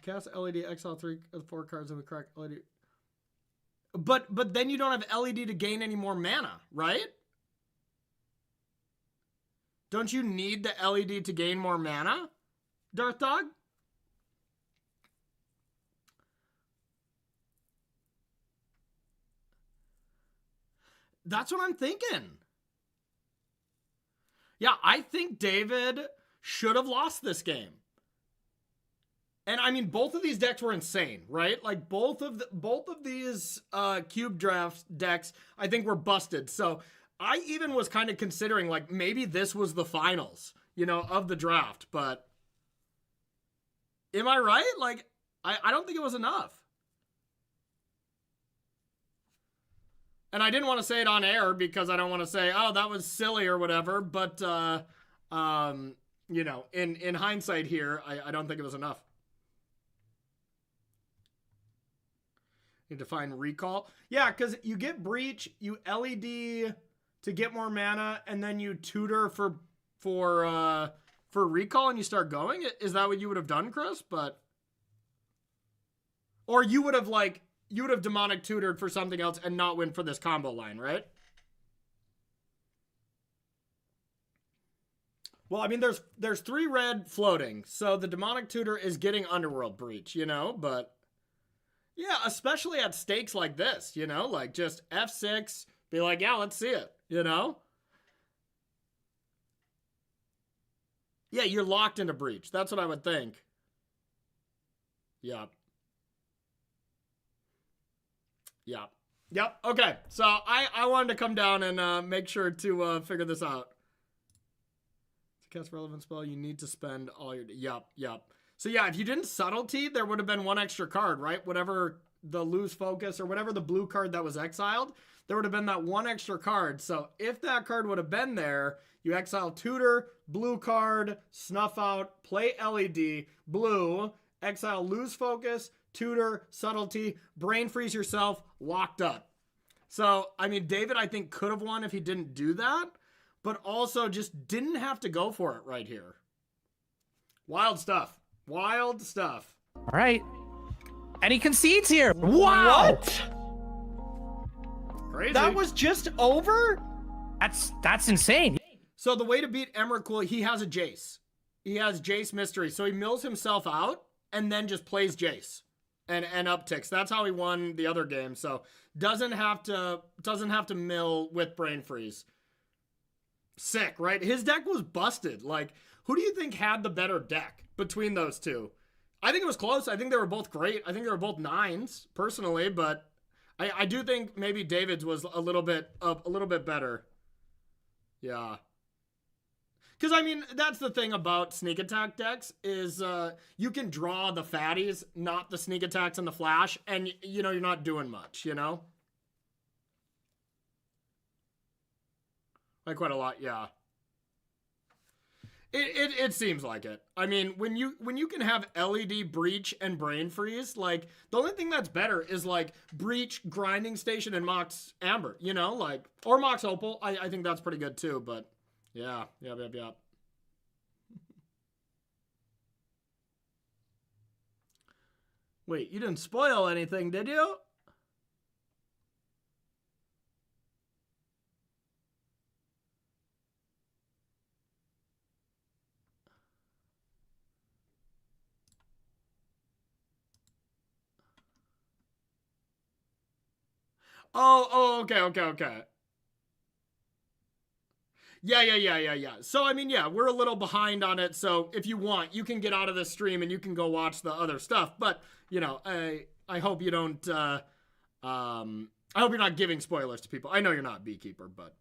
Cast LED, exile 3 of the 4 cards, and we crack LED. But then you don't have LED to gain any more mana, right? Don't you need the LED to gain more mana, Darth Dog? That's what I'm thinking. Yeah, I think David should have lost this game. And I mean, both of these decks were insane, right? Like both of these cube draft decks, I think were busted. So I even was kind of considering like maybe this was the finals, you know, of the draft. But am I right? Like I don't think it was enough. And I didn't want to say it on air because I don't want to say, oh, that was silly or whatever. But you know, in hindsight here, I don't think it was enough. You define recall. Yeah, because you get breach, you LED to get more mana, and then you tutor for recall, and you start going. Is that what you would have done, Chris? But or you would have demonic tutored for something else and not win for this combo line, right? Well, I mean, there's 3 red floating, so the demonic tutor is getting underworld breach, you know, but. Yeah, especially at stakes like this, you know, like just F6, be like, yeah, let's see it, you know? Yeah, you're locked into breach. That's what I would think. Yep. Yep. Yep. Okay. So I wanted to come down and make sure to figure this out. To cast relevant spell, you need to spend all your... Yep. Yep. So yeah, if you didn't subtlety, there would have been 1 extra card, right? Whatever the lose focus or whatever the blue card that was exiled, there would have been that 1 extra card. So if that card would have been there, you exile tutor, blue card, snuff out, play LED, blue, exile lose focus, tutor, subtlety, brain freeze yourself, locked up. So, I mean, David, I think could have won if he didn't do that, but also just didn't have to go for it right here. Wild stuff. Wild stuff. All right. And he concedes here. Wow. What? Crazy. That was just over? That's insane. So the way to beat Emrakul, he has a Jace. He has Jace Mystery. So he mills himself out and then just plays Jace and upticks. That's how he won the other game. So doesn't have to mill with Brain Freeze. Sick, right? His deck was busted. Like, who do you think had the better deck between those two? I think it was close. I think they were both great. I think they were both 9s, personally, but I do think maybe David's was a little bit better. Yeah. Because, I mean, that's the thing about sneak attack decks is you can draw the fatties, not the sneak attacks and the flash, and, you know, you're not doing much, you know? Like, quite a lot, yeah. It seems like it. I mean, when you can have LED breach and brain freeze, like the only thing that's better is like breach, grinding station, and Mox Amber, you know, like or Mox Opal. I think that's pretty good too. But yeah. Wait, you didn't spoil anything, did you? Okay. Yeah. So, I mean, yeah, we're a little behind on it. So if you want, you can get out of this stream and you can go watch the other stuff. But, you know, I hope you don't, I hope you're not giving spoilers to people. I know you're not, Beekeeper, but.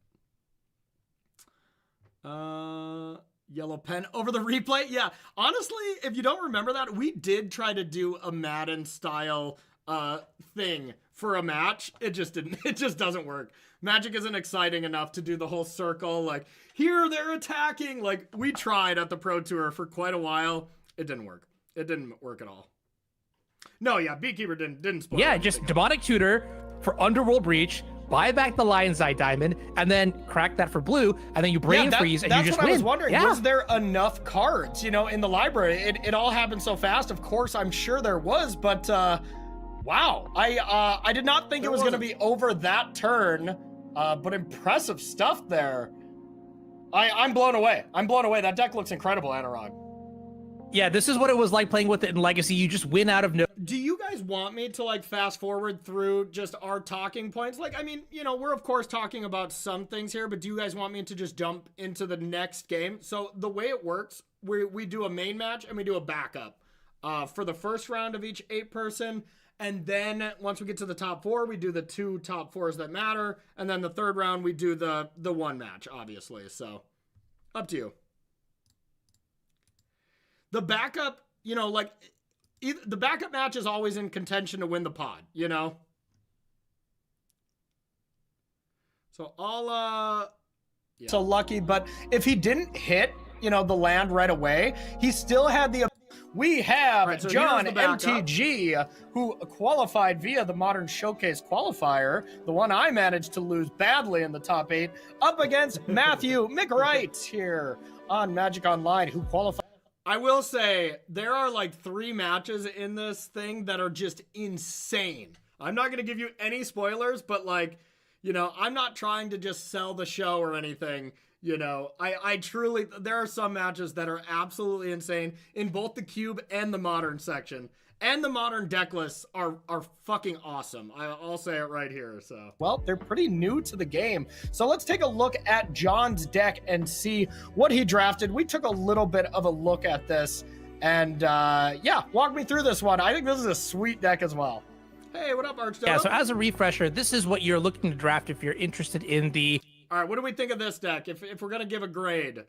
Yellow pen over the replay. Yeah, honestly, if you don't remember that, we did try to do a Madden style thing for a match. It just doesn't work. Magic isn't exciting enough to do the whole circle, like, here they're attacking. Like, we tried at the Pro Tour for quite a while. It didn't work. It didn't work at all. No, yeah, Beekeeper didn't spoil Yeah, anything. just Demonic Tutor for Underworld Breach, buy back the Lion's Eye Diamond, and then crack that for blue, and then you Brain Freeze, and you just That's what win. I was wondering. Yeah. Was there enough cards, you know, in the library? It all happened so fast. Of course, I'm sure there was, but wow. I did not think it was going to be over that turn, but impressive stuff there. I'm blown away. I'm blown away. That deck looks incredible, Anurag. Yeah, this is what it was like playing with it in Legacy. You just win out of no. Do you guys want me to like fast forward through just our talking points? Like, I mean, you know, we're of course talking about some things here, but do you guys want me to just jump into the next game? So the way it works, we do a main match and we do a backup for the first round of each 8-person. And then once we get to the top 4, we do the 2 top 4s that matter. And then the third round, we do the 1 match, obviously. So up to you. The backup, you know, like the backup match is always in contention to win the pod, you know? So I'll, yeah. So lucky, but if he didn't hit, you know, the land right away, he still had the. We have Right, so John here's the backup. MTG, who qualified via the Modern Showcase qualifier, the one I managed to lose badly in the top 8, up against Matthew McWright here on Magic Online, who qualified. I will say there are like 3 matches in this thing that are just insane. I'm not going to give you any spoilers, but like, you know, I'm not trying to just sell the show or anything. You know, I truly, there are some matches that are absolutely insane in both the cube and the modern section. And the modern deck lists are fucking awesome. I'll say it right here, so. Well, they're pretty new to the game. So let's take a look at John's deck and see what he drafted. We took a little bit of a look at this. And yeah, walk me through this one. I think this is a sweet deck as well. Hey, what up, Archdodo? Yeah, so as a refresher, this is what you're looking to draft if you're interested in the. All right, what do we think of this deck? If we're going to give a grade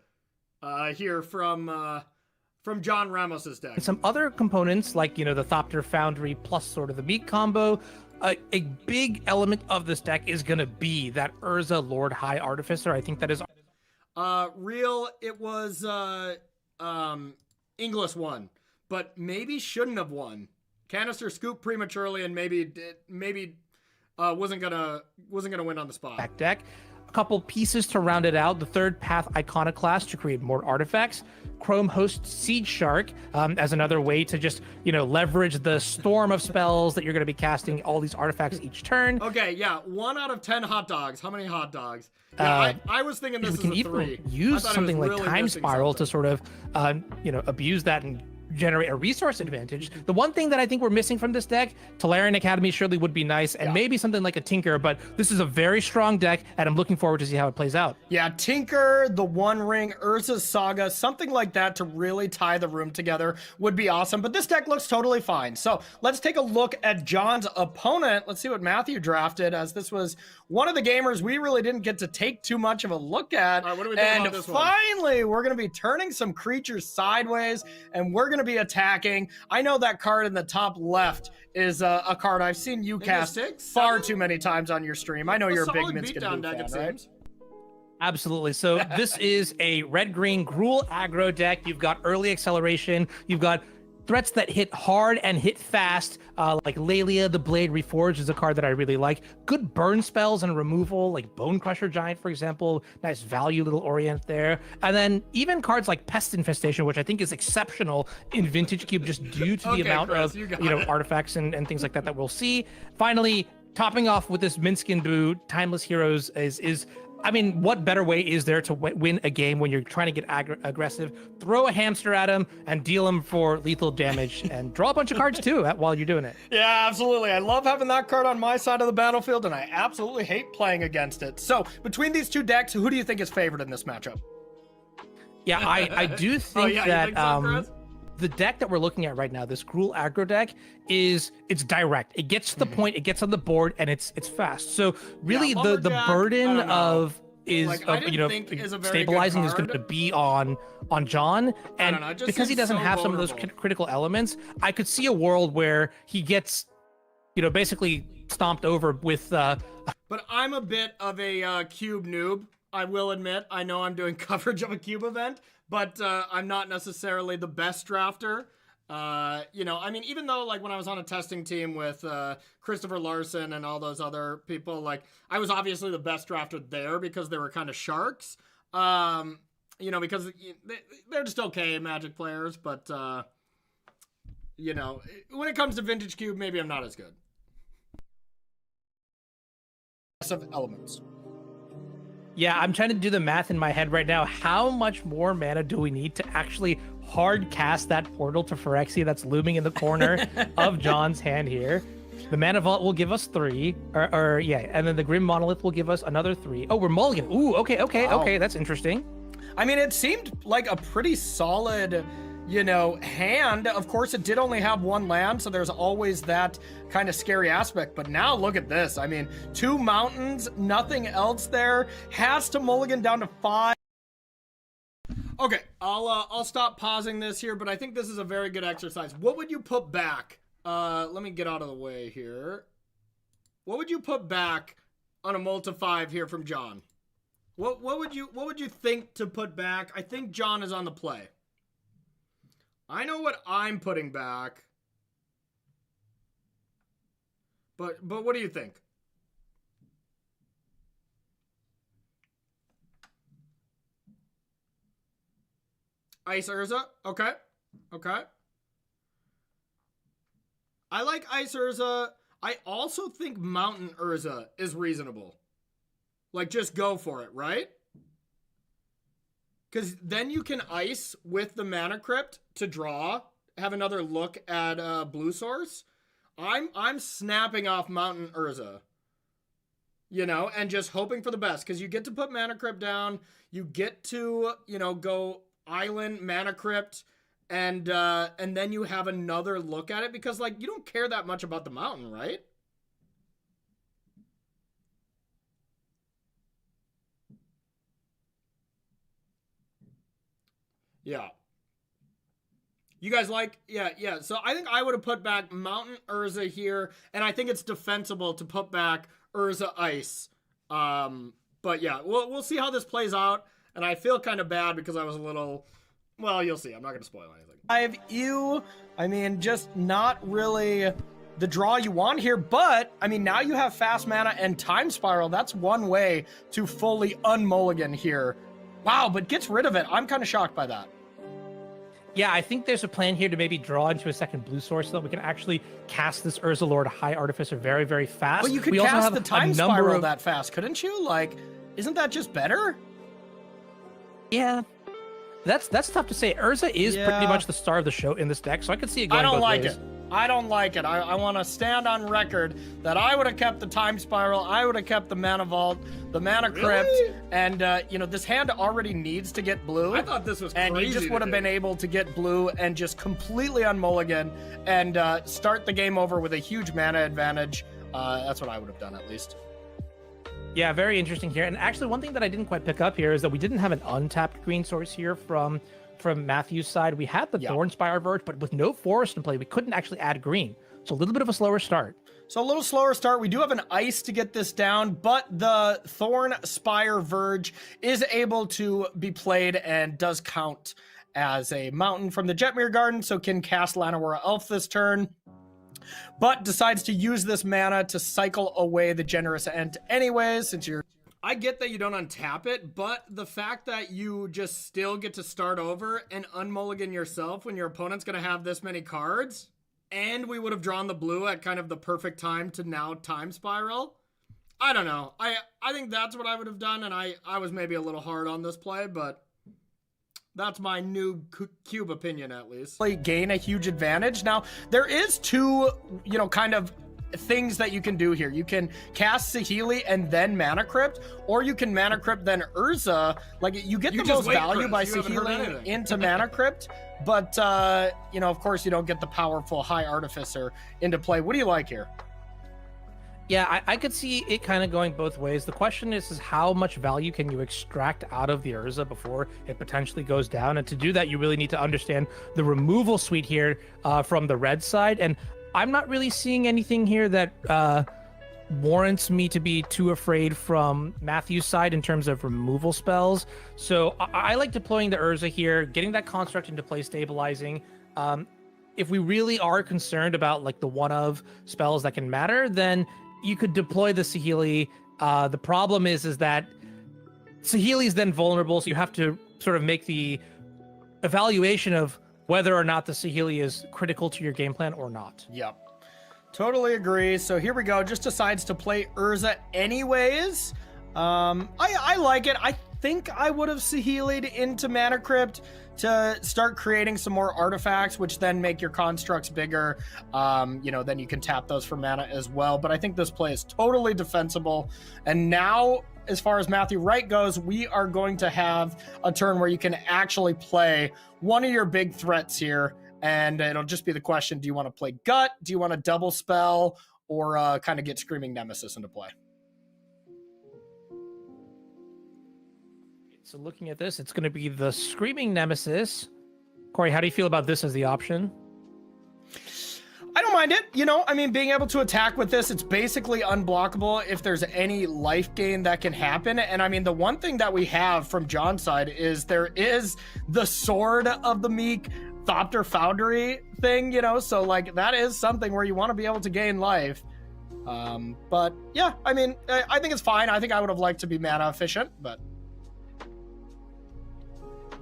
here from John Ramos's deck. Some other components like, you know, the Thopter Foundry plus sort of the meat combo. A big element of this deck is going to be that Urza Lord High Artificer. I think that is Real, it was Inglis won, but maybe shouldn't have won. Canister scooped prematurely and maybe wasn't gonna win on the spot. back deck. A couple pieces to round it out. The third path Iconoclast to create more artifacts. Chrome Host Seed Shark as another way to just, you know, leverage the storm of spells that you're going to be casting all these artifacts each turn. Okay, yeah, 1 out of 10 hot dogs. How many hot dogs? Yeah, I was thinking this We is can a even 3. use I thought it something was like really Time missing Spiral something. to sort of, you know, abuse that and generate a resource advantage. The one thing that I think we're missing from this deck, Tolarian Academy surely would be nice, and maybe something like a Tinker, but this is a very strong deck, and I'm looking forward to see how it plays out. Yeah, Tinker, the One Ring, Urza's Saga, something like that to really tie the room together would be awesome. But this deck looks totally fine. So let's take a look at John's opponent. Let's see what Matthew drafted, as this was one of the gamers we really didn't get to take too much of a look at. All right, what do we think and about this one? finally, we're going to be turning some creatures sideways, and we're going to be attacking. I know that card in the top left is a card I've seen you Maybe cast 6, far 7? too many times on your stream. I know you're a big solid Minskin beatdown Boo deck, fan, it right? seems. Absolutely. So this is a red-green Gruul aggro deck. You've got early acceleration. You've got threats that hit hard and hit fast, like Lelia the Blade Reforged is a card that I really like. Good burn spells and removal, like Bone Crusher Giant, for example. Nice value little orient there. And then even cards like Pest Infestation, which I think is exceptional in Vintage Cube just due to the Okay, amount Chris, of you got know it. artifacts and things like that that we'll see. Finally, topping off with this Minskin Boo, Timeless Heroes is I mean, what better way is there to win a game when you're trying to get aggressive? Throw a hamster at him and deal him for lethal damage, and draw a bunch of cards too while you're doing it. Yeah, absolutely. I love having that card on my side of the battlefield, and I absolutely hate playing against it. So, between these two decks, who do you think is favored in this matchup? Yeah, I do think yeah, that you think so, Chris? the deck that we're looking at right now, this Gruul aggro deck, it's direct. It gets to the point, it gets on the board, and it's fast. So really, Yeah, the Lumberjack, burden I don't know. of is Like, I of, didn't think is a very good stabilizing is going card. to be on John, and don't know, it just because he seems doesn't so have some of those vulnerable. critical elements, I could see a world where he gets, basically stomped over with. But I'm a bit of a cube noob, I will admit. I know I'm doing coverage of a cube event, but I'm not necessarily the best drafter. I mean, even though, like, when I was on a testing team with Christopher Larson and all those other people, like, I was obviously the best drafter there because they were kind of sharks. Because they're just okay Magic players, but, when it comes to Vintage Cube, maybe I'm not as good. Of elements. Yeah, I'm trying to do the math in my head right now. How much more mana do we need to actually hard cast that portal to Phyrexia that's looming in the corner of John's hand here? The Mana Vault will give us 3, and then the Grim Monolith will give us another 3. Oh, we're mulligan. Ooh, okay, that's interesting. I mean, it seemed like a pretty solid, hand. Of course, it did only have 1 land, so there's always that kind of scary aspect. But now look at this. I mean, 2 mountains, nothing else there. Has to mulligan down to 5. Okay, I'll stop pausing this here, but I think this is a very good exercise. What would you put back? Let me get out of the way here. What would you put back on a multi-5 here from John? What would you think to put back? I think John is on the play. I know what I'm putting back. But what do you think? Ice Urza? Okay. I like Ice Urza. I also think Mountain Urza is reasonable. Like, just go for it, right? Because then you can ice with the Mana Crypt to draw, have another look at blue source. I'm snapping off Mountain Urza. And just hoping for the best. Because you get to put Mana Crypt down. You get to, go Island, Mana Crypt, and then you have another look at it. Because, like, you don't care that much about the mountain, right? Yeah. You guys like, yeah. So I think I would have put back Mountain Urza here, and I think it's defensible to put back Urza Ice. But yeah, we'll see how this plays out, and I feel kind of bad because I was a little, well, you'll see. I'm not going to spoil anything. I mean, just not really the draw you want here, but, I mean, now you have fast mana and Time Spiral. That's one way to fully unmulligan here. Wow, but gets rid of it. I'm kind of shocked by that. Yeah, I think there's a plan here to maybe draw into a second blue source so that we can actually cast this Urza Lord High Artificer very, very fast. Well, you could cast the Time Spiral that fast, couldn't you? Like, isn't that just better? Yeah. That's tough to say. Urza is pretty much the star of the show in this deck, so I could see it going both ways. I don't like it. I want to stand on record that I would have kept the Time Spiral. I would have kept the Mana Vault, the Mana Crypt, and, this hand already needs to get blue. I thought this was crazy. And you just would have been able to get blue and just completely unmulligan and start the game over with a huge mana advantage. That's what I would have done, at least. Yeah, very interesting here. And actually, one thing that I didn't quite pick up here is that we didn't have an untapped green source here from Matthew's side. We had the Thornspire Verge, but with no forest in play, we couldn't actually add green. So a little bit of a slower start. So a little slower start. We do have an ice to get this down, but the Thornspire Verge is able to be played and does count as a mountain from the Jetmir Garden, so can cast Llanowar Elf this turn, but decides to use this mana to cycle away the Generous Ent anyways, since you're... I get that you don't untap it, but the fact that you just still get to start over and unmulligan yourself when your opponent's going to have this many cards, and we would have drawn the blue at kind of the perfect time to now Time Spiral, I don't know. I think that's what I would have done, and I was maybe a little hard on this play, but that's my new cube opinion, at least. Gain a huge advantage. Now, there is two, kind of things that you can do here. You can cast Saheeli and then Mana Crypt, or you can Mana Crypt then Urza. Like, you get the most value by Saheeling into Mana Crypt, but, of course, you don't get the powerful High Artificer into play. What do you like here? Yeah, I could see it kind of going both ways. The question is how much value can you extract out of the Urza before it potentially goes down? And to do that, you really need to understand the removal suite here from the red side. And I'm not really seeing anything here that warrants me to be too afraid from Matthew's side in terms of removal spells. So I like deploying the Urza here, getting that construct into play, stabilizing. If we really are concerned about like the one-of spells that can matter, then you could deploy the Saheeli. The problem is that Saheeli is then vulnerable, so you have to sort of make the evaluation of whether or not the Saheeli is critical to your game plan or not. Yep. Totally agree. So here we go. Just decides to play Urza anyways. I like it. I think I would have Saheeli'd into Mana Crypt to start creating some more artifacts, which then make your constructs bigger. Then you can tap those for mana as well. But I think this play is totally defensible. And now, as far as Matthew Wright goes, we are going to have a turn where you can actually play one of your big threats here. And it'll just be the question, do you want to play Gut? Do you want to double spell? Or kind of get Screaming Nemesis into play? So looking at this, it's going to be the Screaming Nemesis. Corey, how do you feel about this as the option? I don't mind it. Being able to attack with this, it's basically unblockable if there's any life gain that can happen. And the one thing that we have from John's side is there is the Sword of the Meek Thopter Foundry thing, so like that is something where you want to be able to gain life. But yeah, I think it's fine. I think I would have liked to be mana efficient, but...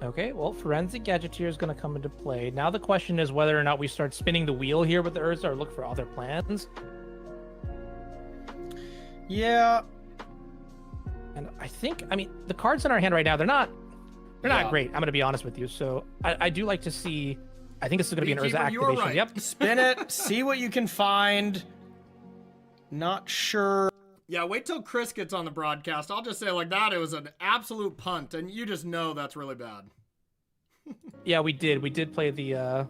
Okay, well, Forensic Gadgeteer is going to come into play. Now the question is whether or not we start spinning the wheel here with the Urza or look for other plans. Yeah. And I think, the cards in our hand right now, they're not great. I'm going to be honest with you. So I do like to see, I think this is going to be an Urza activation. Right. Yep. Spin it, see what you can find. Not sure. Yeah, wait till Chris gets on the broadcast. I'll just say like that, it was an absolute punt, and you just know that's really bad. Yeah, we did play the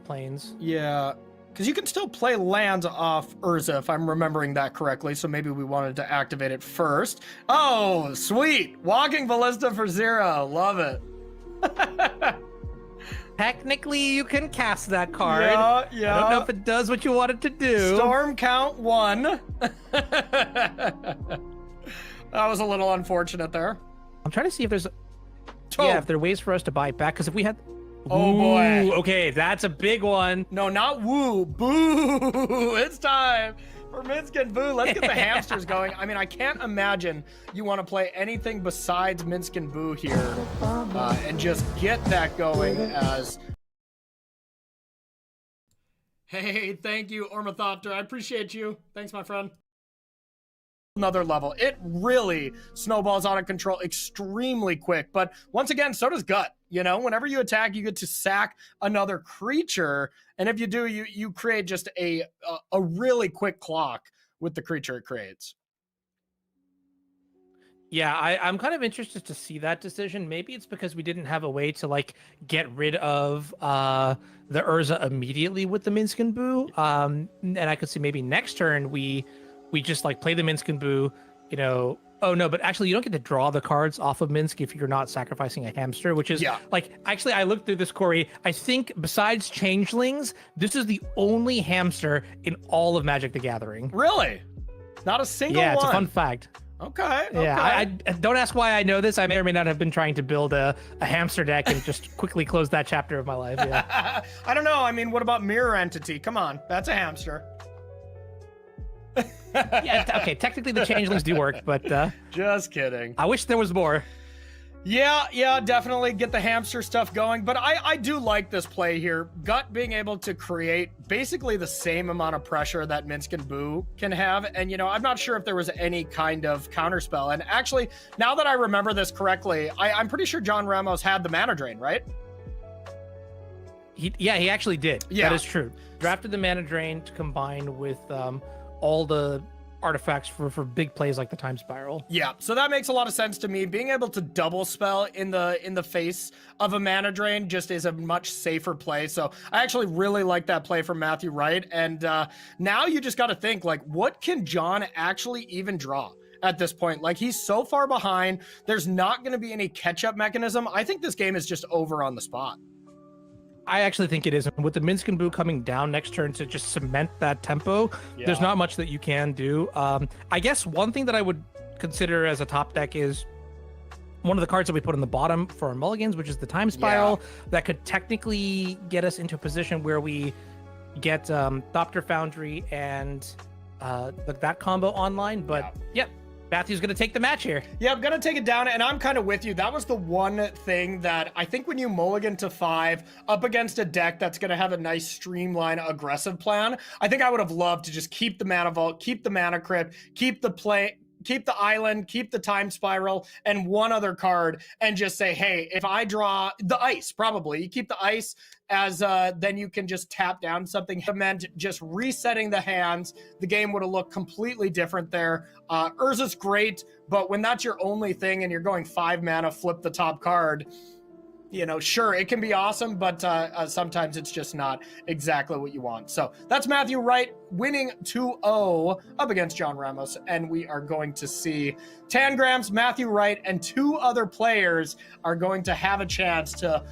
planes. Yeah, because you can still play lands off Urza, if I'm remembering that correctly, so maybe we wanted to activate it first. Oh, sweet! Walking Ballista for 0. Love it. Technically, you can cast that card. Yeah. I don't know if it does what you want it to do. Storm count 1. That was a little unfortunate there. I'm trying to see if there's... Oh. Yeah, if there are ways for us to buy it back, because if we had... Oh, boy. Okay, that's a big one. No, not woo. Boo. It's time for Minsc and Boo. Let's get the hamsters going. I can't imagine you want to play anything besides Minsc and Boo here and just get that going as... Hey, thank you, Ormathopter. I appreciate you. Thanks, my friend. Another level. It really snowballs out of control extremely quick. But once again, so does Gut. Whenever you attack, you get to sack another creature. And if you do, you create just a really quick clock with the creature it creates. Yeah, I'm kind of interested to see that decision. Maybe it's because we didn't have a way to get rid of the Urza immediately with the Minsc and Boo. And I could see maybe next turn we just play the Minsc and Boo, Oh no, but actually you don't get to draw the cards off of Minsc if you're not sacrificing a hamster, which is actually I looked through this, Corey. I think besides Changelings, this is the only hamster in all of Magic the Gathering. Really? Not a single one? Yeah, it's a fun fact. Okay. Yeah, I don't ask why I know this. I may or may not have been trying to build a hamster deck and just quickly close that chapter of my life. Yeah. I don't know. What about Mirror Entity? Come on, that's a hamster. Yeah, okay, technically the Changelings do work, but... Just kidding. I wish there was more. Yeah, definitely get the hamster stuff going. But I do like this play here. Gut being able to create basically the same amount of pressure that Minsk and Boo can have. And, you know, I'm not sure if there was any kind of counterspell. And actually, now that I remember this correctly, I'm pretty sure John Ramos had the mana drain, right? He actually did. Yeah. That is true. Drafted the mana drain to combine with all the artifacts for big plays like the time spiral. Yeah, so that makes a lot of sense to me. Being able to double spell in the face of a mana drain just is a much safer play. So I actually really like that play from Matthew Wright. And now you just got to think, like, what can John actually even draw at this point? Like, he's so far behind. There's not going to be any catch-up mechanism. I think this game is just over on the spot. I actually think it is. And with the Minsk and Boo coming down next turn to just cement that tempo, there's not much that you can do. I guess one thing that I would consider as a top deck is one of the cards that we put on the bottom for our mulligans, which is the time spiral. That could technically get us into a position where we get Thopter Foundry and that combo online. But yep. Matthew's going to take the match here. Yeah, I'm going to take it down, and I'm kind of with you. That was the one thing that I think when you mulligan to 5 up against a deck that's going to have a nice streamline aggressive plan, I think I would have loved to just keep the mana vault, keep the mana crypt, keep the island, keep the time spiral, and one other card, and just say, hey, if I draw the ice, probably you keep the ice as then you can just tap down something. It meant just resetting the hands. The game would have looked completely different there. Urza's great, but when that's your only thing and you're going 5 mana, flip the top card, you know, sure, it can be awesome, but sometimes it's just not exactly what you want. So that's Matthew Wright winning 2-0 up against John Ramos, and we are going to see Tangrams, Matthew Wright, and 2 other players are going to have a chance to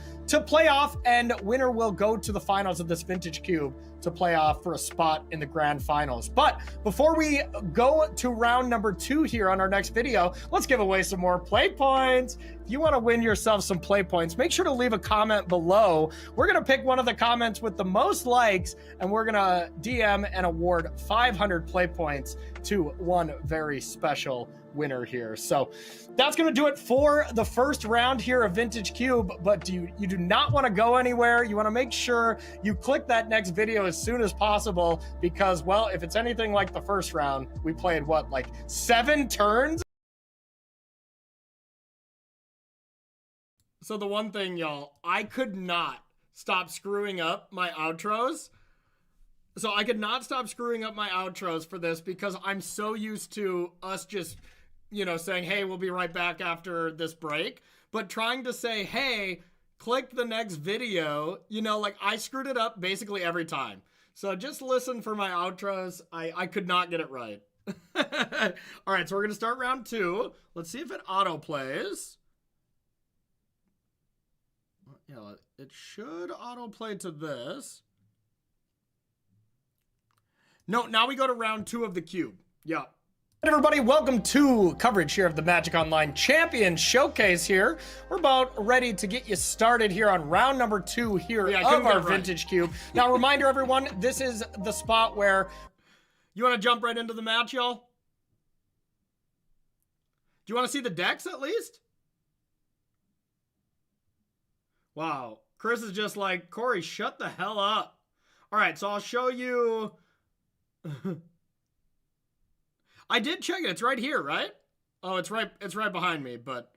play off, and winner will go to the finals of this Vintage Cube to play off for a spot in the grand finals. But before we go to round number 2 here on our next video, let's give away some more play points. If you want to win yourself some play points, make sure to leave a comment below. We're going to pick one of the comments with the most likes, and we're going to DM and award 500 play points to one very special winner here. So that's going to do it for the first round here of Vintage Cube, but you do not want to go anywhere. You want to make sure you click that next video as soon as possible, because, well, if it's anything like the first round, we played what, like 7 turns? So the one thing, y'all, I could not stop screwing up my outros. So I could not stop screwing up my outros for this because I'm so used to us just, you know, saying, hey, we'll be right back after this break. But trying to say, hey, click the next video, you know, like I screwed it up basically every time. So just listen for my outros. I could not get it right. All right, so we're going to start round 2. Let's see if it auto plays. Yeah, it should auto play to this. No, now we go to round 2 of the cube. Yeah. Hey everybody, welcome to coverage here of the Magic Online Champion Showcase here. We're about ready to get you started here on round number 2 here of our Vintage Cube. Now, reminder everyone, this is the spot where... You want to jump right into the match, y'all? Do you want to see the decks at least? Wow. Chris is just like, Corey, shut the hell up. All right, so I'll show you... I did check it. It's right here, right? Oh, it's right behind me, but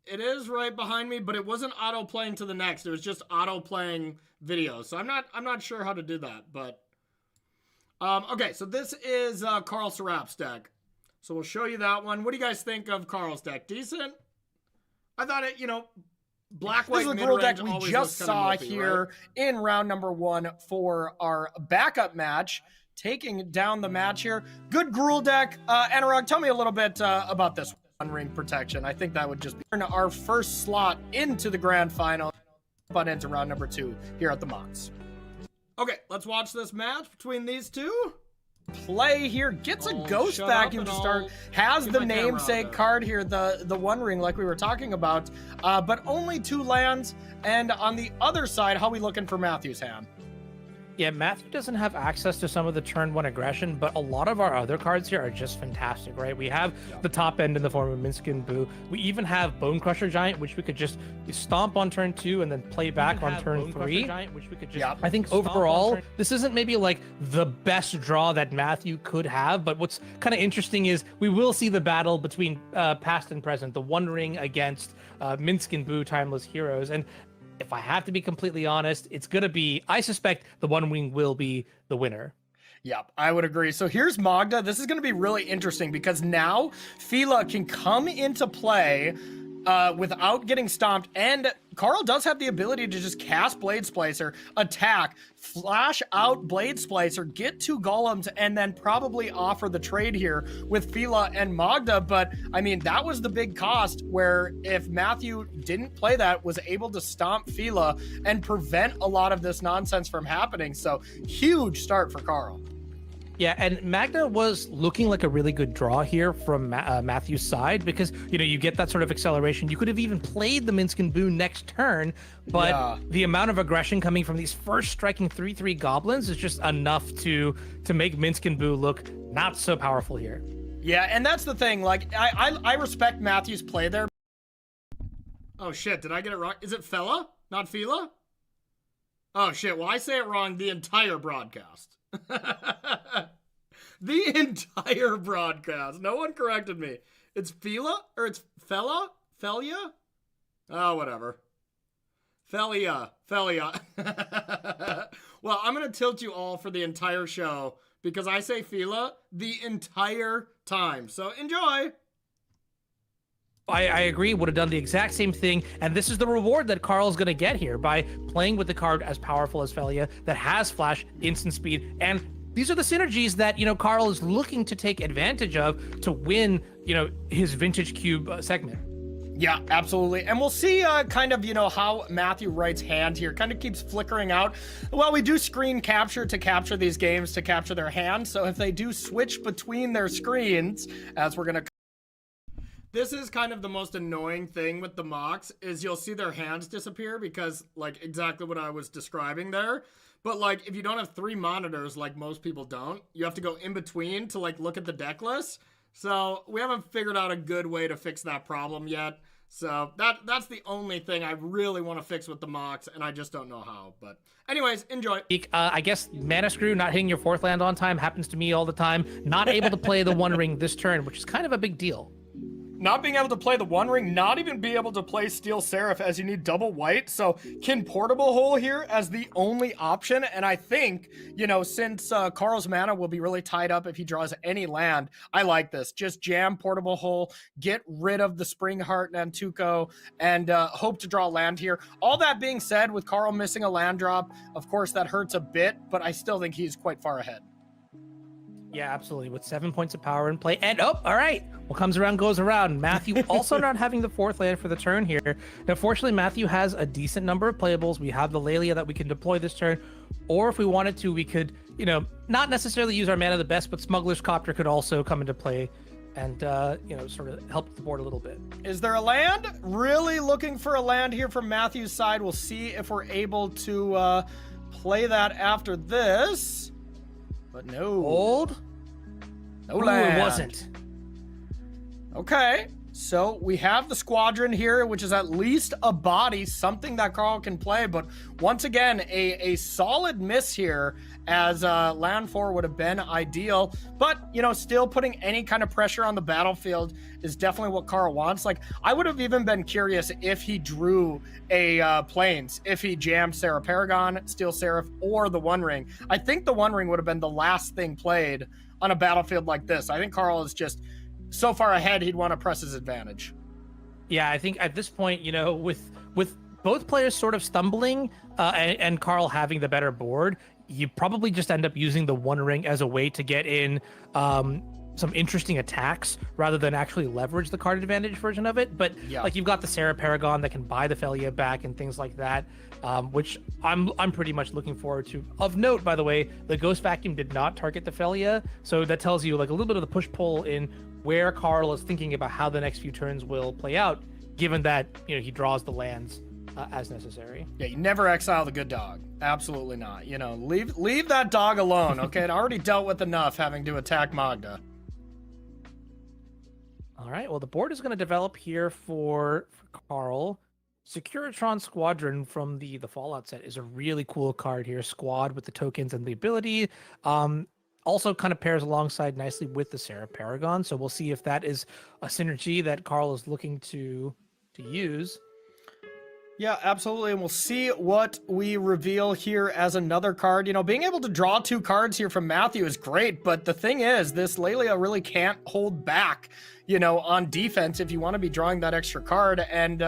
it is right behind me, but it wasn't auto playing to the next. It was just auto playing video. So I'm not sure how to do that, but okay, so this is Carl Serap's deck. So we'll show you that one. What do you guys think of Carl's deck? Decent? I thought it, you know, black, white, this is the rule deck we just saw here, right? In round number 1 for our backup match. Taking down the match here. Good Gruul deck. Anurag, tell me a little bit about this one ring protection. I think that would just be our first slot into the grand final, but into round number 2 here at the Mox. Okay, let's watch this match between these two. Play here, gets a ghost vacuum to start, has the namesake card here, the One Ring like we were talking about, but only 2 lands. And on the other side, how are we looking for Matthew's hand? Yeah, Matthew doesn't have access to some of the turn 1 aggression, but a lot of our other cards here are just fantastic, right? We have the top end in the form of Minskin Boo. We even have Bone Crusher Giant, which we could just stomp on turn 2 and then play back on turn 3. Giant, which we could just I think overall, this isn't maybe like the best draw that Matthew could have, but what's kind of interesting is we will see the battle between past and present, the One Ring against Minskin Boo Timeless Heroes. And if I have to be completely honest, it's going to be, I suspect the One Ring will be the winner. Yeah, I would agree. So here's Magda. This is going to be really interesting because now Fila can come into play without getting stomped, and Carl does have the ability to just cast Blade Splicer, attack, flash out Blade Splicer, get 2 golems, and then probably offer the trade here with Fila and Magda. But I mean, that was the big cost, where if Matthew didn't play that, was able to stomp Fila and prevent a lot of this nonsense from happening. So huge start for Carl. Yeah, and Magda was looking like a really good draw here from Matthew's side because, you know, you get that sort of acceleration. You could have even played the Minskin Boo next turn, but the amount of aggression coming from these first striking 3/3 goblins is just enough to make Minskin Boo look not so powerful here. Yeah, and that's the thing. Like, I respect Matthew's play there. Oh, shit. Did I get it wrong? Is it Fella, not Fila? Oh, shit. Well, I say it wrong the entire broadcast. The entire broadcast. No one corrected me. It's Fila or it's Fella? Felia? Oh, whatever. Felia. Well, I'm going to tilt you all for the entire show because I say Fila the entire time. So enjoy. I agree, would have done the exact same thing, and this is the reward that Carl's going to get here by playing with the card as powerful as Felia that has flash, instant speed, and these are the synergies that, you know, Carl is looking to take advantage of to win, you know, his Vintage Cube segment. Yeah, absolutely. And we'll see kind of, you know, how Matthew Wright's hand here kind of keeps flickering out. Well, we do screen capture to capture these games, to capture their hand. So if they do switch between their screens, as we're going to... This is kind of the most annoying thing with the mocks is you'll see their hands disappear because, like, exactly what I was describing there. But, like, if you don't have 3 monitors like most people don't, you have to go in between to, like, look at the deck list. So we haven't figured out a good way to fix that problem yet. So that's the only thing I really want to fix with the mocks, and I just don't know how. But anyways, enjoy. I guess Mana Screw not hitting your 4th land on time happens to me all the time. Not able to play the One Ring this turn, which is kind of a big deal. Not being able to play the One Ring, not even be able to play Steel Seraph as you need double white. So can Portable Hole here as the only option. And I think, you know, since Carl's mana will be really tied up if he draws any land, I like this. Just jam Portable Hole, get rid of the Spring Heart Nantuko, and hope to draw land here. All that being said, with Carl missing a land drop, of course that hurts a bit, but I still think he's quite far ahead. Yeah, absolutely. With 7 points of power in play. And, oh, all right. What comes around goes around. Matthew also not having the 4th land for the turn here. Now, fortunately, Matthew has a decent number of playables. We have the Lelia that we can deploy this turn. Or if we wanted to, we could, you know, not necessarily use our mana the best, but Smuggler's Copter could also come into play and, you know, sort of help the board a little bit. Is there a land? Really looking for a land here from Matthew's side. We'll see if we're able to play that after this. But no. Old? No land. It wasn't. Okay. So we have the Squadron here, which is at least a body, something that Carl can play. But once again, a solid miss here, as land 4 would have been ideal. But, you know, still putting any kind of pressure on the battlefield is definitely what Carl wants. Like, I would have even been curious if he drew a Plains, if he jammed Sarah Paragon, Steel Seraph, or the One Ring. I think the One Ring would have been the last thing played on a battlefield like this. I think Carl is just so far ahead, he'd want to press his advantage. Yeah, I think at this point, you know, with both players sort of stumbling and Carl having the better board, you probably just end up using the One Ring as a way to get in some interesting attacks rather than actually leverage the card advantage version of it. But like, you've got the Sarah Paragon that can buy the Felia back and things like that, which I'm pretty much looking forward to. Of note, by the way, the Ghost Vacuum did not target the Felia, so that tells you like a little bit of the push-pull in where Carl is thinking about how the next few turns will play out, given that, you know, he draws the lands as necessary. Yeah, you never exile the good dog. Absolutely not. You know, leave that dog alone, okay? It already dealt with enough having to attack Magda. All right, well, the board is going to develop here for Carl. Securitron Squadron from the Fallout set is a really cool card here. Squad with the tokens and the ability. Also kind of pairs alongside nicely with the Sarah Paragon. So we'll see if that is a synergy that Carl is looking to use. Yeah, absolutely. And we'll see what we reveal here as another card. You know, being able to draw 2 cards here from Matthew is great, but the thing is, this Lelia really can't hold back, you know, on defense if you want to be drawing that extra card. And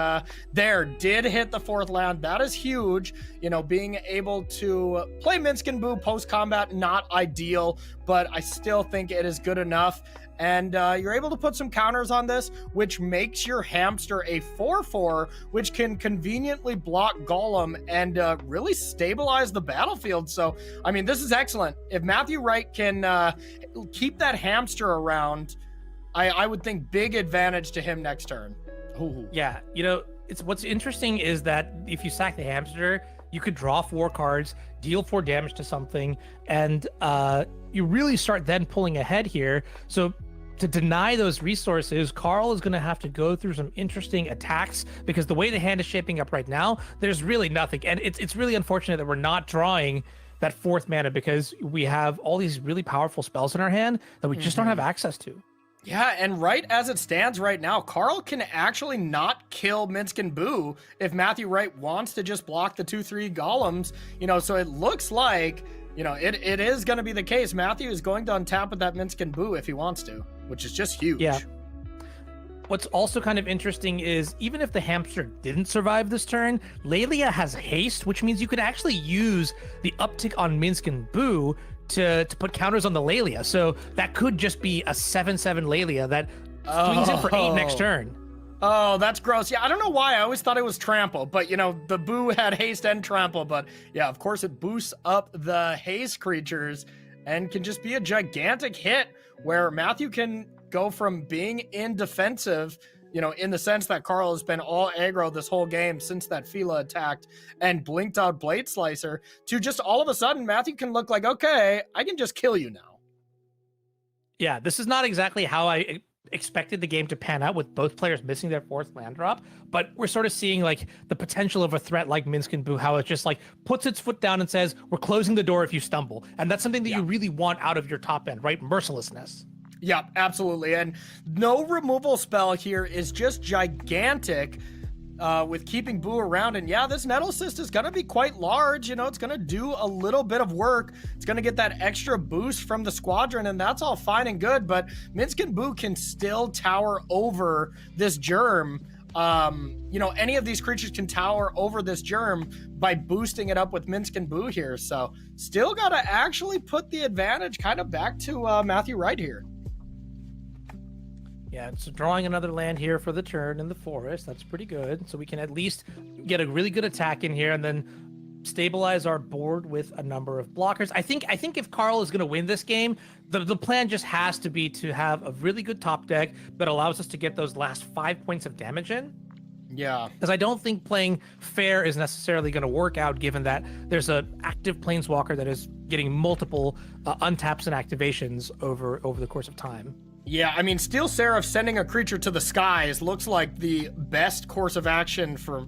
there, did hit the 4th land. That is huge. You know, being able to play Minsk and Boo post-combat, not ideal, but I still think it is good enough. And you're able to put some counters on this, which makes your hamster a 4/4, which can conveniently block Golem and really stabilize the battlefield. So, I mean, this is excellent. If Matthew Wright can keep that hamster around, I would think big advantage to him next turn. Ooh. Yeah, you know, what's interesting is that if you sack the hamster, you could draw 4 cards, deal 4 damage to something, and you really start then pulling ahead here. So to deny those resources, Carl is going to have to go through some interesting attacks, because the way the hand is shaping up right now, there's really nothing. And it's really unfortunate that we're not drawing that 4th mana, because we have all these really powerful spells in our hand that we just don't have access to. Yeah, and right as it stands right now, Carl can actually not kill Minsk and Boo if Matthew Wright wants to just block the 2/3 golems. You know, so it looks like, you know, it is going to be the case. Matthew is going to untap with that Minsk and Boo if he wants to, which is just huge. Yeah. What's also kind of interesting is, even if the hamster didn't survive this turn, Lelia has haste, which means you could actually use the uptick on Minsk and Boo to put counters on the Lelia. So that could just be a 7/7 Lelia that swings in for 8 next turn. Oh, that's gross. Yeah, I don't know why. I always thought it was trample, but you know, the Boo had haste and trample, but yeah, of course it boosts up the haste creatures and can just be a gigantic hit where Matthew can go from being in defensive, you know, in the sense that Carl has been all aggro this whole game since that Fila attacked and blinked out Blade Slicer, to just all of a sudden Matthew can look like, okay, I can just kill you now. Yeah, this is not exactly how I expected the game to pan out, with both players missing their 4th land drop, but we're sort of seeing like the potential of a threat like Minsk and Boo, how it just like puts its foot down and says, we're closing the door if you stumble. And that's something that you really want out of your top end, right? Mercilessness. Yeah, absolutely. And no removal spell here is just gigantic with keeping Boo around. And yeah, this Nettle Cyst is going to be quite large. You know, it's going to do a little bit of work. It's going to get that extra boost from the squadron, and that's all fine and good. But Minsk and Boo can still tower over this germ. You know, any of these creatures can tower over this germ by boosting it up with Minsk and Boo here. So still got to actually put the advantage kind of back to Matthew Wright here. Yeah, so drawing another land here for the turn in the forest, that's pretty good. So we can at least get a really good attack in here and then stabilize our board with a number of blockers. I think if Carl is going to win this game, the plan just has to be to have a really good top deck that allows us to get those last 5 points of damage in. Yeah. Because I don't think playing fair is necessarily going to work out, given that there's an active Planeswalker that is getting multiple untaps and activations over the course of time. Yeah, I mean, Steel Seraph sending a creature to the skies looks like the best course of action for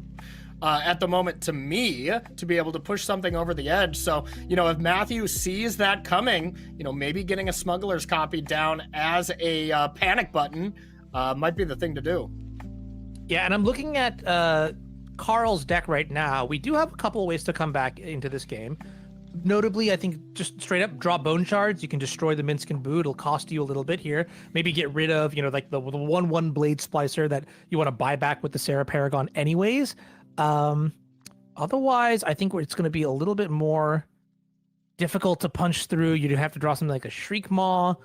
at the moment to me, to be able to push something over the edge. So, you know, if Matthew sees that coming, you know, maybe getting a Smuggler's Copy down as a panic button might be the thing to do. Yeah, and I'm looking at Carl's deck right now. We do have a couple of ways to come back into this game. Notably, I think just straight up draw Bone Shards. You can destroy the Minsk and Boo. It'll cost you a little bit here. Maybe get rid of, you know, like the 1/1 Blade Splicer that you want to buy back with the Sarah Paragon anyways. Otherwise, I think it's going to be a little bit more difficult to punch through. You have to draw something like a Shriek Maw.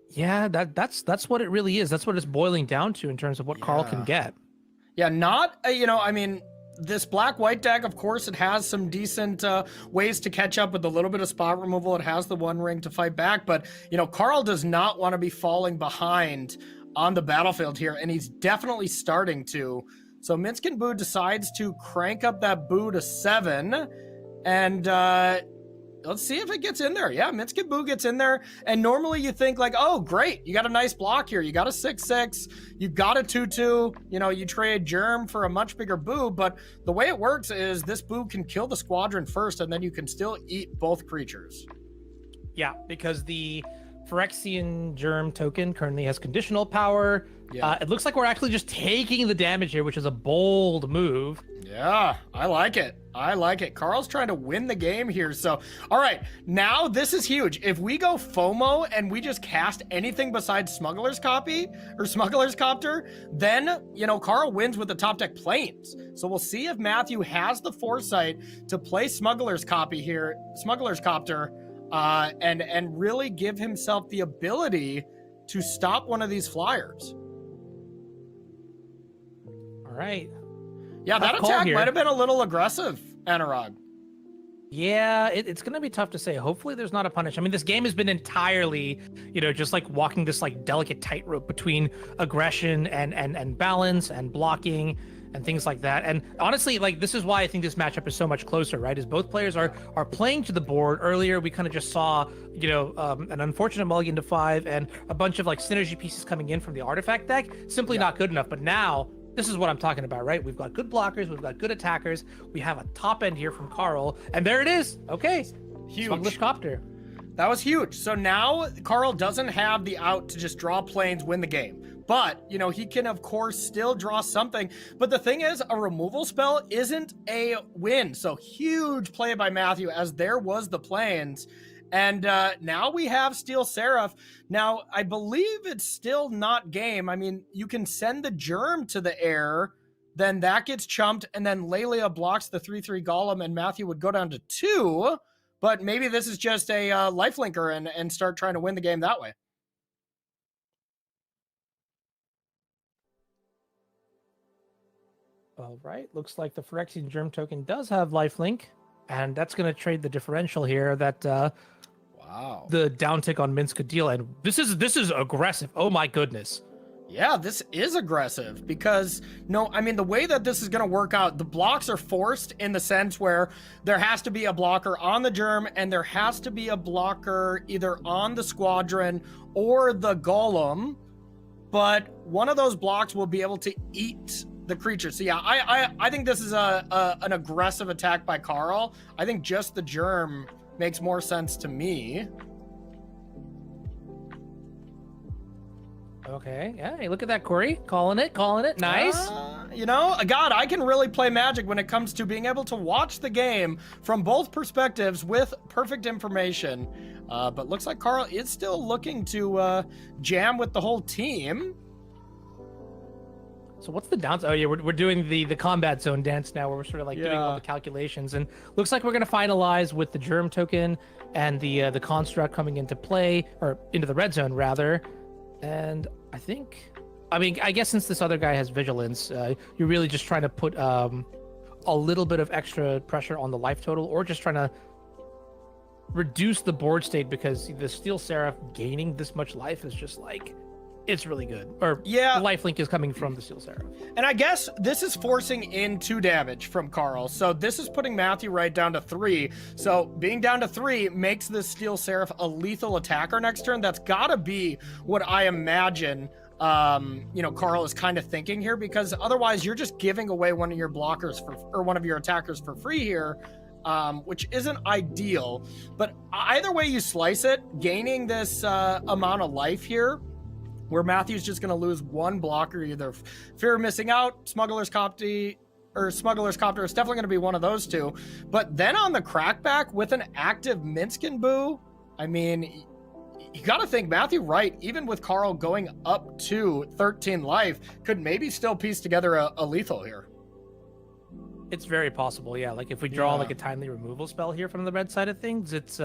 Yeah, that's what it really is. That's what it's boiling down to in terms of what Carl can get. Yeah, not, you know, I mean, this black-white deck, of course, it has some decent ways to catch up with a little bit of spot removal. It has the One Ring to fight back, but, you know, Carl does not want to be falling behind on the battlefield here, and he's definitely starting to. So Minskin Boo decides to crank up that Boo to 7. And let's see if it gets in there. Yeah, Minskin Boo gets in there. And normally you think like, oh, great. You got a nice block here. You got a 6/6. You got a 2/2. You know, you trade Germ for a much bigger Boo. But the way it works is this Boo can kill the squadron first, and then you can still eat both creatures. Yeah, because the Phyrexian Germ token currently has conditional power. Yeah. It looks like we're actually just taking the damage here, which is a bold move. Yeah, I like it. I like it. Carl's trying to win the game here. So, all right, now this is huge. If we go FOMO and we just cast anything besides Smuggler's Copy or Smuggler's Copter, then, you know, Carl wins with the top deck planes. So we'll see if Matthew has the foresight to play Smuggler's Copy here, Smuggler's Copter, and really give himself the ability to stop one of these flyers. All right. Yeah, that Tough call attack here. might have been a little aggressive, Anurag. Yeah, it's going to be tough to say. Hopefully there's not a punish. I mean, this game has been entirely, you know, just like walking this like delicate tightrope between aggression and balance and blocking and things like that. And honestly, like, this is why I think this matchup is so much closer, right? Is both players are playing to the board. Earlier, we kind of just saw, you know, an unfortunate mulligan to 5 and a bunch of like synergy pieces coming in from the artifact deck. Simply not good enough. But now, this is what I'm talking about, right? We've got good blockers, we've got good attackers, we have a top end here from Carl, and there it is. Okay, Huge. Smuggler's Copter. That was huge. So now Carl doesn't have the out to just draw planes, win the game. But, you know, he can, of course, still draw something. But the thing is, a removal spell isn't a win. So huge play by Matthew, as there was the planes. And now we have Steel Seraph. Now, I believe it's still not game. I mean, you can send the Germ to the air, then that gets chumped, and then Lelia blocks the 3/3 Golem, and Matthew would go down to 2. But maybe this is just a lifelinker and start trying to win the game that way. All right, looks like the Phyrexian Germ token does have lifelink, and that's going to trade the differential here that Wow. the downtick on Minsk could deal. And this is aggressive. Oh my goodness. Yeah, this is aggressive because, no, I mean, the way that this is going to work out, the blocks are forced in the sense where there has to be a blocker on the Germ and there has to be a blocker either on the Squadron or the Golem, but one of those blocks will be able to eat the creature. So yeah, I think this is an aggressive attack by Carl. I think just the Germ makes more sense to me. Okay, yeah, hey, look at that, Corey. Calling it. Nice. You know, God, I can really play Magic when it comes to being able to watch the game from both perspectives with perfect information. But looks like Carl is still looking to jam with the whole team. So what's the downside? Oh yeah, we're doing the combat zone dance now, where we're sort of like doing all Yeah. the calculations, and looks like we're gonna finalize with the Germ token and the construct coming into play, or into the red zone rather. And I mean, I guess since this other guy has vigilance, you're really just trying to put a little bit of extra pressure on the life total, or just trying to reduce the board state, because the Steel Seraph gaining this much life is just like, it's really good. Or Yeah. the lifelink is coming from the Steel Seraph. And I guess this is forcing in 2 damage from Carl. So this is putting Matthew right down to 3. So being down to 3 makes this Steel Seraph a lethal attacker next turn. That's gotta be what I imagine, you know, Carl is kind of thinking here, because otherwise you're just giving away one of your blockers or one of your attackers for free here, which isn't ideal. But either way you slice it, gaining this amount of life here, where Matthew's just going to lose one blocker, either fear of missing out, Smuggler's Copter is definitely going to be one of those two. But then on the crackback with an active Minskin Boo, I mean, you got to think Matthew Wright, even with Carl going up to 13 life, could maybe still piece together a lethal here. It's very possible, yeah. Like if we draw like a timely removal spell here from the red side of things, it's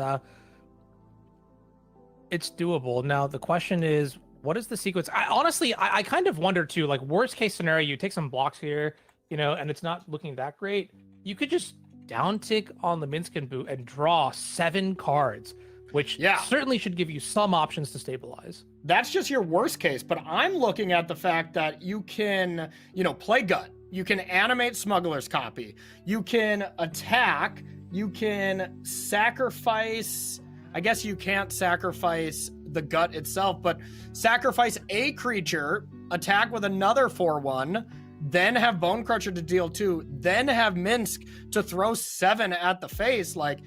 doable. Now the question is, what is the sequence? I kind of wonder too, like worst case scenario, you take some blocks here, you know, and it's not looking that great. You could just downtick on the Minskin Boo and draw 7 cards, which certainly should give you some options to stabilize. That's just your worst case, but I'm looking at the fact that you can, you know, play gut. You can animate Smuggler's Copy. You can attack. You can sacrifice. I guess you can't sacrifice the gut itself, but sacrifice a creature, attack with another 4/1, then have Bone Crusher to deal 2, then have Minsk to throw 7 at the face. Like,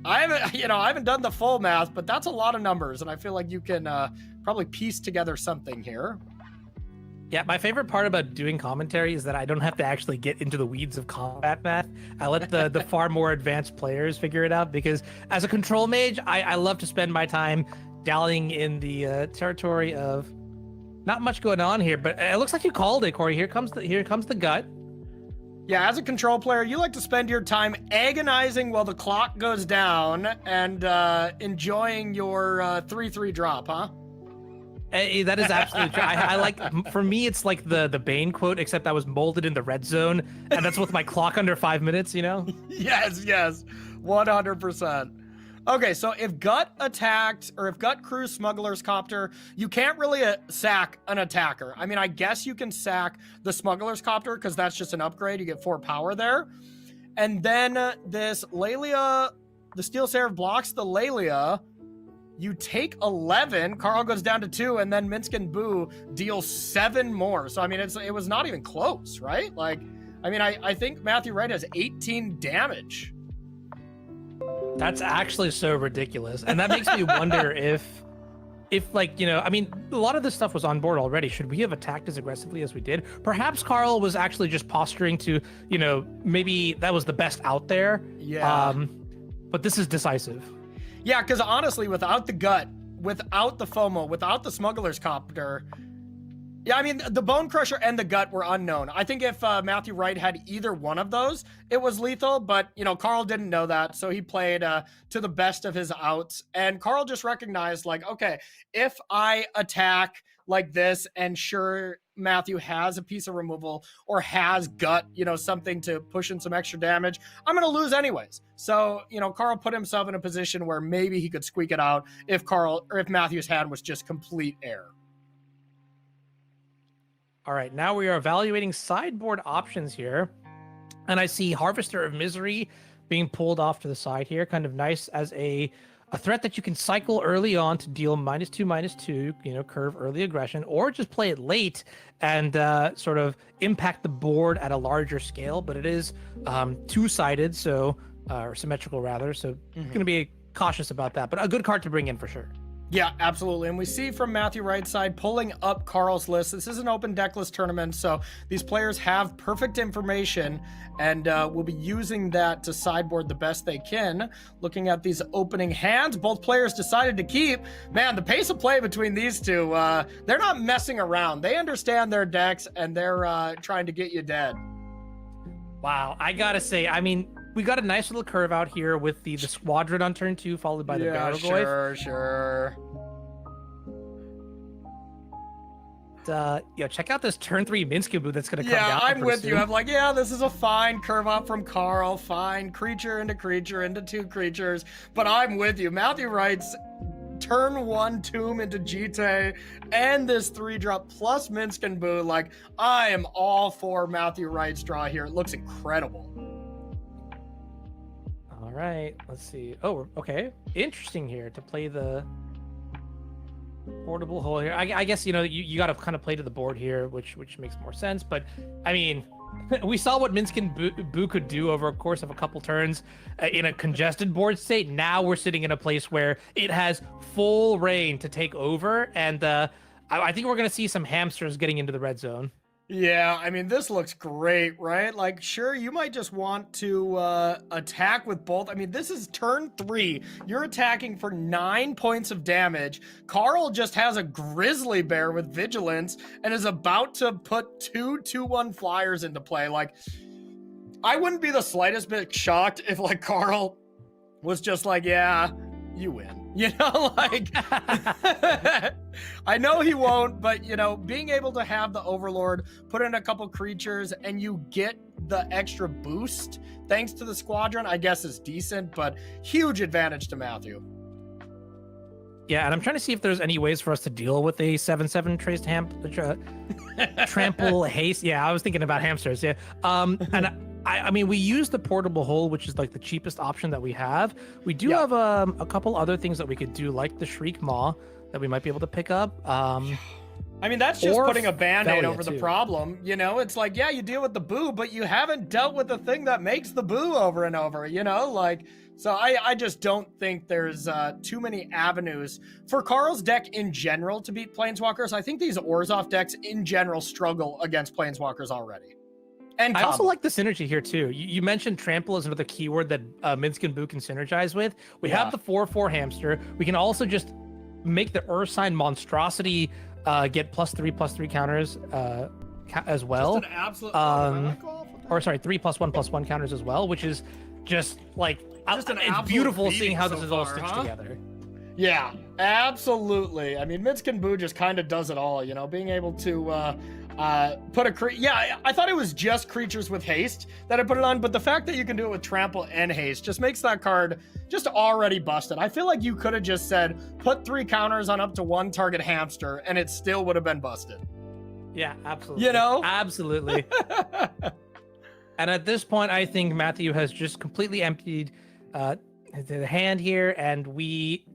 I haven't done the full math, but that's a lot of numbers, and I feel like you can probably piece together something here. Yeah, my favorite part about doing commentary is that I don't have to actually get into the weeds of combat math. I let the far more advanced players figure it out, because as a control mage, I love to spend my time dallying in the territory of not much going on here. But it looks like you called it, Corey. Here comes the gut. Yeah, as a control player, you like to spend your time agonizing while the clock goes down and enjoying your 3/3 drop, huh? That is absolutely true. I like, for me, it's like the Bane quote, except I was molded in the red zone, and that's with my clock under 5 minutes, you know? Yes, 100%. Okay, so if Gut attacked, or if Gut crew Smuggler's Copter, you can't really sack an attacker. I mean, I guess you can sack the Smuggler's Copter, because that's just an upgrade. You get 4 power there. And then this Lelia, the Steel Seraph blocks the Lelia. You take 11, Carl goes down to 2, and then Minsk and Boo deal 7 more. So, I mean, it was not even close, right? Like, I mean, I think Matthew Wright has 18 damage. That's actually so ridiculous. And that makes me wonder if like, you know, I mean, a lot of this stuff was on board already. Should we have attacked as aggressively as we did? Perhaps Carl was actually just posturing to, you know, maybe that was the best out there. Yeah. But this is decisive. Yeah, because honestly, without the Gut, without the FOMO, without the Smuggler's Copter, yeah, I mean, the Bone Crusher and the Gut were unknown. I think if Matthew Wright had either one of those, it was lethal, but, you know, Carl didn't know that, so he played to the best of his outs, and Carl just recognized, like, okay, if I attack like this, and sure, Matthew has a piece of removal or has Gut, you know, something to push in some extra damage, I'm going to lose anyways. So, you know, Carl put himself in a position where maybe he could squeak it out if Matthew's hand was just complete air. All right, now we are evaluating sideboard options here. And I see Harvester of Misery being pulled off to the side here. Kind of nice as a threat that you can cycle early on to deal -2/-2, you know, curve early aggression, or just play it late and sort of impact the board at a larger scale. But it is two-sided, so or symmetrical rather. So going to be cautious about that, but a good card to bring in for sure. Yeah, absolutely. And we see from Matthew Wright's side pulling up Carl's list. This is an open decklist tournament, so these players have perfect information, and will be using that to sideboard the best they can. Looking at these opening hands, both players decided to keep. Man, the pace of play between these two, they're not messing around. They understand their decks, and they're trying to get you dead. Wow, I gotta say, I mean, we got a nice little curve out here with the Squadron on turn 2, followed by the Barrowgoyf. Sure. Check out this turn 3 Minskabu that's gonna come down. Yeah, I'm with soon. you. I'm like, yeah, this is a fine curve up from Carl. Fine creature into 2 creatures. But I'm with you. Matthew Wright's turn 1 Tomb into Jite and this 3-drop plus Minsk and Boo. Like, I am all for Matthew Wright's draw here. It looks incredible. All right, let's see. Oh, okay. Interesting here to play the portable hole here. I guess, you know, you got to kind of play to the board here, which makes more sense. But I mean, we saw what Minsk and Boo could do over a course of a couple turns in a congested board state. Now we're sitting in a place where it has full reign to take over, and I think we're going to see some hamsters getting into the red zone. Yeah, I mean, this looks great, right? Like, sure, you might just want to attack with both. I mean, this is turn 3. You're attacking for 9 points of damage. Carl just has a grizzly bear with vigilance and is about to put 2 2/1 flyers into play. Like, I wouldn't be the slightest bit shocked if, like, Carl was just like, yeah, you win. You know, like, I know he won't, but, you know, being able to have the Overlord, put in a couple creatures, and you get the extra boost thanks to the Squadron, I guess is decent, but huge advantage to Matthew. Yeah, and I'm trying to see if there's any ways for us to deal with a 7/7 traced trample haste. Yeah, I was thinking about hamsters. Yeah. And I mean, we use the portable hole, which is like the cheapest option that we have. We do have a couple other things that we could do, like the Shriek Maw that we might be able to pick up. I mean, that's just Or putting a Band-Aid Thalia, over the too. problem. You know, it's like, yeah, you deal with the boo, but you haven't dealt with the thing that makes the boo over and over, you know? Like, so I just don't think there's too many avenues for Carl's deck in general to beat Planeswalkers. I think these Orzhov decks in general struggle against Planeswalkers already. And I also combo. like the synergy here too. You mentioned trample as another keyword that Minsc and Boo can synergize with. We have the 4/4 hamster. We can also just make the Ursine monstrosity get +3/+3 counters as well. Just an absolute. Or sorry, 3+1/+1 counters as well, which is just like Just an it's absolute beautiful beating seeing how so this is all far, stitched huh? together. Yeah, absolutely. I mean, Minsc and Boo just kind of does it all, you know, being able to put a I thought it was just creatures with haste that I put it on, but the fact that you can do it with trample and haste just makes that card just already busted. I feel like you could have just said put 3 counters on up to 1 target hamster and it still would have been busted. Yeah, absolutely. You know? Absolutely. And at this point, I think Matthew has just completely emptied the hand here, and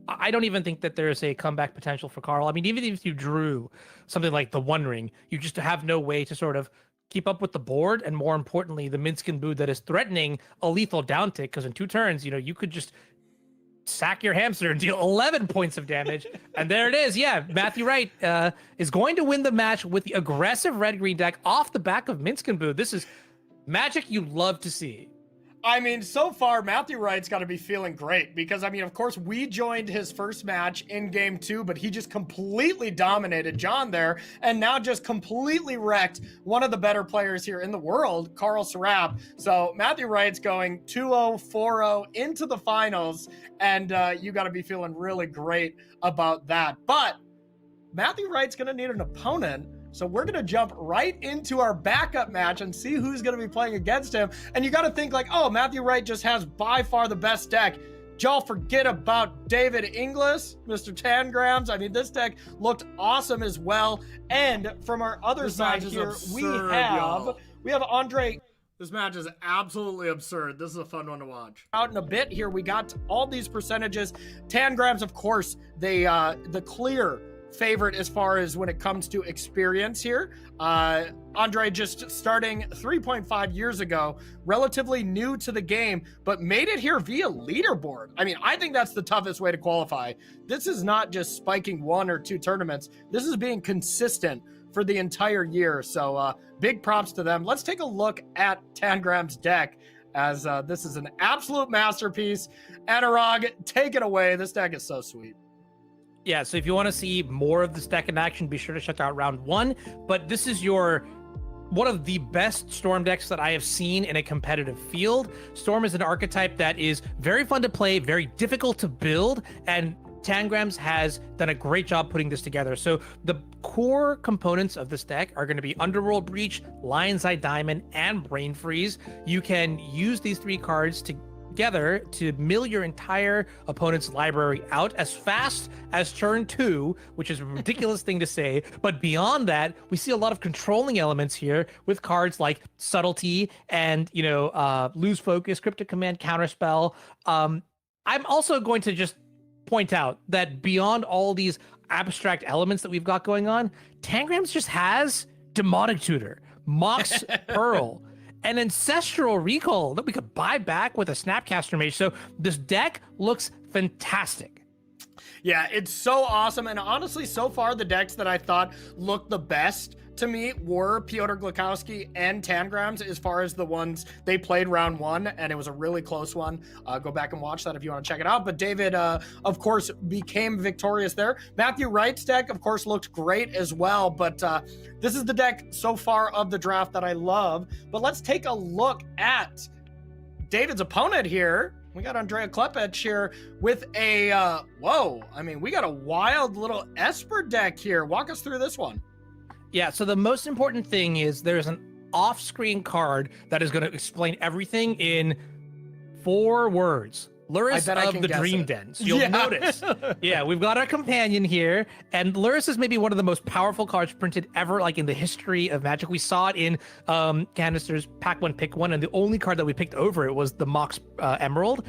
I don't even think that there's a comeback potential for Carl. I mean, even if you drew something like the One Ring, you just have no way to sort of keep up with the board, and more importantly, the Minsc and Boo that is threatening a lethal down tick, because in 2 turns, you know, you could just sack your hamster and deal 11 points of damage. And there it is. Yeah, Matthew Wright is going to win the match with the aggressive red-green deck off the back of Minsc and Boo. This is magic you love to see. I mean, so far, Matthew Wright's got to be feeling great because, I mean, of course, we joined his first match in game 2, but he just completely dominated John there and now just completely wrecked one of the better players here in the world, Carl Sarab. So Matthew Wright's going 2-0, 4-0 into the finals, and you got to be feeling really great about that. But Matthew Wright's going to need an opponent. So we're going to jump right into our backup match and see who's going to be playing against him. And you got to think like, oh, Matthew Wright just has by far the best deck. Y'all forget about David Inglis, Mr. Tangrams. I mean, this deck looked awesome as well. And from our other This side match is here, absurd, y'all. we have Andre This match is absolutely absurd. This is a fun one to watch. out in a bit here. We got all these percentages. Tangrams, of course, they the clear favorite as far as when it comes to experience here. Andre just starting 3.5 years ago, relatively new to the game, but made it here via leaderboard. I mean, I think that's the toughest way to qualify. This is not just spiking 1 or 2 tournaments. This is being consistent for the entire year. So big props to them. Let's take a look at Tangram's deck as this is an absolute masterpiece. Anurag, take it away. This deck is so sweet. Yeah, so if you want to see more of this deck in action, be sure to check out round 1. But this is one of the best Storm decks that I have seen in a competitive field. Storm is an archetype that is very fun to play, very difficult to build, and Tangrams has done a great job putting this together. So the core components of this deck are going to be Underworld Breach, Lion's Eye Diamond, and Brain Freeze. You can use these 3 cards together to mill your entire opponent's library out as fast as turn 2, which is a ridiculous thing to say. But beyond that, we see a lot of controlling elements here with cards like Subtlety and, Lose Focus, Cryptic Command, Counterspell. I'm also going to just point out that beyond all these abstract elements that we've got going on, Tangrams just has Demonic Tutor, Mox Pearl, an Ancestral Recall that we could buy back with a Snapcaster Mage. So this deck looks fantastic. Yeah, it's so awesome. And honestly, so far, the decks that I thought looked the best to me were Pyotr Glukowski and Tangrams as far as the ones they played round 1, and it was a really close one. Go back and watch that if you want to check it out. But David, of course, became victorious there. Matthew Wright's deck, of course, looked great as well. But this is the deck so far of the draft that I love. But let's take a look at David's opponent here. We got Andrea Klepech here with a, we got a wild little Esper deck here. Walk us through this one. Yeah, so the most important thing is there's an off-screen card that is going to explain everything in 4 words. Luris bet I of can the guess Dream it. Den. So you'll Yeah. notice. Yeah, we've got our companion here, and Luris is maybe one of the most powerful cards printed ever, like in the history of Magic. We saw it in Canister's Pack One, Pick One, and the only card that we picked over it was the Mox Emerald.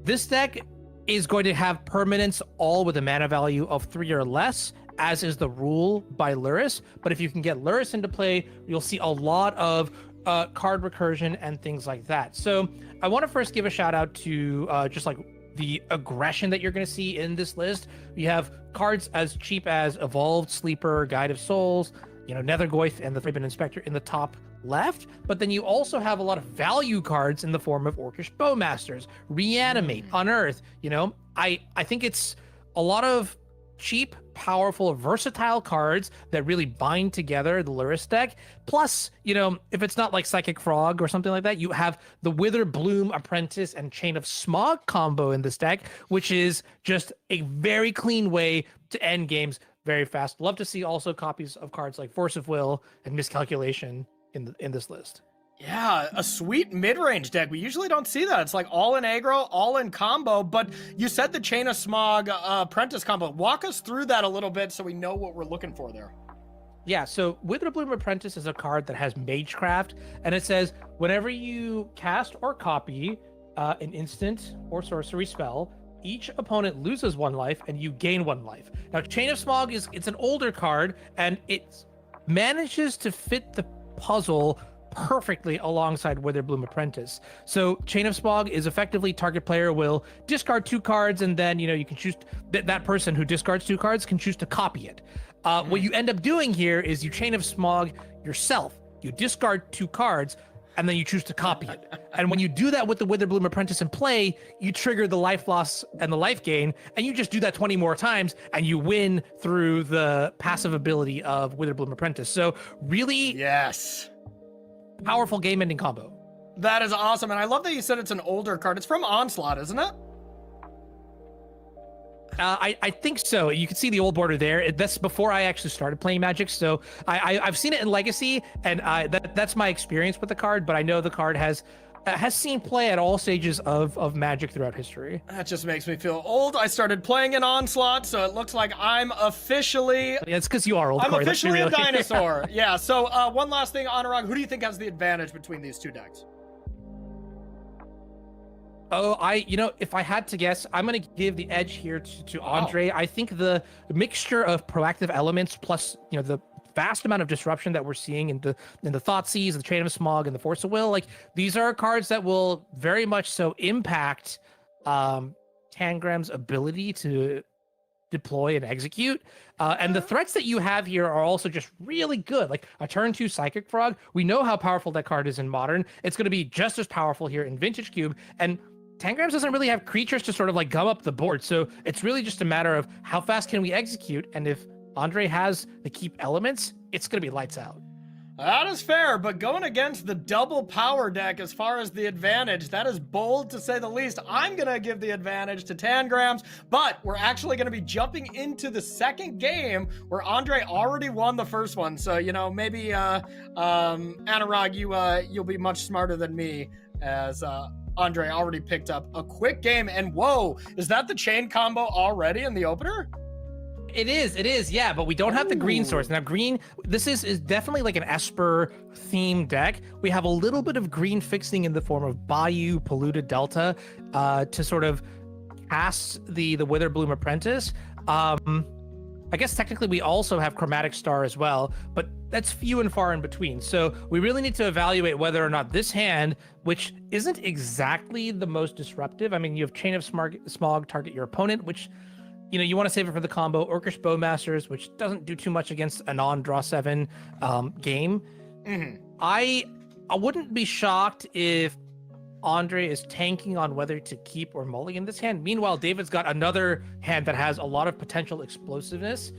This deck is going to have permanents all with a mana value of 3 or less, as is the rule by Luris. But if you can get Luris into play, you'll see a lot of card recursion and things like that. So I want to first give a shout out to just like the aggression that you're going to see in this list. You have cards as cheap as Evolved Sleeper, Guide of Souls, Nethergoyf, and the Ribbon Inspector in the top left, but then you also have a lot of value cards in the form of Orcish Bowmasters, Reanimate, Unearth. I think it's a lot of cheap, powerful, versatile cards that really bind together the Luris deck. Plus, if it's not like Psychic Frog or something like that, you have the Wither Bloom Apprentice and Chain of Smog combo in this deck, which is just a very clean way to end games very fast. Love to see also copies of cards like Force of Will and Miscalculation in this list. Yeah, a sweet mid-range deck. We usually don't see that. It's like all in aggro, all in combo, but you said the Chain of Smog Apprentice combo. Walk us through that a little bit so we know what we're looking for there. Yeah, so Wither Bloom Apprentice is a card that has Magecraft, and it says whenever you cast or copy an instant or sorcery spell, each opponent loses 1 life and you gain 1 life. Now, Chain of Smog it's an older card, and it manages to fit the puzzle perfectly alongside Wither Bloom Apprentice. So Chain of Smog is effectively target player will discard 2 cards, and then you can choose that person who discards 2 cards can choose to copy it. What you end up doing here is you Chain of Smog yourself. You discard 2 cards, and then you choose to copy it. And when you do that with the Wither Bloom Apprentice in play, you trigger the life loss and the life gain, and you just do that 20 more times, and you win through the passive ability of Wither Bloom Apprentice. So really, yes, powerful game-ending combo. That is awesome, and I love that you said it's an older card. It's from Onslaught, isn't it? I think so. You can see the old border there. That's before I actually started playing Magic, so I've seen it in Legacy, and that's my experience with the card. But I know the card has seen play at all stages of Magic throughout history. That just makes me feel old. I started playing in Onslaught, so it looks like I'm officially... Yeah, it's because you are old. I'm Corey. officially a dinosaur. Yeah, so one last thing, Anurag, who do you think has the advantage between these 2 decks? Oh, if I had to guess, I'm going to give the edge here to Andre. I think the mixture of proactive elements plus, the vast amount of disruption that we're seeing in the Thoughtseize, the Chain of Smog, and the Force of Will, like these are cards that will very much so impact Tangram's ability to deploy and execute. And the threats that you have here are also just really good. Like a turn 2 Psychic Frog. We know how powerful that card is in Modern. It's going to be just as powerful here in Vintage Cube. And Tangrams doesn't really have creatures to sort of like gum up the board. So it's really just a matter of how fast can we execute. And if Andre has the keep elements, it's going to be lights out. That is fair, but going against the double power deck as far as the advantage, that is bold to say the least. I'm going to give the advantage to Tangrams, but we're actually going to be jumping into the second game where Andre already won the first one. So, maybe Anurag, you'll be much smarter than me as Andre already picked up a quick game. And whoa, is that the chain combo already in the opener? It is, yeah, but we don't have the green source. Now, green, this is definitely like an Esper themed deck. We have a little bit of green fixing in the form of Bayou, Polluted Delta, to sort of cast the Wither Bloom Apprentice. I guess technically we also have Chromatic Star as well, but that's few and far in between. So we really need to evaluate whether or not this hand, which isn't exactly the most disruptive. I mean, you have Chain of Smog target your opponent, which, you want to save it for the combo. Orcish Bowmasters, which doesn't do too much against a non-draw 7 game. Mm-hmm. I wouldn't be shocked if Andre is tanking on whether to keep or mulligan this hand. Meanwhile, David's got another hand that has a lot of potential explosiveness.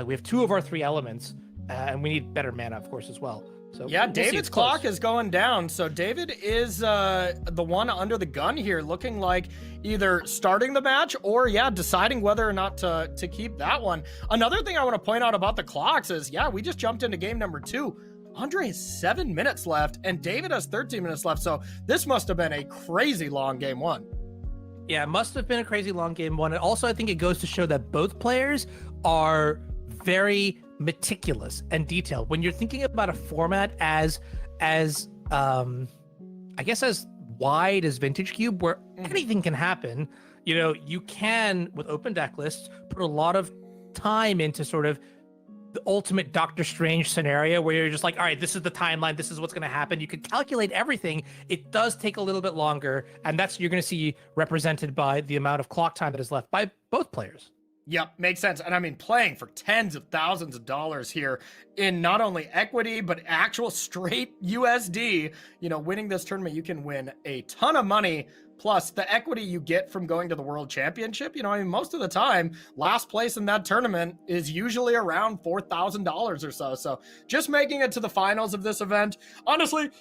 We have 2 of our 3 elements, and we need better mana, of course, as well. So yeah, we'll see. David's It's close. clock is going down. So David is the one under the gun here, looking like either starting the match or, deciding whether or not to keep that one. Another thing I want to point out about the clocks is, we just jumped into game number 2. Andre has 7 minutes left, and David has 13 minutes left. So this must have been a crazy long game 1. Yeah, it must have been a crazy long game one. And also, I think it goes to show that both players are very meticulous and detailed. When you're thinking about a format as I guess as wide as Vintage Cube, where anything can happen, you know, you can, with open deck lists, put a lot of time into sort of the ultimate Doctor Strange scenario where you're just like, all right, this is the timeline, this is what's going to happen. You can calculate everything. It does take a little bit longer, and that's you're going to see represented by the amount of clock time that is left by both players. Yep, makes sense. And I mean, playing for tens of thousands of dollars here in not only equity, but actual straight USD, you know, winning this tournament, you can win a ton of money. Plus the equity you get from going to the World Championship, you know, I mean, most of the time, last place in that tournament is usually around $4,000 or so. So just making it to the finals of this event, honestly,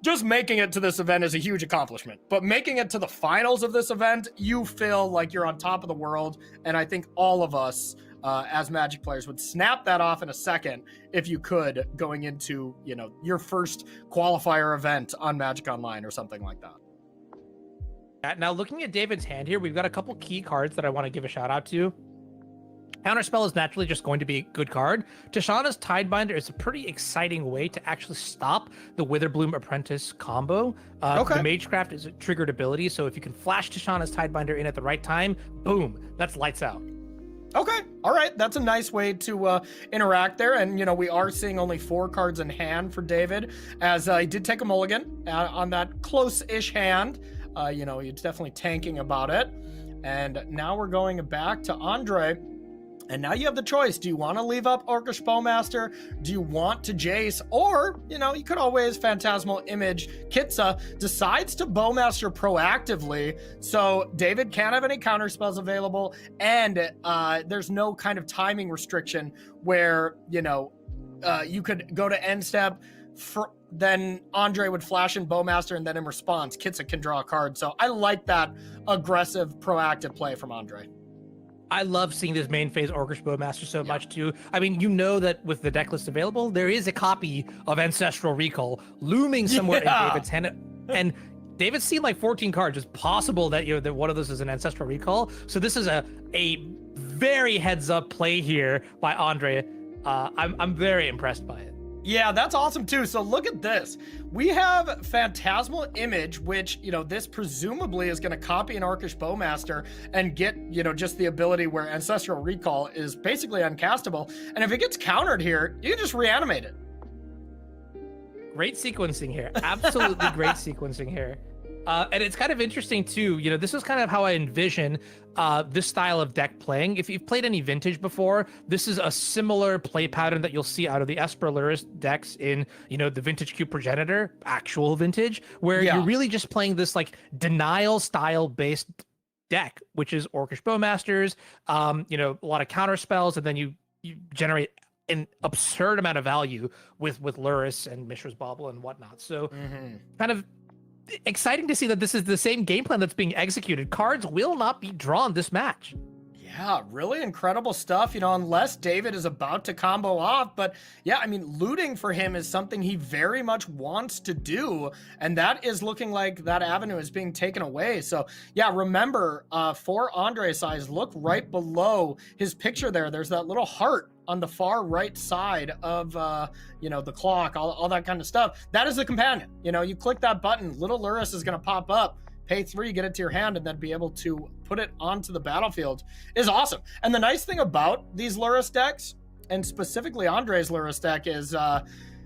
just making it to this event is a huge accomplishment. But making it to the finals of this event, you feel like you're on top of the world. And I think all of us as Magic players would snap that off in a second if you could, going into, you know, your first qualifier event on Magic Online or something like that. Now, looking at David's hand here, we've got a couple key cards that I want to give a shout out to. Counterspell is naturally just going to be a good card. Tishana's Tidebinder is a pretty exciting way to actually stop the Witherbloom Apprentice combo. The Magecraft is a triggered ability, so if you can flash Tishana's Tidebinder in at the right time, boom, that's lights out. Okay, all right, that's a nice way to interact there. And, you know, we are seeing only 4 cards in hand for David, as he did take a mulligan on that close-ish hand. You know, he's definitely tanking about it. And now we're going back to Andre. And now you have the choice. Do you want to leave up Orcish Bowmaster? Do you want to Jace? Or, you know, you could always Phantasmal Image. Kitsa decides to Bowmaster proactively. So David can't have any counter spells available. And there's no kind of timing restriction where, you know, you could go to end step, then Andre would flash in Bowmaster, and then in response, Kitsa can draw a card. So I like that aggressive, proactive play from Andre. I love seeing this main phase Orcish Bowmaster so much too. I mean, you know that with the deck list available, there is a copy of Ancestral Recall looming somewhere in David's hand. And David's seen like 14 cards. It's possible that, you know, that one of those is an Ancestral Recall. So this is a very heads up play here by Andre. I'm very impressed by it. Yeah, that's awesome too. So look at this. We have Phantasmal Image, which, you know, this presumably is going to copy an Orcish Bowmaster and get, you know, just the ability where Ancestral Recall is basically uncastable. And if it gets countered here, you can just reanimate it. Great sequencing here. Absolutely great sequencing here. And it's kind of interesting too, you know, this is kind of how I envision this style of deck playing. If you've played any Vintage before, this is a similar play pattern that you'll see out of the Esper Luris decks in, you know, the Vintage Cube Progenitor, actual Vintage, where you're really just playing this like denial style based deck, which is Orcish Bowmasters, you know, a lot of counter spells, and then you generate an absurd amount of value with Luris and Mishra's Bauble and whatnot. So kind of exciting to see that this is the same game plan that's being executed. Cards will not be drawn this match. Yeah, really incredible stuff, you know, unless David is about to combo off. But yeah, I mean, looting for him is something he very much wants to do. And that is looking like that avenue is being taken away. So yeah, remember, for Andre's size, look right below his picture there. There's that little heart on the far right side of, you know, the clock, all that kind of stuff. That is the companion. You know, you click that button, little Luris is going to pop up, pay 3, get it to your hand, and then be able to put it onto the battlefield is awesome. And the nice thing about these Luris decks, and specifically Andre's Luris deck, is,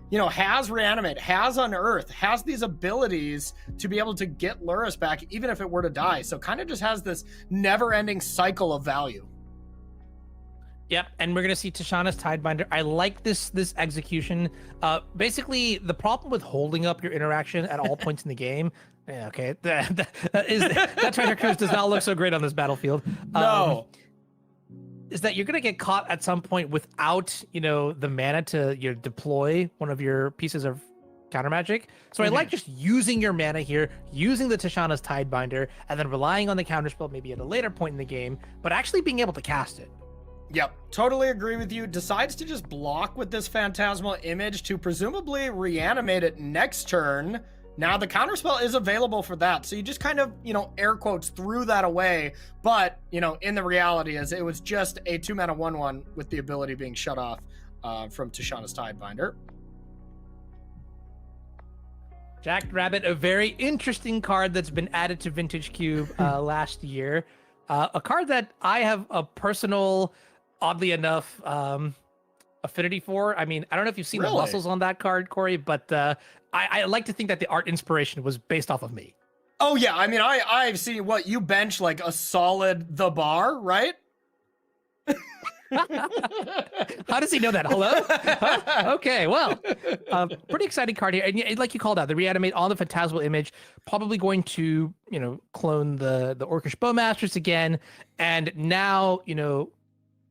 you know, has Reanimate, has Unearth, has these abilities to be able to get Luris back, even if it were to die. So kind of just has this never-ending cycle of value. Yep, and we're gonna see Tishana's Tidebinder. I like this execution. Basically, the problem with holding up your interaction at all points in the game, yeah, okay, that treasure cruise does not look so great on this battlefield. No, is that you're gonna get caught at some point without, you know, the mana to, you know, deploy one of your pieces of counter magic. So I like just using your mana here, using the Tishana's Tidebinder, and then relying on the counterspell maybe at a later point in the game, but actually being able to cast it. Yep, totally agree with you. Decides to just block with this Phantasmal Image to presumably reanimate it next turn. Now the counterspell is available for that. So you just kind of, air quotes threw that away. But, in the reality is it was just a 2-mana 1/1 with the ability being shut off from Tishana's Tidebinder. Jackrabbit, a very interesting card that's been added to Vintage Cube last year. A card that I have a personal, oddly enough, affinity for. I mean, I don't know if you've seen the muscles on that card, Corey, but I like to think that the art inspiration was based off of me. Oh, yeah. I mean, I've seen what you bench like a solid The Bar, right? How does he know that? Hello? Huh? Okay, well, pretty exciting card here. And like you called out, the reanimate on the Phantasmal Image, probably going to, clone the Orcish Bowmasters again. And now,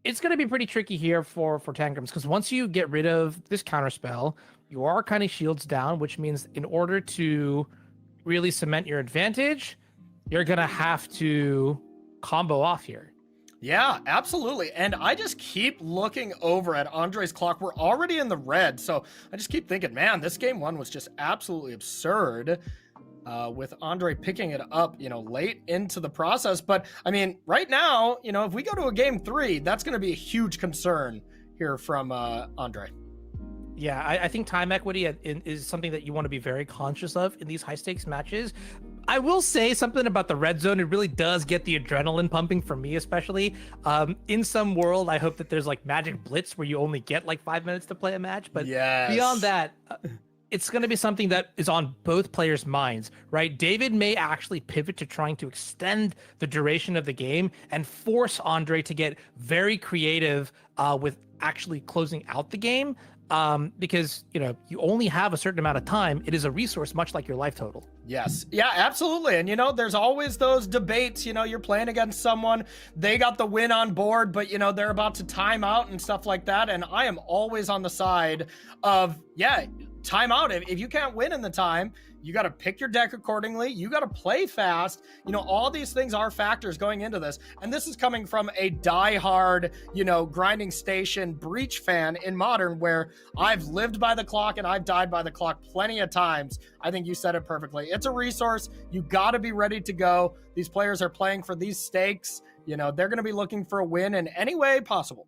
it's going to be pretty tricky here for Tangrams, because once you get rid of this counterspell, you are kind of shields down, which means in order to really cement your advantage, you're going to have to combo off here. Yeah, absolutely. And I just keep looking over at Andre's clock. We're already in the red, so I just keep thinking, man, this game 1 was just absolutely absurd with Andre picking it up, late into the process. But, I mean, right now, if we go to a game 3, that's going to be a huge concern here from Andre. Yeah, I think time equity is something that you want to be very conscious of in these high-stakes matches. I will say something about the red zone. It really does get the adrenaline pumping for me, especially. In some world, I hope that there's like Magic Blitz where you only get like 5 minutes to play a match. But beyond that, it's going to be something that is on both players' minds, right? David may actually pivot to trying to extend the duration of the game and force Andre to get very creative with actually closing out the game. Because, you only have a certain amount of time. It is a resource, much like your life total. Yes. Yeah, absolutely. And, there's always those debates, you're playing against someone, they got the win on board, but, they're about to time out and stuff like that. And I am always on the side of, time out. If you can't win in the time, you got to pick your deck accordingly. You got to play fast. All these things are factors going into this. And this is coming from a diehard, grinding station Breach fan in Modern, where I've lived by the clock and I've died by the clock plenty of times. I think you said it perfectly. It's a resource. You got to be ready to go. These players are playing for these stakes. They're going to be looking for a win in any way possible.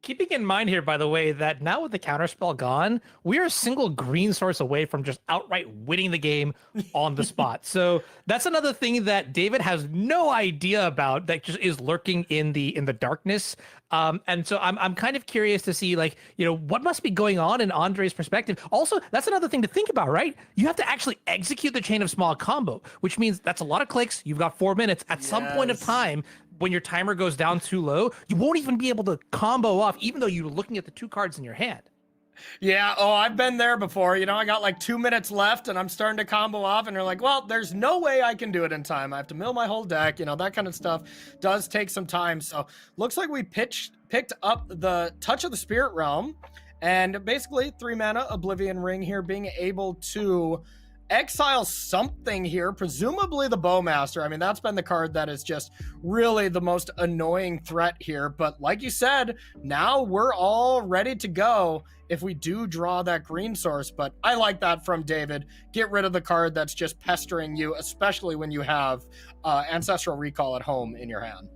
Keeping in mind here, by the way, that now with the counterspell gone, we are a single green source away from just outright winning the game on the spot. So that's another thing that David has no idea about, that just is lurking in the darkness. And so I'm kind of curious to see, what must be going on in Andre's perspective. Also, that's another thing to think about, right? You have to actually execute the Chain of Small combo, which means that's a lot of clicks. You've got 4 minutes. At some point of time, when your timer goes down too low, you won't even be able to combo off, even though you're looking at the 2 cards in your hand. Yeah, I've been there before. I got like 2 minutes left and I'm starting to combo off and you're like, well, there's no way I can do it in time. I have to mill my whole deck. That kind of stuff does take some time. So looks like we picked up the Touch of the Spirit Realm, and basically 3 mana Oblivion Ring here, being able to exile something here, presumably the Bowmaster. I mean, that's been the card that is just really the most annoying threat here. But like you said, now we're all ready to go if we do draw that green source. But I like that from David. Get rid of the card that's just pestering you, especially when you have Ancestral Recall at home in your hand.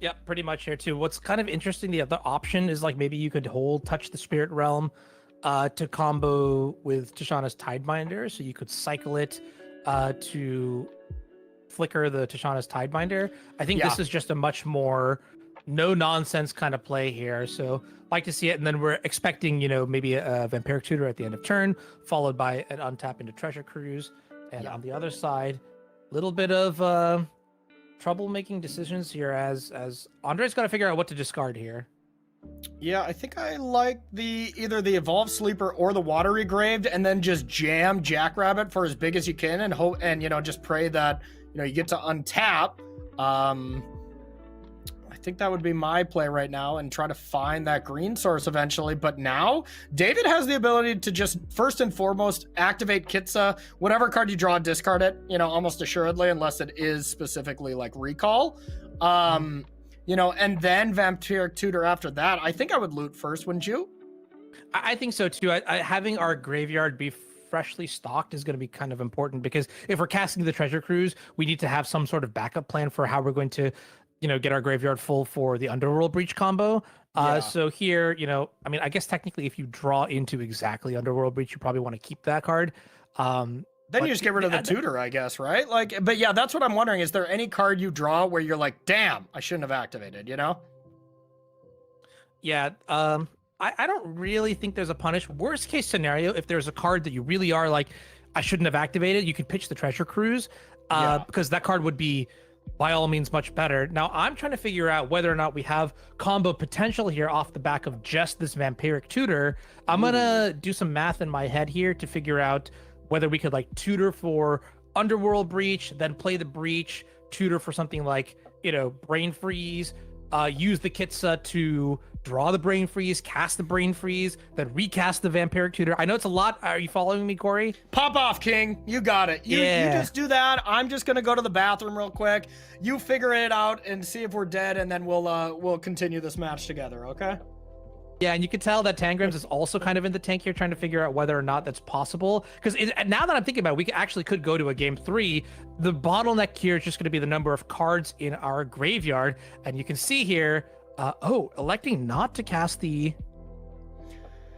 Yep, pretty much here too. What's kind of interesting, the other option is maybe you could hold Touch the Spirit Realm to combo with Tishana's Tidebinder, so you could cycle it to flicker the Tishana's Tidebinder. I think this is just a much more no-nonsense kind of play here, so like to see it. And then we're expecting, maybe a Vampiric Tutor at the end of turn, followed by an untap into Treasure Cruise. And on the other side, a little bit of trouble making decisions here as Andre's got to figure out what to discard here. Yeah, I think I like either the Evolved Sleeper or the Watery Graved, and then just jam Jackrabbit for as big as you can and hope, and just pray that you get to untap. I think that would be my play right now, and try to find that green source eventually. But now David has the ability to just first and foremost activate Kitsa. Whatever card you draw, discard it, almost assuredly, unless it is specifically like recall. And then Vampiric Tutor after that. I think I would loot first, wouldn't you? I think so too. Having our graveyard be freshly stocked is going to be kind of important, because if we're casting the treasure cruise, we need to have some sort of backup plan for how we're going to, get our graveyard full for the Underworld Breach combo. So here, I mean, I guess technically if you draw into exactly Underworld Breach, you probably want to keep that card. Then you just get rid of the tutor, I guess, right? Like, but yeah, that's what I'm wondering. Is there any card you draw where you're like, damn, I shouldn't have activated, Yeah, I don't really think there's a punish. Worst case scenario, if there's a card that you really are like, I shouldn't have activated, you could pitch the Treasure Cruise, because that card would be, by all means, much better. Now, I'm trying to figure out whether or not we have combo potential here off the back of just this Vampiric Tutor. I'm going to do some math in my head here to figure out whether we could like tutor for Underworld Breach, then play the Breach, tutor for something like, Brain Freeze, use the Kitsa to draw the Brain Freeze, cast the Brain Freeze, then recast the Vampiric Tutor. I know it's a lot. Are you following me, Corey? Pop off, King. You got it. You just do that. I'm just gonna go to the bathroom real quick. You figure it out and see if we're dead, and then we'll continue this match together, okay? Yeah, and you can tell that Tangrams is also kind of in the tank here, trying to figure out whether or not that's possible. Because now that I'm thinking about it, we actually could go to a game 3. The bottleneck here is just going to be the number of cards in our graveyard. And you can see here, electing not to cast the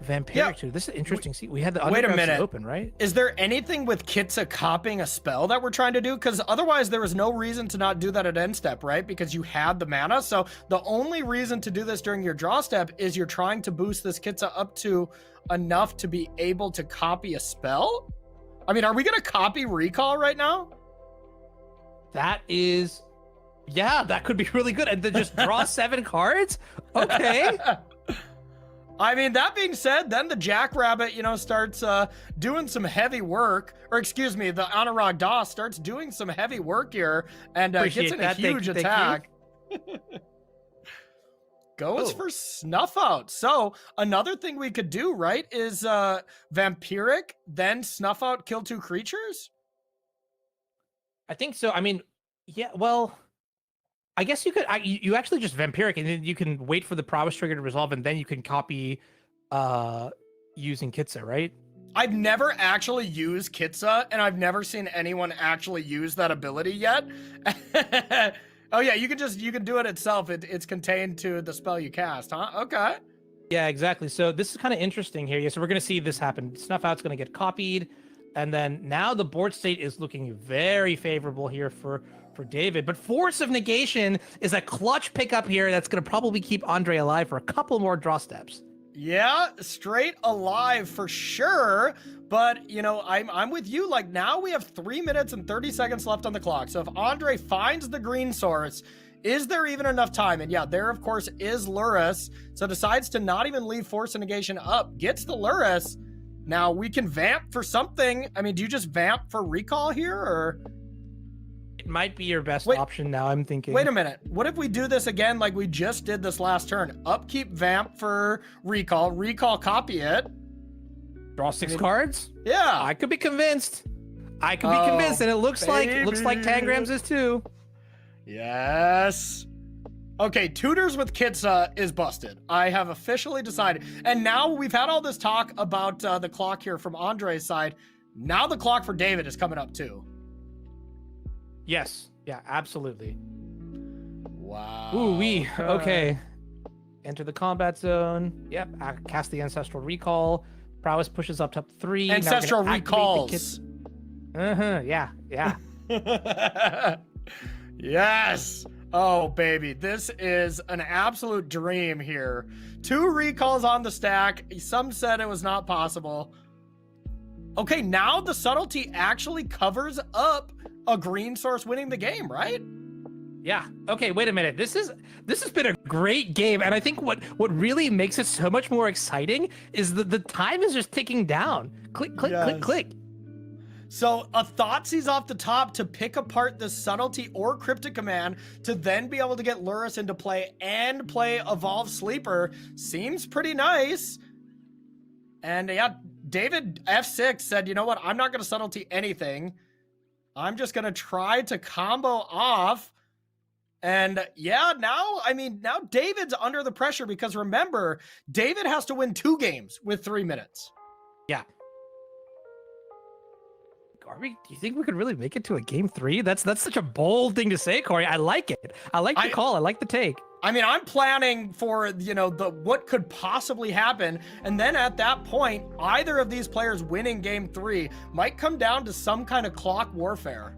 Vampiric Tutor. This is interesting. See, we had the Underground open, right? Is there anything with Kitsa copying a spell that we're trying to do? Because otherwise there was no reason to not do that at end step, right? Because you had the mana. So the only reason to do this during your draw step is you're trying to boost this Kitsa up to enough to be able to copy a spell? I mean, are we going to copy Recall right now? That is... Yeah, that could be really good. And then just draw 7 cards? Okay. I mean, that being said, then the Jackrabbit, starts doing some heavy work. Or excuse me, the Anurag Das starts doing some heavy work here and gets in a huge attack. Goes for Snuff Out. So another thing we could do, right, is Vampiric, then Snuff Out, kill 2 creatures? I think so. I mean, yeah, well... I guess you could, you actually just Vampiric, and then you can wait for the prowess trigger to resolve, and then you can copy using Kitsa, right? I've never actually used Kitsa, and I've never seen anyone actually use that ability yet. Oh yeah, you can do it itself. It's contained to the spell you cast, huh? Okay. Yeah, exactly. So this is kind of interesting here. Yeah, so we're going to see this happen. Snuff Out's going to get copied, and then now the board state is looking very favorable here for David, but Force of Negation is a clutch pickup here that's going to probably keep Andre alive for a couple more draw steps. Yeah, straight alive for sure. But, I'm with you. Like, now we have 3 minutes and 30 seconds left on the clock. So if Andre finds the green source, is there even enough time? And yeah, there, of course, is Lurrus. So decides to not even leave Force of Negation up. Gets the Lurrus. Now, we can vamp for something. I mean, do you just vamp for Recall here, or... It might be your best option now, I'm thinking. Wait a minute. What if we do this again like we just did this last turn? Upkeep Vamp for Recall. Recall copy it. Draw 6 cards? Yeah. I could be convinced. And it looks like Tangrams is too. Yes. Okay, Tutors with Kitsa is busted. I have officially decided. And now we've had all this talk about the clock here from Andre's side. Now the clock for David is coming up too. Yes. Yeah, absolutely. Wow. Ooh, okay. Enter the combat zone. Yep. Cast the Ancestral Recall. Prowess pushes up to 3. Ancestral Recalls. Yeah. Yes. Oh, baby. This is an absolute dream here. 2 recalls on the stack. Some said it was not possible. Okay, now the subtlety actually covers up a green source winning the game, right? Yeah. Okay, wait a minute. This has been a great game, and I think what really makes it so much more exciting is that the time is just ticking down. Click, click, click, click. So a Thoughtseize off the top to pick apart the subtlety or cryptic command to then be able to get Lurrus into play and play Evolve Sleeper seems pretty nice. And yeah, David F6 said, you know what? I'm not going to subtlety anything. I'm just going to try to combo off. And yeah, now David's under the pressure because remember, David has to win 2 games with 3 minutes. Yeah. Do you think we could really make it to a game 3? That's such a bold thing to say, Corey. I like it. I like the call. I like the take. I mean, I'm planning for, the what could possibly happen. And then at that point, either of these players winning game 3 might come down to some kind of clock warfare.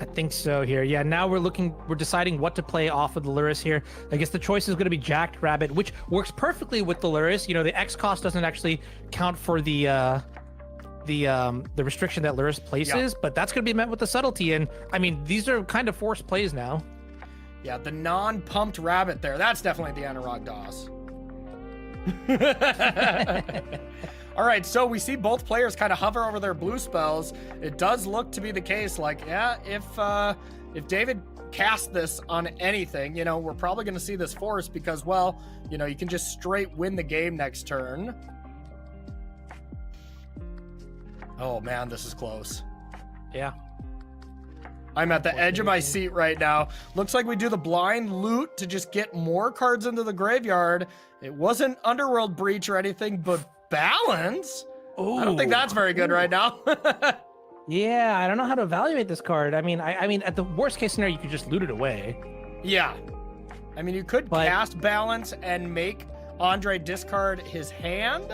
I think so here. Yeah, now we're deciding what to play off of the Lurrus here. I guess the choice is going to be Jacked Rabbit, which works perfectly with the Lurrus. The X cost doesn't actually count for the restriction that Lurrus places, but that's going to be met with the subtlety. And I mean, these are kind of forced plays now. Yeah, the non-pumped rabbit there. That's definitely the Anurag DOS. All right, so we see both players kind of hover over their blue spells. It does look to be the case. Like, yeah, if David casts this on anything, we're probably going to see this force because, well, you can just straight win the game next turn. Oh, man, this is close. Yeah. I'm at the edge of my seat right now. Looks like we do the blind loot to just get more cards into the graveyard. It wasn't Underworld Breach or anything, but balance? Ooh. I don't think that's very good right now. Yeah, I don't know how to evaluate this card. I mean, at the worst case scenario, you could just loot it away. Yeah. I mean, you could cast balance and make Andre discard his hand,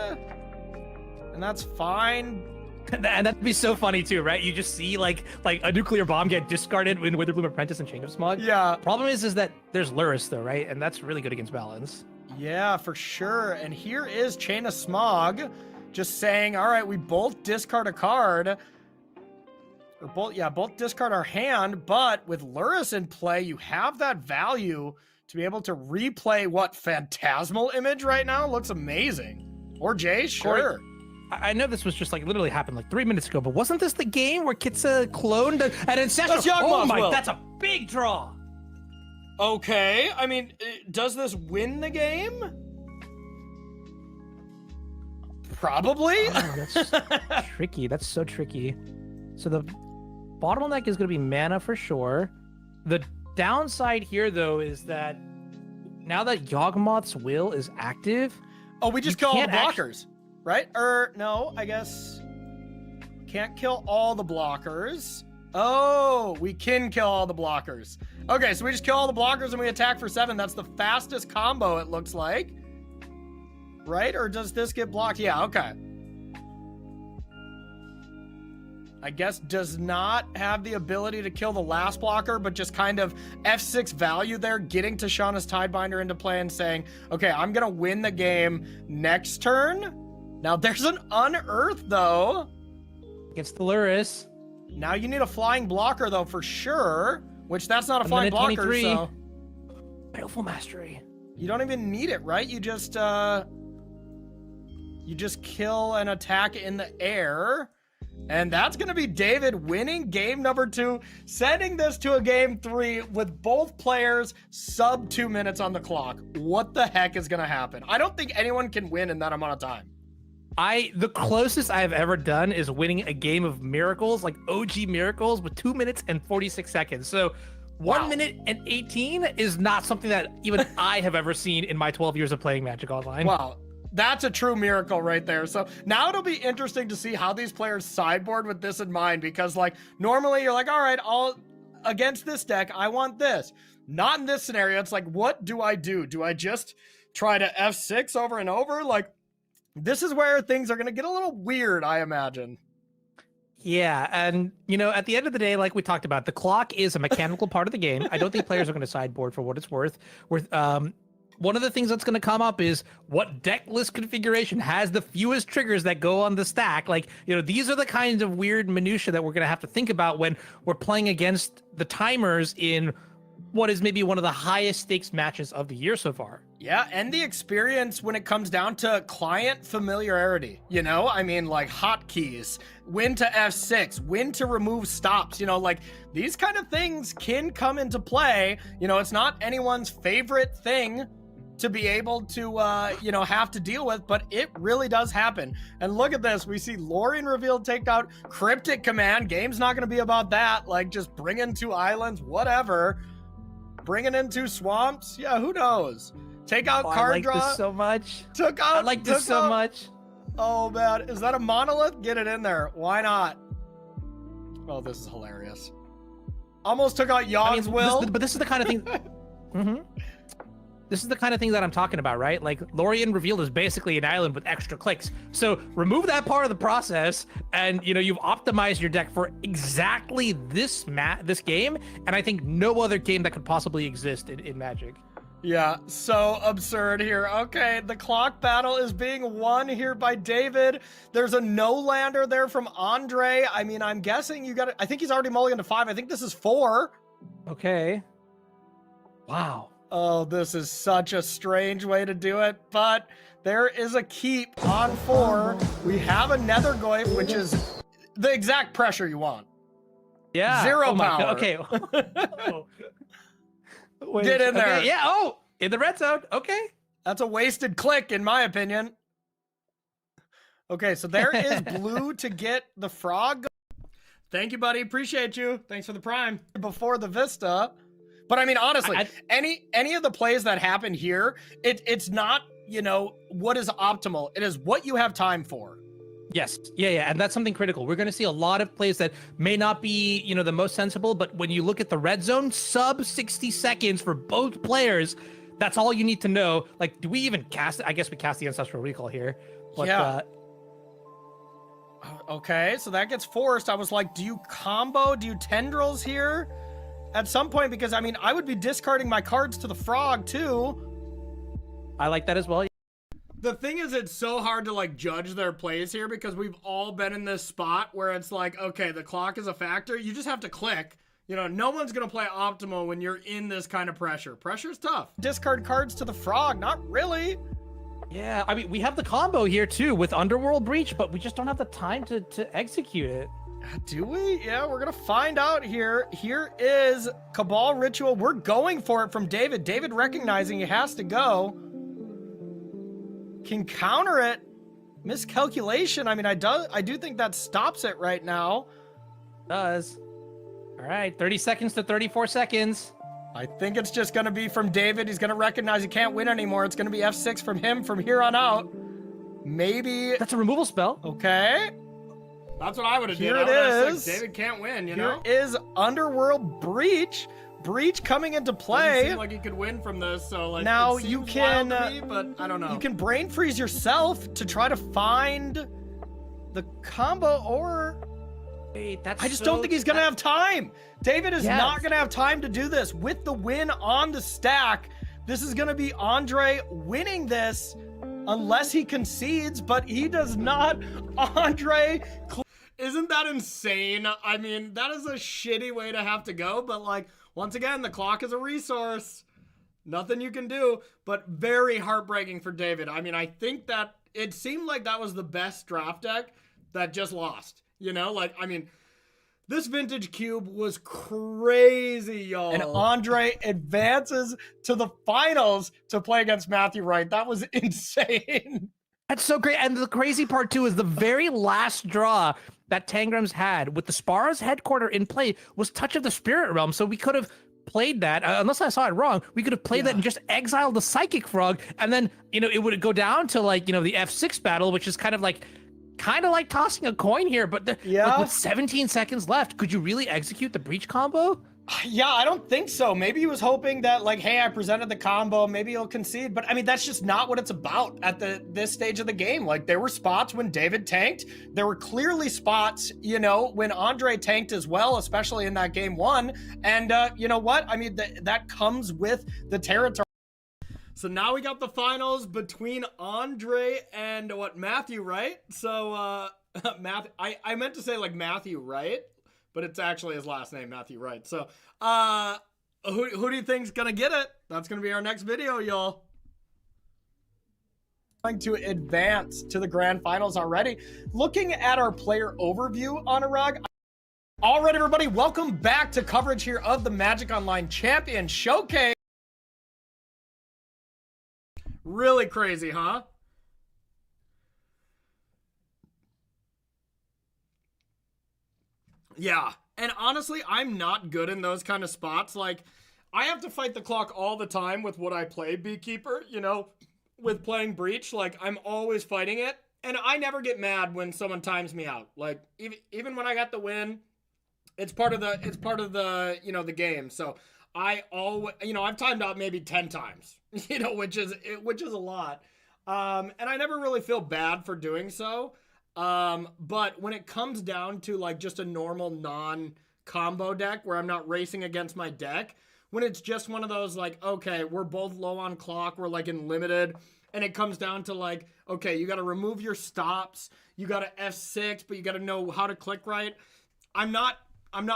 and that's fine. And that'd be so funny too, right? You just see like a nuclear bomb get discarded in Witherbloom Apprentice and Chain of Smog. Yeah. Problem is that there's Lurrus though, right? And that's really good against balance. Yeah, for sure. And here is Chain of Smog just saying, all right, we both discard a card. Or both discard our hand, but with Lurrus in play, you have that value to be able to replay what Phantasmal Image right now looks amazing. Or Jay, sure. Corey, I know this was just literally happened 3 minutes ago, but wasn't this the game where Kitsa cloned an Ancestral? Oh my, that's a big draw. Okay, I mean, does this win the game? Probably. Oh, that's tricky. That's so tricky. So the bottleneck is going to be mana for sure. The downside here, though, is that now that Yawgmoth's Will is active... Oh, we just kill all the blockers. Right? No, I guess can't kill all the blockers. Oh, we can kill all the blockers. Okay, so we just kill all the blockers and we attack for 7. That's the fastest combo, it looks like. Right? Or does this get blocked? Yeah, okay. I guess does not have the ability to kill the last blocker, but just kind of F6 value there, getting Tishana's Tidebinder into play and saying, okay, I'm going to win the game next turn. Now, there's an Unearth, though. Against the Lurrus. Now you need a flying blocker, though, for sure. Which, that's not a flying blocker, so... Baleful Mastery. You don't even need it, right? You just kill an attack in the air. And that's going to be David winning game number 2, sending this to a game 3 with both players sub 2 minutes on the clock. What the heck is going to happen? I don't think anyone can win in that amount of time. The closest I have ever done is winning a game of Miracles, like OG Miracles, with 2 minutes and 46 seconds. So 1 minute and 18 is not something that even I have ever seen in my 12 years of playing Magic Online. Wow. That's a true miracle right there. So now it'll be interesting to see how these players sideboard with this in mind, because normally you're like, all right, against this deck, I want this. Not in this scenario. It's like, what do I do? Do I just try to F6 over and over? This is where things are going to get a little weird, I imagine. Yeah, and at the end of the day, like we talked about, the clock is a mechanical part of the game. I don't think players are going to sideboard for what it's worth. One of the things that's going to come up is what deck list configuration has the fewest triggers that go on the stack. These are the kinds of weird minutia that we're going to have to think about when we're playing against the timers in what is maybe one of the highest stakes matches of the year so far. Yeah, and the experience when it comes down to client familiarity, hotkeys, when to F6, when to remove stops, these kind of things can come into play. It's not anyone's favorite thing to be able to, have to deal with, but it really does happen. And look at this. We see Lorien revealed takeout, Cryptic Command. Game's not going to be about that. Just bring in 2 islands, whatever. Bringing in 2 swamps. Yeah, who knows? Take out card draw. I like this so much. I like this so much. Oh, man. Is that a monolith? Get it in there. Why not? Oh, this is hilarious. Almost took out Yogg's will. But this is the kind of thing. This is the kind of thing that I'm talking about, right? Like, Lorien revealed is basically an island with extra clicks. So remove that part of the process, and you've optimized your deck for exactly this game. And I think no other game that could possibly exist in Magic. Yeah, so absurd here. Okay, the clock battle is being won here by David. There's a no-lander there from Andre. I mean, I'm guessing you got it. I think he's already mulliganed to 5. I think this is 4. Okay. Wow. Oh, this is such a strange way to do it, but there is a keep on 4. We have a Nethergoyf, which is the exact pressure you want. Yeah. 0 my power. God. Okay. Oh. Wait, Get in there. Okay, yeah. Oh, in the red zone. Okay. That's a wasted click, in my opinion. Okay, so there is blue to get the frog. Thank you, buddy. Appreciate you. Thanks for the prime. Before the Vista. But I mean, honestly, any of the plays that happen here, it's not, what is optimal. It is what you have time for. Yes. Yeah. And that's something critical. We're going to see a lot of plays that may not be, the most sensible, but when you look at the red zone, sub 60 seconds for both players, that's all you need to know. Like, do we even cast it? I guess we cast the Ancestral Recall here. But, yeah. Okay, so that gets forced. I was like, do you combo? Do you tendrils here? At some point, because I mean, I would be discarding my cards to the frog too. I like that as well. The thing is, it's so hard to judge their plays here because we've all been in this spot where it's like, okay, the clock is a factor. You just have to click. No one's going to play optimal when you're in this kind of pressure. Pressure's tough. Discard cards to the frog. Not really. Yeah, I mean, we have the combo here too with Underworld Breach, but we just don't have the time to execute it. Do we? Yeah, we're going to find out here. Here is Cabal Ritual. We're going for it from David. David recognizing he has to go. Can counter it. Miscalculation. I mean, I do think that stops it right now. Does. All right, 30 seconds to 34 seconds. I think it's just going to be from David. He's going to recognize he can't win anymore. It's going to be F6 from him from here on out. Maybe. That's a removal spell. Okay. That's what I would have done. Here it is. David can't win, Here is Underworld Breach. Breach coming into play. Doesn't seem like he could win from this, so now it you seems can, wild to me, but I don't know. You can brain freeze yourself to try to find the combo, or wait, that's I just don't think he's gonna have time. David is Yes. not gonna have time to do this with the win on the stack. This is gonna be Andre winning this unless he concedes, but he does not. Andre. Isn't that insane? I mean, that is a shitty way to have to go, but once again, the clock is a resource. Nothing you can do, but very heartbreaking for David. I mean, I think that it seemed like that was the best draft deck that just lost. I mean, this vintage cube was crazy, y'all. And Andre advances to the finals to play against Matthew Wright. That was insane. That's so great. And the crazy part too is the very last draw that Tangrams had with the Spar's headquarter in play was Touch of the Spirit Realm. So we could have played that, unless I saw it wrong, we could have played that and just exiled the Psychic Frog. And then, it would go down to the F6 battle, which is kind of like tossing a coin here. But with 17 seconds left, could you really execute the Breach combo? Yeah, I don't think so. Maybe he was hoping that hey, I presented the combo, maybe he'll concede. But I mean, that's just not what it's about at this stage of the game. There were spots when David tanked. There were clearly spots, when Andre tanked as well, especially in that game 1. And you know what? I mean, that comes with the territory. So now we got the finals between Andre and Matthew, right? So Matthew, I meant to say Matthew, right? But it's actually his last name, Matthew Wright. So, who do you think's gonna get it? That's gonna be our next video, y'all. Going to advance to the grand finals already. Looking at our player overview, Anurag. All right, everybody, welcome back to coverage here of the Magic Online Champion Showcase. Really crazy, huh? Yeah, and honestly, I'm not good in those kind of spots. I have to fight the clock all the time with what I play, Beekeeper, with playing Breach. I'm always fighting it, and I never get mad when someone times me out. Even when I got the win, It's part of the the game. So I always, I've timed out maybe 10 times, which is a lot. And I never really feel bad for doing so. But when it comes down to like just a normal non-combo deck where I'm not racing against my deck, when it's just one of those like, okay, we're both low on clock, we're like in limited, and it comes down to like, okay, you got to remove your stops, you got to F6, but you got to know how to click right. I'm not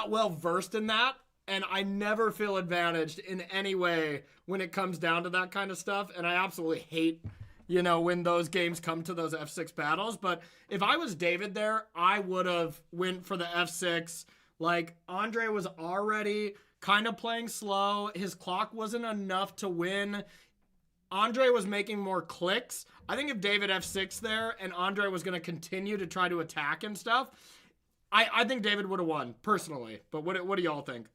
well versed in that, and I never feel advantaged in any way when it comes down to that kind of stuff, and I absolutely hate when those games come to those F6 battles. But if I was David there, I would have went for the F6. Like, Andre was already kind of playing slow. His clock wasn't enough to win. Andre was making more clicks. I think if David F6 there and Andre was going to continue to try to attack and stuff, I think David would have won, personally. But what do y'all think?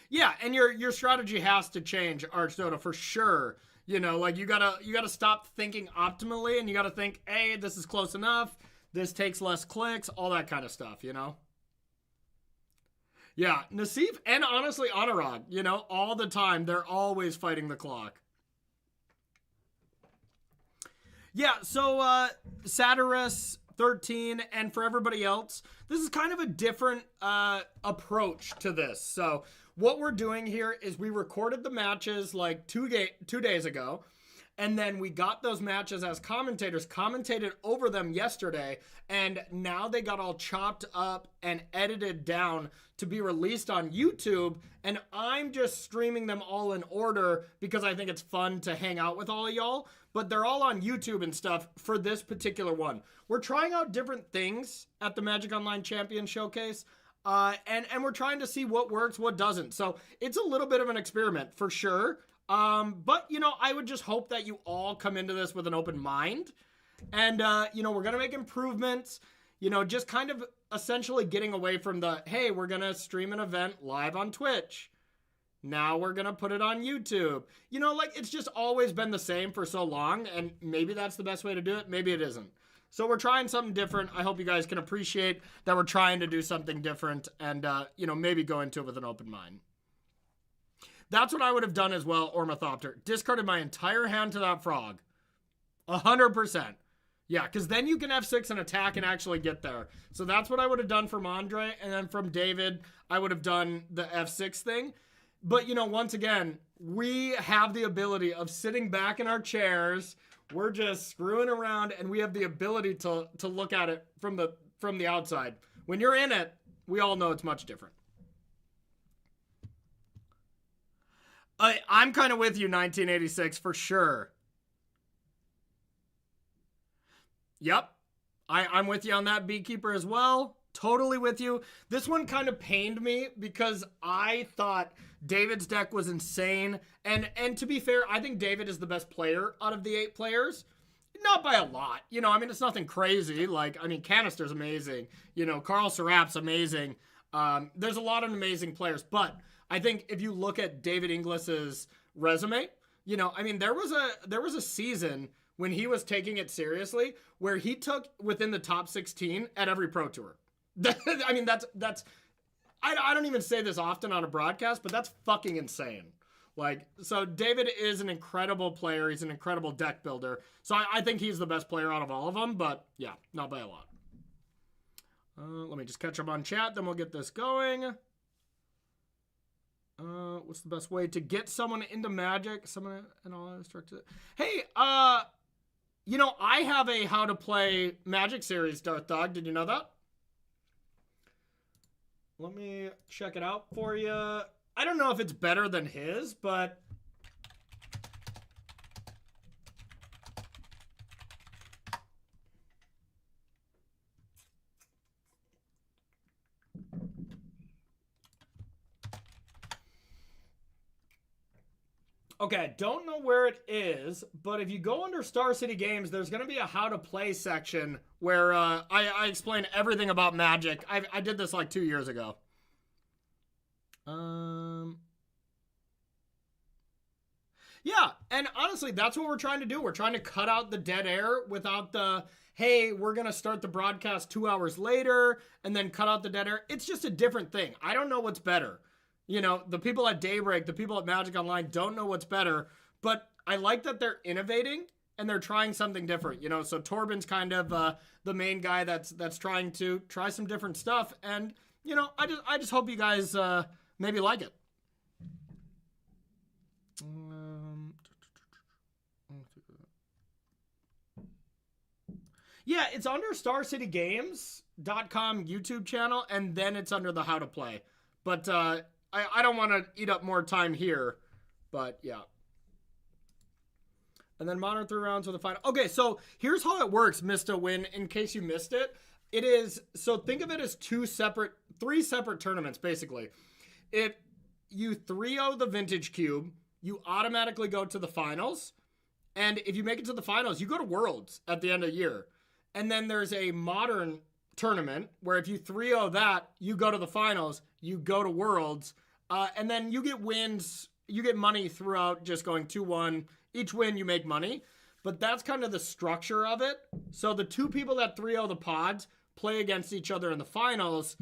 Yeah, and your strategy has to change, Archdoda, for sure. Like you gotta stop thinking optimally, and you gotta think, hey, this is close enough. This takes less clicks, all that kind of stuff, Yeah, Nassif and honestly Anurag, all the time, they're always fighting the clock. Yeah, so Satirus 13, and for everybody else, this is kind of a different approach to this. So what we're doing here is we recorded the matches like 2 days ago, and then we got those matches as commentators, commentated over them yesterday, and now they got all chopped up and edited down to be released on YouTube, and I'm just streaming them all in order because I think it's fun to hang out with all of y'all, but they're all on YouTube and stuff for this particular one. We're trying out different things at the Magic Online Champion Showcase, and we're trying to see what works, what doesn't. So it's a little bit of an experiment for sure. But I would just hope that you all come into this with an open mind, and we're going to make improvements, just kind of essentially getting away from the, hey, we're going to stream an event live on Twitch. Now we're going to put it on YouTube. Like it's just always been the same for so long, and maybe that's the best way to do it. Maybe it isn't. So we're trying something different. I hope you guys can appreciate that we're trying to do something different and, maybe go into it with an open mind. That's what I would have done as well, Ornithopter. Discarded my entire hand to that frog. 100%. Yeah, because then you can F6 and attack and actually get there. So that's what I would have done from Andre. And then from David, I would have done the F6 thing. But, once again, we have the ability of sitting back in our chairs. We're just screwing around, and we have the ability to look at it from the outside. When you're in it, we all know it's much different. I'm kind of with you, 1986, for sure. Yep. I'm with you on that, Beekeeper, as well. Totally with you. This one kind of pained me because I thought David's deck was insane. And to be fair, I think David is the best player out of the 8 players. Not by a lot. It's nothing crazy. Canister's amazing. Carl Serap's amazing. There's a lot of amazing players, but I think if you look at David Inglis's resume, there was a season when he was taking it seriously where he took within the top 16 at every Pro Tour. that's I don't even say this often on a broadcast, but that's fucking insane. So David is an incredible player. He's an incredible deck builder. So I think he's the best player out of all of them, but yeah, not by a lot. Let me just catch up on chat, then we'll get this going. What's the best way to get someone into Magic? Someone and all instructed. Hey, I have a how to play Magic series, Darth Dog. Did you know that? Let me check it out for you. I don't know if it's better than his, but okay, don't know where it is, but if you go under Star City Games, there's going to be a how to play section where I explain everything about Magic. I did this like 2 years ago. Yeah, and honestly, that's what we're trying to do. We're trying to cut out the dead air without the, hey, we're going to start the broadcast 2 hours later and then cut out the dead air. It's just a different thing. I don't know what's better. You know, the people at Daybreak, the people at Magic Online don't know what's better, but I like that they're innovating and they're trying something different. You know, so Torben's kind of the main guy that's trying to try some different stuff. And, you know, I just hope you guys maybe like it. Yeah, it's under StarCityGames.com YouTube channel, and then it's under the How to Play. But I don't want to eat up more time here, but yeah. And then Modern 3 rounds with the final. Okay, so here's how it works, Mr. Win, in case you missed it. It is, so think of it as three separate tournaments, basically. If you 3-0 the Vintage Cube, you automatically go to the finals. And if you make it to the finals, you go to Worlds at the end of the year. And then there's a Modern tournament where if you 3-0 that, you go to the finals, you go to Worlds, and then you get wins, you get money throughout just going 2-1. Each win, you make money. But that's kind of the structure of it. So the two people that 3-0 the pods play against each other in the finals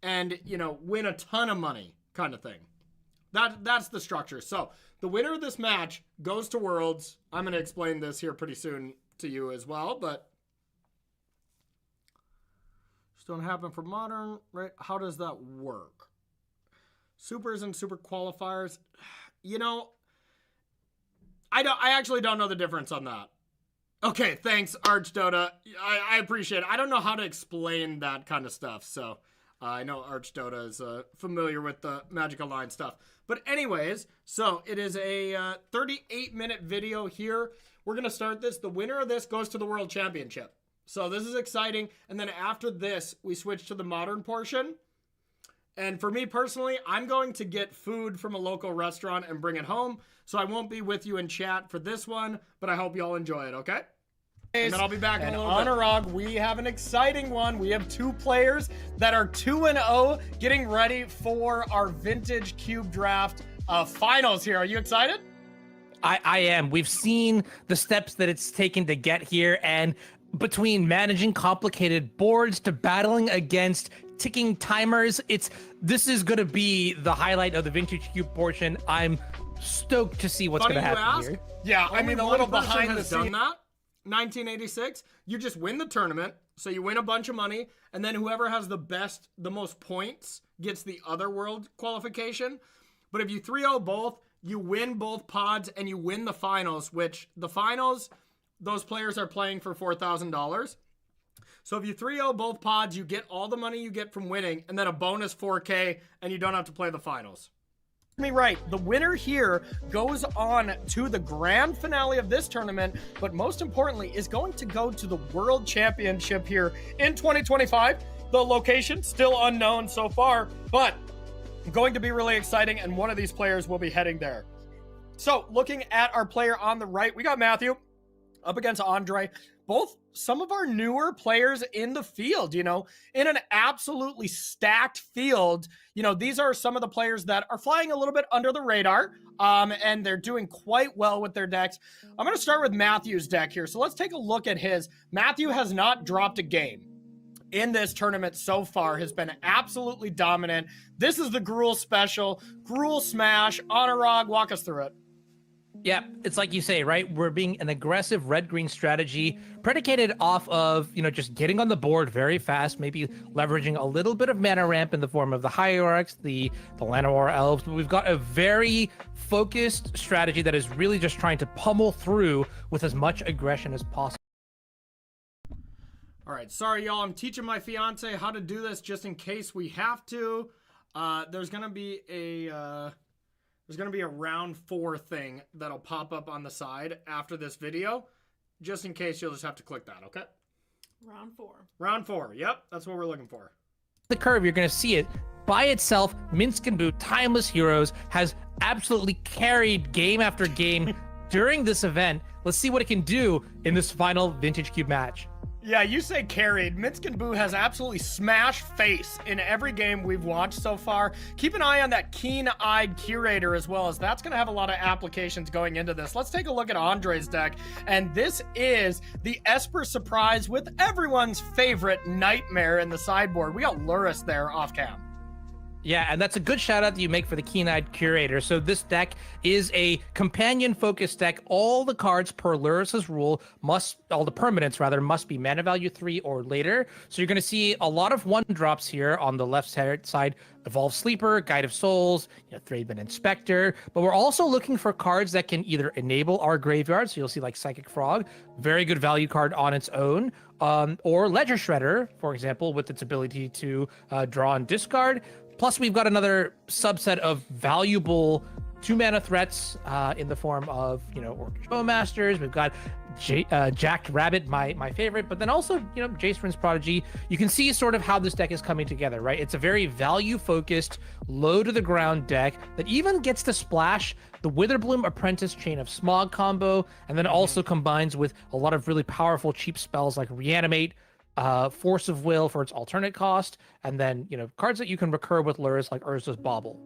and, you know, win a ton of money kind of thing. That's the structure. So the winner of this match goes to Worlds. I'm going to explain this here pretty soon to you as well, but just don't happen for Modern, right? How does that work? Supers and super qualifiers. You know, I actually don't know the difference on that. Okay, thanks, ArchDota. I appreciate it. I don't know how to explain that kind of stuff, so I know ArchDota is familiar with the Magic Online stuff. But anyways, so it is a 38-minute video here. We're going to start this. The winner of this goes to the World Championship. So this is exciting. And then after this, we switch to the Modern portion. And for me personally, I'm going to get food from a local restaurant and bring it home. So I won't be with you in chat for this one, but I hope you all enjoy it, okay? And then I'll be back in a little bit. Anurag, we have an exciting one. We have two players that are 2-0 getting ready for our Vintage Cube Draft finals here. Are you excited? I am. We've seen the steps that it's taken to get here, and between managing complicated boards to battling against ticking timers, this is going to be the highlight of the Vintage Cube portion. I'm stoked to see what's going to happen here. Yeah, I mean, a little behind the scenes. Done that. 1986, you just win the tournament, so you win a bunch of money, and then whoever has the most points gets the other world qualification. But if you 3-0 both, you win both pods and you win the finals, which the finals, those players are playing for $4,000. So if you 3-0 both pods, you get all the money you get from winning and then a bonus 4K, and you don't have to play the finals. Me right. The winner here goes on to the grand finale of this tournament, but most importantly is going to go to the World Championship here in 2025. The location still unknown so far, but going to be really exciting, and one of these players will be heading there. So looking at our player on the right, we got Matthew up against Andre. Both some of our newer players in the field, you know, in an absolutely stacked field. You know, these are some of the players that are flying a little bit under the radar, and they're doing quite well with their decks. I'm going to start with Matthew's deck here. So let's take a look at his. Matthew has not dropped a game in this tournament so far, has been absolutely dominant. This is the Gruul special, Gruul Smash. Anurag, walk us through it. Yeah, it's like you say, right? We're being an aggressive red-green strategy predicated off of, you know, just getting on the board very fast, maybe leveraging a little bit of mana ramp in the form of the Hierarchs, the Llanowar Elves. But we've got a very focused strategy that is really just trying to pummel through with as much aggression as possible. All right, sorry, y'all. I'm teaching my fiance how to do this just in case we have to. There's gonna be a round 4 thing that'll pop up on the side after this video. Just in case, you'll just have to click that, okay? Round 4. Round 4, yep, that's what we're looking for. The curve, you're going to see it by itself. Minsk and Boot, Timeless Heroes, has absolutely carried game after game during this event. Let's see what it can do in this final Vintage Cube match. Yeah, you say carried. Minskin Boo has absolutely smashed face in every game we've watched so far. Keep an eye on that keen-eyed curator as well, as that's going to have a lot of applications going into this. Let's take a look at Andre's deck, and this is the Esper Surprise with everyone's favorite nightmare in the sideboard. We got Luris there off cam. Yeah, and that's a good shout out that you make for the Keen-Eyed Curator. So this deck is a companion-focused deck. All the cards per Luris's rule all the permanents rather, must be mana value 3 or later. So you're going to see a lot of 1-drops here on the left side. Evolve Sleeper, Guide of Souls, Thraben Inspector. But we're also looking for cards that can either enable our graveyard. So you'll see like Psychic Frog, very good value card on its own. Or Ledger Shredder, for example, with its ability to draw and discard. Plus, we've got another subset of valuable 2-mana threats in the form of, Orcish Bowmasters. We've got Jacked Rabbit, my favorite, but then also, Jace Prodigy. You can see sort of how this deck is coming together, right? It's a very value-focused, low-to-the-ground deck that even gets to splash the Witherbloom Apprentice Chain of Smog combo, and then also combines with a lot of really powerful cheap spells like Reanimate, Force of Will for its alternate cost, and then cards that you can recur with Luris like Urza's Bauble.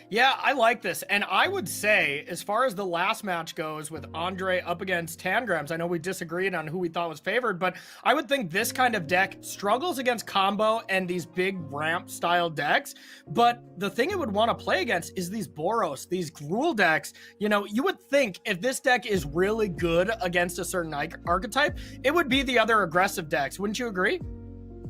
Yeah, I like this. And I would say, as far as the last match goes with Andre up against Tangrams, I know we disagreed on who we thought was favored, but I would think this kind of deck struggles against combo and these big ramp style decks. But the thing it would want to play against is these Boros, these Gruul decks. You would think if this deck is really good against a certain archetype, it would be the other aggressive decks. Wouldn't you agree?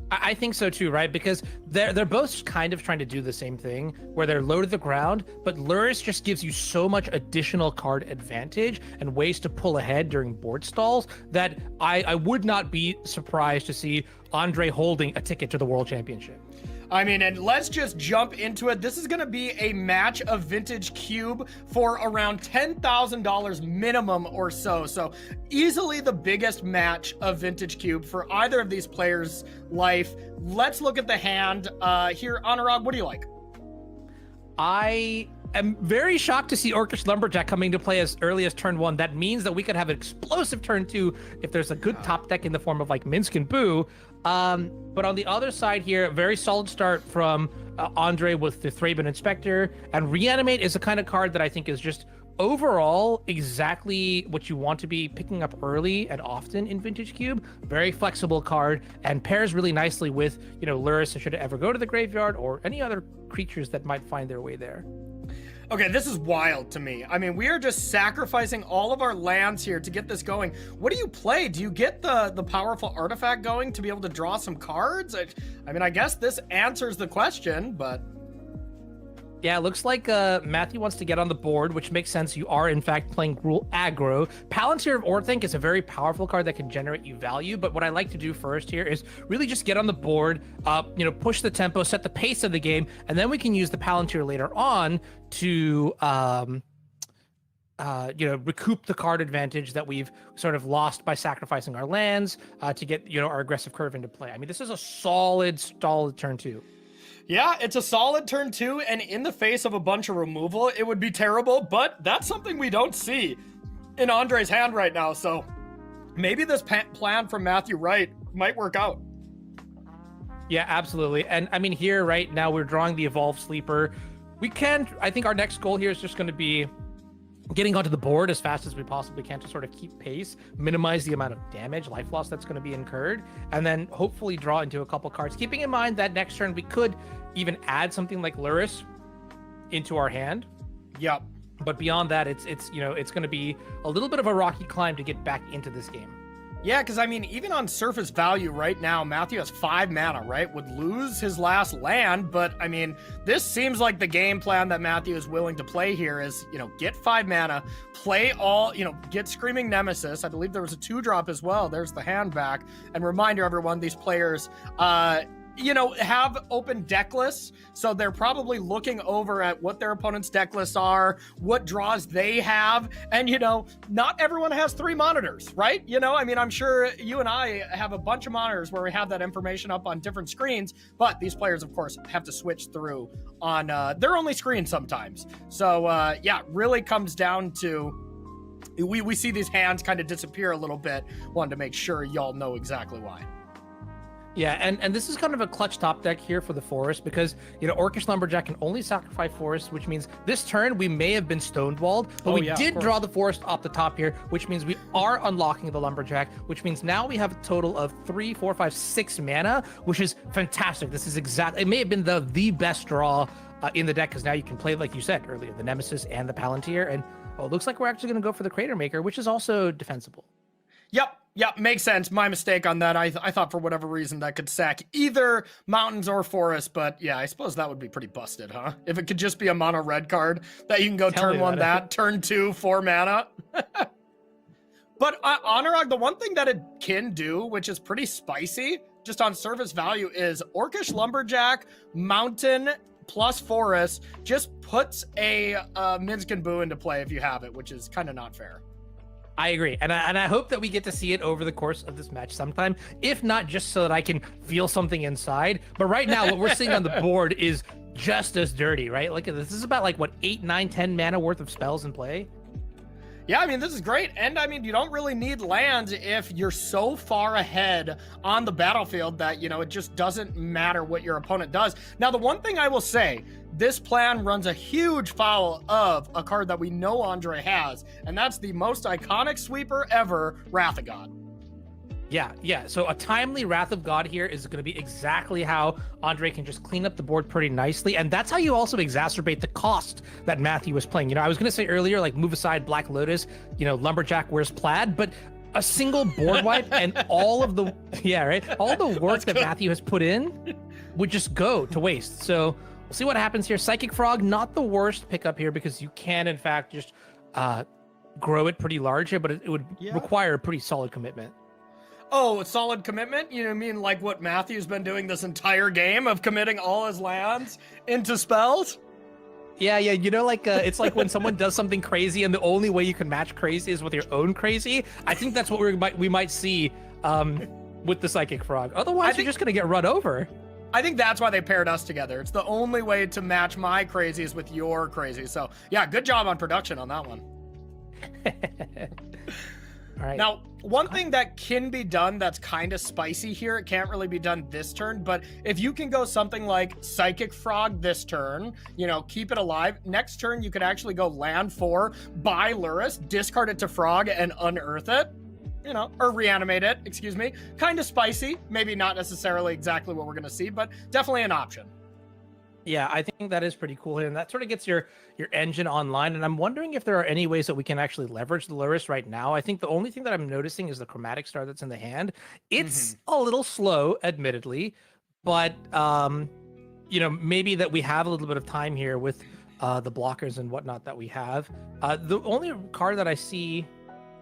I think so too, right? Because they're both kind of trying to do the same thing, where they're low to the ground, but Luris just gives you so much additional card advantage and ways to pull ahead during board stalls that I would not be surprised to see Andre holding a ticket to the World Championship. I mean, and let's just jump into it. This is going to be a match of Vintage Cube for around $10,000 minimum or so. So easily the biggest match of Vintage Cube for either of these players' life. Let's look at the hand here. Anurag, what do you like? I am very shocked to see Orcish Lumberjack coming to play as early as turn 1. That means that we could have an explosive turn 2 if there's a good top deck in the form of like Minskin Boo. But on the other side here, very solid start from Andre with the Thraben Inspector. And Reanimate is a kind of card that I think is just overall exactly what you want to be picking up early and often in Vintage Cube. Very flexible card and pairs really nicely with, Luris should it ever go to the graveyard or any other creatures that might find their way there. Okay, this is wild to me. I mean, we are just sacrificing all of our lands here to get this going. What do you play? Do you get the powerful artifact going to be able to draw some cards? I mean, I guess this answers the question, but... Yeah, it looks like Matthew wants to get on the board, which makes sense. You are, in fact, playing Gruul aggro. Palantir of Orthanc is a very powerful card that can generate you value, but what I like to do first here is really just get on the board, push the tempo, set the pace of the game, and then we can use the Palantir later on to, recoup the card advantage that we've sort of lost by sacrificing our lands to get, our aggressive curve into play. I mean, this is a solid turn 2. Yeah, it's a solid turn 2, and in the face of a bunch of removal, it would be terrible, but that's something we don't see in Andre's hand right now, so maybe this plan from Matthew Wright might work out. Yeah, absolutely. And I mean, here right now, we're drawing the Evolve Sleeper. I think our next goal here is just going to be getting onto the board as fast as we possibly can to sort of keep pace, minimize the amount of damage, life loss that's going to be incurred, and then hopefully draw into a couple cards. Keeping in mind that next turn we could even add something like Luris into our hand. Yep. But beyond that, it's going to be a little bit of a rocky climb to get back into this game. Yeah, because I mean, even on surface value right now, Matthew has 5 mana, right? Would lose his last land, but I mean, this seems like the game plan that Matthew is willing to play here is, get 5 mana, play all, get Screaming Nemesis. I believe there was a 2-drop as well. There's the hand back. And reminder, everyone, these players, have open deck lists, so they're probably looking over at what their opponent's deck lists are, what draws they have, and, not everyone has 3 monitors, right? I mean, I'm sure you and I have a bunch of monitors where we have that information up on different screens, but these players, of course, have to switch through on their only screen sometimes. So, really comes down to we see these hands kind of disappear a little bit. Wanted to make sure y'all know exactly why. Yeah, and this is kind of a clutch top deck here for the forest because, you know, Orcish Lumberjack can only sacrifice forest, which means this turn we may have been stonewalled, but we did draw the forest off the top here, which means we are unlocking the Lumberjack, which means now we have a total of 3, 4, 5, 6 mana, which is fantastic. This is exactly, it may have been the best draw in the deck because now you can play, like you said earlier, the Nemesis and the Palantir, and it looks like we're actually going to go for the Crater Maker, which is also defensible. Yep, makes sense. My mistake on that. I thought for whatever reason that could sack either mountains or forest, but yeah, I suppose that would be pretty busted, huh? If it could just be a mono red card that you can go turn 1 that, turn 2 4 mana. But Anurag, the one thing that it can do, which is pretty spicy, just on surface value, is Orcish Lumberjack, Mountain plus Forest just puts a Minsc and Boo into play if you have it, which is kind of not fair. I agree, and I hope that we get to see it over the course of this match sometime, if not just so that I can feel something inside. But right now, what we're seeing on the board is just as dirty, right? Like, this is about, like, what, 8, 9, 10 mana worth of spells in play? Yeah, I mean, this is great. And I mean, you don't really need lands if you're so far ahead on the battlefield that, you know, it just doesn't matter what your opponent does. Now, the one thing I will say, this plan runs a huge foul of a card that we know Andre has, and that's the most iconic sweeper ever, Wrath of God. Yeah. So a timely Wrath of God here is going to be exactly how Andre can just clean up the board pretty nicely. And that's how you also exacerbate the cost that Matthew was playing. You know, I was going to say earlier, like, move aside Black Lotus, you know, Lumberjack wears plaid, but a single board wipe and all of the, all the work that Matthew has put in would just go to waste. So we'll see what happens here. Psychic Frog, not the worst pickup here because you can, in fact, just grow it pretty large here, but it would require a pretty solid commitment. Oh, a solid commitment? You mean like what Matthew's been doing this entire game of committing all his lands into spells? Yeah. You know, like it's like when someone does something crazy and the only way you can match crazy is with your own crazy. I think that's what we might see with the Psychic Frog. Otherwise, you're just going to get run over. I think that's why they paired us together. It's the only way to match my crazies with your crazies. So, yeah, good job on production on that one. All right. Now, one thing that can be done that's kind of spicy here, it can't really be done this turn, but if you can go something like Psychic Frog this turn, you know, keep it alive. Next turn, you could actually go land 4, buy Lurrus, discard it to Frog, and unearth it. You know, or reanimate it, excuse me. Kind of spicy. Maybe not necessarily exactly what we're going to see, but definitely an option. Yeah, I think that is pretty cool here, and that sort of gets your engine online, and I'm wondering if there are any ways that we can actually leverage the Lurrus right now. I think the only thing that I'm noticing is the Chromatic Star that's in the hand. It's a little slow, admittedly, but, you know, maybe that we have a little bit of time here with the blockers and whatnot that we have. The only card that I see,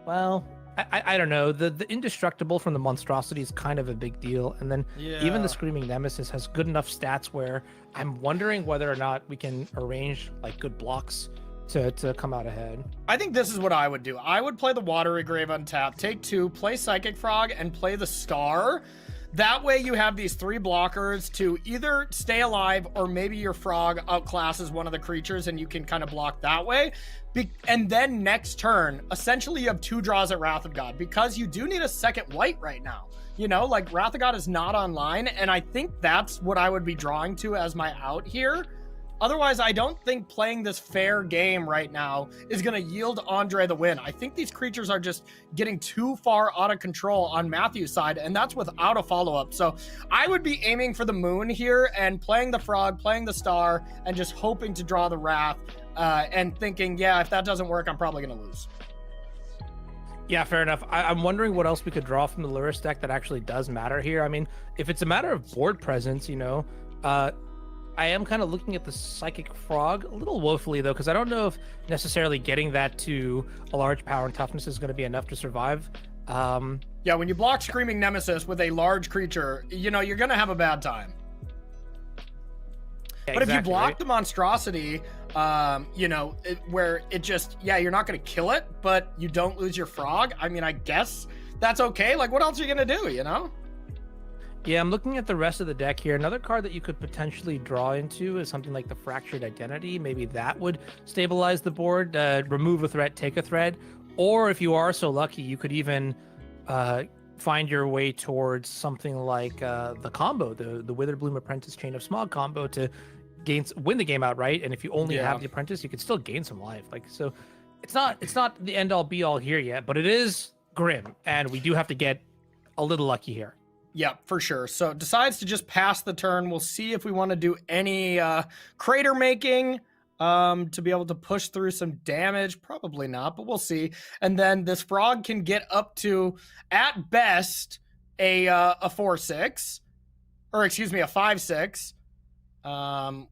well, I don't know. The Indestructible from the Monstrosity is kind of a big deal. And then even the Screaming Nemesis has good enough stats where I'm wondering whether or not we can arrange like good blocks to come out ahead. I think this is what I would do. I would play the Watery Grave untap, take 2, play Psychic Frog, and play the Star. That way you have these 3 blockers to either stay alive or maybe your Frog outclasses one of the creatures and you can kind of block that way. And then next turn, essentially you have 2 draws at Wrath of God because you do need a second white right now. You know, like Wrath of God is not online, and I think that's what I would be drawing to as my out here. Otherwise, I don't think playing this fair game right now is going to yield Andre the win. I think these creatures are just getting too far out of control on Matthew's side, and that's without a follow-up. So I would be aiming for the moon here and playing the Frog, playing the Star, and just hoping to draw the Wrath and thinking, yeah, if that doesn't work, I'm probably going to lose. Yeah, fair enough. I'm wondering what else we could draw from the Lurrus deck that actually does matter here. I mean, if it's a matter of board presence, you know, I am kind of looking at the Psychic Frog a little woefully, though, because I don't know if necessarily getting that to a large power and toughness is going to be enough to survive. Yeah, when you block Screaming Nemesis with a large creature, you know, you're going to have a bad time. Yeah, but if you block right? the Monstrosity, you know, where it just, yeah, you're not going to kill it, but you don't lose your Frog. I mean, I guess that's okay. Like, what else are you going to do, you know? Yeah, I'm looking at the rest of the deck here. Another card that you could potentially draw into is something like the Fractured Identity. Maybe that would stabilize the board, remove a threat, take a threat. Or if you are so lucky, you could even find your way towards something like the combo, the Witherbloom Apprentice Chain of Smog combo to win the game outright. And if you only have the Apprentice, you could still gain some life. Like, so it's not the end all be all here yet, but it is grim, and we do have to get a little lucky here. Yeah, for sure. So decides to just pass the turn. We'll see if we want to do any crater making to be able to push through some damage. Probably not, but we'll see. And then this frog can get up to, at best, a 4/6, or excuse me, a 5/6,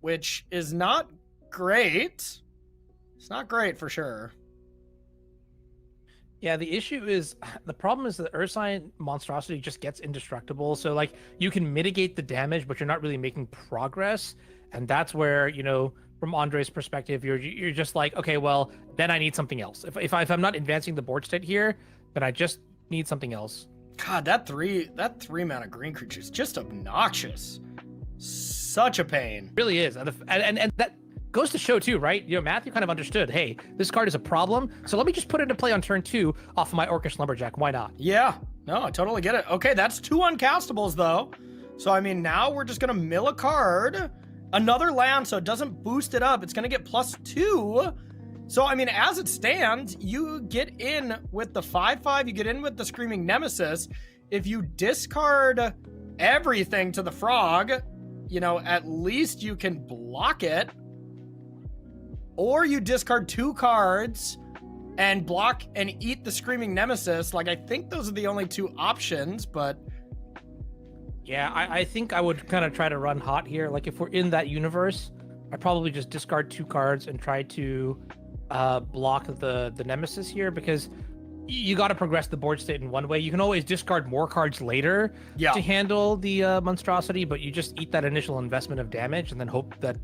which is not great. It's not great for sure. Yeah, the problem is that Ursine Monstrosity just gets indestructible. So like you can mitigate the damage, but you're not really making progress. And that's where, you know, from Andre's perspective, you're just like, okay, well, then I need something else. If I'm not advancing the board state here, then I just need something else. God, that three mana green creature is just obnoxious. Such a pain. It really is. And that goes to show too, right? You know, Matthew kind of understood, hey, this card is a problem, so let me just put it into play on turn 2 off of my Orcish Lumberjack. Why not? Yeah, no, I totally get it. Okay, that's 2 uncastables though. So I mean, now we're just gonna mill a card, another land, so it doesn't boost it up. It's gonna get +2. So I mean, as it stands, you get in with the 5/5, you get in with the Screaming Nemesis. If you discard everything to the frog, you know, at least you can block it. Or you discard 2 cards and block and eat the Screaming Nemesis. Like, I think those are the only 2 options, but... Yeah, I think I would kind of try to run hot here. Like, if we're in that universe, I'd probably just discard 2 cards and try to block the Nemesis here, because you got to progress the board state in one way. You can always discard more cards later to handle the monstrosity, but you just eat that initial investment of damage and then hope that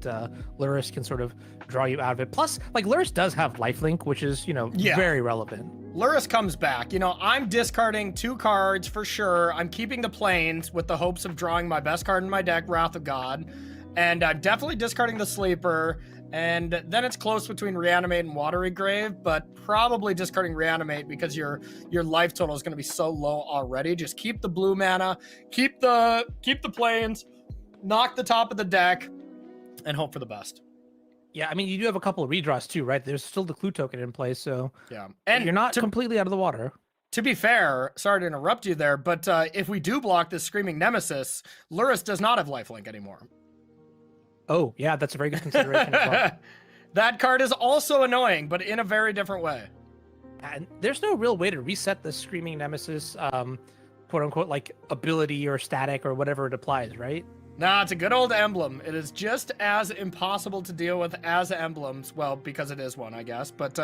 Lurrus can sort of draw you out of it. Plus, like, Lurrus does have lifelink, which is, you know, very relevant. Lurrus comes back. You know, I'm discarding 2 cards for sure. I'm keeping the planes with the hopes of drawing my best card in my deck, Wrath of God. And I'm definitely discarding the Sleeper. And then it's close between Reanimate and Watery Grave, but probably discarding Reanimate because your life total is going to be so low already. Just keep the blue mana, keep the planes, knock the top of the deck, and hope for the best. Yeah, I mean, you do have a couple of redraws too, right? There's still the clue token in place, so yeah, and you're not completely out of the water. To be fair, sorry to interrupt you there, but if we do block this Screaming Nemesis, Lurrus does not have lifelink anymore. Oh, yeah, that's a very good consideration as well. That card is also annoying, but in a very different way. And there's no real way to reset the Screaming Nemesis, quote unquote, like ability or static or whatever it applies, right? Nah, it's a good old emblem. It is just as impossible to deal with as emblems. Well, because it is one, I guess. But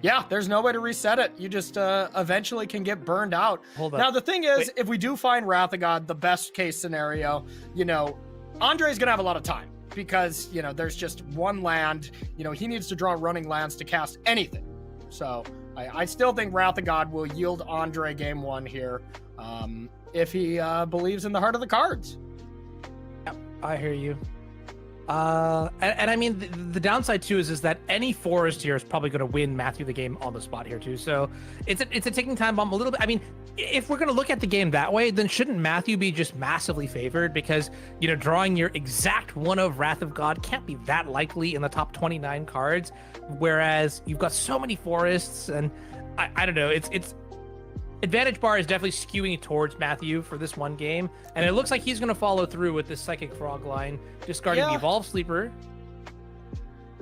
yeah, there's no way to reset it. You just eventually can get burned out. Hold up. Now, the thing is, if we do find Wrath of God, the best case scenario, you know, Andre's going to have a lot of time. Because, you know, there's just one land. You know, he needs to draw running lands to cast anything. So I still think Wrath of God will yield Andre game 1 here if he believes in the heart of the cards. Yep, I hear you. And I mean, the downside too is that any forest here is probably going to win Matthew the game on the spot here too. So it's a ticking time bomb a little bit. I mean, if we're going to look at the game that way, then shouldn't Matthew be just massively favored? Because, you know, drawing your exact one of Wrath of God can't be that likely in the top 29 cards. Whereas you've got so many forests, and I don't know, it's advantage bar is definitely skewing towards Matthew for this one game, and it looks like he's going to follow through with this Psychic Frog line, discarding the Evolve Sleeper.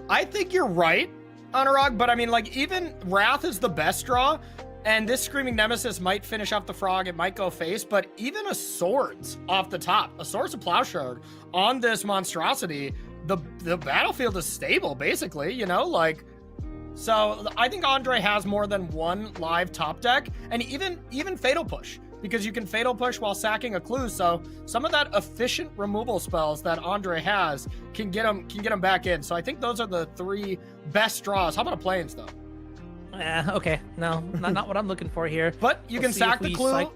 I think you're right, Anurag, but I mean, like, even Wrath is the best draw, and this Screaming Nemesis might finish off the frog, it might go face, but even a Swords off the top, a Swords of Plowshare on this monstrosity, the battlefield is stable, basically, you know, like... So I think Andre has more than one live top deck, and even Fatal Push, because you can Fatal Push while sacking a clue. So some of that efficient removal spells that Andre has can get him back in. So I think those are the 3 best draws. How about a Plains though? Okay, no, not what I'm looking for here. But you can sack the clue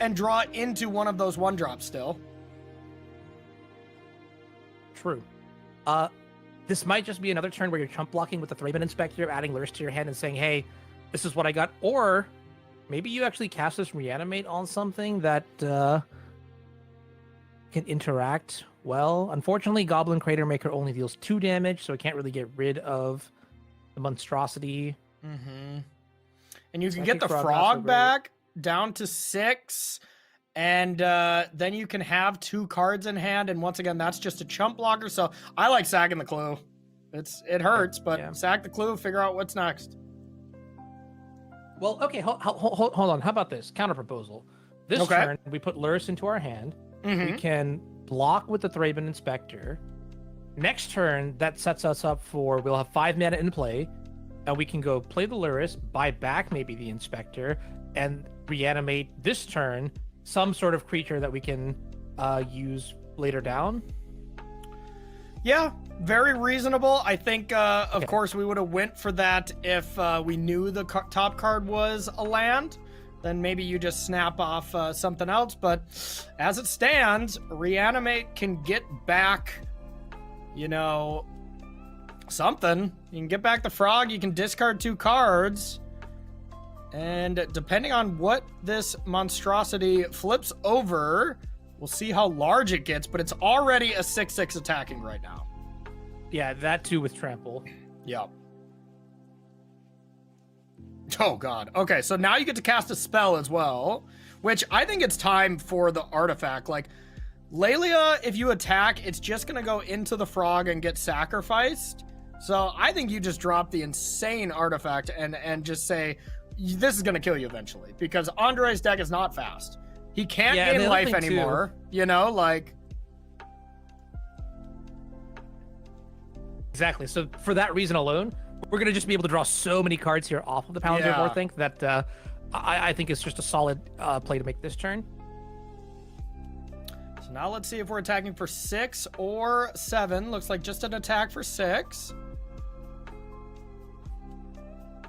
and draw into one of those 1-drops still. True. This might just be another turn where you're chump blocking with the Thraben Inspector, adding Lurrus to your hand and saying, hey, this is what I got. Or maybe you actually cast this Reanimate on something that can interact well. Unfortunately, Goblin Crater Maker only deals 2 damage, so it can't really get rid of the monstrosity. Mm-hmm. And you can Psychic get the Frog frog also great. back down to 6. And then you can have 2 cards in hand. And once again, that's just a chump blocker. So I like sacking the clue. It hurts, but sack the clue, figure out what's next. Well, okay, hold on. How about this? Counter proposal. This turn, we put Luris into our hand. Mm-hmm. We can block with the Thraben Inspector. Next turn, that sets us up for, we'll have 5 mana in play, and we can go play the Luris, buy back maybe the Inspector, and reanimate this turn some sort of creature that we can use later down. Yeah, very reasonable. I think, of course, we would have went for that if we knew the top card was a land. Then maybe you just snap off something else. But as it stands, Reanimate can get back, you know, something. You can get back the frog. You can discard 2 cards. And depending on what this monstrosity flips over, we'll see how large it gets. But it's already a 6/6 attacking right now. Yeah, that too with trample. Yep. Oh, God. Okay, so now you get to cast a spell as well, which I think it's time for the artifact. Like, Lelia, if you attack, it's just going to go into the frog and get sacrificed. So I think you just drop the insane artifact and just say, this is going to kill you eventually, because Andre's deck is not fast. He can't gain life anymore, you know, like... Exactly. So for that reason alone, we're going to just be able to draw so many cards here off of the Palantir of Orthanc that I think it's just a solid play to make this turn. So now let's see if we're attacking for 6 or 7. Looks like just an attack for 6.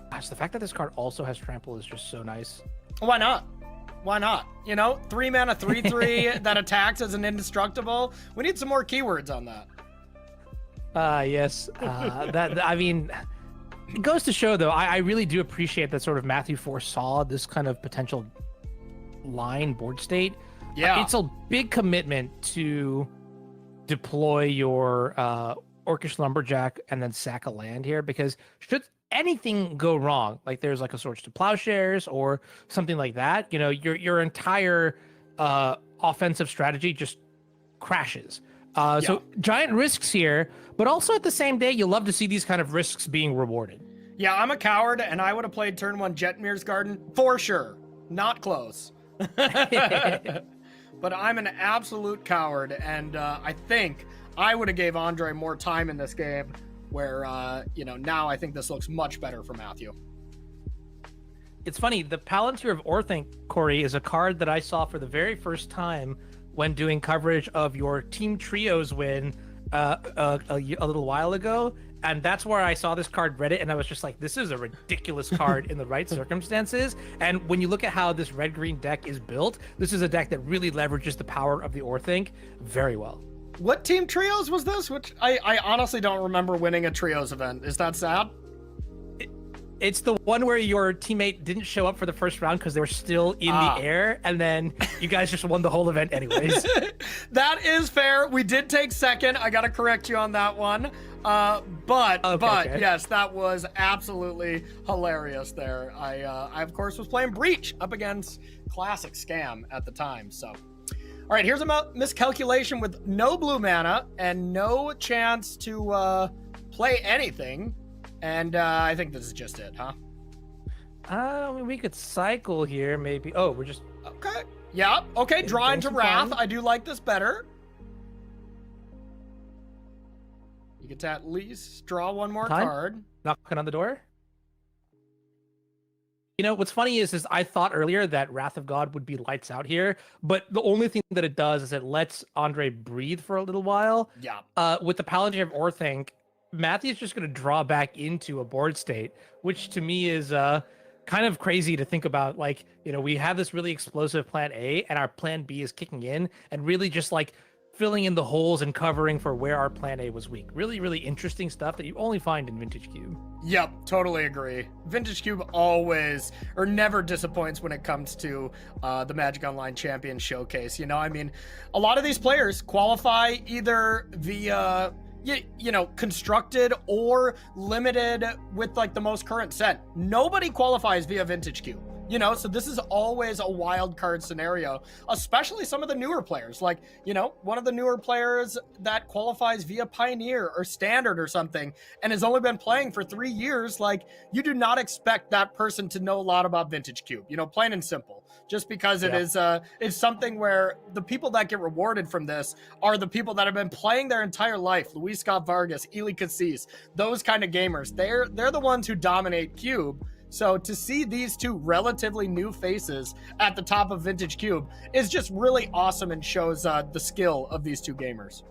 Gosh, the fact that this card also has trample is just so nice. Why not? Why not? You know, 3 mana, 3/3 that attacks as an indestructible. We need some more keywords on that. Yes. That I mean, it goes to show, though, I really do appreciate that sort of Matthew foresaw this kind of potential line board state. Yeah. It's a big commitment to deploy your Orcish Lumberjack and then sack a land here, because should anything go wrong, like there's like a Swords to Plowshares or something like that, you know, your entire offensive strategy just crashes. So giant risks here, but also at the same day, you love to see these kind of risks being rewarded. Yeah, I'm a coward, and I would have played turn 1 Jetmir's Garden for sure. Not close. But I'm an absolute coward, and I think I would have gave Andre more time in this game, where, you know, now I think this looks much better for Matthew. It's funny, the Palantir of Orthanc, Corey, is a card that I saw for the very first time when doing coverage of your Team Trios win a little while ago. And that's where I saw this card Reddit, and I was just like, this is a ridiculous card in the right circumstances. And when you look at how this red-green deck is built, this is a deck that really leverages the power of the Orthanc very well. What Team Trios was this? Which I honestly don't remember winning a Trios event. Is that sad? It's the one where your teammate didn't show up for the first round because they were still in the air, and then you guys just won the whole event anyways. That is fair. We did take second. I got to correct you on that one. But yes, that was absolutely hilarious there. I of course was playing Breach up against Classic Scam at the time. So, all right, here's a miscalculation with no blue mana and no chance to play anything. And I think this is just it, huh? We could cycle here, maybe. Oh, we're just... Okay. Yeah. Okay, draw into Wrath. I do like this better. You get to at least draw one more card. Knocking on the door. You know, what's funny is I thought earlier that Wrath of God would be lights out here, but the only thing that it does is it lets Andre breathe for a little while. Yeah. With the Palantir of Orthanc, Matthew's just going to draw back into a board state, which to me is kind of crazy to think about. Like, you know, we have this really explosive plan A and our plan B is kicking in, and really just like filling in the holes and covering for where our plan A was weak. Really, really interesting stuff that you only find in Vintage Cube. Yep, totally agree. Vintage Cube always or never disappoints when it comes to the Magic Online Champion Showcase. You know, I mean, a lot of these players qualify either via constructed or limited with like the most current set. Nobody qualifies via Vintage Cube. You know, so this is always a wild card scenario, especially some of the newer players. Like, you know, one of the newer players that qualifies via Pioneer or Standard or something and has only been playing for 3 years, like, you do not expect that person to know a lot about Vintage Cube, you know, plain and simple. Just because it is it's something where the people that get rewarded from this are the people that have been playing their entire life. Luis Scott Vargas, Eli Cassis, those kind of gamers. They're the ones who dominate Cube. So to see these two relatively new faces at the top of Vintage Cube is just really awesome and shows the skill of these two gamers.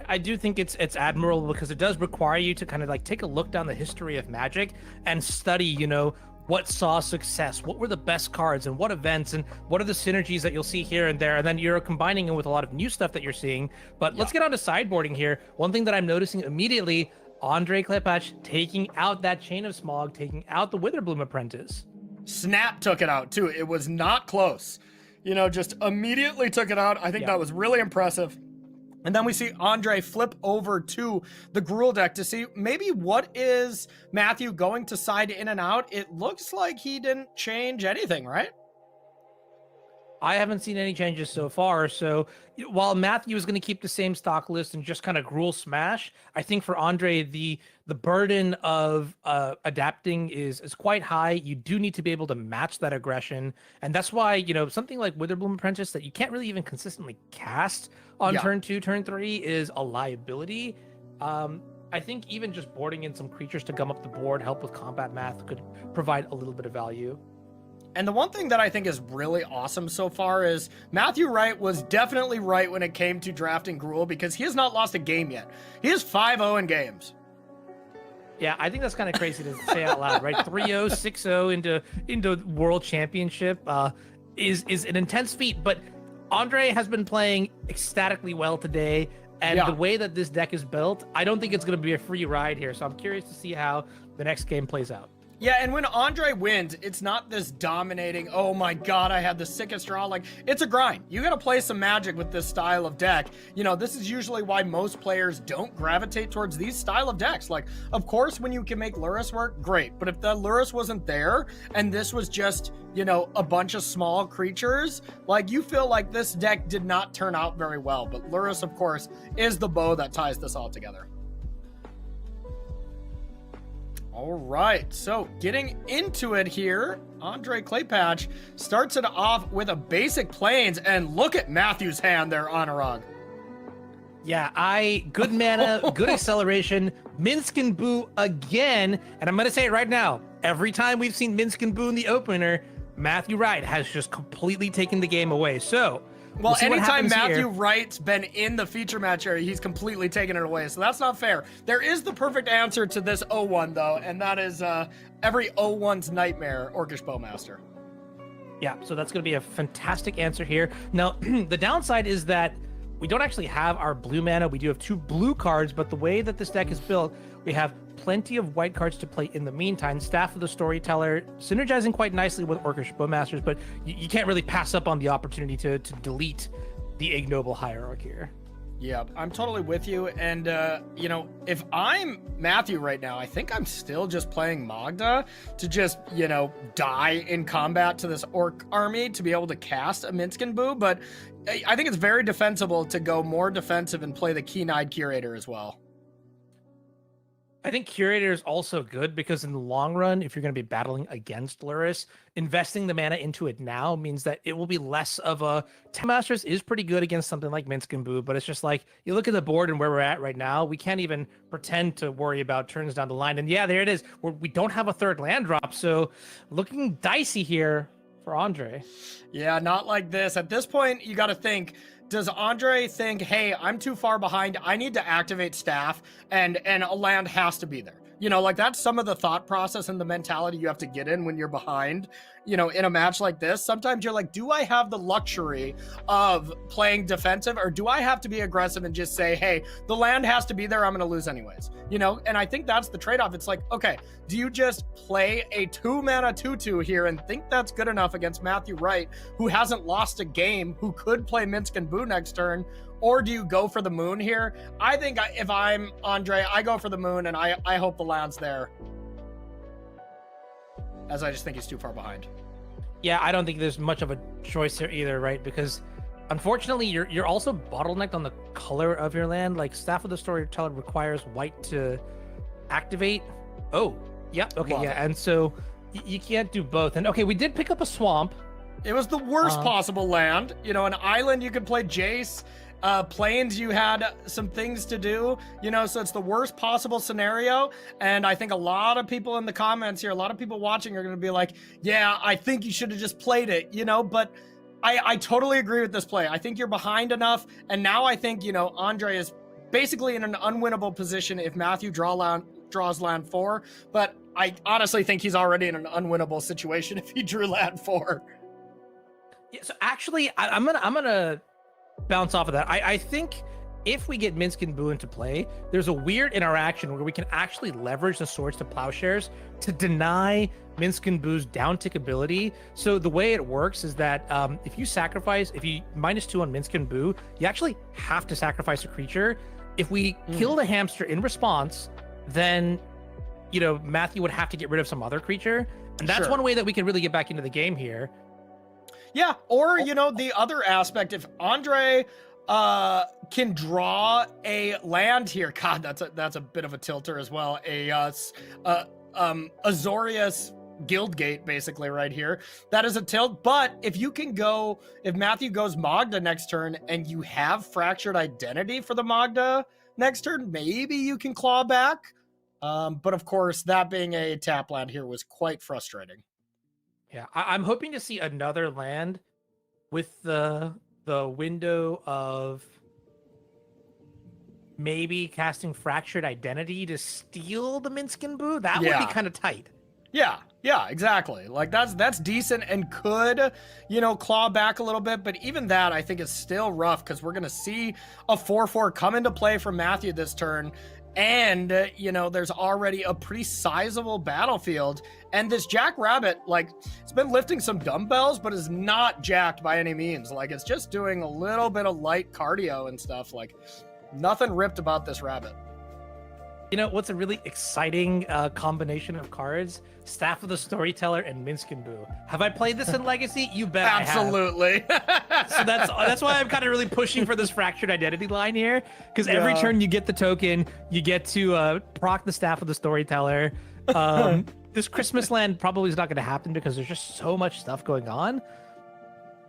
I do think it's admirable because it does require you to kind of like take a look down the history of Magic and study, you know, what saw success, what were the best cards and what events and what are the synergies that you'll see here and there. And then you're combining it with a lot of new stuff that you're seeing. But let's get on to sideboarding here. One thing that I'm noticing immediately, Andre Klepach taking out that Chain of Smog, taking out the Witherbloom Apprentice. Snap took it out too. It was not close. You know, just immediately took it out. I think that was really impressive. And then we see Andre flip over to the Gruul deck to see maybe what is Matthew going to side in and out. It looks like he didn't change anything, right? I haven't seen any changes so far. So while Matthew is going to keep the same stock list and just kind of Gruul smash, I think for Andre, the burden of adapting is quite high. You do need to be able to match that aggression. And that's why, you know, something like Witherbloom Apprentice that you can't really even consistently cast on turn 2, turn 3 is a liability. I think even just boarding in some creatures to gum up the board, help with combat math, could provide a little bit of value. And the one thing that I think is really awesome so far is Matthew Wright was definitely right when it came to drafting Gruul because he has not lost a game yet. He is 5-0 in games. Yeah, I think that's kind of crazy to say out loud, right? 3-0, 6-0 into World Championship is an intense feat, but Andre has been playing ecstatically well today, and the way that this deck is built, I don't think it's going to be a free ride here, so I'm curious to see how the next game plays out. Yeah, and when Andre wins, it's not this dominating, oh my god, I had the sickest draw. Like, it's a grind. You gotta play some Magic with this style of deck. You know, this is usually why most players don't gravitate towards these style of decks. Like, of course, when you can make Lurrus work, great. But if the Lurrus wasn't there, and this was just, you know, a bunch of small creatures, like, you feel like this deck did not turn out very well. But Lurrus, of course, is the bow that ties this all together. All right, so getting into it here, Andre Klepach starts it off with a basic plains, and look at Matthew's hand there, Anurag. Yeah, good mana, good acceleration, Minsk and Boo again, and I'm going to say it right now, every time we've seen Minsk and Boo in the opener, Matthew Wright has just completely taken the game away, so... Well, anytime Matthew Wright's been in the feature match area, he's completely taken it away. So that's not fair. There is the perfect answer to this 0-1, though, and that is every 0-1's nightmare, Orcish Bowmaster. Yeah, so that's going to be a fantastic answer here. Now, the downside is that we don't actually have our blue mana. We do have 2 blue cards, but the way that this deck is built, we have plenty of white cards to play in the meantime. Staff of the Storyteller, synergizing quite nicely with Orcish Bowmasters, but you can't really pass up on the opportunity to delete the Ignoble Hierarch here. Yeah, I'm totally with you. And, you know, if I'm Matthew right now, I think I'm still just playing Magda to just, you know, die in combat to this Orc army to be able to cast a Minsk and Boo. But I think it's very defensible to go more defensive and play the Keen-Eyed Curator as well. I think Curator is also good because in the long run, if you're going to be battling against Lurrus, investing the mana into it now means that it will be less of a... Masters is pretty good against something like Minsk and Boo, but it's just like, you look at the board and where we're at right now, we can't even pretend to worry about turns down the line. And yeah, there it is. We don't have a third land drop, so looking dicey here for Andre. Yeah, not like this. At this point, you got to think... Does Andre think, hey, I'm too far behind, I need to activate staff, and a land has to be there? You know, like, that's some of the thought process and the mentality you have to get in when you're behind. you know, in a match like this, sometimes you're like, do I have the luxury of playing defensive, or do I have to be aggressive and just say, hey, the land has to be there, I'm going to lose anyways, you know? And I think that's the trade-off. It's like, okay, do you just play a 2-mana 2/2 here and think that's good enough against Matthew Wright, who hasn't lost a game, who could play Minsk and Boo next turn? Or do you go for the moon here? I think if I'm Andre, I go for the moon, and I hope the land's there, as I just think he's too far behind. Yeah, I don't think there's much of a choice here either, right? Because unfortunately, you're also bottlenecked on the color of your land. Like, Staff of the Storyteller requires white to activate. Oh, yeah, okay, Love yeah, it. and so you can't do both. And okay, we did pick up a swamp. It was the worst possible land. You know, an island you could play Jace. Plains, you had some things to do, you know, so it's the worst possible scenario. And I think a lot of people in the comments here, a lot of people watching are going to be like, yeah, I think you should have just played it, you know, but I totally agree with this play. I think you're behind enough. And now I think, you know, Andre is basically in an unwinnable position if Matthew draws land 4. But I honestly think he's already in an unwinnable situation if he drew land 4. Yeah, so actually, I'm gonna bounce off of that. I think if we get Minsk and Boo into play, there's a weird interaction where we can actually leverage the Swords to Plowshares to deny Minsk and Boo's down tick ability. So the way it works is that if you -2 on Minsk and Boo, you actually have to sacrifice a creature. If we kill the hamster in response, then, you know, Matthew would have to get rid of some other creature. And that's Sure. one way that we can really get back into the game here. Yeah, or, you know, the other aspect, if Andre can draw a land here, God, that's a bit of a tilter as well. Azorius Guildgate, basically, right here. That is a tilt, but if Matthew goes Magda next turn and you have Fractured Identity for the Magda next turn, maybe you can claw back. But of course, that being a tap land here was quite frustrating. Yeah, I'm hoping to see another land with the window of maybe casting Fractured Identity to steal the Minsk and Boo. That would be kind of tight. Yeah, exactly. Like that's decent and could, you know, claw back a little bit, but even that I think is still rough because we're gonna see a 4/4 come into play for Matthew this turn. And, you know, there's already a pretty sizable battlefield. And this Jackrabbit, like, it's been lifting some dumbbells, but is not jacked by any means. Like, it's just doing a little bit of light cardio and stuff. Like, nothing ripped about this rabbit. You know, what's a really exciting combination of cards? Staff of the Storyteller and Minsk and Boo. Have I played this in Legacy? You bet Absolutely. I have. So that's why I'm kind of really pushing for this Fractured Identity line here, because every turn you get the token, you get to proc the Staff of the Storyteller. This Christmas land probably is not going to happen because there's just so much stuff going on.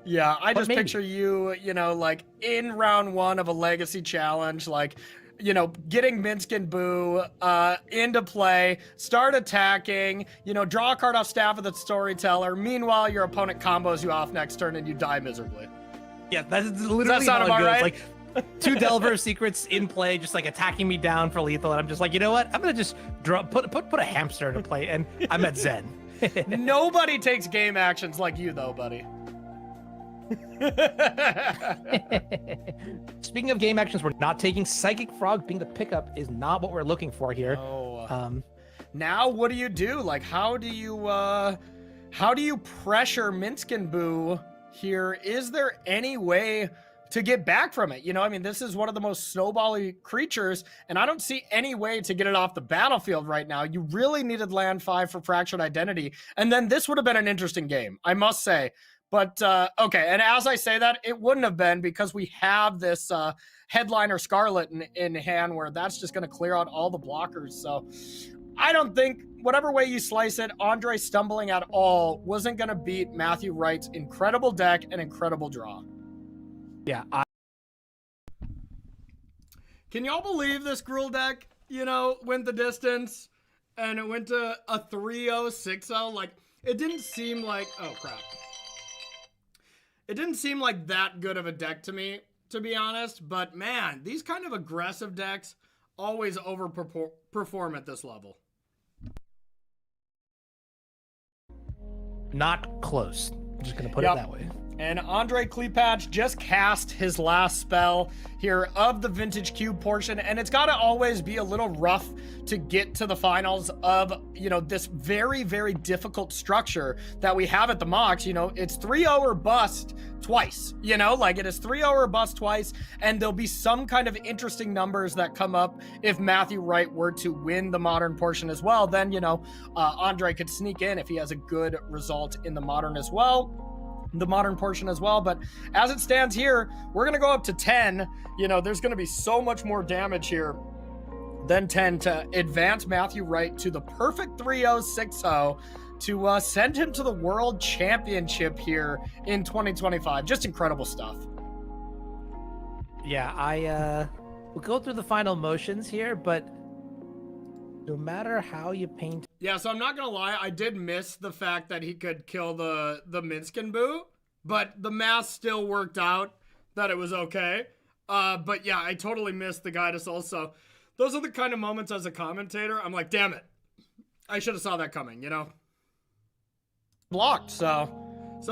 Yeah, I But just maybe. picture you know, like in round 1 of a Legacy challenge, like, you know, getting Minsk and Boo into play, start attacking, you know, draw a card off Staff of the Storyteller. Meanwhile, your opponent combos you off next turn and you die miserably. Yeah, that's literally sound how it about goes. right? Like 2 Delver Secrets in play, just like attacking me down for lethal, and I'm just like, you know what? I'm gonna just put a hamster into play, and I'm at Zen. Nobody takes game actions like you, though, buddy. Speaking of game actions, we're not taking Psychic Frog. Being the pickup is not what we're looking for here. Now what do you do? Like, how do you pressure Minsk and Boo here? Is there any way to get back from it? You know, I mean, this is one of the most snowbally creatures, and I don't see any way to get it off the battlefield right now. You really needed land 5 for Fractured Identity, and then this would have been an interesting game, I must say. But, okay, and as I say that, it wouldn't have been because we have this Headliner Scarlet in hand where that's just going to clear out all the blockers. So I don't think, whatever way you slice it, Andre stumbling at all wasn't going to beat Matthew Wright's incredible deck and incredible draw. Yeah. Can y'all believe this Gruul deck, you know, went the distance and it went to a 3-0, 6-0? Like, it didn't seem like, oh crap. It didn't seem like that good of a deck to me, to be honest. But man, these kind of aggressive decks always overperform at this level. not close. I'm just going to put Yep. it that way. And Andre Klepach just cast his last spell here of the Vintage Cube portion, and it's got to always be a little rough to get to the finals of, you know, this very, very difficult structure that we have at the Mox. You know, it's 3-0 or bust twice, you know, like it is 3-0 or bust twice, and there'll be some kind of interesting numbers that come up if Matthew Wright were to win the Modern portion as well. Then, you know, Andre could sneak in if he has a good result in the Modern as well. The Modern portion as well. But as it stands here, we're going to go up to 10. You know, there's going to be so much more damage here than 10 to advance Matthew Wright to the perfect 3-0, 6-0 to send him to the World Championship here in 2025. Just incredible stuff. Yeah, we'll go through the final motions here, but no matter how you paint. Yeah, so I'm not gonna lie, I did miss the fact that he could kill the Minskin Boo, but the math still worked out that it was okay. But yeah, I totally missed the guidance also. Those are the kind of moments as a commentator, I'm like, damn it. I should have saw that coming, you know? Blocked, so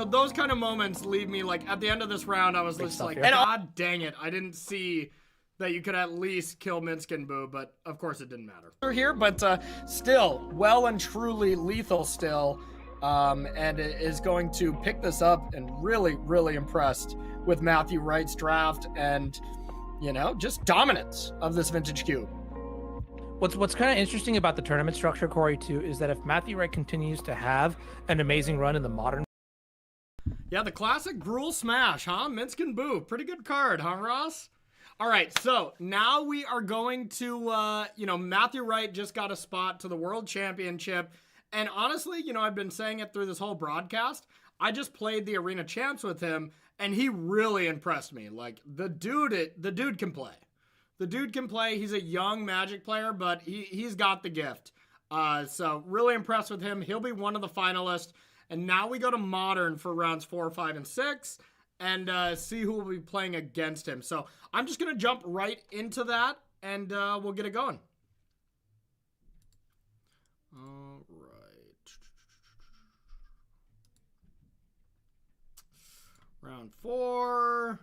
those kind of moments leave me like, at the end of this round, I was just like, God dang it, I didn't see that you could at least kill Minskin Boo, but of course it didn't matter. Here, but still well and truly lethal still, and it is going to pick this up, and really, really impressed with Matthew Wright's draft and, you know, just dominance of this Vintage Cube. What's kind of interesting about the tournament structure, Corey, too, is that if Matthew Wright continues to have an amazing run in the Modern. Yeah, the classic Gruul Smash, huh? Minskin Boo, pretty good card, huh, Ross? All right, so now we are going to, you know, Matthew Wright just got a spot to the World Championship. And honestly, you know, I've been saying it through this whole broadcast. I just played the Arena Champs with him, and he really impressed me. Like, the dude can play. The dude can play. He's a young Magic player, but he's got the gift. So really impressed with him. He'll be one of the finalists. And now we go to Modern for rounds 4, 5, and 6. And see who will be playing against him. So I'm just going to jump right into that, and we'll get it going. All right. Round 4.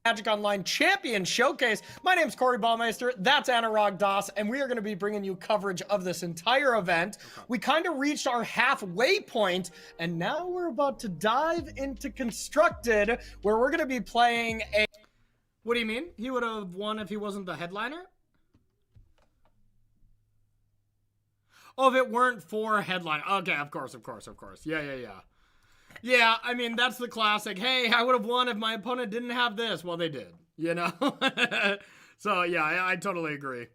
Magic Online Champion Showcase. My name's Corey Baumeister. That's Anurag Das, and we are going to be bringing you coverage of this entire event. Okay. We kind of reached our halfway point, and now we're about to dive into Constructed, where we're going to be playing a... What do you mean? He would have won if he wasn't the headliner? Oh, if it weren't for headline. Okay, of course. Yeah. Yeah, I mean, that's the classic, hey, I would have won if my opponent didn't have this. Well, they did, you know? So, yeah, I totally agree.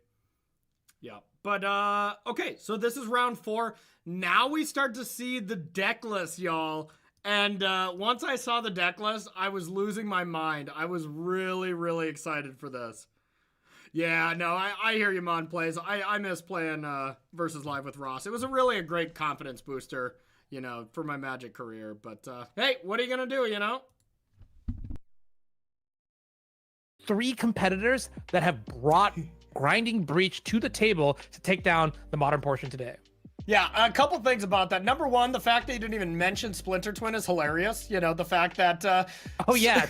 Yeah, but, okay, so this is round 4. Now we start to see the deck list, y'all. And once I saw the deck list, I was losing my mind. I was really, really excited for this. Yeah, no, I hear you, Mon Plays. I miss playing Versus Live with Ross. It was really a great confidence booster, you know, for my Magic career. But, hey, what are you going to do, you know? 3 competitors that have brought Grinding Breach to the table to take down the Modern portion today. Yeah, a couple things about that. Number one, the fact that you didn't even mention Splinter Twin is hilarious. You know, the fact that... Oh, yeah.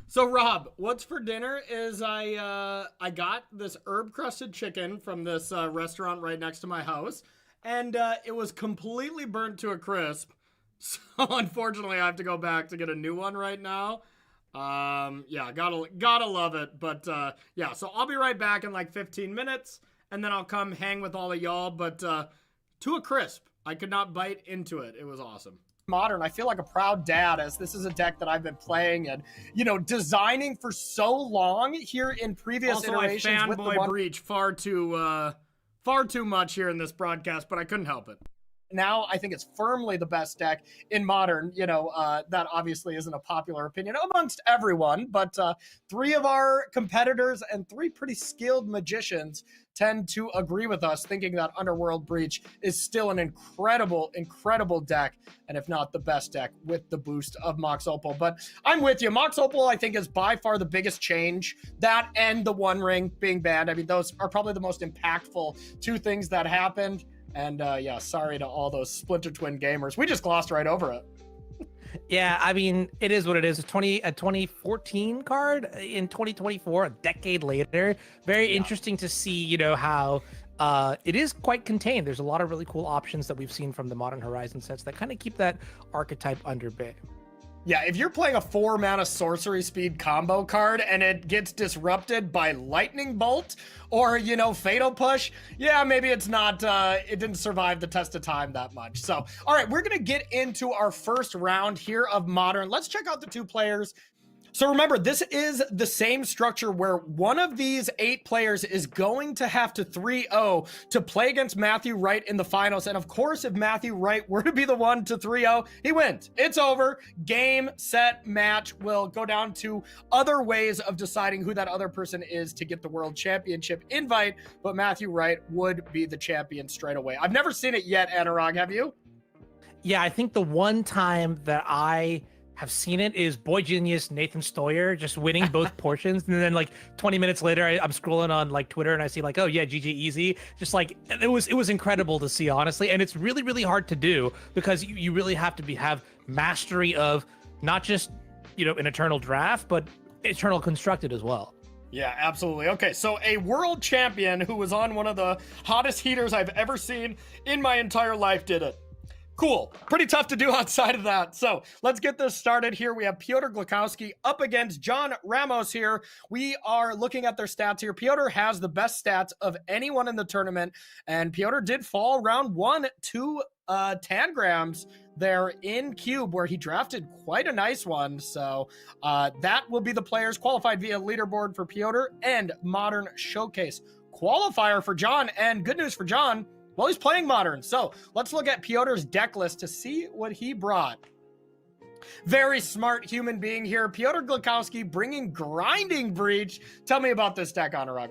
So, Rob, what's for dinner is I got this herb-crusted chicken from this restaurant right next to my house, and it was completely burnt to a crisp. So, unfortunately, I have to go back to get a new one right now. Yeah, gotta love it. But, yeah, so I'll be right back in like 15 minutes, and then I'll come hang with all of y'all. But to a crisp, I could not bite into it. It was awesome. Modern, I feel like a proud dad, as this is a deck that I've been playing and, you know, designing for so long here in previous iterations. Also, I fanboy Breach far too much here in this broadcast, but I couldn't help it. Now I think it's firmly the best deck in Modern. You know, that obviously isn't a popular opinion amongst everyone, but 3 of our competitors and 3 pretty skilled magicians tend to agree with us, thinking that Underworld Breach is still an incredible, incredible deck, and if not the best deck with the boost of Mox Opal. But I'm with you. Mox Opal, I think, is by far the biggest change. That and the One Ring being banned. I mean, those are probably the most impactful 2 things that happened. And yeah, sorry to all those Splinter Twin gamers. We just glossed right over it. Yeah, I mean, it is what it is. A 2014 card in 2024, a decade later. Very interesting to see, you know, how it is quite contained. There's a lot of really cool options that we've seen from the Modern Horizon sets that kind of keep that archetype under bay. Yeah, if you're playing a 4-mana sorcery speed combo card and it gets disrupted by Lightning Bolt or, you know, Fatal Push, yeah, maybe it's not, it didn't survive the test of time that much. So, all right, we're going to get into our first round here of Modern. Let's check out the 2 players. So remember, this is the same structure where one of these 8 players is going to have to 3-0 to play against Matthew Wright in the finals. And of course, if Matthew Wright were to be the one to 3-0, he wins. It's over. Game, set, match will go down to other ways of deciding who that other person is to get the World Championship invite. But Matthew Wright would be the champion straight away. I've never seen it yet, Anurag. Have you? Yeah, I think the one time that I have seen it is Boy Genius Nathan Stoyer just winning both portions, and then like 20 minutes later I'm scrolling on like Twitter and I see like, oh yeah, GG easy. Just like it was incredible to see, honestly. And it's really hard to do because you really have to have mastery of not just, you know, an Eternal Draft, but Eternal Constructed as well. Yeah, absolutely. Okay, so a world champion who was on one of the hottest heaters I've ever seen in my entire life did it. Cool. Pretty tough to do outside of that. So let's get this started here. We have Piotr Glukowski up against John Ramos here. We are looking at their stats here. Piotr has the best stats of anyone in the tournament, and Piotr did fall round 1 to Tangrams there in Cube, where he drafted quite a nice one. So that will be the players qualified via leaderboard for Piotr and Modern Showcase qualifier for John. And good news for John, well, he's playing Modern. So let's look at Piotr's deck list to see what he brought. Very smart human being here. Piotr Glukowski bringing Grinding Breach. Tell me about this deck, Anurag.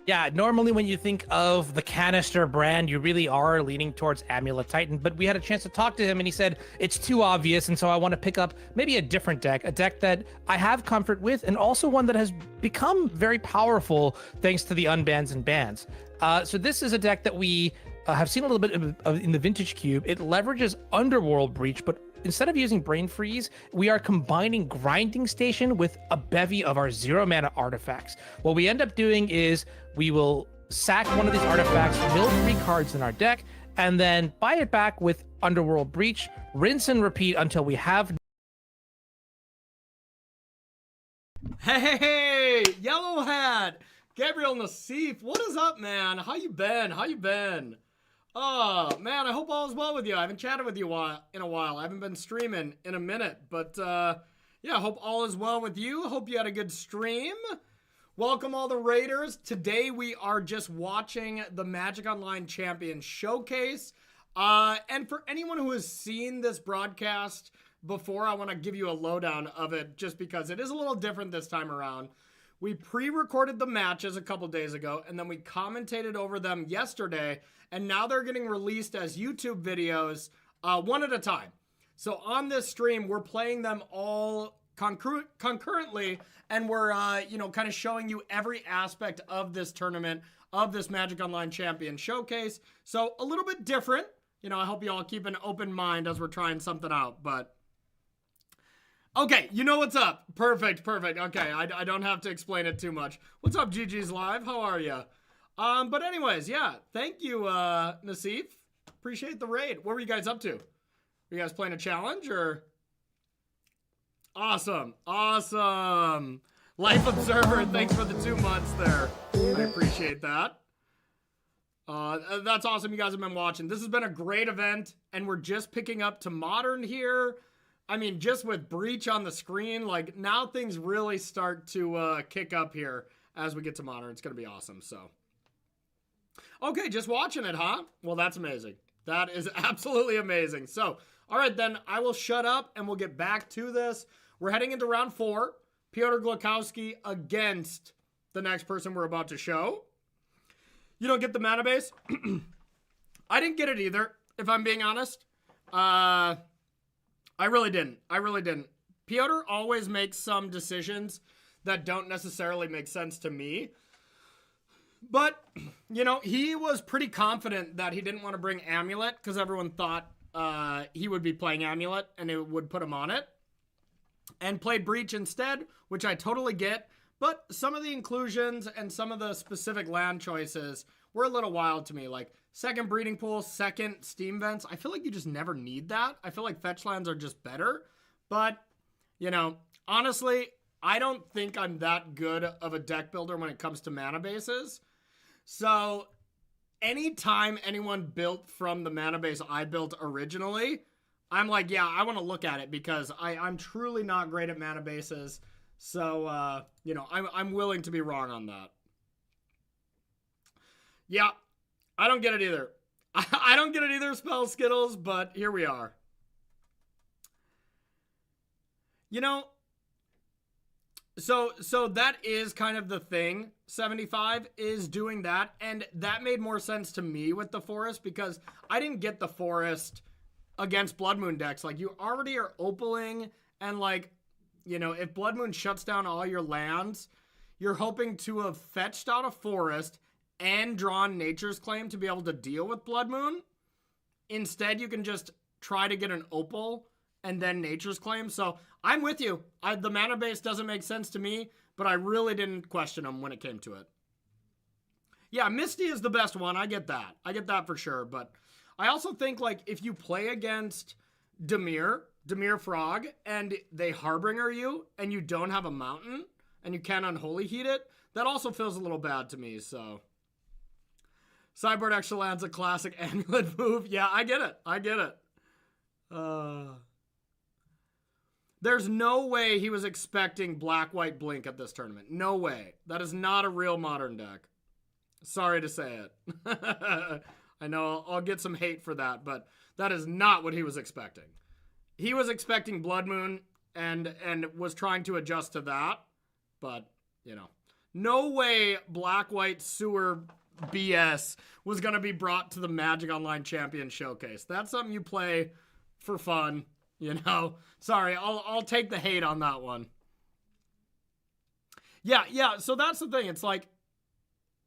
Yeah, normally when you think of the canister brand, you really are leaning towards Amulet Titan, but we had a chance to talk to him and he said it's too obvious, and so I want to pick up maybe a different deck, a deck that I have comfort with, and also one that has become very powerful thanks to the unbans and bans. So this is a deck that we have seen a little bit in the Vintage Cube. It leverages Underworld Breach, but instead of using Brain Freeze, we are combining Grinding Station with a bevy of our 0-mana artifacts. What we end up doing is we will sack one of these artifacts, mill 3 cards in our deck, and then buy it back with Underworld Breach, rinse and repeat until we have... Hey, Yellow Hat! Gabriel Nassif, what is up, man? How you been? How you been? Oh, man, I hope all is well with you. I haven't chatted with you in a while. I haven't been streaming in a minute, but yeah, I hope all is well with you. I hope you had a good stream. Welcome all the Raiders. Today we are just watching the Magic Online Champion Showcase. And for anyone who has seen this broadcast before, I want to give you a lowdown of it just because it is a little different this time around. We pre-recorded the matches a couple days ago, and then we commentated over them yesterday, and now they're getting released as YouTube videos one at a time. So on this stream, we're playing them all concurrently, and we're, you know, kind of showing you every aspect of this tournament, of this Magic Online Champion Showcase. So a little bit different. You know, I hope you all keep an open mind as we're trying something out, but... Okay, you know what's up. Perfect. Okay, I don't have to explain it too much. What's up, GG's Live? How are you? But anyways, yeah, thank you, Nassif. Appreciate the raid. What were you guys up to? Were you guys playing a challenge, or? Awesome. Life Observer, thanks for the 2 months there. I appreciate that. That's awesome you guys have been watching. This has been a great event, and we're just picking up to Modern here. I mean, just with Breach on the screen, like, now things really start to kick up here as we get to Modern. It's going to be awesome, so. Okay, just watching it, huh? Well, that's amazing. That is absolutely amazing. So, all right, then I will shut up, and we'll get back to this. We're heading into round 4. Piotr Glukowski against the next person we're about to show. You don't get the mana base? I didn't get it either, if I'm being honest. I really didn't. Piotr always makes some decisions that don't necessarily make sense to me. But, you know, he was pretty confident that he didn't want to bring Amulet because everyone thought he would be playing Amulet and it would put him on it. And played Breach instead, which I totally get. But some of the inclusions and some of the specific land choices were a little wild to me. Like, second Breeding Pool, second Steam Vents. I feel like you just never need that. I feel like fetch lands are just better. But, you know, honestly, I don't think I'm that good of a deck builder when it comes to mana bases. So, anytime anyone built from the mana base I built originally, I'm like, yeah, I want to look at it because I'm truly not great at mana bases. So, you know, I'm willing to be wrong on that. Yeah, I don't get it either. I don't get it either, Spell Skittles, but here we are. You know, so that is kind of the thing. 75 is doing that, and that made more sense to me with the Forest because I didn't get the Forest against Blood Moon decks. Like, you already are opaling, and like, you know, if Blood Moon shuts down all your lands, you're hoping to have fetched out a Forest and drawn Nature's Claim to be able to deal with Blood Moon. Instead, you can just try to get an Opal and then Nature's Claim. So I'm with you. The mana base doesn't make sense to me, but I really didn't question them when it came to it. Yeah, Misty is the best one. I get that. I get that for sure. But I also think, like, if you play against Temur Frog, and they Harbinger you, and you don't have a mountain, and you can't Unholy Heat it, that also feels a little bad to me, so. Sideboard Extra Land's a classic Amulet move. Yeah, I get it. I get it. There's no way he was expecting Black-White Blink at this tournament. No way. That is not a real Modern deck. Sorry to say it. I know I'll get some hate for that, but that is not what he was expecting. He was expecting Blood Moon and was trying to adjust to that, but, you know, no way Black-White Sewer BS was going to be brought to the Magic Online Champion Showcase. That's something you play for fun, you know. Sorry, I'll take the hate on that one. Yeah, so that's the thing. It's like,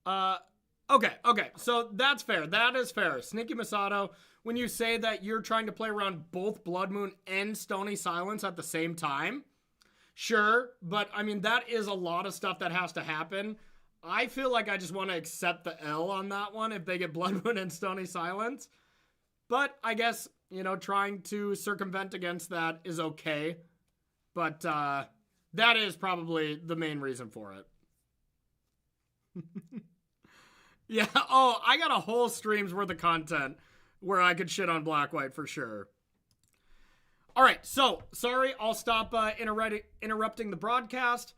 okay, so that's fair. That is fair. Sneaky Masato, when you say that you're trying to play around both Blood Moon and Stony Silence at the same time, sure, but I mean, that is a lot of stuff that has to happen. I feel like I just want to accept the L on that one if they get Blood Moon and Stony Silence. But I guess, you know, trying to circumvent against that is okay. But that is probably the main reason for it. Yeah, oh, I got a whole stream's worth of content where I could shit on Black-White for sure. All right, so, sorry, I'll stop interrupting the broadcast.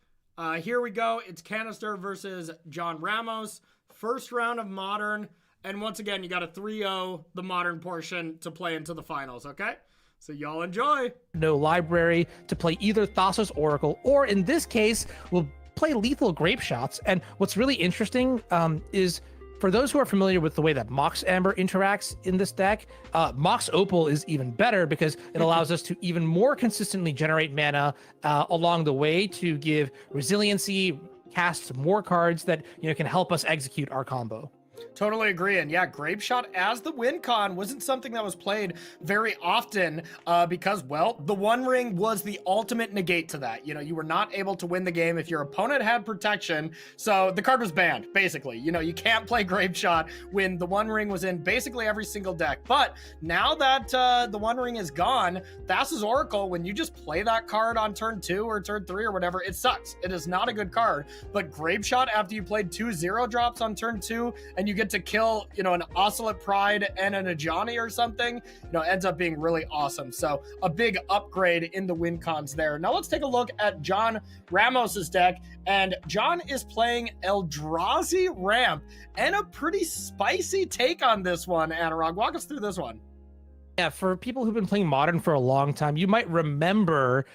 Here we go. It's Canister versus John Ramos. First round of Modern. And once again, you got a 3-0, the Modern portion, to play into the finals, okay? So y'all enjoy. No library to play either Thassa's Oracle, or in this case, we'll play Lethal Grape Shots. And what's really interesting is, for those who are familiar with the way that Mox Amber interacts in this deck, Mox Opal is even better because it allows us to even more consistently generate mana along the way to give resiliency, cast more cards that, you know, can help us execute our combo. Totally agree. And yeah, Grape Shot as the win con wasn't something that was played very often because, well, the One Ring was the ultimate negate to that. You know, you were not able to win the game if your opponent had protection. So the card was banned, basically. You know, you can't play Grape Shot when the One Ring was in basically every single deck. But now that the One Ring is gone, Thassa's Oracle, when you just play that card on turn 2 or turn 3 or whatever, it sucks. It is not a good card. But Grape Shot, after you played 2 0-drops on turn 2 and you get to kill, you know, an Ocelot Pride and an Ajani or something, you know, ends up being really awesome. So a big upgrade in the win cons there. Now let's take a look at John Ramos's deck, and John is playing Eldrazi Ramp, and a pretty spicy take on this one. Anurag, walk us through this one. Yeah, for people who've been playing Modern for a long time, you might remember,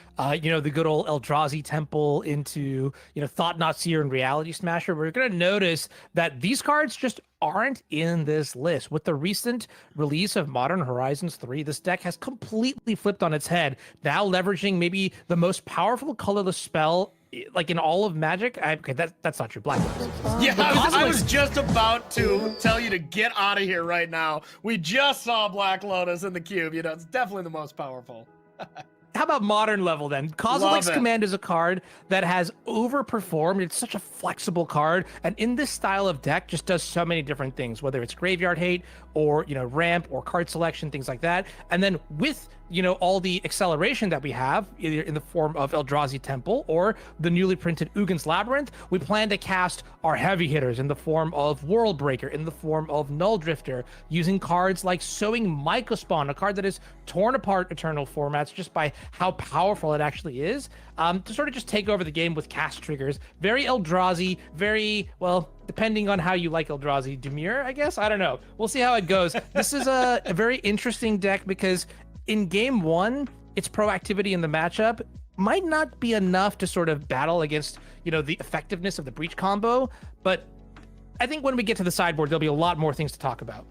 you know, the good old Eldrazi Temple into, you know, Thought Not Seer and Reality Smasher. We're going to notice that these cards just aren't in this list. With the recent release of Modern Horizons 3, this deck has completely flipped on its head, now leveraging maybe the most powerful colorless spell like in all of Magic. Okay, that's not true. Black Lotus. Yeah, I was just about to tell you to get out of here right now. We just saw Black Lotus in the cube. You know, it's definitely the most powerful. How about modern level then? Kozilek's Command is a card that has overperformed. It's such a flexible card, and in this style of deck, just does so many different things. Whether it's graveyard hate or ramp or card selection, things like that. And then with all the acceleration that we have, either in the form of Eldrazi Temple or the newly printed Ugin's Labyrinth, we plan to cast our heavy hitters in the form of World Breaker, in the form of Null Drifter, using cards like Sowing Mycospawn, a card that is torn apart Eternal formats just by how powerful it actually is, to sort of just take over the game with cast triggers. Very Eldrazi, very, well, depending on how you like Eldrazi, demure, I guess? I don't know. We'll see how it goes. This is a very interesting deck because in game one, its proactivity in the matchup might not be enough to sort of battle against, the effectiveness of the Breach combo, but I think when we get to the sideboard, there'll be a lot more things to talk about.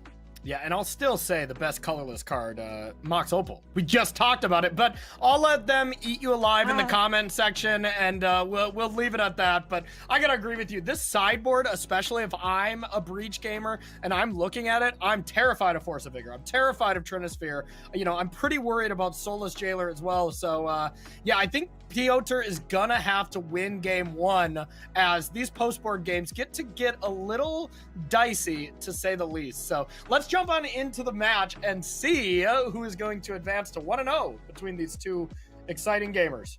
Yeah, and I'll still say the best colorless card, Mox Opal. We just talked about it, but I'll let them eat you alive in the comment section, and we'll leave it at that. But I gotta agree with you. This sideboard, especially if I'm a Breach gamer and I'm looking at it, I'm terrified of Force of Vigor. I'm terrified of Trinisphere. I'm pretty worried about Soulless Jailer as well. So, yeah, I think Piotr is gonna have to win game one, as these post-board games get a little dicey, to say the least. So let's jump on into the match and see who is going to advance to 1-0 between these two exciting gamers.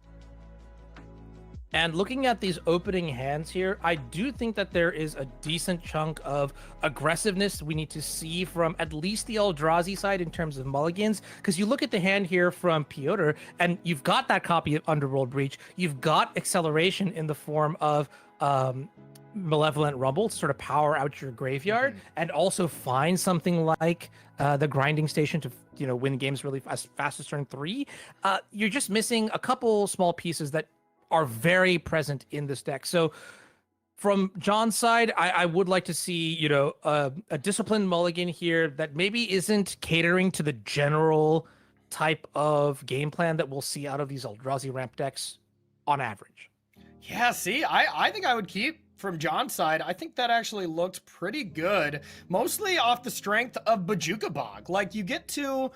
And looking at these opening hands here, I do think that there is a decent chunk of aggressiveness we need to see from at least the Eldrazi side in terms of mulligans. Because you look at the hand here from Piotr, and you've got that copy of Underworld Breach. You've got acceleration in the form of Malevolent Rumble to sort of power out your graveyard, and also find something like the Grinding Station to win games really fast as turn 3. You're just missing a couple small pieces that are very present in this deck. So from John's side, I would like to see, a disciplined mulligan here that maybe isn't catering to the general type of game plan that we'll see out of these Eldrazi ramp decks on average. Yeah, see, I think I would keep from John's side. I think that actually looked pretty good, mostly off the strength of Bojuka Bog. Like, you get to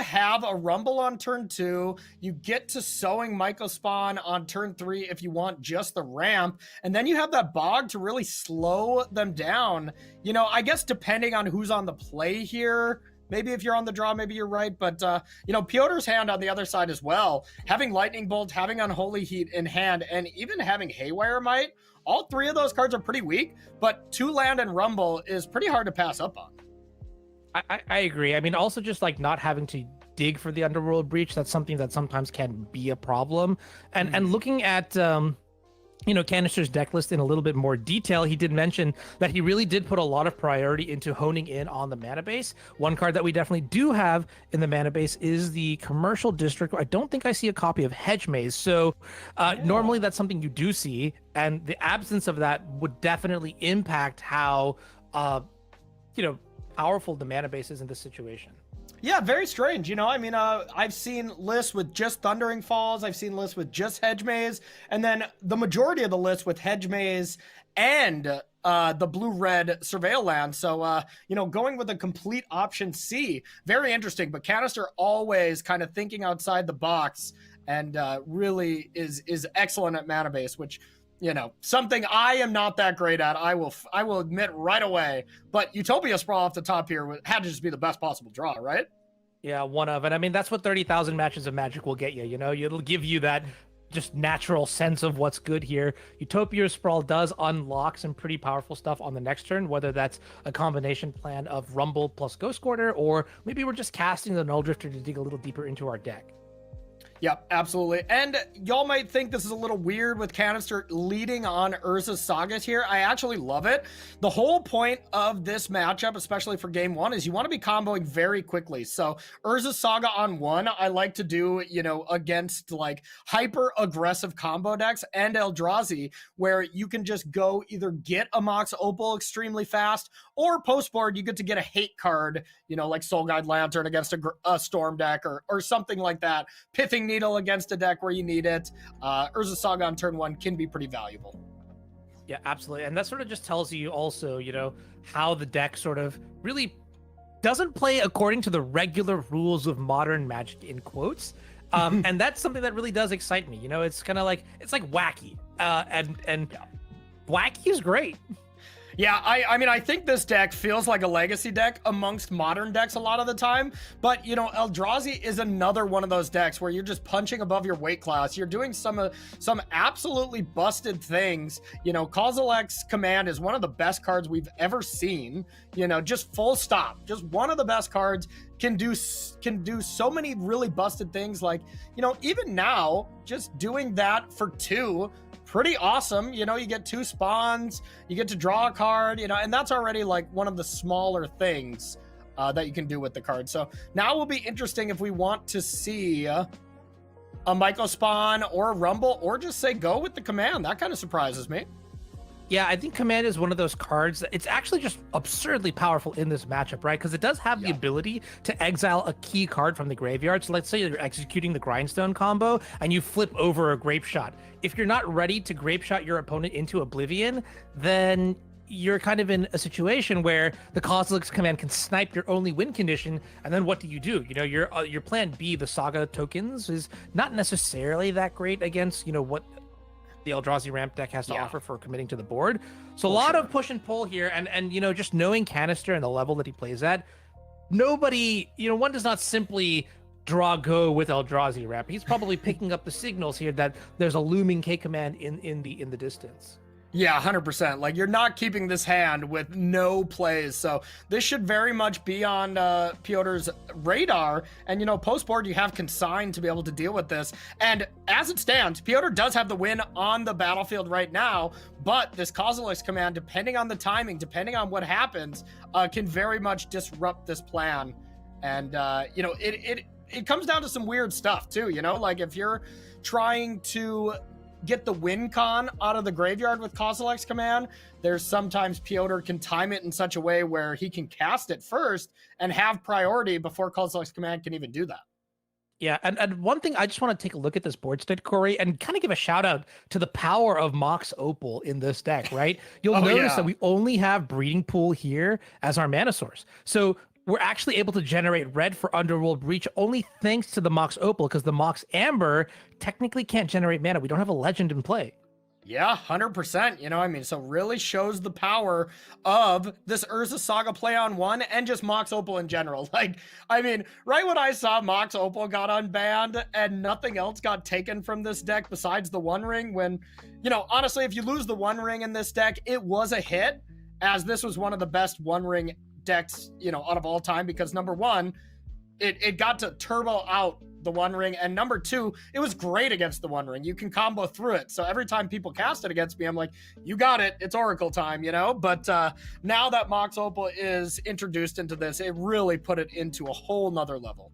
have a Rumble on turn 2, you get to Sowing Mycospawn on turn 3 if you want just the ramp, and then you have that Bog to really slow them down. I guess depending on who's on the play here, maybe if you're on the draw, maybe you're right. But, Piotr's hand on the other side as well, having Lightning Bolt, having Unholy Heat in hand, and even having Haywire Might, all three of those cards are pretty weak, but 2-land and Rumble is pretty hard to pass up on. I agree. I mean, also just like not having to dig for the Underworld Breach, that's something that sometimes can be a problem. And looking at Canister's deck list in a little bit more detail, he did mention that he really did put a lot of priority into honing in on the mana base. One card that we definitely do have in the mana base is the Commercial District. I don't think I see a copy of Hedge Maze. So normally that's something you do see, and the absence of that would definitely impact how, powerful the mana base is in this situation. Yeah, very strange. I've seen lists with just Thundering Falls. I've seen lists with just Hedge Maze. And then the majority of the lists with Hedge Maze and the blue-red Surveil land. So, going with a complete option C, very interesting. But Canister always kind of thinking outside the box, and really is excellent at mana base, which, something I am not that great at. I will admit right away. But Utopia Sprawl off the top here had to just be the best possible draw, right? Yeah, one of it. I mean, that's what 30,000 matches of Magic will get you. It'll give you that just natural sense of what's good here. Utopia Sprawl does unlock some pretty powerful stuff on the next turn, whether that's a combination plan of Rumble plus Ghost Quarter, or maybe we're just casting the Null Drifter to dig a little deeper into our deck. Yep, absolutely. And y'all might think this is a little weird with Canister leading on Urza's Saga here. I actually love it. The whole point of this matchup, especially for game one, is you want to be comboing very quickly. So Urza's Saga on 1, I like to do, against like hyper aggressive combo decks and Eldrazi, where you can just go either get a Mox Opal extremely fast, or post board, you get to get a hate card, like Soul Guide Lantern against a Storm deck or something like that. Pithing Needle against a deck where you need it, Urza Saga on turn 1 can be pretty valuable. Yeah, absolutely. And that sort of just tells you also, you know, how the deck sort of really doesn't play according to the regular rules of modern Magic in quotes. And that's something that really does excite me. You know, it's kind of like, it's like wacky. And wacky is great. Yeah, I mean, I think this deck feels like a legacy deck amongst modern decks a lot of the time, but, you know, Eldrazi is another one of those decks where you're just punching above your weight class. You're doing some absolutely busted things. You know, Kozilek's Command is one of the best cards we've ever seen, you know, just full stop. Just one of the best cards, can do so many really busted things. Like, you know, even now, just doing that for 2, pretty awesome. You know, you get 2 spawns, you get to draw a card, you know, and that's already like one of the smaller things that you can do with the card. So now will be interesting if we want to see a Myco Spawn or a Rumble, or just say go with the command. That kind of surprises me. Yeah, I think Command is one of those cards that it's actually just absurdly powerful in this matchup, right? Because it does have the ability to exile a key card from the graveyard. So let's say you're executing the Grindstone combo and you flip over a Grape Shot. If you're not ready to Grape Shot your opponent into oblivion, then you're kind of in a situation where the Kozilek's Command can snipe your only win condition, and then what do? You know, your plan B, the Saga tokens, is not necessarily that great against, you know, what the Eldrazi ramp deck has to offer for committing to the board. So a lot of push and pull here, and you know, just knowing Canister and the level that he plays at, nobody, you know, one does not simply draw go with Eldrazi ramp. He's probably picking up the signals here that there's a looming K command in the distance. Yeah, 100%. Like, you're not keeping this hand with no plays. So this should very much be on Piotr's radar. And, you know, post-board, you have Consign to be able to deal with this. And as it stands, Piotr does have the win on the battlefield right now. But this Kozilek's Command, depending on the timing, depending on what happens, can very much disrupt this plan. And, you know, it comes down to some weird stuff, too. You know, like if you're trying to get the win con out of the graveyard with Kozilek's Command, there's sometimes Piotr can time it in such a way where he can cast it first and have priority before Kozilek's Command can even do that. Yeah, and one thing I just want to take a look at this board state, Corey, and kind of give a shout out to the power of Mox Opal in this deck, right? You'll notice that we only have Breeding Pool here as our mana source. So we're actually able to generate red for Underworld Breach only thanks to the Mox Opal, because the Mox Amber technically can't generate mana. We don't have a legend in play. Yeah, 100%. You know, I mean, so really shows the power of this Urza Saga play on 1 and just Mox Opal in general. Like, I mean, right when I saw Mox Opal got unbanned and nothing else got taken from this deck besides the One Ring, when, you know, honestly, if you lose the One Ring in this deck, it was a hit, as this was one of the best One Ring decks, you know, out of all time, because number 1, it got to turbo out the One Ring, and number 2, it was great against the One Ring. You can combo through it. So every time people cast it against me, I'm like, you got it, it's Oracle time, you know. But now that Mox Opal is introduced into this, it really put it into a whole nother level.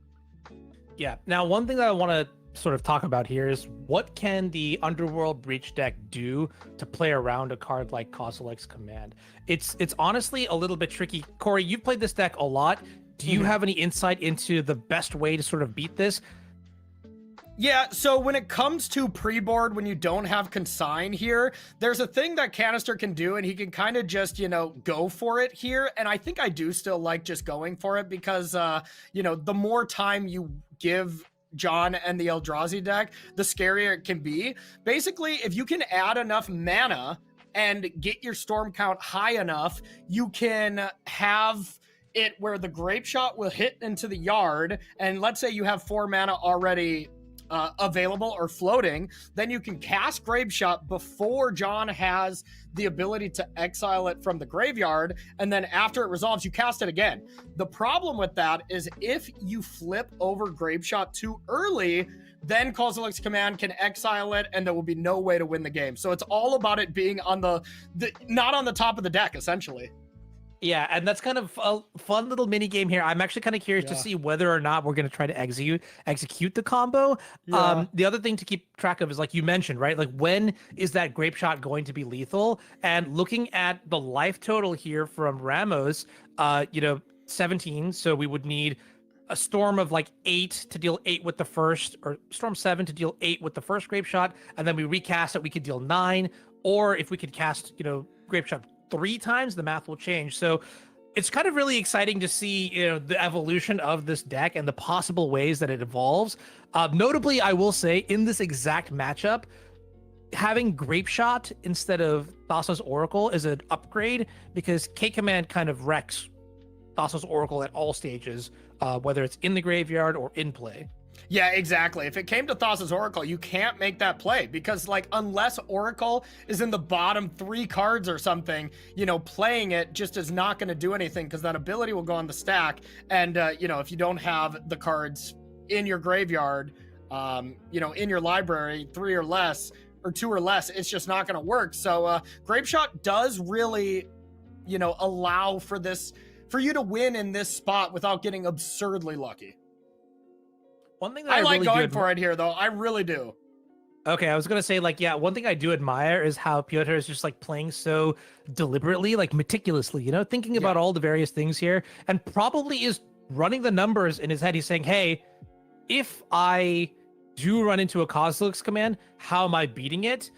Yeah, now one thing that I want to sort of talk about here is what can the Underworld Breach deck do to play around a card like Kozilek's Command? It's honestly a little bit tricky. Corey, you've played this deck a lot. Do you have any insight into the best way to sort of beat this? Yeah, so when it comes to pre-board, when you don't have Consign here, there's a thing that Canister can do, and he can kind of just, you know, go for it here. And I think I do still like just going for it because, you know, the more time you give John and the Eldrazi deck, the scarier it can be. Basically, if you can add enough mana and get your storm count high enough, you can have it where the Grape Shot will hit into the yard, and let's say you have 4 mana already available or floating, then you can cast Grape Shot before John has the ability to exile it from the graveyard, and then after it resolves, you cast it again. The problem with that is if you flip over Grape Shot too early, then Kozilek's Command can exile it, and there will be no way to win the game. So it's all about it being on the not on the top of the deck, essentially. Yeah, and that's kind of a fun little mini game here. I'm actually kind of curious to see whether or not we're going to try to execute the combo. The other thing to keep track of is, like you mentioned, right? Like, when is that Grape Shot going to be lethal? And looking at the life total here from Ramos, you know, 17. So we would need a storm of like 8 to deal 8 with the first, or storm 7 to deal 8 with the first grape shot, and then we recast it, we could deal 9. Or if we could cast, grape shot 3 times, the math will change. So it's kind of really exciting to see, the evolution of this deck and the possible ways that it evolves. Notably, I will say, in this exact matchup, having Grape Shot instead of Thassa's Oracle is an upgrade, because K-Command kind of wrecks Thassa's Oracle at all stages, whether it's in the graveyard or in play. Yeah, exactly. If it came to Thassa's Oracle, you can't make that play, because unless Oracle is in the bottom 3 cards or something, playing it just is not going to do anything, because that ability will go on the stack. And, if you don't have the cards in your graveyard, in your library, 3 or less, or 2 or less, it's just not going to work. So Grape Shot does really, allow for you to win in this spot without getting absurdly lucky. One thing that I like really going for it here, though. I really do. Okay, I was gonna say, one thing I do admire is how Piotr is just playing so deliberately, meticulously, thinking about all the various things here, and probably is running the numbers in his head. He's saying, hey, if I do run into a Kozilek's command, how am I beating it?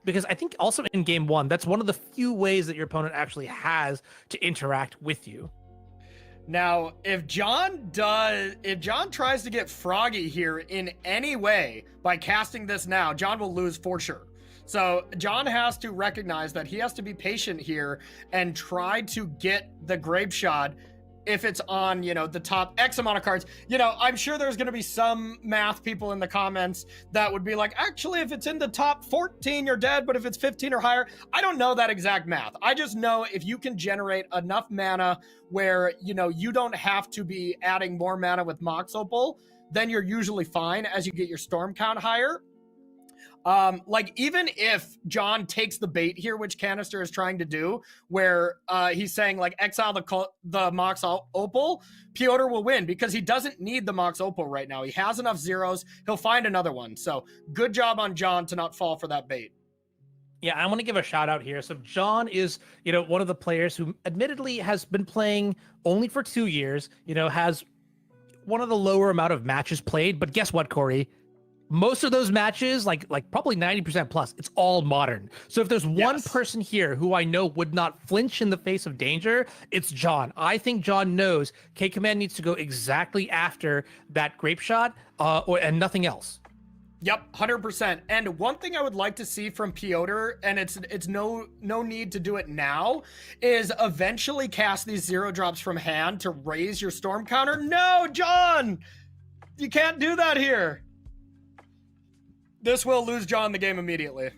Because I think also in game 1, that's one of the few ways that your opponent actually has to interact with you. Now, if John tries to get froggy here in any way by casting this now, John will lose for sure. So John has to recognize that he has to be patient here and try to get the Grape Shot if it's on, the top X amount of cards. I'm sure there's going to be some math people in the comments that would be like, actually, if it's in the top 14, you're dead, but if it's 15 or higher, I don't know that exact math. I just know if you can generate enough mana where, you don't have to be adding more mana with Mox Opal, then you're usually fine as you get your storm count higher. Even if John takes the bait here, which Canister is trying to do, where he's saying exile the Mox Opal, Piotr will win because he doesn't need the Mox Opal right now. He has enough zeros. He'll find another one. So good job on John to not fall for that bait. Yeah, I want to give a shout out here. So John is, one of the players who admittedly has been playing only for 2 years, has one of the lower amount of matches played. But guess what, Corey? Most of those matches, like probably 90% plus, it's all modern. So if there's one person here who I know would not flinch in the face of danger, it's John. I think John knows K-Command needs to go exactly after that Grape Shot and nothing else. Yep, 100%. And one thing I would like to see from Piotr, and it's no need to do it now, is eventually cast these 0 drops from hand to raise your storm counter. No, John! You can't do that here. This will lose John the game immediately.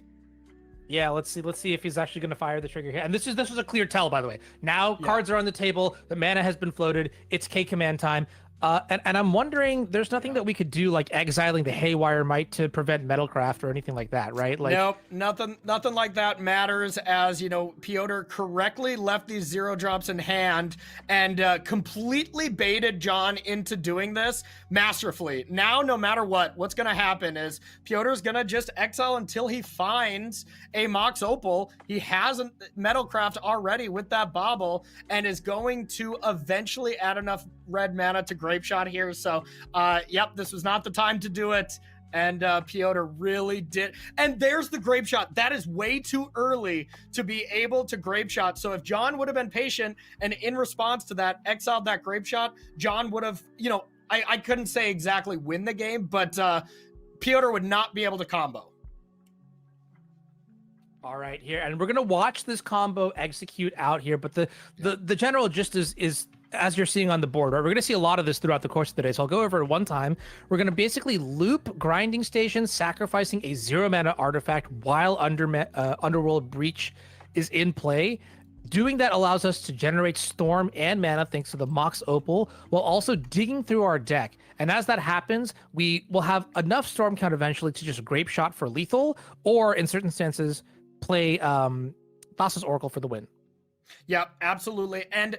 Yeah, let's see if he's actually going to fire the trigger here. And this was a clear tell, by the way. Now cards are on the table. The mana has been floated. It's K-Command time. And I'm wondering, there's nothing that we could do, like exiling the Haywire Might to prevent Metalcraft or anything like that, right? Nope, nothing like that matters, as Piotr correctly left these 0 drops in hand and completely baited John into doing this masterfully. Now, no matter what's going to happen is Piotr's going to just exile until he finds a Mox Opal. He has a Metalcraft already with that Bauble and is going to eventually add enough red mana to Grape Shot here. So, this was not the time to do it. And Piotr really did. And there's the Grape Shot. That is way too early to be able to Grape Shot. So if John would have been patient and in response to that, exiled that Grape Shot, John would have, I couldn't say exactly win the game, but Piotr would not be able to combo. All right, here. And we're going to watch this combo execute out here. But the general gist is as you're seeing on the board, right? We're going to see a lot of this throughout the course of the day. So I'll go over it one time. We're going to basically loop Grinding Station, sacrificing a 0 mana artifact while Underworld Breach is in play. Doing that allows us to generate Storm and mana thanks to the Mox Opal, while also digging through our deck. And as that happens, we will have enough Storm count eventually to just Grape Shot for lethal, or in certain instances, play Thassa's Oracle for the win. Yeah, absolutely. And,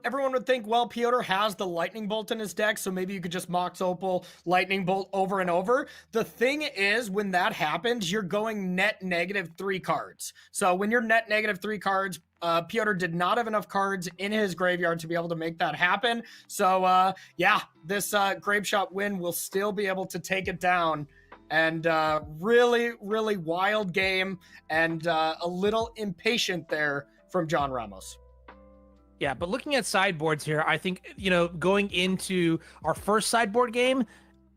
everyone would think, well, Piotr has the Lightning Bolt in his deck, so maybe you could just Mox Opal, Lightning Bolt over and over. The thing is, when that happens, you're going net -3 cards. So when you're net -3 cards, Piotr did not have enough cards in his graveyard to be able to make that happen. So yeah, this Grave Shot win will still be able to take it down. And really, really wild game, and a little impatient there from John Ramos. Yeah, but looking at sideboards here, I think, going into our first sideboard game,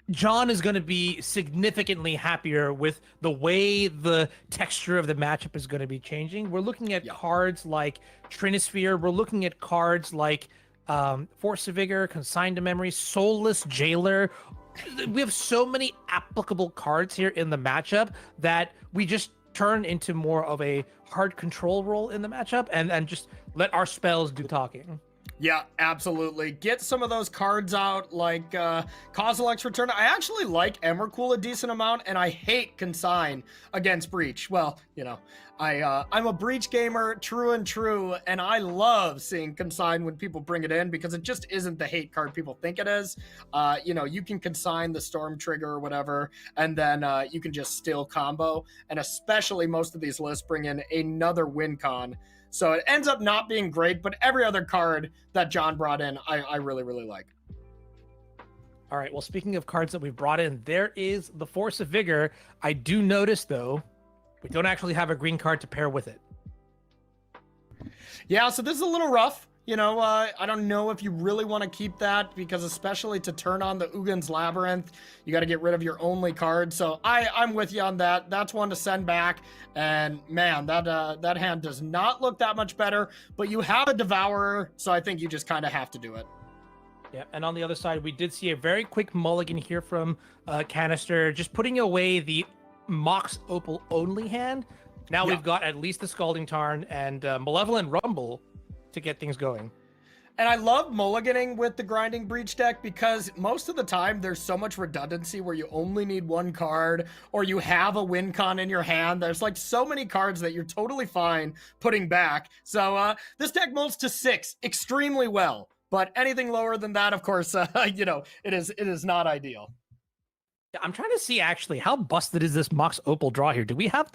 John is going to be significantly happier with the way the texture of the matchup is going to be changing. We're looking at cards like Trinisphere. We're looking at cards like Force of Vigor, Consigned to Memory, Soulless Jailer. We have so many applicable cards here in the matchup that we just turn into more of a hard control role in the matchup and just let our spells do talking. Yeah, absolutely. Get some of those cards out, like Kozilek's Return. I actually like Emrakul a decent amount, and I hate Consign against Breach. Well, I'm a Breach gamer, true and true, and I love seeing Consign when people bring it in because it just isn't the hate card people think it is. You can consign the Storm Trigger or whatever, and then you can just still combo, and especially most of these lists bring in another win con. So it ends up not being great, but every other card that John brought in, I really, really like. All right, well, speaking of cards that we've brought in, there is the Force of Vigor. I do notice, though, we don't actually have a green card to pair with it. Yeah, so this is a little rough. I don't know if you really want to keep that because especially to turn on the Ugin's Labyrinth, you got to get rid of your only card. So I'm with you on that. That's one to send back. And man, that hand does not look that much better, but you have a Devourer. So I think you just kind of have to do it. Yeah, and on the other side, we did see a very quick mulligan here from Canister, just putting away the Mox Opal only hand. Now we've got at least the Scalding Tarn and Malevolent Rumble to get things going. And I love mulliganing with the Grinding Breach deck because most of the time there's so much redundancy where you only need one card or you have a win con in your hand. There's like so many cards that you're totally fine putting back. So this deck molds to 6 extremely well, but anything lower than that, of course, it is not ideal. I'm trying to see actually how busted is this Mox Opal draw here. Do we have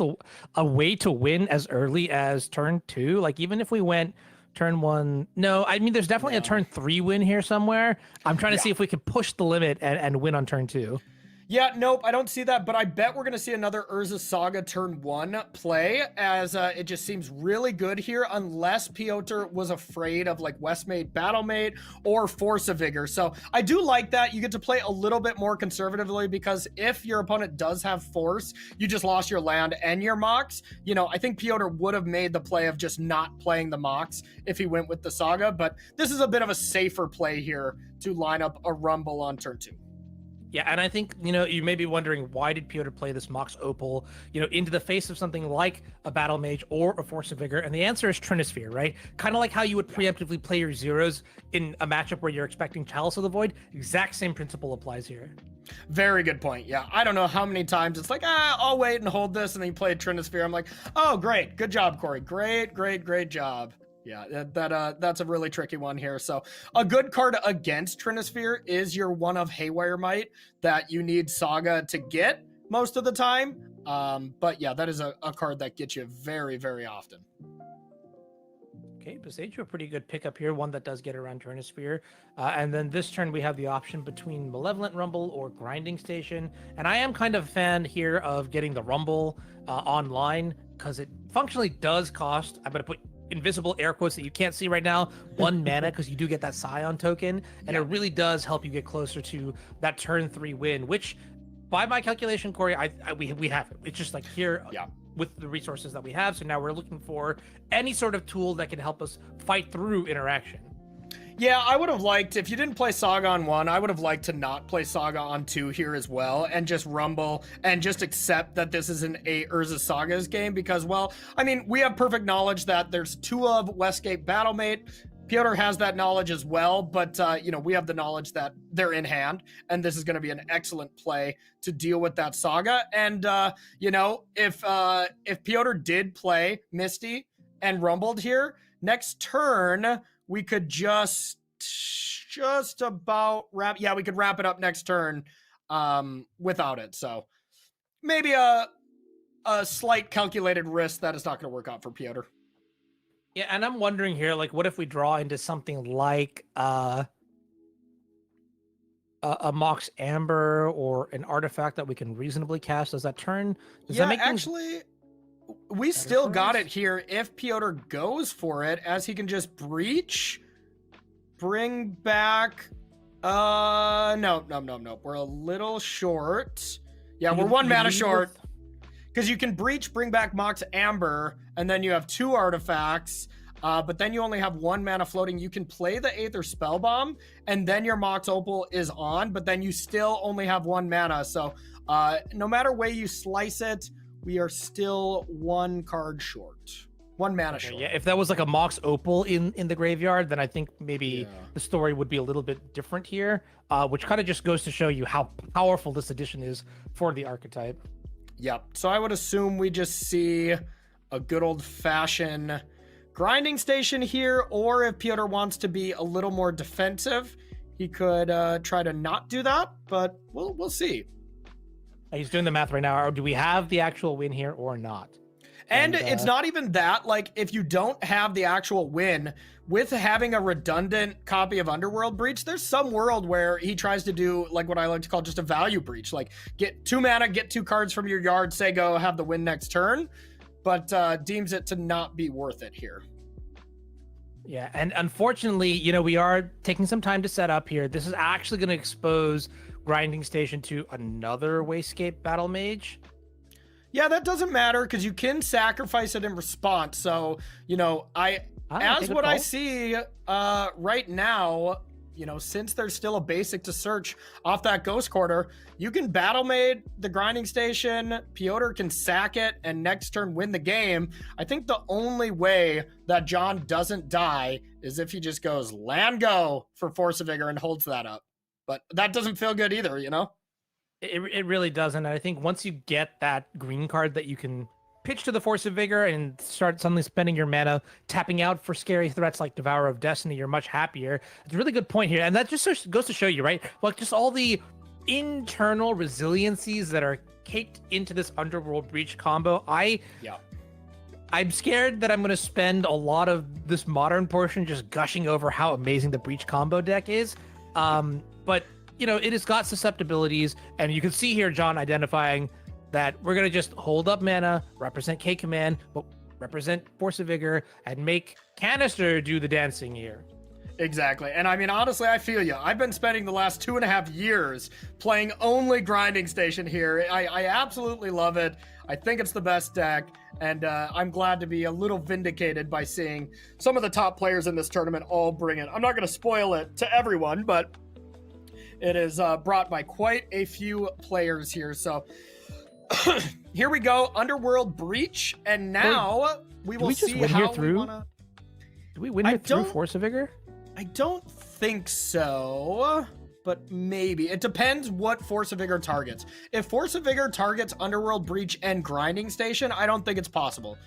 a way to win as early as turn 2? Like even if we went turn 1, no, I mean there's definitely a turn 3 win here somewhere. I'm trying to see if we can push the limit and win on turn 2. Yeah, nope, I don't see that, but I bet we're going to see another Urza Saga turn 1 play, as it just seems really good here, unless Piotr was afraid of like Westmate, Battlemate, or Force of Vigor. So I do like that. You get to play a little bit more conservatively, because if your opponent does have Force, you just lost your land and your Mox. I think Piotr would have made the play of just not playing the Mox if he went with the Saga, but this is a bit of a safer play here to line up a Rumble on turn 2. Yeah, and I think, you may be wondering, why did Piotr play this Mox Opal, into the face of something like a Battle Mage or a Force of Vigor? And the answer is Trinisphere, right? Kind of like how you would preemptively play your zeros in a matchup where you're expecting Chalice of the Void. Exact same principle applies here. Very good point. Yeah, I don't know how many times it's like, I'll wait and hold this, and then you play Trinisphere. I'm like, oh, great. Good job, Corey. Great job. Yeah, that's a really tricky one here. So a good card against Trinisphere is your one of Haywire Might that you need Saga to get most of the time. But yeah, that is a card that gets you very, very often. Okay, Besage, a pretty good pickup here, one that does get around Trinisphere. And then this turn we have the option between Malevolent Rumble or Grinding Station. And I am kind of a fan here of getting the Rumble online, because it functionally does cost, I'm going to put invisible air quotes that you can't see right now, 1 mana, because you do get that Scion token, and it really does help you get closer to that turn 3 win, which by my calculation, Corey, we have it. It's just like here with the resources that we have. So now we're looking for any sort of tool that can help us fight through interaction. Yeah, I would have liked, if you didn't play Saga on 1, I would have liked to not play Saga on 2 here as well, and just Rumble, and just accept that this isn't a Urza Saga's game, because, well, I mean, we have perfect knowledge that there's 2 of Westgate Battlemate. Piotr has that knowledge as well, but, we have the knowledge that they're in hand, and this is going to be an excellent play to deal with that Saga. And, if Piotr did play Misty and Rumbled here, next turn, we could just about wrap. Yeah, we could wrap it up next turn without it. So maybe a slight calculated risk that is not going to work out for Piotr. Yeah, and I'm wondering here, like, what if we draw into something like a Mox Amber or an artifact that we can reasonably cast? Does that turn? Does Yeah, that make things actually, we still for got us? it here if Piotr goes for it, as he can just breach, bring back. No. We're a little short. Yeah, we're one mana lead short. with- Because you can breach, bring back Mox Amber, and then you have 2 artifacts. But then you only have 1 mana floating. You can play the Aether Spellbomb, and then your Mox Opal is on, but then you still only have 1 mana. So no matter way you slice it, we are still 1 card short. 1 mana Okay, short. yeah, if that was like a Mox Opal in the graveyard, then I think maybe Yeah. the story would be a little bit different here, which kind of just goes to show you how powerful this edition is for the archetype. Yep. So I would assume we just see a good old-fashioned grinding station here, or if Piotr wants to be a little more defensive, he could try to not do that, but we'll see. He's doing the math right now. Do we have the actual win here or not? And it's not even that. Like, if you don't have the actual win, with having a redundant copy of Underworld Breach, there's some world where he tries to do, like, what I like to call just a value breach. Like, get 2 mana, get 2 cards from your yard, say go, have the win next turn, but deems it to not be worth it here. Yeah, and unfortunately, we are taking some time to set up here. This is actually going to expose Grinding Station to another Wayscape Battle Mage. Yeah, that doesn't matter because you can sacrifice it in response. So, Okay, as good what I call. see right now, since there's still a basic to search off that Ghost Quarter, you can Battle Maid the Grinding Station, Piotr can sack it, and next turn win the game. I think the only way that John doesn't die is if he just goes land go for Force of Vigor and holds that up. But that doesn't feel good either, It really doesn't. And I think once you get that green card that you can pitch to the Force of Vigor and start suddenly spending your mana, tapping out for scary threats like Devourer of Destiny, you're much happier. It's a really good point here. And that just goes to show you, right? Like, just all the internal resiliencies that are caked into this Underworld Breach combo. I'm scared that I'm going to spend a lot of this modern portion just gushing over how amazing the Breach combo deck is. But it has got susceptibilities, and you can see here John identifying that we're going to just hold up mana, represent K Command, but represent Force of Vigor, and make Canister do the dancing here. Exactly. And I mean, honestly, I feel you. I've been spending the last 2.5 years playing only Grinding Station here. I absolutely love it. I think it's the best deck, and I'm glad to be a little vindicated by seeing some of the top players in this tournament all bring it. I'm not going to spoil it to everyone, but it is brought by quite a few players here. So here we go, Underworld Breach, and now we will we just see win how here we through? wanna... Do we win I here through don't- Force of Vigor? I don't think so, but maybe. It depends what Force of Vigor targets. If Force of Vigor targets Underworld Breach and Grinding Station, I don't think it's possible.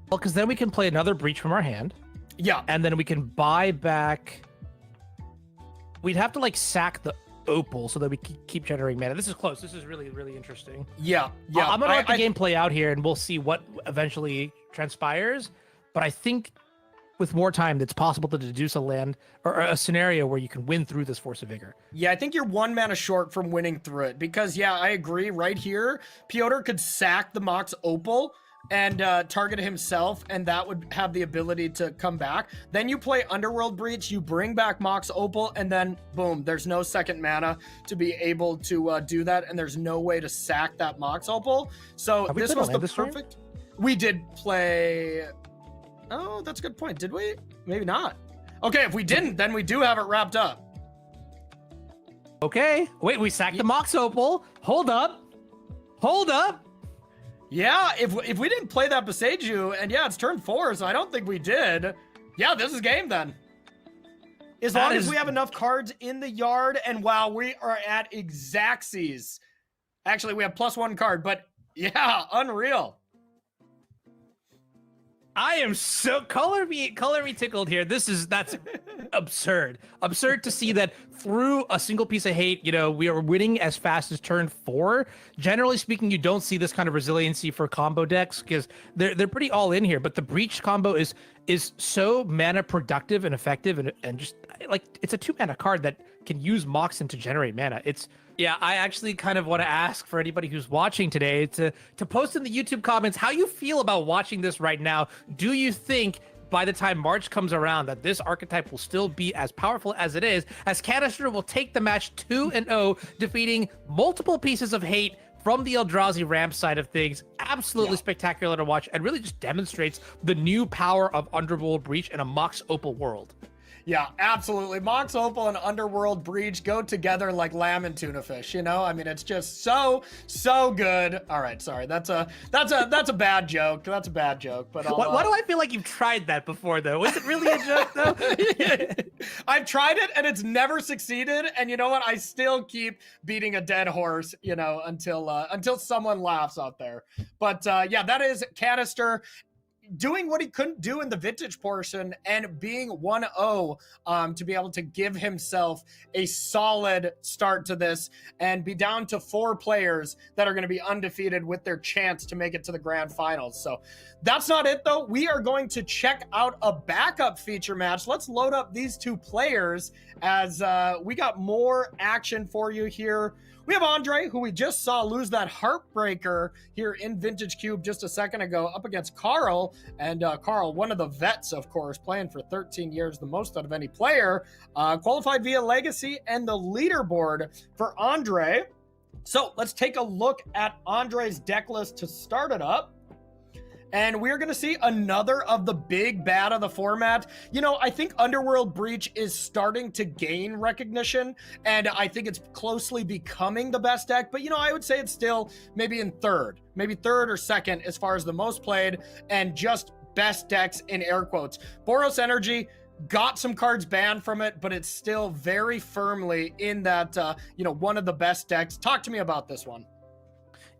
Well, because then we can play another Breach from our hand, Yeah, and then we can buy back. We'd have to sack the Opal so that we keep generating mana. This is close. This is really, really interesting. yeah. I'm gonna let the I- game play out here, and we'll see what eventually transpires. But I think with more time, it's possible to deduce a land or a scenario where you can win through this Force of Vigor. Yeah, I think you're 1 mana short from winning through it because, yeah, I agree. Right here, Piotr could sack the Mox Opal and target himself, and that would have the ability to come back. Then you play Underworld Breach, you bring back Mox Opal, and then boom, there's no second mana to be able to do that, and there's no way to sack that Mox Opal. So Have we this played a was the land this turn? perfect. We did play. Oh, that's a good point. Did we? Maybe not. Okay, if we didn't, then we do have it wrapped up. Okay. Wait, we sacked the Mox Opal. Hold up. Yeah, if we didn't play that Beseiju, and yeah, it's turn 4, so I don't think we did. Yeah, this is game then. As That long as is- we have enough cards in the yard, and wow, we are at Exacxies. Actually, we have +1 card, but yeah, unreal. I am so color me tickled here. That's absurd. Absurd to see that through a single piece of hate, we are winning as fast as turn 4. Generally speaking, you don't see this kind of resiliency for combo decks because they're pretty all in here. But the breach combo is so mana productive and effective and just like it's a 2 mana card that can use Moxen to generate mana. Yeah, I actually kind of want to ask for anybody who's watching today to post in the YouTube comments how you feel about watching this right now. Do you think by the time March comes around that this archetype will still be as powerful as it is, as Canister will take the match 2-0, defeating multiple pieces of hate from the Eldrazi ramp side of things? Absolutely spectacular to watch and really just demonstrates the new power of Underworld Breach in a Mox Opal world. Yeah, absolutely. Mox Opal and Underworld Breach go together like lamb and tuna fish, I mean, it's just so good. All right, sorry. That's a bad joke. That's a bad joke. But why do I feel like you've tried that before though? Was it really a joke though? I've tried it and it's never succeeded. And you know what? I still keep beating a dead horse, until someone laughs out there. But yeah, that is Canister doing what he couldn't do in the vintage portion and being 1-0 to be able to give himself a solid start to this and be down to 4 players that are going to be undefeated with their chance to make it to the grand finals. So that's not it though. We are going to check out a backup feature match. Let's load up these 2 players as we got more action for you here. We have Andre, who we just saw lose that heartbreaker here in Vintage Cube just a second ago, up against Carl. And Carl, one of the vets, of course, playing for 13 years, the most out of any player, qualified via Legacy and the leaderboard for Andre. So let's take a look at Andre's deck list to start it up. And we're going to see another of the big bad of the format. I think Underworld Breach is starting to gain recognition, and I think it's closely becoming the best deck. But, I would say it's still maybe in third or second as far as the most played and just best decks in air quotes. Boros Energy got some cards banned from it, but it's still very firmly in that, one of the best decks. Talk to me about this one.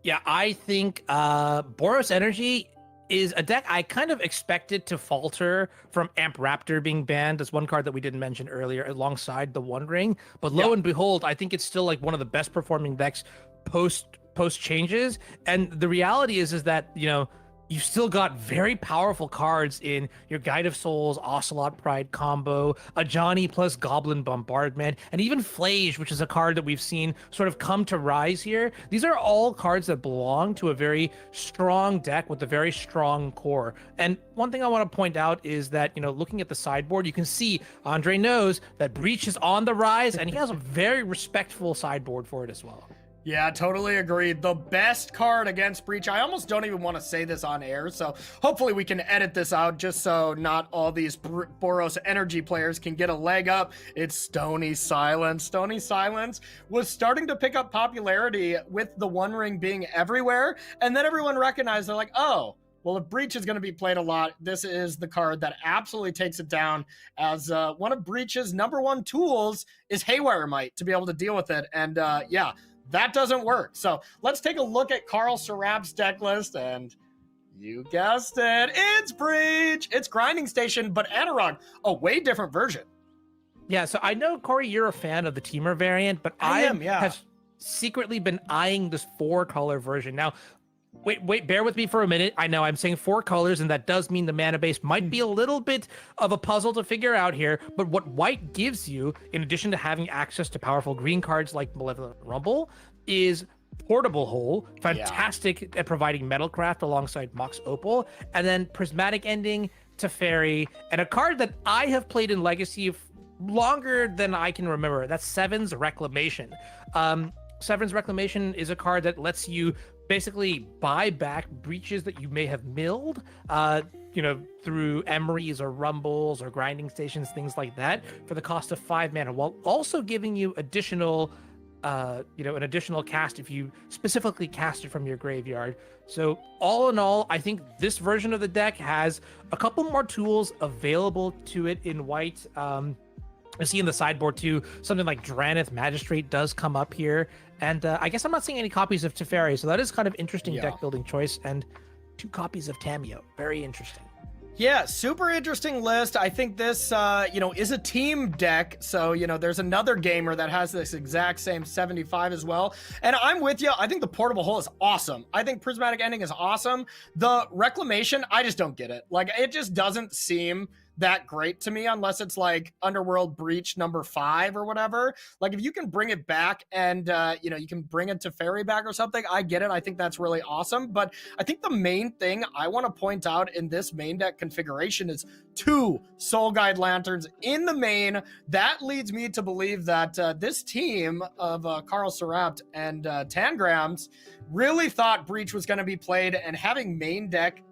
Yeah, I think Boros Energy is a deck I kind of expected to falter from Amp Raptor being banned as one card that we didn't mention earlier alongside the One Ring. But lo and behold, I think it's still like one of the best performing decks post changes. And the reality is that, you've still got very powerful cards in your Guide of Souls, Ocelot Pride combo, a Johnny plus Goblin Bombardment, and even Flage, which is a card that we've seen sort of come to rise here. These are all cards that belong to a very strong deck with a very strong core. And one thing I want to point out is that, looking at the sideboard, you can see Andre knows that Breach is on the rise, and he has a very respectful sideboard for it as well. Yeah, totally agreed. The best card against Breach. I almost don't even want to say this on air, so hopefully we can edit this out just so not all these Boros Energy players can get a leg up. It's Stony Silence. Stony Silence was starting to pick up popularity with the One Ring being everywhere, and then everyone recognized, they're like, oh, well, if Breach is going to be played a lot, this is the card that absolutely takes it down, as one of Breach's #1 tools is Haywire Might to be able to deal with it. And yeah, that doesn't work. So let's take a look at Carl Sarab's deck list, and you guessed it, it's Breach. It's Grinding Station, but Anurag, a way different version. Yeah, so I know, Corey, you're a fan of the Temur variant, but I have secretly been eyeing this 4-color version. Now, wait, bear with me for a minute. I know I'm saying 4 colors, and that does mean the mana base might be a little bit of a puzzle to figure out here. But what white gives you, in addition to having access to powerful green cards like Malevolent Rumble, is Portable Hole, fantastic at providing Metalcraft alongside Mox Opal, and then Prismatic Ending, Teferi, and a card that I have played in Legacy longer than I can remember. That's Seven's Reclamation. Seven's Reclamation is a card that lets you basically buy back breaches that you may have milled, through Emeries or Rumbles or Grinding Stations, things like that, for the cost of 5 mana, while also giving you additional, an additional cast if you specifically cast it from your graveyard. So all in all, I think this version of the deck has a couple more tools available to it in white. I see in the sideboard too, something like Dranith Magistrate does come up here. And I guess I'm not seeing any copies of Teferi, so that is kind of interesting deck building choice. And 2 copies of Tameo, very interesting. Yeah, super interesting list. I think this, is a team deck. So, there's another gamer that has this exact same 75 as well. And I'm with you. I think the portable hull is awesome. I think prismatic ending is awesome. The reclamation, I just don't get it. Like, it just doesn't seem that great to me unless it's like Underworld Breach number 5 or whatever. Like, if you can bring it back and you can bring it to Fairy back or something, I get it. I think that's really awesome. But I think the main thing I want to point out in this main deck configuration is 2 Soul Guide Lanterns in the main. That leads me to believe that this team of Carl Serapt and Tangrams really thought Breach was going to be played, and having main deck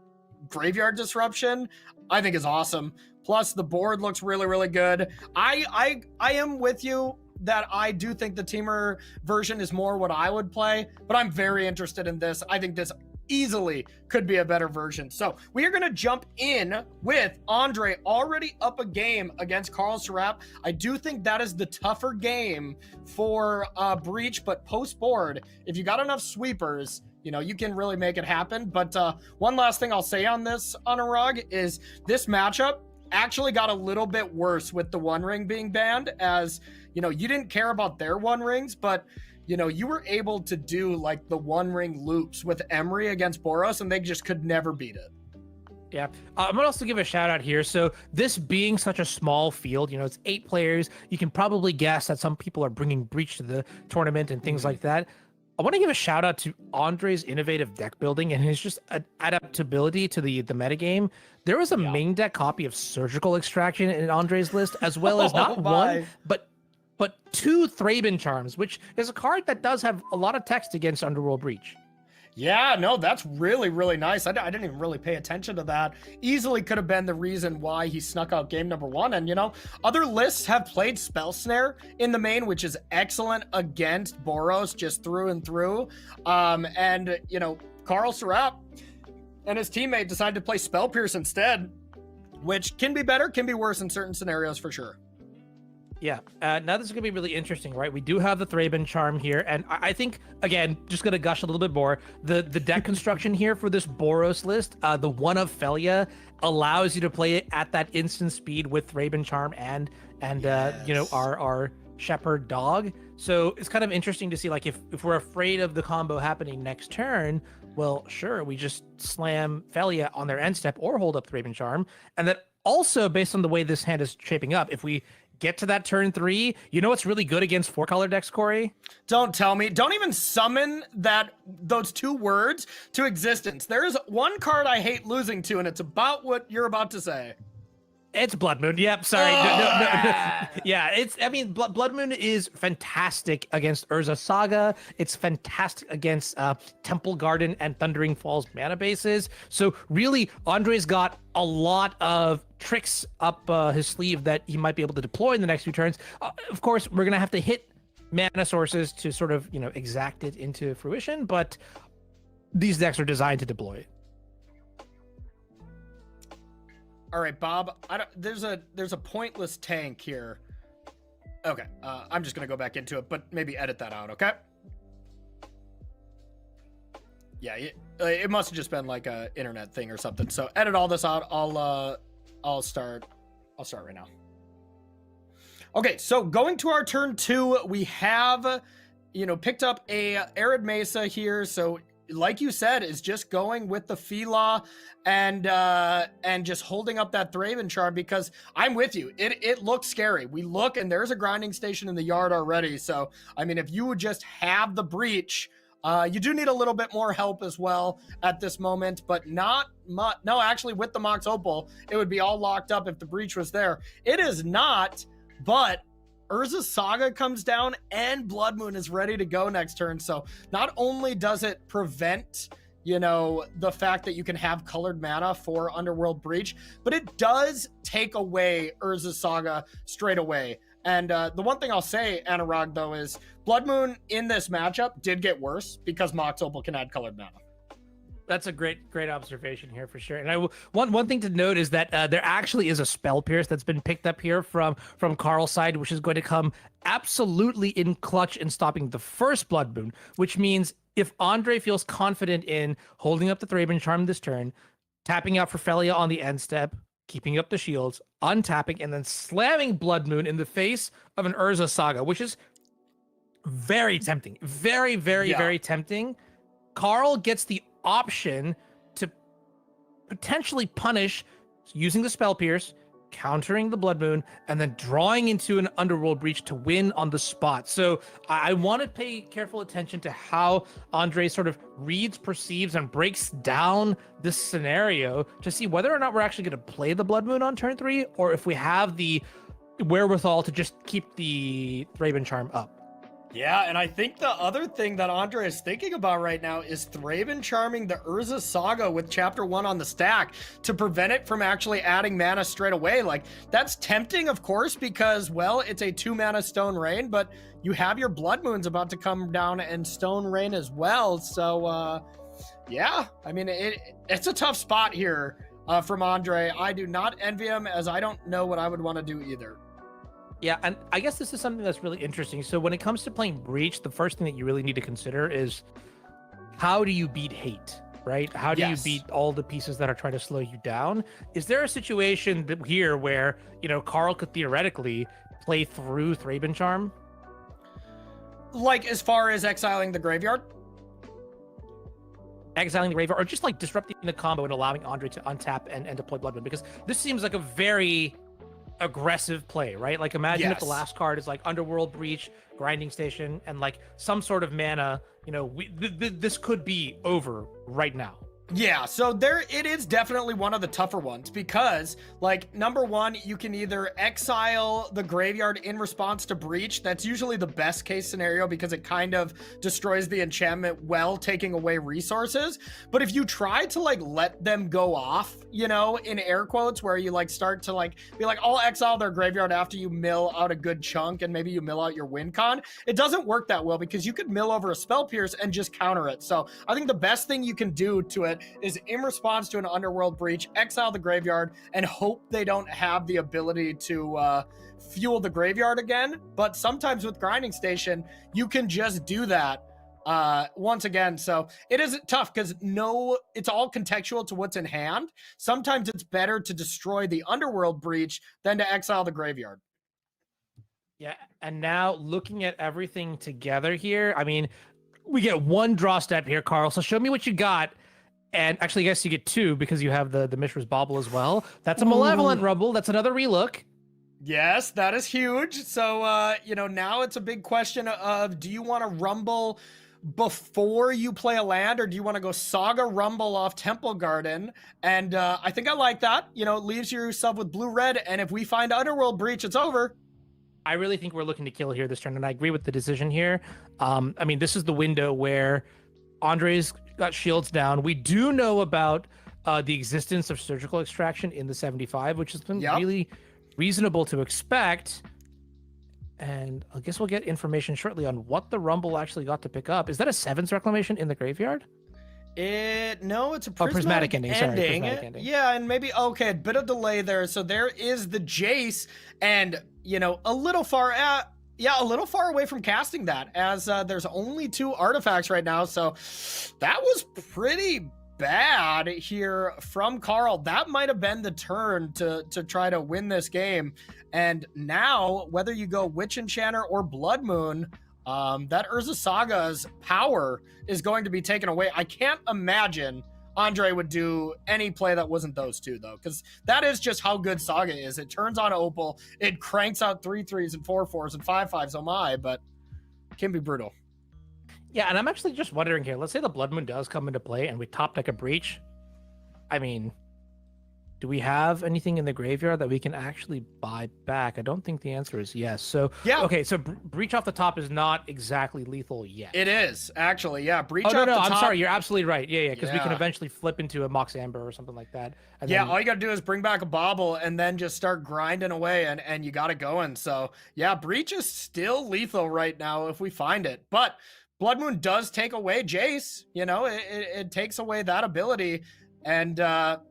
Graveyard Disruption I think is awesome. Plus, the board looks really, really good. I am with you that I do think the Temur version is more what I would play, but I'm very interested in this. I think this easily could be a better version. So we are going to jump in with Andre already up a game against Carl Serapt. I do think that is the tougher game for Breach, but post board, if you got enough sweepers, you can really make it happen. But one last thing I'll say on this, Anurag, is this matchup actually got a little bit worse with the One Ring being banned, as, you didn't care about their One Rings, but, you were able to do like the One Ring loops with Emery against Boros, and they just could never beat it. Yeah, I'm gonna also give a shout out here. So this being such a small field, it's 8 players. You can probably guess that some people are bringing Breach to the tournament and things like that. I want to give a shout out to Andre's innovative deck building and his just adaptability to the metagame. There was a main deck copy of Surgical Extraction in Andre's list, as well as not one, but 2 Thraben Charms, which is a card that does have a lot of text against Underworld Breach. Yeah, no, that's really, really nice. I didn't even really pay attention to that. Easily could have been the reason why he snuck out game number 1. And, other lists have played Spell Snare in the main, which is excellent against Boros just through and through. Carl Serapt and his teammate decided to play Spell Pierce instead, which can be better, can be worse in certain scenarios for sure. Yeah, now this is going to be really interesting, right? We do have the Thraben Charm here, and I think, again, just going to gush a little bit more, the deck construction here for this Boros list, the one of Felia allows you to play it at that instant speed with Thraben Charm and yes. Our Shepherd Dog. So it's kind of interesting to see, like, if we're afraid of the combo happening next turn, well, sure, we just slam Felia on their end step or hold up Thraben Charm. And that also, based on the way this hand is shaping up, if we get to that turn 3, what's really good against 4-color decks, Corey? Don't tell me. Don't even summon those 2 words to existence. There is one card I hate losing to, and it's about what you're about to say. It's Blood Moon. Yep. Sorry. No. Yeah. Blood Moon is fantastic against Urza Saga. It's fantastic against Temple Garden and Thundering Falls mana bases. So really, Andre's got a lot of tricks up his sleeve that he might be able to deploy in the next few turns. Of course, we're gonna have to hit mana sources to sort of exact it into fruition, but these decks are designed to deploy it. All right, Bob, there's a pointless tank here. Okay, I'm just going to go back into it, but maybe edit that out, okay? Yeah, it must have just been like a internet thing or something. So edit all this out. I'll start right now. Okay, so going to our turn 2, we have, picked up a Arid Mesa here. So like you said, is just going with the Fila and just holding up that Thraben Charm, because I'm with you. It looks scary. We look and there's a grinding station in the yard already. So, if you would just have the Breach, you do need a little bit more help as well at this moment, but not much. No, actually with the Mox Opal, it would be all locked up if the Breach was there. It is not, but Urza Saga comes down and Blood Moon is ready to go next turn. So not only does it prevent, the fact that you can have colored mana for Underworld Breach, but it does take away Urza Saga straight away. And the one thing I'll say, Anurag, though, is Blood Moon in this matchup did get worse because Mox Opal can add colored mana. That's a great observation here for sure. And one thing to note is that there actually is a Spell Pierce that's been picked up here from Carl's side, which is going to come absolutely in clutch in stopping the first Blood Moon, which means if Andre feels confident in holding up the Thraben Charm this turn, tapping out for Felia on the end step, keeping up the shields, untapping, and then slamming Blood Moon in the face of an Urza Saga, which is very tempting. Very, very, very tempting. Carl gets the option to potentially punish using the Spell Pierce, countering the Blood Moon, and then drawing into an Underworld Breach to win on the spot. So I want to pay careful attention to how Andre sort of reads, perceives, and breaks down this scenario to see whether or not we're actually going to play the Blood Moon on turn 3, or if we have the wherewithal to just keep the Thraben Charm up. Yeah, and I think the other thing that Andre is thinking about right now is Thraben charming the Urza Saga with Chapter 1 on the stack to prevent it from actually adding mana straight away. Like, that's tempting, of course, because, well, it's a 2-mana Stone Rain, but you have your Blood Moons about to come down and Stone Rain as well. So, yeah, I mean, it's a tough spot here from Andre. I do not envy him, as I don't know what I would want to do either. Yeah, and I guess this is something that's really interesting. So when it comes to playing Breach, the first thing that you really need to consider is how do you beat hate, right? How do you beat all the pieces that are trying to slow you down? Is there a situation here where, you know, Carl could theoretically play through Thraben Charm? Like, as far as exiling the graveyard? Exiling the graveyard, or just like disrupting the combo and allowing Andre to untap and deploy Blood Moon? Because this seems like a very aggressive play, right? Like, imagine if the last card is like Underworld Breach, Grinding Station, and like some sort of mana, you know, this could be over right now. Yeah, so it is definitely one of the tougher ones because, like, number one, you can either exile the graveyard in response to Breach. That's usually the best case scenario because it kind of destroys the enchantment while taking away resources. But if you try to, like, let them go off, you know, in air quotes, where you, like, start to, like, be like, I'll exile their graveyard after you mill out a good chunk and maybe you mill out your win con, it doesn't work that well because you could mill over a Spell Pierce and just counter it. So I think the best thing you can do to it is, in response to an Underworld Breach, exile the graveyard and hope they don't have the ability to fuel the graveyard again. But sometimes with Grinding Station, you can just do that once again. So it is tough because it's all contextual to what's in hand. Sometimes it's better to destroy the Underworld Breach than to exile the graveyard. Yeah, and now looking at everything together here, I mean, we get one draw step here, Carl. So show me what you got. And actually, I guess you get two because you have the Mishra's Bauble as well. That's a Malevolent Rumble. That's another relook. Yes, that is huge. So, you know, now it's a big question of, do you want to Rumble before you play a land, or do you want to go Saga Rumble off Temple Garden? And I think I like that. You know, it leaves yourself with blue-red, and if we find Underworld Breach, it's over. I really think we're looking to kill here this turn, and I agree with the decision here. I mean, this is the window where Andre's got shields down. We do know about the existence of Surgical Extraction in the 75, which has been really reasonable to expect. And I guess we'll get information shortly on what the Rumble actually got to pick up. Is that a 7's Reclamation in the graveyard? No, it's a prismatic ending. Sorry, prismatic ending. Yeah, and maybe, okay, a bit of delay there. So there is the Jace, and, you know, a little far away from casting that, as there's only 2 artifacts right now. So that was pretty bad here from Carl. That might have been the turn to try to win this game. And now, whether you go Witch Enchanter or Blood Moon, that Urza Saga's power is going to be taken away. I can't imagine Andre would do any play that wasn't those two, though, because that is just how good Saga is. It turns on Opal, it cranks out 3/3s and 4/4s and 5/5s, oh my, but it can be brutal. Yeah, and I'm actually just wondering here, let's say the Blood Moon does come into play and we top deck a Breach. I mean, do we have anything in the graveyard that we can actually buy back? I don't think the answer is yes. So, yeah. Okay, so Breach off the top is not exactly lethal yet. It is, actually, yeah. Breach off the top. I'm sorry, you're absolutely right. Yeah, because we can eventually flip into a Mox Amber or something like that. And yeah, then... all you gotta do is bring back a Bauble and then just start grinding away, and you got it going. So, yeah, Breach is still lethal right now if we find it. But Blood Moon does take away Jace. You know, it takes away that ability. And,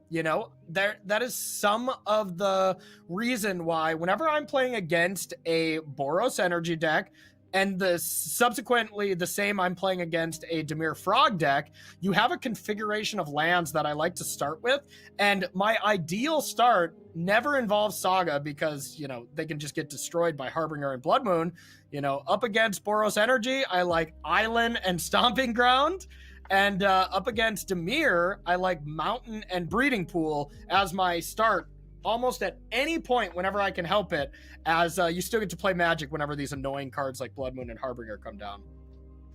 you know, that is some of the reason why whenever I'm playing against a Boros energy deck, and subsequently the same I'm playing against a Temur Frog deck, you have a configuration of lands that I like to start with. And my ideal start never involves Saga because, you know, they can just get destroyed by Harbinger and Blood Moon. You know, up against Boros Energy, I like Island and Stomping Ground. And up against Temur, I like Mountain and Breeding Pool as my start almost at any point whenever I can help it, as you still get to play Magic whenever these annoying cards like Blood Moon and Harbinger come down.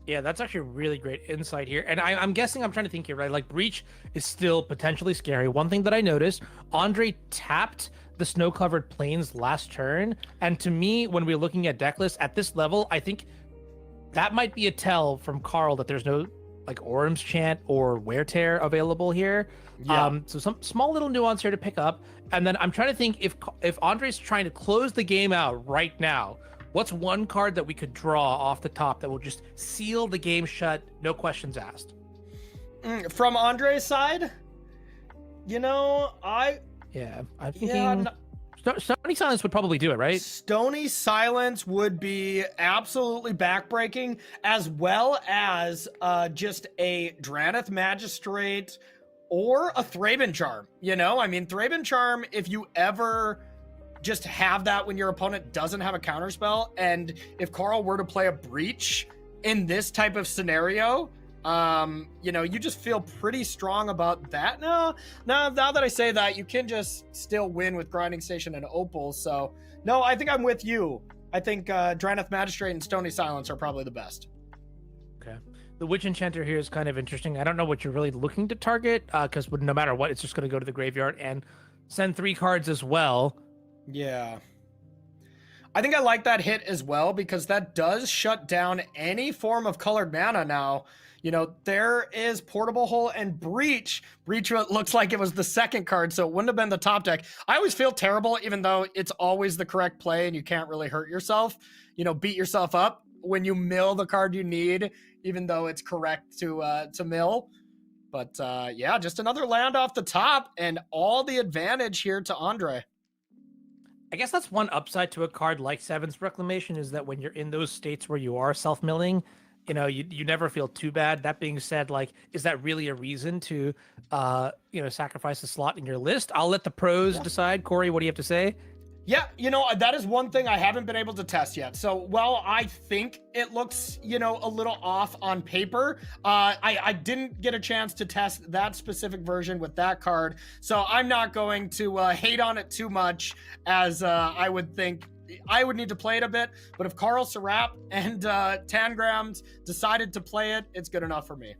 Yeah, that's actually really great insight here. And I'm guessing, I'm trying to think here, right? Like, Breach is still potentially scary. One thing that I noticed, Andre tapped the snow-covered plains last turn. And to me, when we're looking at deck lists at this level, I think that might be a tell from Carl that there's no like Orm's Chant or Wear Tear available here. Yeah. So some small little nuance here to pick up. And then I'm trying to think if Andre's trying to close the game out right now, what's one card that we could draw off the top that will just seal the game shut, no questions asked? From Andre's side, you know, I'm thinking Stony Silence would probably do it, right? Stony Silence would be absolutely backbreaking, as well as just a Draneth Magistrate or a Thraben Charm. You know, I mean, Thraben Charm, if you ever just have that when your opponent doesn't have a counterspell, and if Carl were to play a Breach in this type of scenario, you know, you just feel pretty strong about that. Now that I say that, you can just still win with Grinding Station and Opal. So no, I think I'm with you. I think Draneth Magistrate and Stony Silence are probably the best. Okay. The Witch Enchanter here is kind of interesting. I don't know what you're really looking to target, because no matter what, it's just going to go to the graveyard and send 3 cards as well. Yeah. I think I like that hit as well, because that does shut down any form of colored mana now. You know, there is Portable Hole and Breach. Breach looks like it was the second card, so it wouldn't have been the top deck. I always feel terrible, even though it's always the correct play and you can't really hurt yourself. You know, beat yourself up when you mill the card you need, even though it's correct to mill. But yeah, just another land off the top and all the advantage here to Andre. I guess that's one upside to a card like Seven's Reclamation, is that when you're in those states where you are self-milling, you know, you never feel too bad. That being said, like, is that really a reason to, you know, sacrifice a slot in your list? I'll let the pros decide. Corey, what do you have to say? Yeah, you know, that is one thing I haven't been able to test yet. So while I think it looks, you know, a little off on paper, I didn't get a chance to test that specific version with that card. So I'm not going to hate on it too much, as I would think I would need to play it a bit. But if Carl Serap and Tangrams decided to play it, it's good enough for me.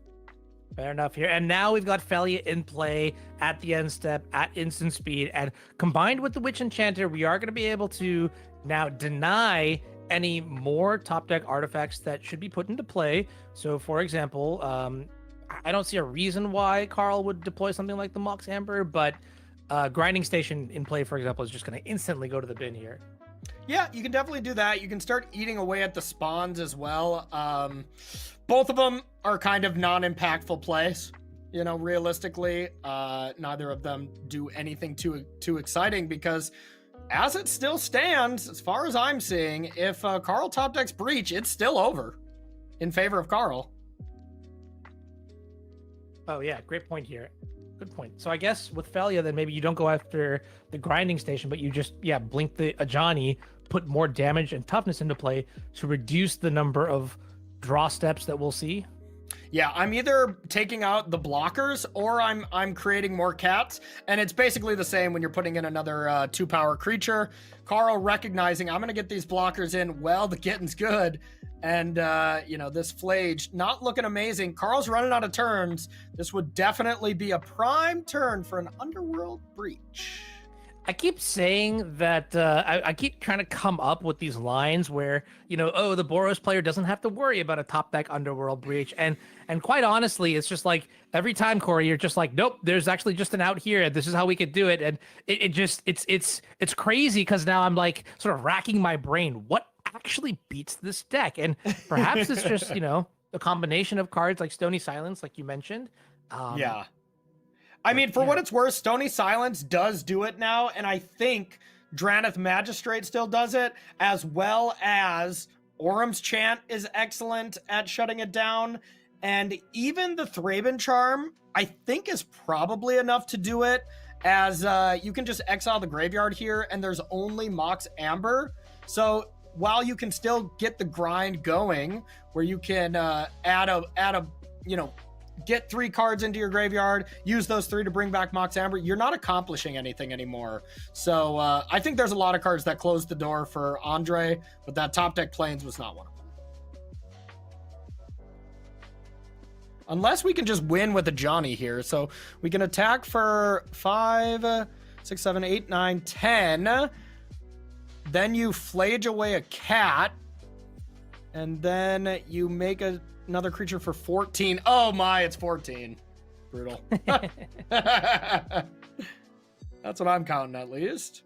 Fair enough here. And now we've got Felia in play at the end step at instant speed. And combined with the Witch Enchanter, we are going to be able to now deny any more top deck artifacts that should be put into play. So, for example, I don't see a reason why Carl would deploy something like the Mox Amber, but Grinding Station in play, for example, is just going to instantly go to the bin here. Yeah, you can definitely do that. You can start eating away at the spawns as well. Both of them are kind of non-impactful plays. You know, realistically, neither of them do anything too exciting, because as it still stands, as far as I'm seeing, if Carl top decks Breach, it's still over in favor of Carl. Oh, yeah, great point here. Good point. So I guess with Felia, then maybe you don't go after the Grinding Station, but you just, blink the Ajani, put more damage and toughness into play to reduce the number of draw steps that we'll see. Yeah, I'm either taking out the blockers or I'm creating more cats, and it's basically the same when you're putting in another 2-power creature. Carl recognizing I'm going to get these blockers in, well, the getting's good, and you know, this Flage not looking amazing. Carl's running out of turns. This would definitely be a prime turn for an Underworld Breach. I keep saying that I keep trying to come up with these lines where, you know, oh, the Boros player doesn't have to worry about a top deck Underworld Breach. And quite honestly, it's just like every time, Corey, you're just like, nope, there's actually just an out here. This is how we could do it. And it's crazy, because now I'm like sort of racking my brain. What actually beats this deck? And perhaps it's just, you know, a combination of cards like Stony Silence, like you mentioned. Yeah. I mean, for what it's worth, Stony Silence does do it now, and I think Draneth Magistrate still does it, as well as Orum's Chant is excellent at shutting it down. And even the Thraben Charm, I think, is probably enough to do it, as you can just exile the graveyard here, and there's only Mox Amber. So while you can still get the grind going, where you can add a get 3 cards into your graveyard, use those 3 to bring back Mox Amber, you're not accomplishing anything anymore. So I think there's a lot of cards that close the door for Andre, but that top deck Plains was not one of them. Unless we can just win with a Johnny here. So we can attack for 5, 6, 7, 8, 9, 10. Then you flage away a cat. And then you make another creature for 14. Oh my, it's 14. Brutal. That's what I'm counting, at least.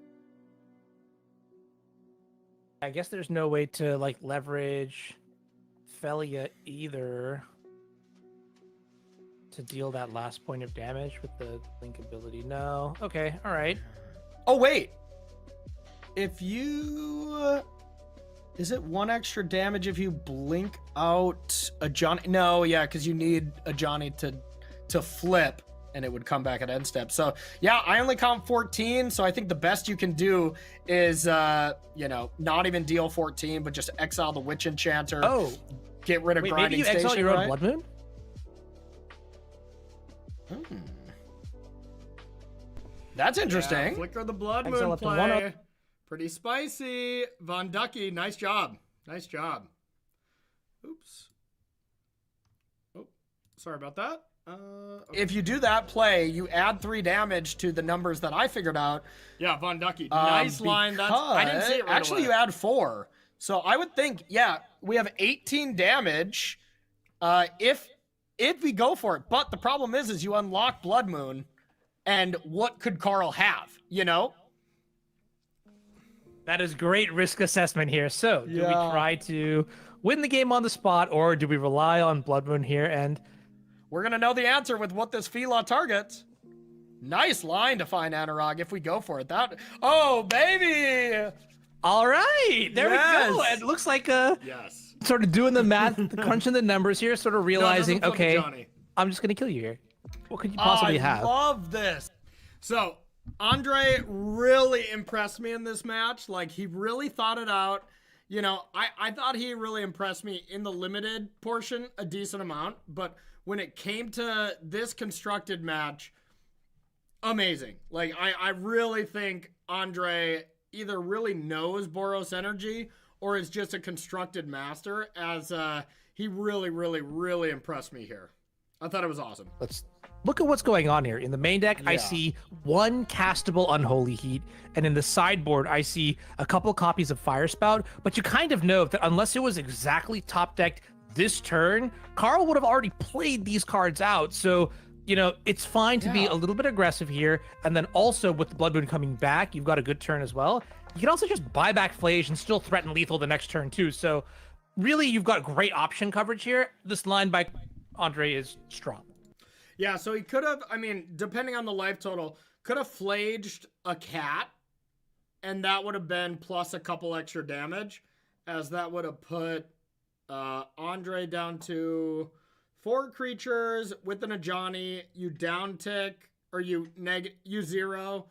I guess there's no way to like leverage Felia either to deal that last point of damage with the link ability. No. Okay. All right. Oh, wait. If you... is it 1 extra damage if you blink out a Johnny? No, yeah, because you need a Johnny to flip, and it would come back at end step. So, yeah, I only count 14, so I think the best you can do is, not even deal 14, but just exile the Witch Enchanter. Oh. Get rid of Grinding maybe you Station, exile your own right? Blood Moon? That's interesting. Yeah, Flicker the Blood Exile Moon up to 1 play. up. Pretty spicy. Von Ducky, nice job. Nice job. Oops. Oh, sorry about that. Okay. If you do that play, you add 3 damage to the numbers that I figured out. Yeah, Von Ducky, nice line. That's I didn't see it right actually, away. you add 4. So I would think, yeah, we have 18 damage if we go for it. But the problem is you unlock Blood Moon, and what could Carl have, you know? That is great risk assessment here. So, do we Yeah. try to win the game on the spot, or do we rely on Blood Moon here? And We're going to know the answer with what this Fila targets. Nice line to find Anurag if we go for it. Oh, baby! all right, there we go. Yes. It looks like Yes. sort of doing the math, crunching the numbers here, sort of realizing, No, it doesn't flip okay, a Johnny. I'm just gonna kill you here. What could you possibly I have? love this. So, Andre really impressed me in this match. Like, he really thought it out. You know, I thought he really impressed me in the limited portion a decent amount. But when it came to this constructed match, amazing. Like, I really think Andre either really knows Boros energy or is just a constructed master, as he really, really, really impressed me here. I thought it was awesome. Let's look at what's going on here. In the main deck, I Yeah. see 1 castable Unholy Heat, and in the sideboard, I see a couple copies of Fire Spout. But you kind of know that unless it was exactly top decked this turn, Carl would have already played these cards out. So, you know, it's fine to be a little bit aggressive here. And then also with the Blood Moon coming back, you've got a good turn as well. You can also just buy back Flage and still threaten lethal the next turn too. So really, you've got great option coverage here. This line by Andre is strong. Yeah, so he could have, I mean, depending on the life total, could have flaged a cat, and that would have been plus a couple extra damage, as that would have put Andre down to 4 creatures with an Ajani. You down tick, or you 0,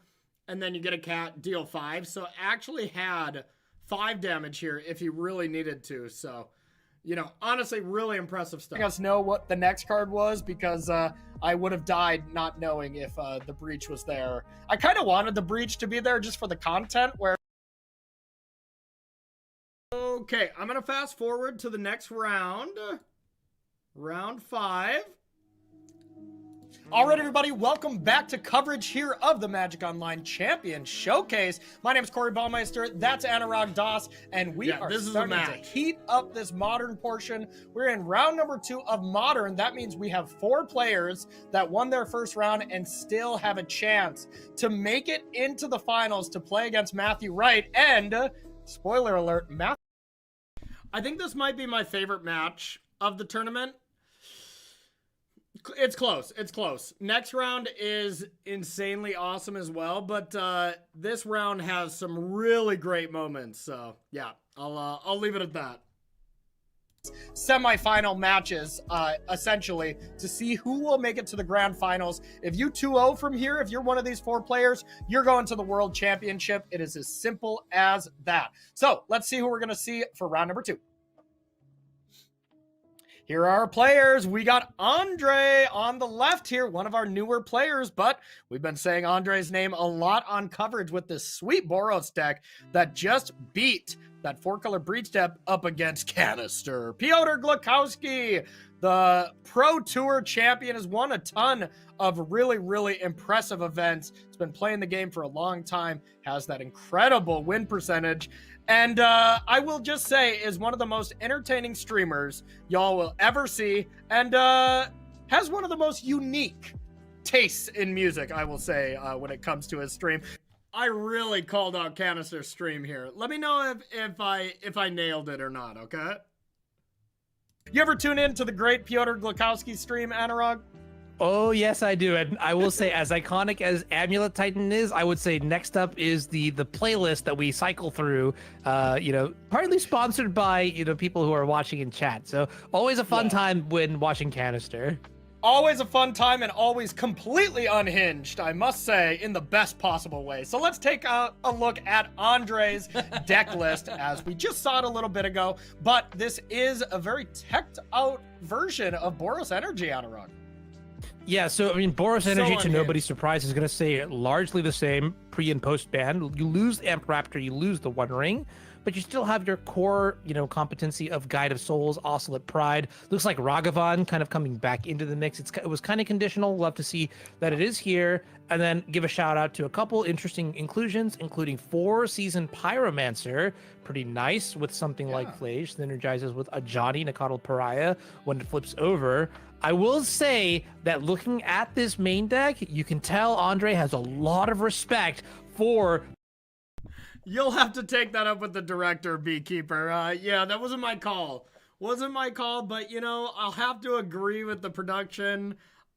and then you get a cat, deal 5. So actually had 5 damage here if he really needed to. So, you know, honestly, really impressive stuff. Letting us know what the next card was, because I would have died not knowing if the Breach was there. I kind of wanted the Breach to be there just for the content, where... Okay, I'm going to fast forward to the next round. Round 5. All right, everybody, welcome back to coverage here of the Magic Online Champion Showcase. My name is Corey Baumeister, that's Anurag Das, and we are this is a starting to match. heat up this Modern portion. We're in round number 2 of Modern. That means we have 4 players that won their first round and still have a chance to make it into the finals to play against Matthew Wright. And, spoiler alert, Matthew... I think this might be my favorite match of the tournament. It's close. It's close. Next round is insanely awesome as well, but this round has some really great moments. So yeah, I'll leave it at that. semifinal matches, essentially, to see who will make it to the grand finals. If you 2-0 from here, if you're one of these 4 players, you're going to the World Championship. It is as simple as that. So let's see who we're going to see for round number 2. Here are our players. We got Andre on the left here, one of our newer players, but we've been saying Andre's name a lot on coverage with this sweet Boros deck that just beat that 4-color breach deck up against Canister. Piotr Glukowski, the Pro Tour champion, has won a ton of really, really impressive events. He's been playing the game for a long time, has that incredible win percentage, and I will just say is one of the most entertaining streamers y'all will ever see, and has one of the most unique tastes in music, I will say, when it comes to his stream. I really called out Canister's stream here. Let me know if I nailed it or not, okay? You ever tune in to the great Piotr Glukowski stream, Anurag? Oh, yes, I do. And I will say, as iconic as Amulet Titan is, I would say next up is the playlist that we cycle through, partly sponsored by, people who are watching in chat. So always a fun time when watching Canister. Always a fun time and always completely unhinged, I must say, in the best possible way. So let's take a look at Andre's deck list, as we just saw it a little bit ago. But this is a very teched out version of Boros Energy, Anurag. Yeah, so, Boros Energy, to nobody's surprise, is going to stay largely the same pre- and post-ban. You lose Amp Raptor, you lose the One Ring, but you still have your core, competency of Guide of Souls, Oscillate Pride. Looks like Ragavan kind of coming back into the mix. It was kind of conditional. Love to see that it is here. And then give a shout out to a couple interesting inclusions, including 4-season Pyromancer. Pretty nice with something like Flage. Synergizes with a Johnny Nakatl Pariah when it flips over. I will say that looking at this main deck, you can tell Andre has a lot of respect for... You'll have to take that up with the director, Beekeeper. Yeah, that wasn't my call. Wasn't my call, but, I'll have to agree with the production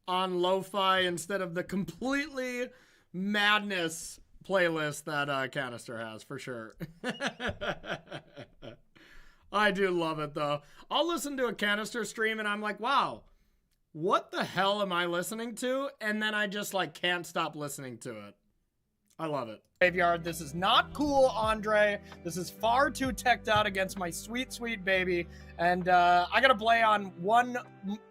on Lo-Fi instead of the completely madness playlist that Canister has, for sure. I do love it, though. I'll listen to a Canister stream, and I'm like, wow, what the hell am I listening to? And then I just, can't stop listening to it. I love it. Graveyard, this is not cool, Andre. This is far too teched out against my sweet, sweet baby. And I gotta play on one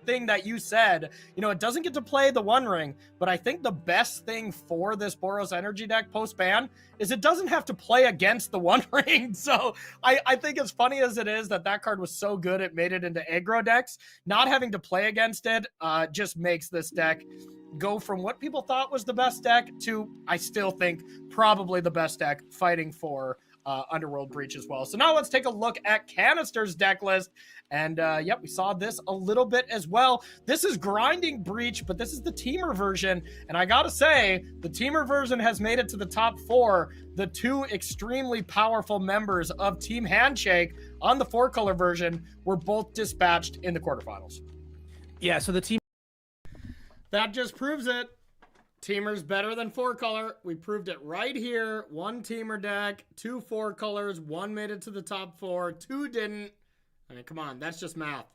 thing that you said. It doesn't get to play the One Ring, but I think the best thing for this Boros Energy deck post-ban is it doesn't have to play against the One Ring. So I think as funny as it is that card was so good it made it into aggro decks, not having to play against it just makes this deck go from what people thought was the best deck to, I still think, probably the best deck, fighting for Underworld Breach as well. So now let's take a look at Canister's deck list. And we saw this a little bit as well. This is Grinding Breach, but this is the Temur version. And I gotta say, the Temur version has made it to the top 4. The 2 extremely powerful members of Team Handshake on the 4-color version were both dispatched in the quarterfinals. Yeah, so the team... That just proves it. Temur's better than 4-color. We proved it right here. 1 Temur deck, 2 4-colors, 1 made it to the top 4, 2 didn't. I mean, come on, that's just math.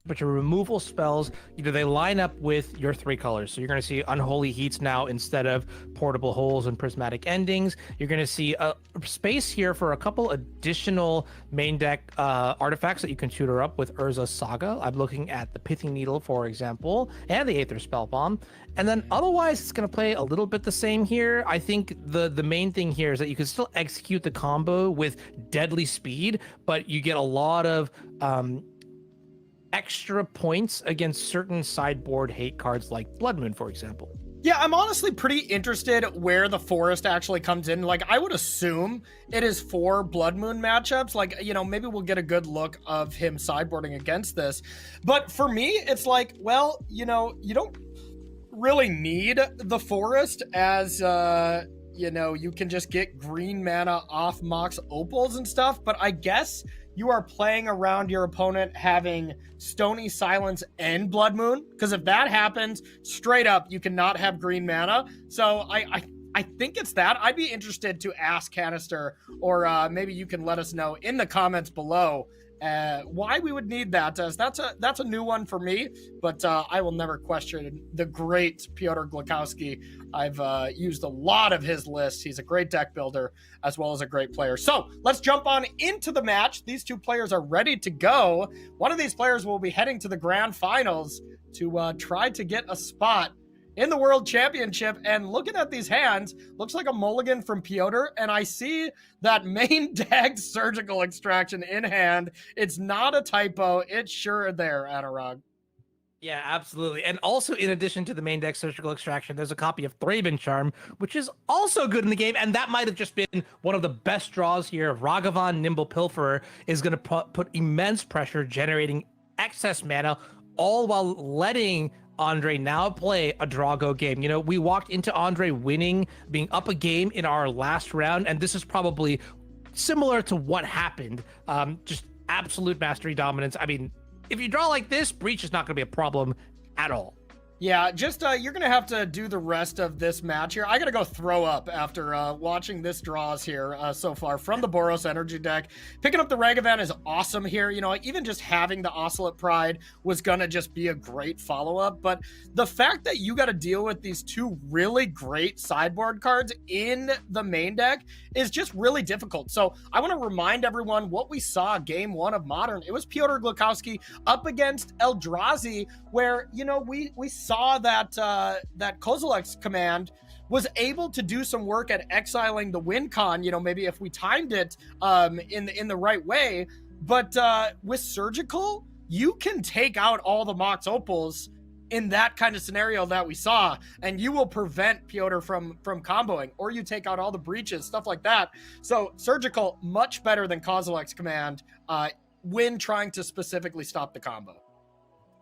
But your removal spells, they line up with your 3 colors. So you're going to see Unholy Heats now instead of Portable Holes and Prismatic Endings. You're going to see a space here for a couple additional main deck artifacts that you can tutor up with Urza's Saga. I'm looking at the Pithing Needle, for example, and the Aether Spell Bomb. And then otherwise, it's going to play a little bit the same here. I think the main thing here is that you can still execute the combo with Deadly Speed, but you get a lot of... extra points against certain sideboard hate cards like Blood Moon, for example. Yeah, I'm honestly pretty interested where the Forest actually comes in. I would assume it is for Blood Moon matchups. Maybe we'll get a good look of him sideboarding against this. But for me, it's you don't really need the Forest as, you can just get green mana off Mox Opals and stuff. But I guess you are playing around your opponent having Stony Silence and Blood Moon, because if that happens, straight up, you cannot have green mana. So I think it's that. I'd be interested to ask Canister, or maybe you can let us know in the comments below Why we would need that, as that's a new one for me, but I will never question the great Pyotr Glukowski. I've used a lot of his lists. He's a great deck builder as well as a great player. So let's jump on into the match. These two players are ready to go. One of these players will be heading to the grand finals to try to get a spot in the World Championship. And looking at these hands, looks like a mulligan from Pyotr, and I see that main deck Surgical Extraction in hand. It's not a typo. It's sure there, Anurag. Yeah, absolutely. And also, in addition to the main deck Surgical Extraction, there's a copy of Thraben Charm, which is also good in the game, and that might have just been one of the best draws here. Ragavan Nimble Pilferer is going to put immense pressure, generating excess mana, all while letting Andre now play a Drago game. You know, we walked into Andre winning, being up a game in our last round, and this is probably similar to what happened. Just absolute mastery dominance. I mean, if you draw like this, Breach is not going to be a problem at all. Yeah, just you're going to have to do the rest of this match here. I got to go throw up after watching this draws here so far from the Boros Energy deck. Picking up the Ragavan is awesome here. You know, even just having the Ocelot Pride was going to just be a great follow-up. But the fact that you got to deal with these two really great sideboard cards in the main deck is just really difficult. So I want to remind everyone what we saw game one of Modern. It was Pyotr Glukowski up against Eldrazi, where, you know, we saw that that Kozilek's command was able to do some work at exiling the win con, you know, maybe if we timed it in the right way. But with Surgical, you can take out all the Mox Opals in that kind of scenario that we saw, and you will prevent Pyotr from comboing, or you take out all the breaches, stuff like that. So Surgical, much better than Kozilek's command when trying to specifically stop the combo.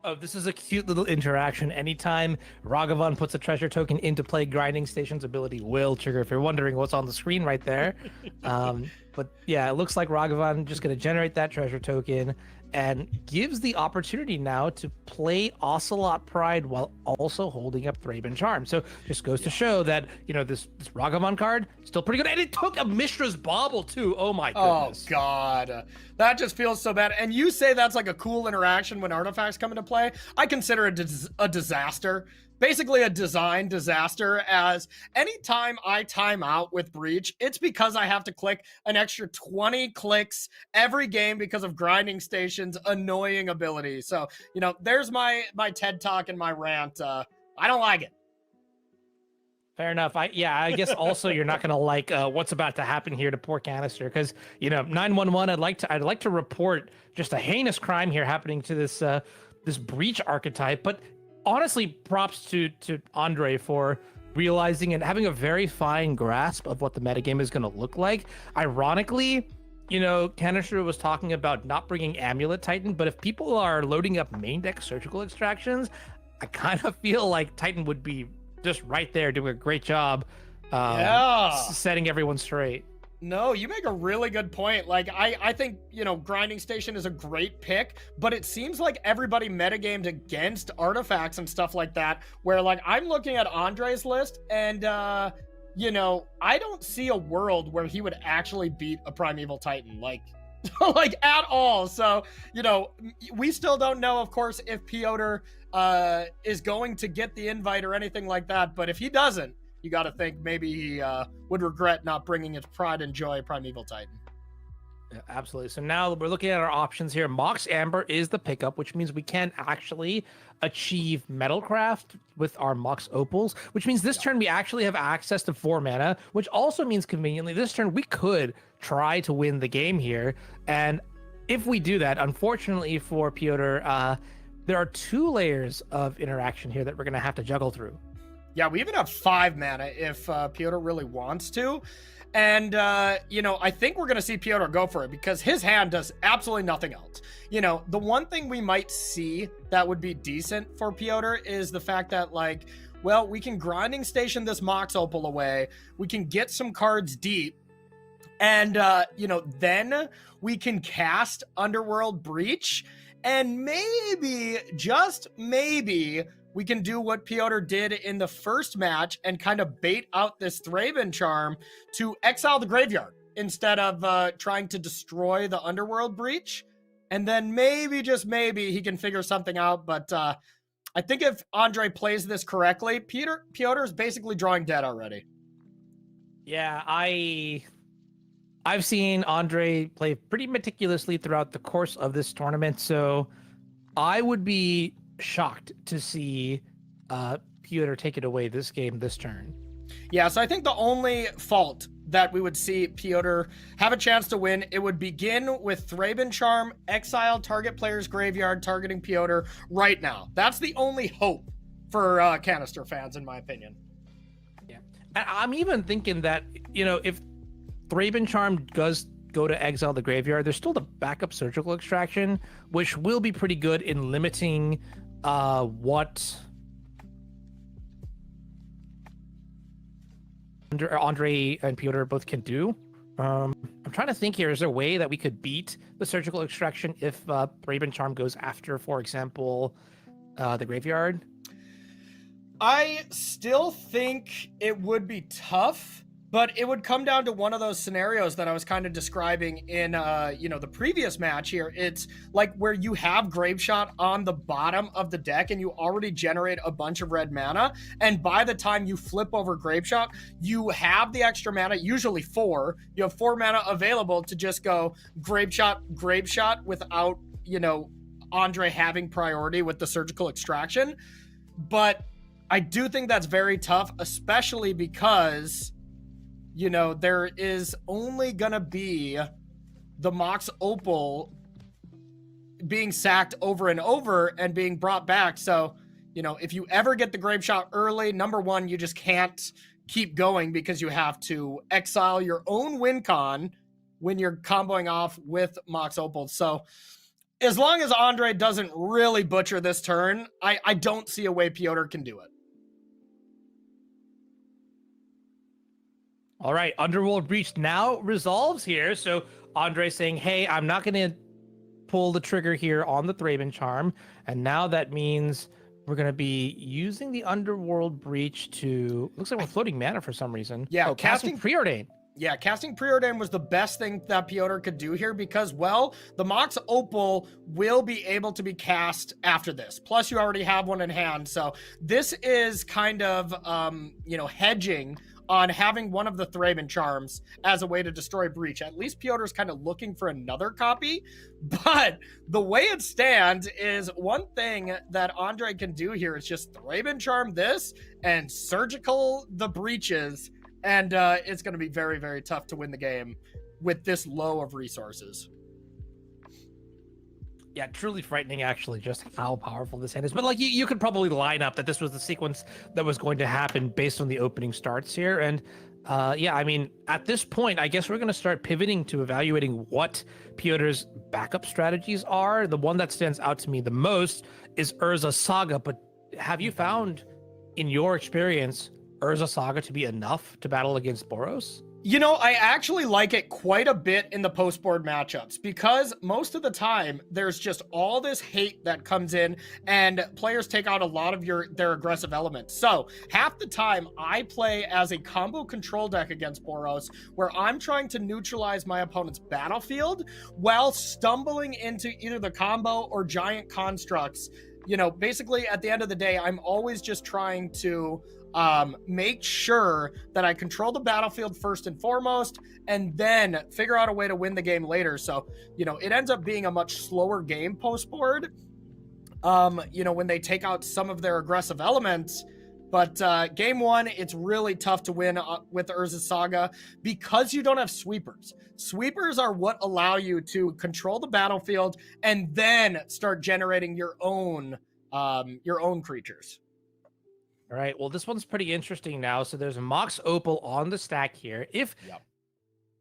Oh, this is a cute little interaction. Anytime Ragavan puts a treasure token into play, Grinding Station's ability will trigger, if you're wondering what's on the screen right there. But yeah, it looks like Ragavan just going to generate that treasure token and gives the opportunity now to play Ocelot Pride while also holding up Thraben Charm. So just goes to show that, you know, this Ragavan card still pretty good. And it took a Mishra's Bauble too. Oh my goodness. Oh God. That just feels so bad. And you say that's like a cool interaction when artifacts come into play. I consider it a disaster. Basically a design disaster, as anytime I time out with Breach, it's because I have to click an extra 20 clicks every game because of Grinding Station's annoying ability. So, you know, there's my TED Talk and my rant. I don't like it. Fair enough. I guess also you're not gonna like what's about to happen here to poor Canister, because, you know, 911. I'd like to report just a heinous crime here happening to this this Breach archetype. But honestly, props to Andre for realizing and having a very fine grasp of what the metagame is going to look like. Ironically, you know, Canister was talking about not bringing Amulet Titan, but if people are loading up main deck Surgical Extractions, I kind of feel like Titan would be just right there doing a great job setting everyone straight. No, you make a really good point. Like, I think, you know, Grinding Station is a great pick, but it seems like everybody metagamed against artifacts and stuff like that, where, like, I'm looking at Andre's list, and, you know, I don't see a world where he would actually beat a Primeval Titan, like, like, at all. So, you know, we still don't know, of course, if Pyotr is going to get the invite or anything like that, but if he doesn't, you got to think maybe he would regret not bringing his Pride and Joy Primeval Titan. Yeah, absolutely. So now we're looking at our options here. Mox Amber is the pickup, which means we can actually achieve Metalcraft with our Mox Opals, which means this turn we actually have access to 4 mana, which also means conveniently this turn we could try to win the game here. And if we do that, unfortunately for Pyotr, there are 2 layers of interaction here that we're going to have to juggle through. Yeah, we even have 5 mana if Pyotr really wants to. And, you know, I think we're going to see Pyotr go for it because his hand does absolutely nothing else. You know, the one thing we might see that would be decent for Pyotr is the fact that, like, well, we can Grinding Station this Mox Opal away. We can get some cards deep. And, you know, then we can cast Underworld Breach. And maybe, just maybe, we can do what Pyotr did in the first match and kind of bait out this Thraben Charm to exile the graveyard instead of trying to destroy the Underworld Breach. And then maybe, just maybe, he can figure something out. But I think if Andre plays this correctly, Piotr's basically drawing dead already. Yeah, I've seen Andre play pretty meticulously throughout the course of this tournament, so I would be shocked to see Piotr take it away this game, this turn. Yeah, so I think the only fault that we would see Piotr have a chance to win, it would begin with Thraben Charm, exile target player's graveyard, targeting Piotr right now. That's the only hope for Canister fans, in my opinion. Yeah, and I'm even thinking that, you know, if Thraben Charm does go to exile the graveyard, there's still the backup Surgical Extraction, which will be pretty good in limiting what Andre and Piotr both can do. I'm trying to think here. Is there a way that we could beat the Surgical Extraction if Thraben Charm goes after, for example, the graveyard? I still think it would be tough, but it would come down to one of those scenarios that I was kind of describing in, the previous match here. It's like where you have Graveshot on the bottom of the deck and you already generate a bunch of red mana. And by the time you flip over Graveshot, you have the extra mana, usually 4. You have 4 mana available to just go Graveshot without, Andre having priority with the Surgical Extraction. But I do think that's very tough, especially because there is only gonna be the Mox Opal being sacked over and over and being brought back. So, if you ever get the Graveshot early, number one, you just can't keep going because you have to exile your own win con when you're comboing off with Mox Opal. So as long as Andre doesn't really butcher this turn, I don't see a way Piotr can do it. All right, Underworld Breach now resolves here. So Andre saying, hey, I'm not going to pull the trigger here on the Thraben Charm. And now that means we're going to be using the Underworld Breach to... Looks like we're floating mana for some reason. Yeah, casting Preordain. Yeah, casting Preordain was the best thing that Piotr could do here because, well, the Mox Opal will be able to be cast after this. Plus, you already have one in hand. So this is kind of, hedging on having one of the Thraben Charms as a way to destroy Breach. At least Piotr's kind of looking for another copy. But the way it stands is one thing that Andre can do here is just Thraben Charm this and Surgical the Breaches. And it's going to be very, very tough to win the game with this low of resources. Yeah, truly frightening, actually, just how powerful this hand is. But, you could probably line up that this was the sequence that was going to happen based on the opening starts here. And, at this point, I guess we're going to start pivoting to evaluating what Piotr's backup strategies are. The one that stands out to me the most is Urza Saga. But have you found, in your experience, Urza Saga to be enough to battle against Boros? I actually like it quite a bit in the post-board matchups because most of the time there's just all this hate that comes in and players take out a lot of their aggressive elements. So half the time I play as a combo control deck against Boros where I'm trying to neutralize my opponent's battlefield while stumbling into either the combo or giant constructs. Basically at the end of the day, I'm always just trying to make sure that I control the battlefield first and foremost, and then figure out a way to win the game later. So, it ends up being a much slower game post-board, when they take out some of their aggressive elements. But game one, it's really tough to win with Urza Saga because you don't have sweepers. Sweepers are what allow you to control the battlefield and then start generating your own creatures. All right, well, this one's pretty interesting now. So there's a Mox Opal on the stack here. If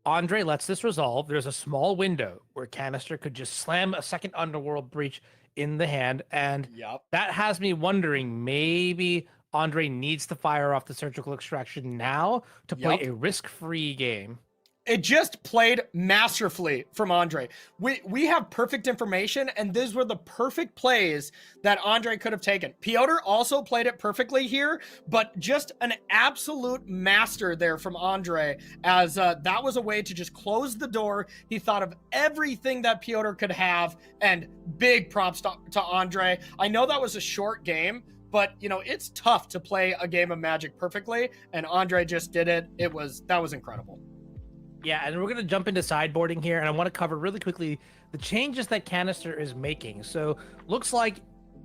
Andre lets this resolve, there's a small window where Canister could just slam a second Underworld Breach in the hand. And that has me wondering, maybe Andre needs to fire off the Surgical Extraction now to play a risk-free game. It just played masterfully from Andre. We have perfect information, and these were the perfect plays that Andre could have taken. Piotr also played it perfectly here, but just an absolute master there from Andre, as that was a way to just close the door. He thought of everything that Piotr could have, and big props to Andre. I know that was a short game, but you know, it's tough to play a game of Magic perfectly, and Andre just did it. That was incredible. Yeah, and we're going to jump into sideboarding here, and I want to cover really quickly the changes that Canister is making. So looks like,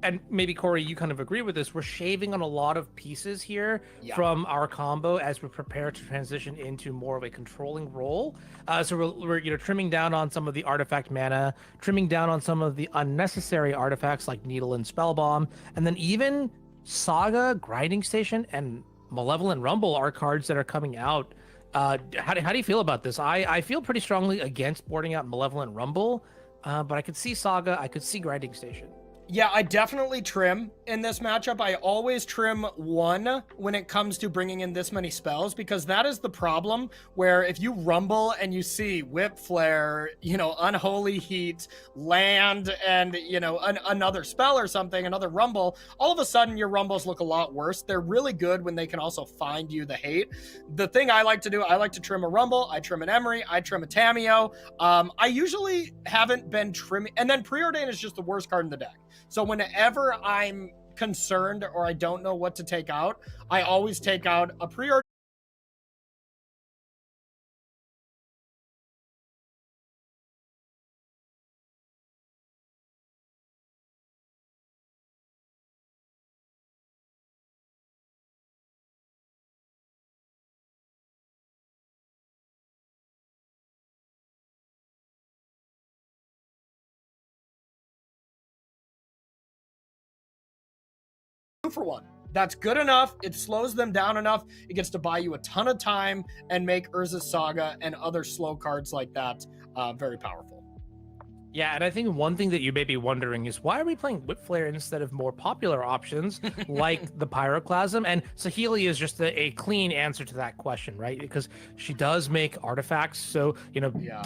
and maybe Corey, you kind of agree with this, we're shaving on a lot of pieces here from our combo as we prepare to transition into more of a controlling role. So we're trimming down on some of the artifact mana, trimming down on some of the unnecessary artifacts like Needle and Spellbomb, and then even Saga, Grinding Station, and Malevolent Rumble are cards that are coming out. How do you feel about this? I feel pretty strongly against boarding out Malevolent Rumble, but I could see Saga, I could see Grinding Station. Yeah, I definitely trim in this matchup. I always trim one when it comes to bringing in this many spells, because that is the problem where if you rumble and you see Whip Flare, you know, Unholy Heat, land, and, you know, another spell or something, another rumble, all of a sudden your rumbles look a lot worse. They're really good when they can also find you the hate. The thing I like to do, I like to trim a rumble, I trim an Emery, I trim a Tameo. I usually haven't been trimming, and then Preordain is just the worst card in the deck. So whenever I'm concerned or I don't know what to take out, I always take out a Preordain. For one. That's good enough. It slows them down enough. It gets to buy you a ton of time and make Urza's Saga and other slow cards like that very powerful. Yeah, and I think one thing that you may be wondering is why are we playing Whip Flare instead of more popular options like the Pyroclasm? And Saheeli is just a clean answer to that question, right? Because she does make artifacts, so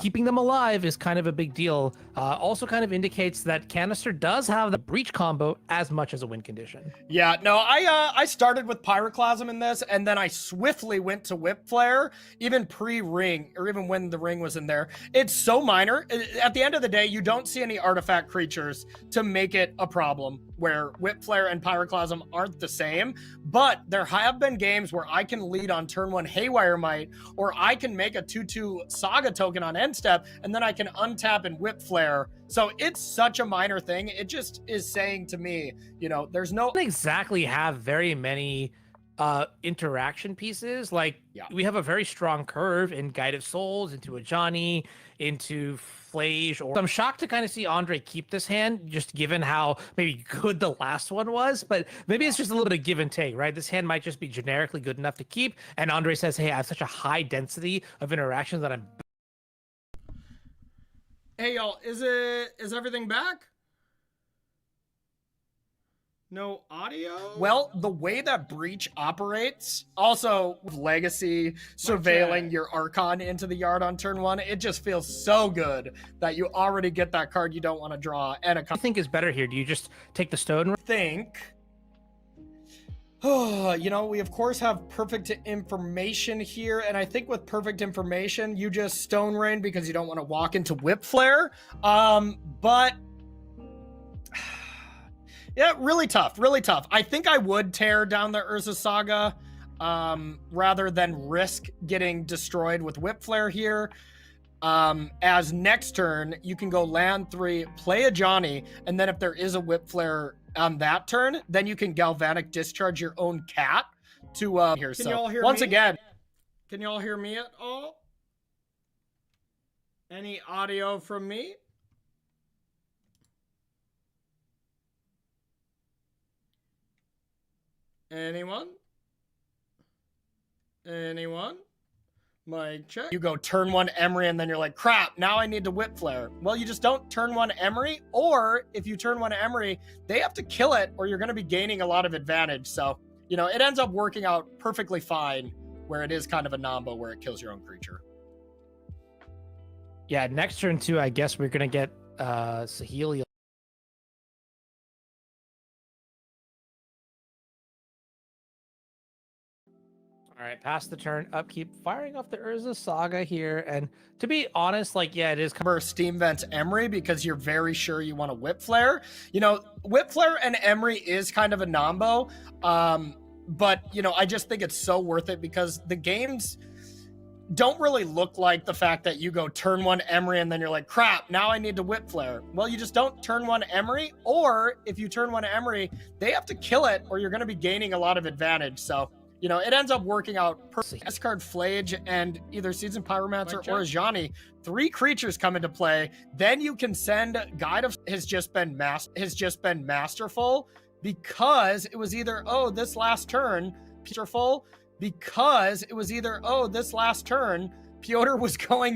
keeping them alive is kind of a big deal. Also kind of indicates that Canister does have the Breach combo as much as a win condition. Yeah, no, I started with Pyroclasm in this, and then I swiftly went to Whip Flare, even pre-ring, or even when the ring was in there. It's so minor. At the end of the day, you don't see any artifact creatures to make it a problem where Whip Flare and Pyroclasm aren't the same, but there have been games where I can lead on turn 1 Haywire Might, or I can make a 2/2 Saga token on end step, and then I can untap and Whip Flare. So it's such a minor thing. It just is saying to me, you know, there's no... Don't exactly have very many interaction pieces. Like we have a very strong curve in Guide of Souls, into Ajani, into Flage. Or I'm shocked to kind of see Andre keep this hand, just given how maybe good the last one was. But maybe it's just a little bit of give and take, right? This hand might just be generically good enough to keep, and Andre says, hey, I have such a high density of interactions that I'm... Hey y'all, is everything back? No audio? Well, the way that Breach operates, also with Legacy surveilling your Archon into the yard on turn 1, it just feels so good that you already get that card you don't want to draw. And I think is better here. Do you just take the stone? You know, we of course have perfect information here, and I think with perfect information, you just Stone Rain because you don't want to walk into Whip Flare. But yeah, really tough, really tough. I think I would tear down the Urza Saga rather than risk getting destroyed with Whip Flare here. As next turn, you can go land 3, play a Johnny, and then if there is a Whip Flare on that turn, then you can Galvanic Discharge your own cat to here. Can So y'all hear once me? again, Can y'all hear me at all? Any audio from me? Anyone? Anyone? Mic check. you go turn 1 Emery, and then you're like, crap, now I need to Whip Flare. Well, you just don't turn 1 Emery, or if you turn 1 Emery, they have to kill it, or you're going to be gaining a lot of advantage. So, you know, it ends up working out perfectly fine, where it is kind of a Nombo where it kills your own creature. Yeah, next turn too, I guess we're gonna get Sahili. All right, pass the turn, upkeep, firing off the Urza Saga here, and to be honest, like, yeah, it is. Steam Vent Emery because you're very sure you want a Whip Flare. You know, Whip Flare and Emery is kind of a nombo, but you know, I just think it's so worth it because the games don't really look like the fact that you go turn 1 Emery and then you're like, crap, now I need to Whip Flare. Well, you just don't turn 1 Emery, or if you turn 1 Emery, they have to kill it or you're going to be gaining a lot of advantage. So, you know, it ends up working out perfect. S-card Flage and either Seasoned Pyromancer or Ajani, 3 creatures come into play. Then you can send Guide of has just been masterful because it was either, oh, this last turn, Piotr was going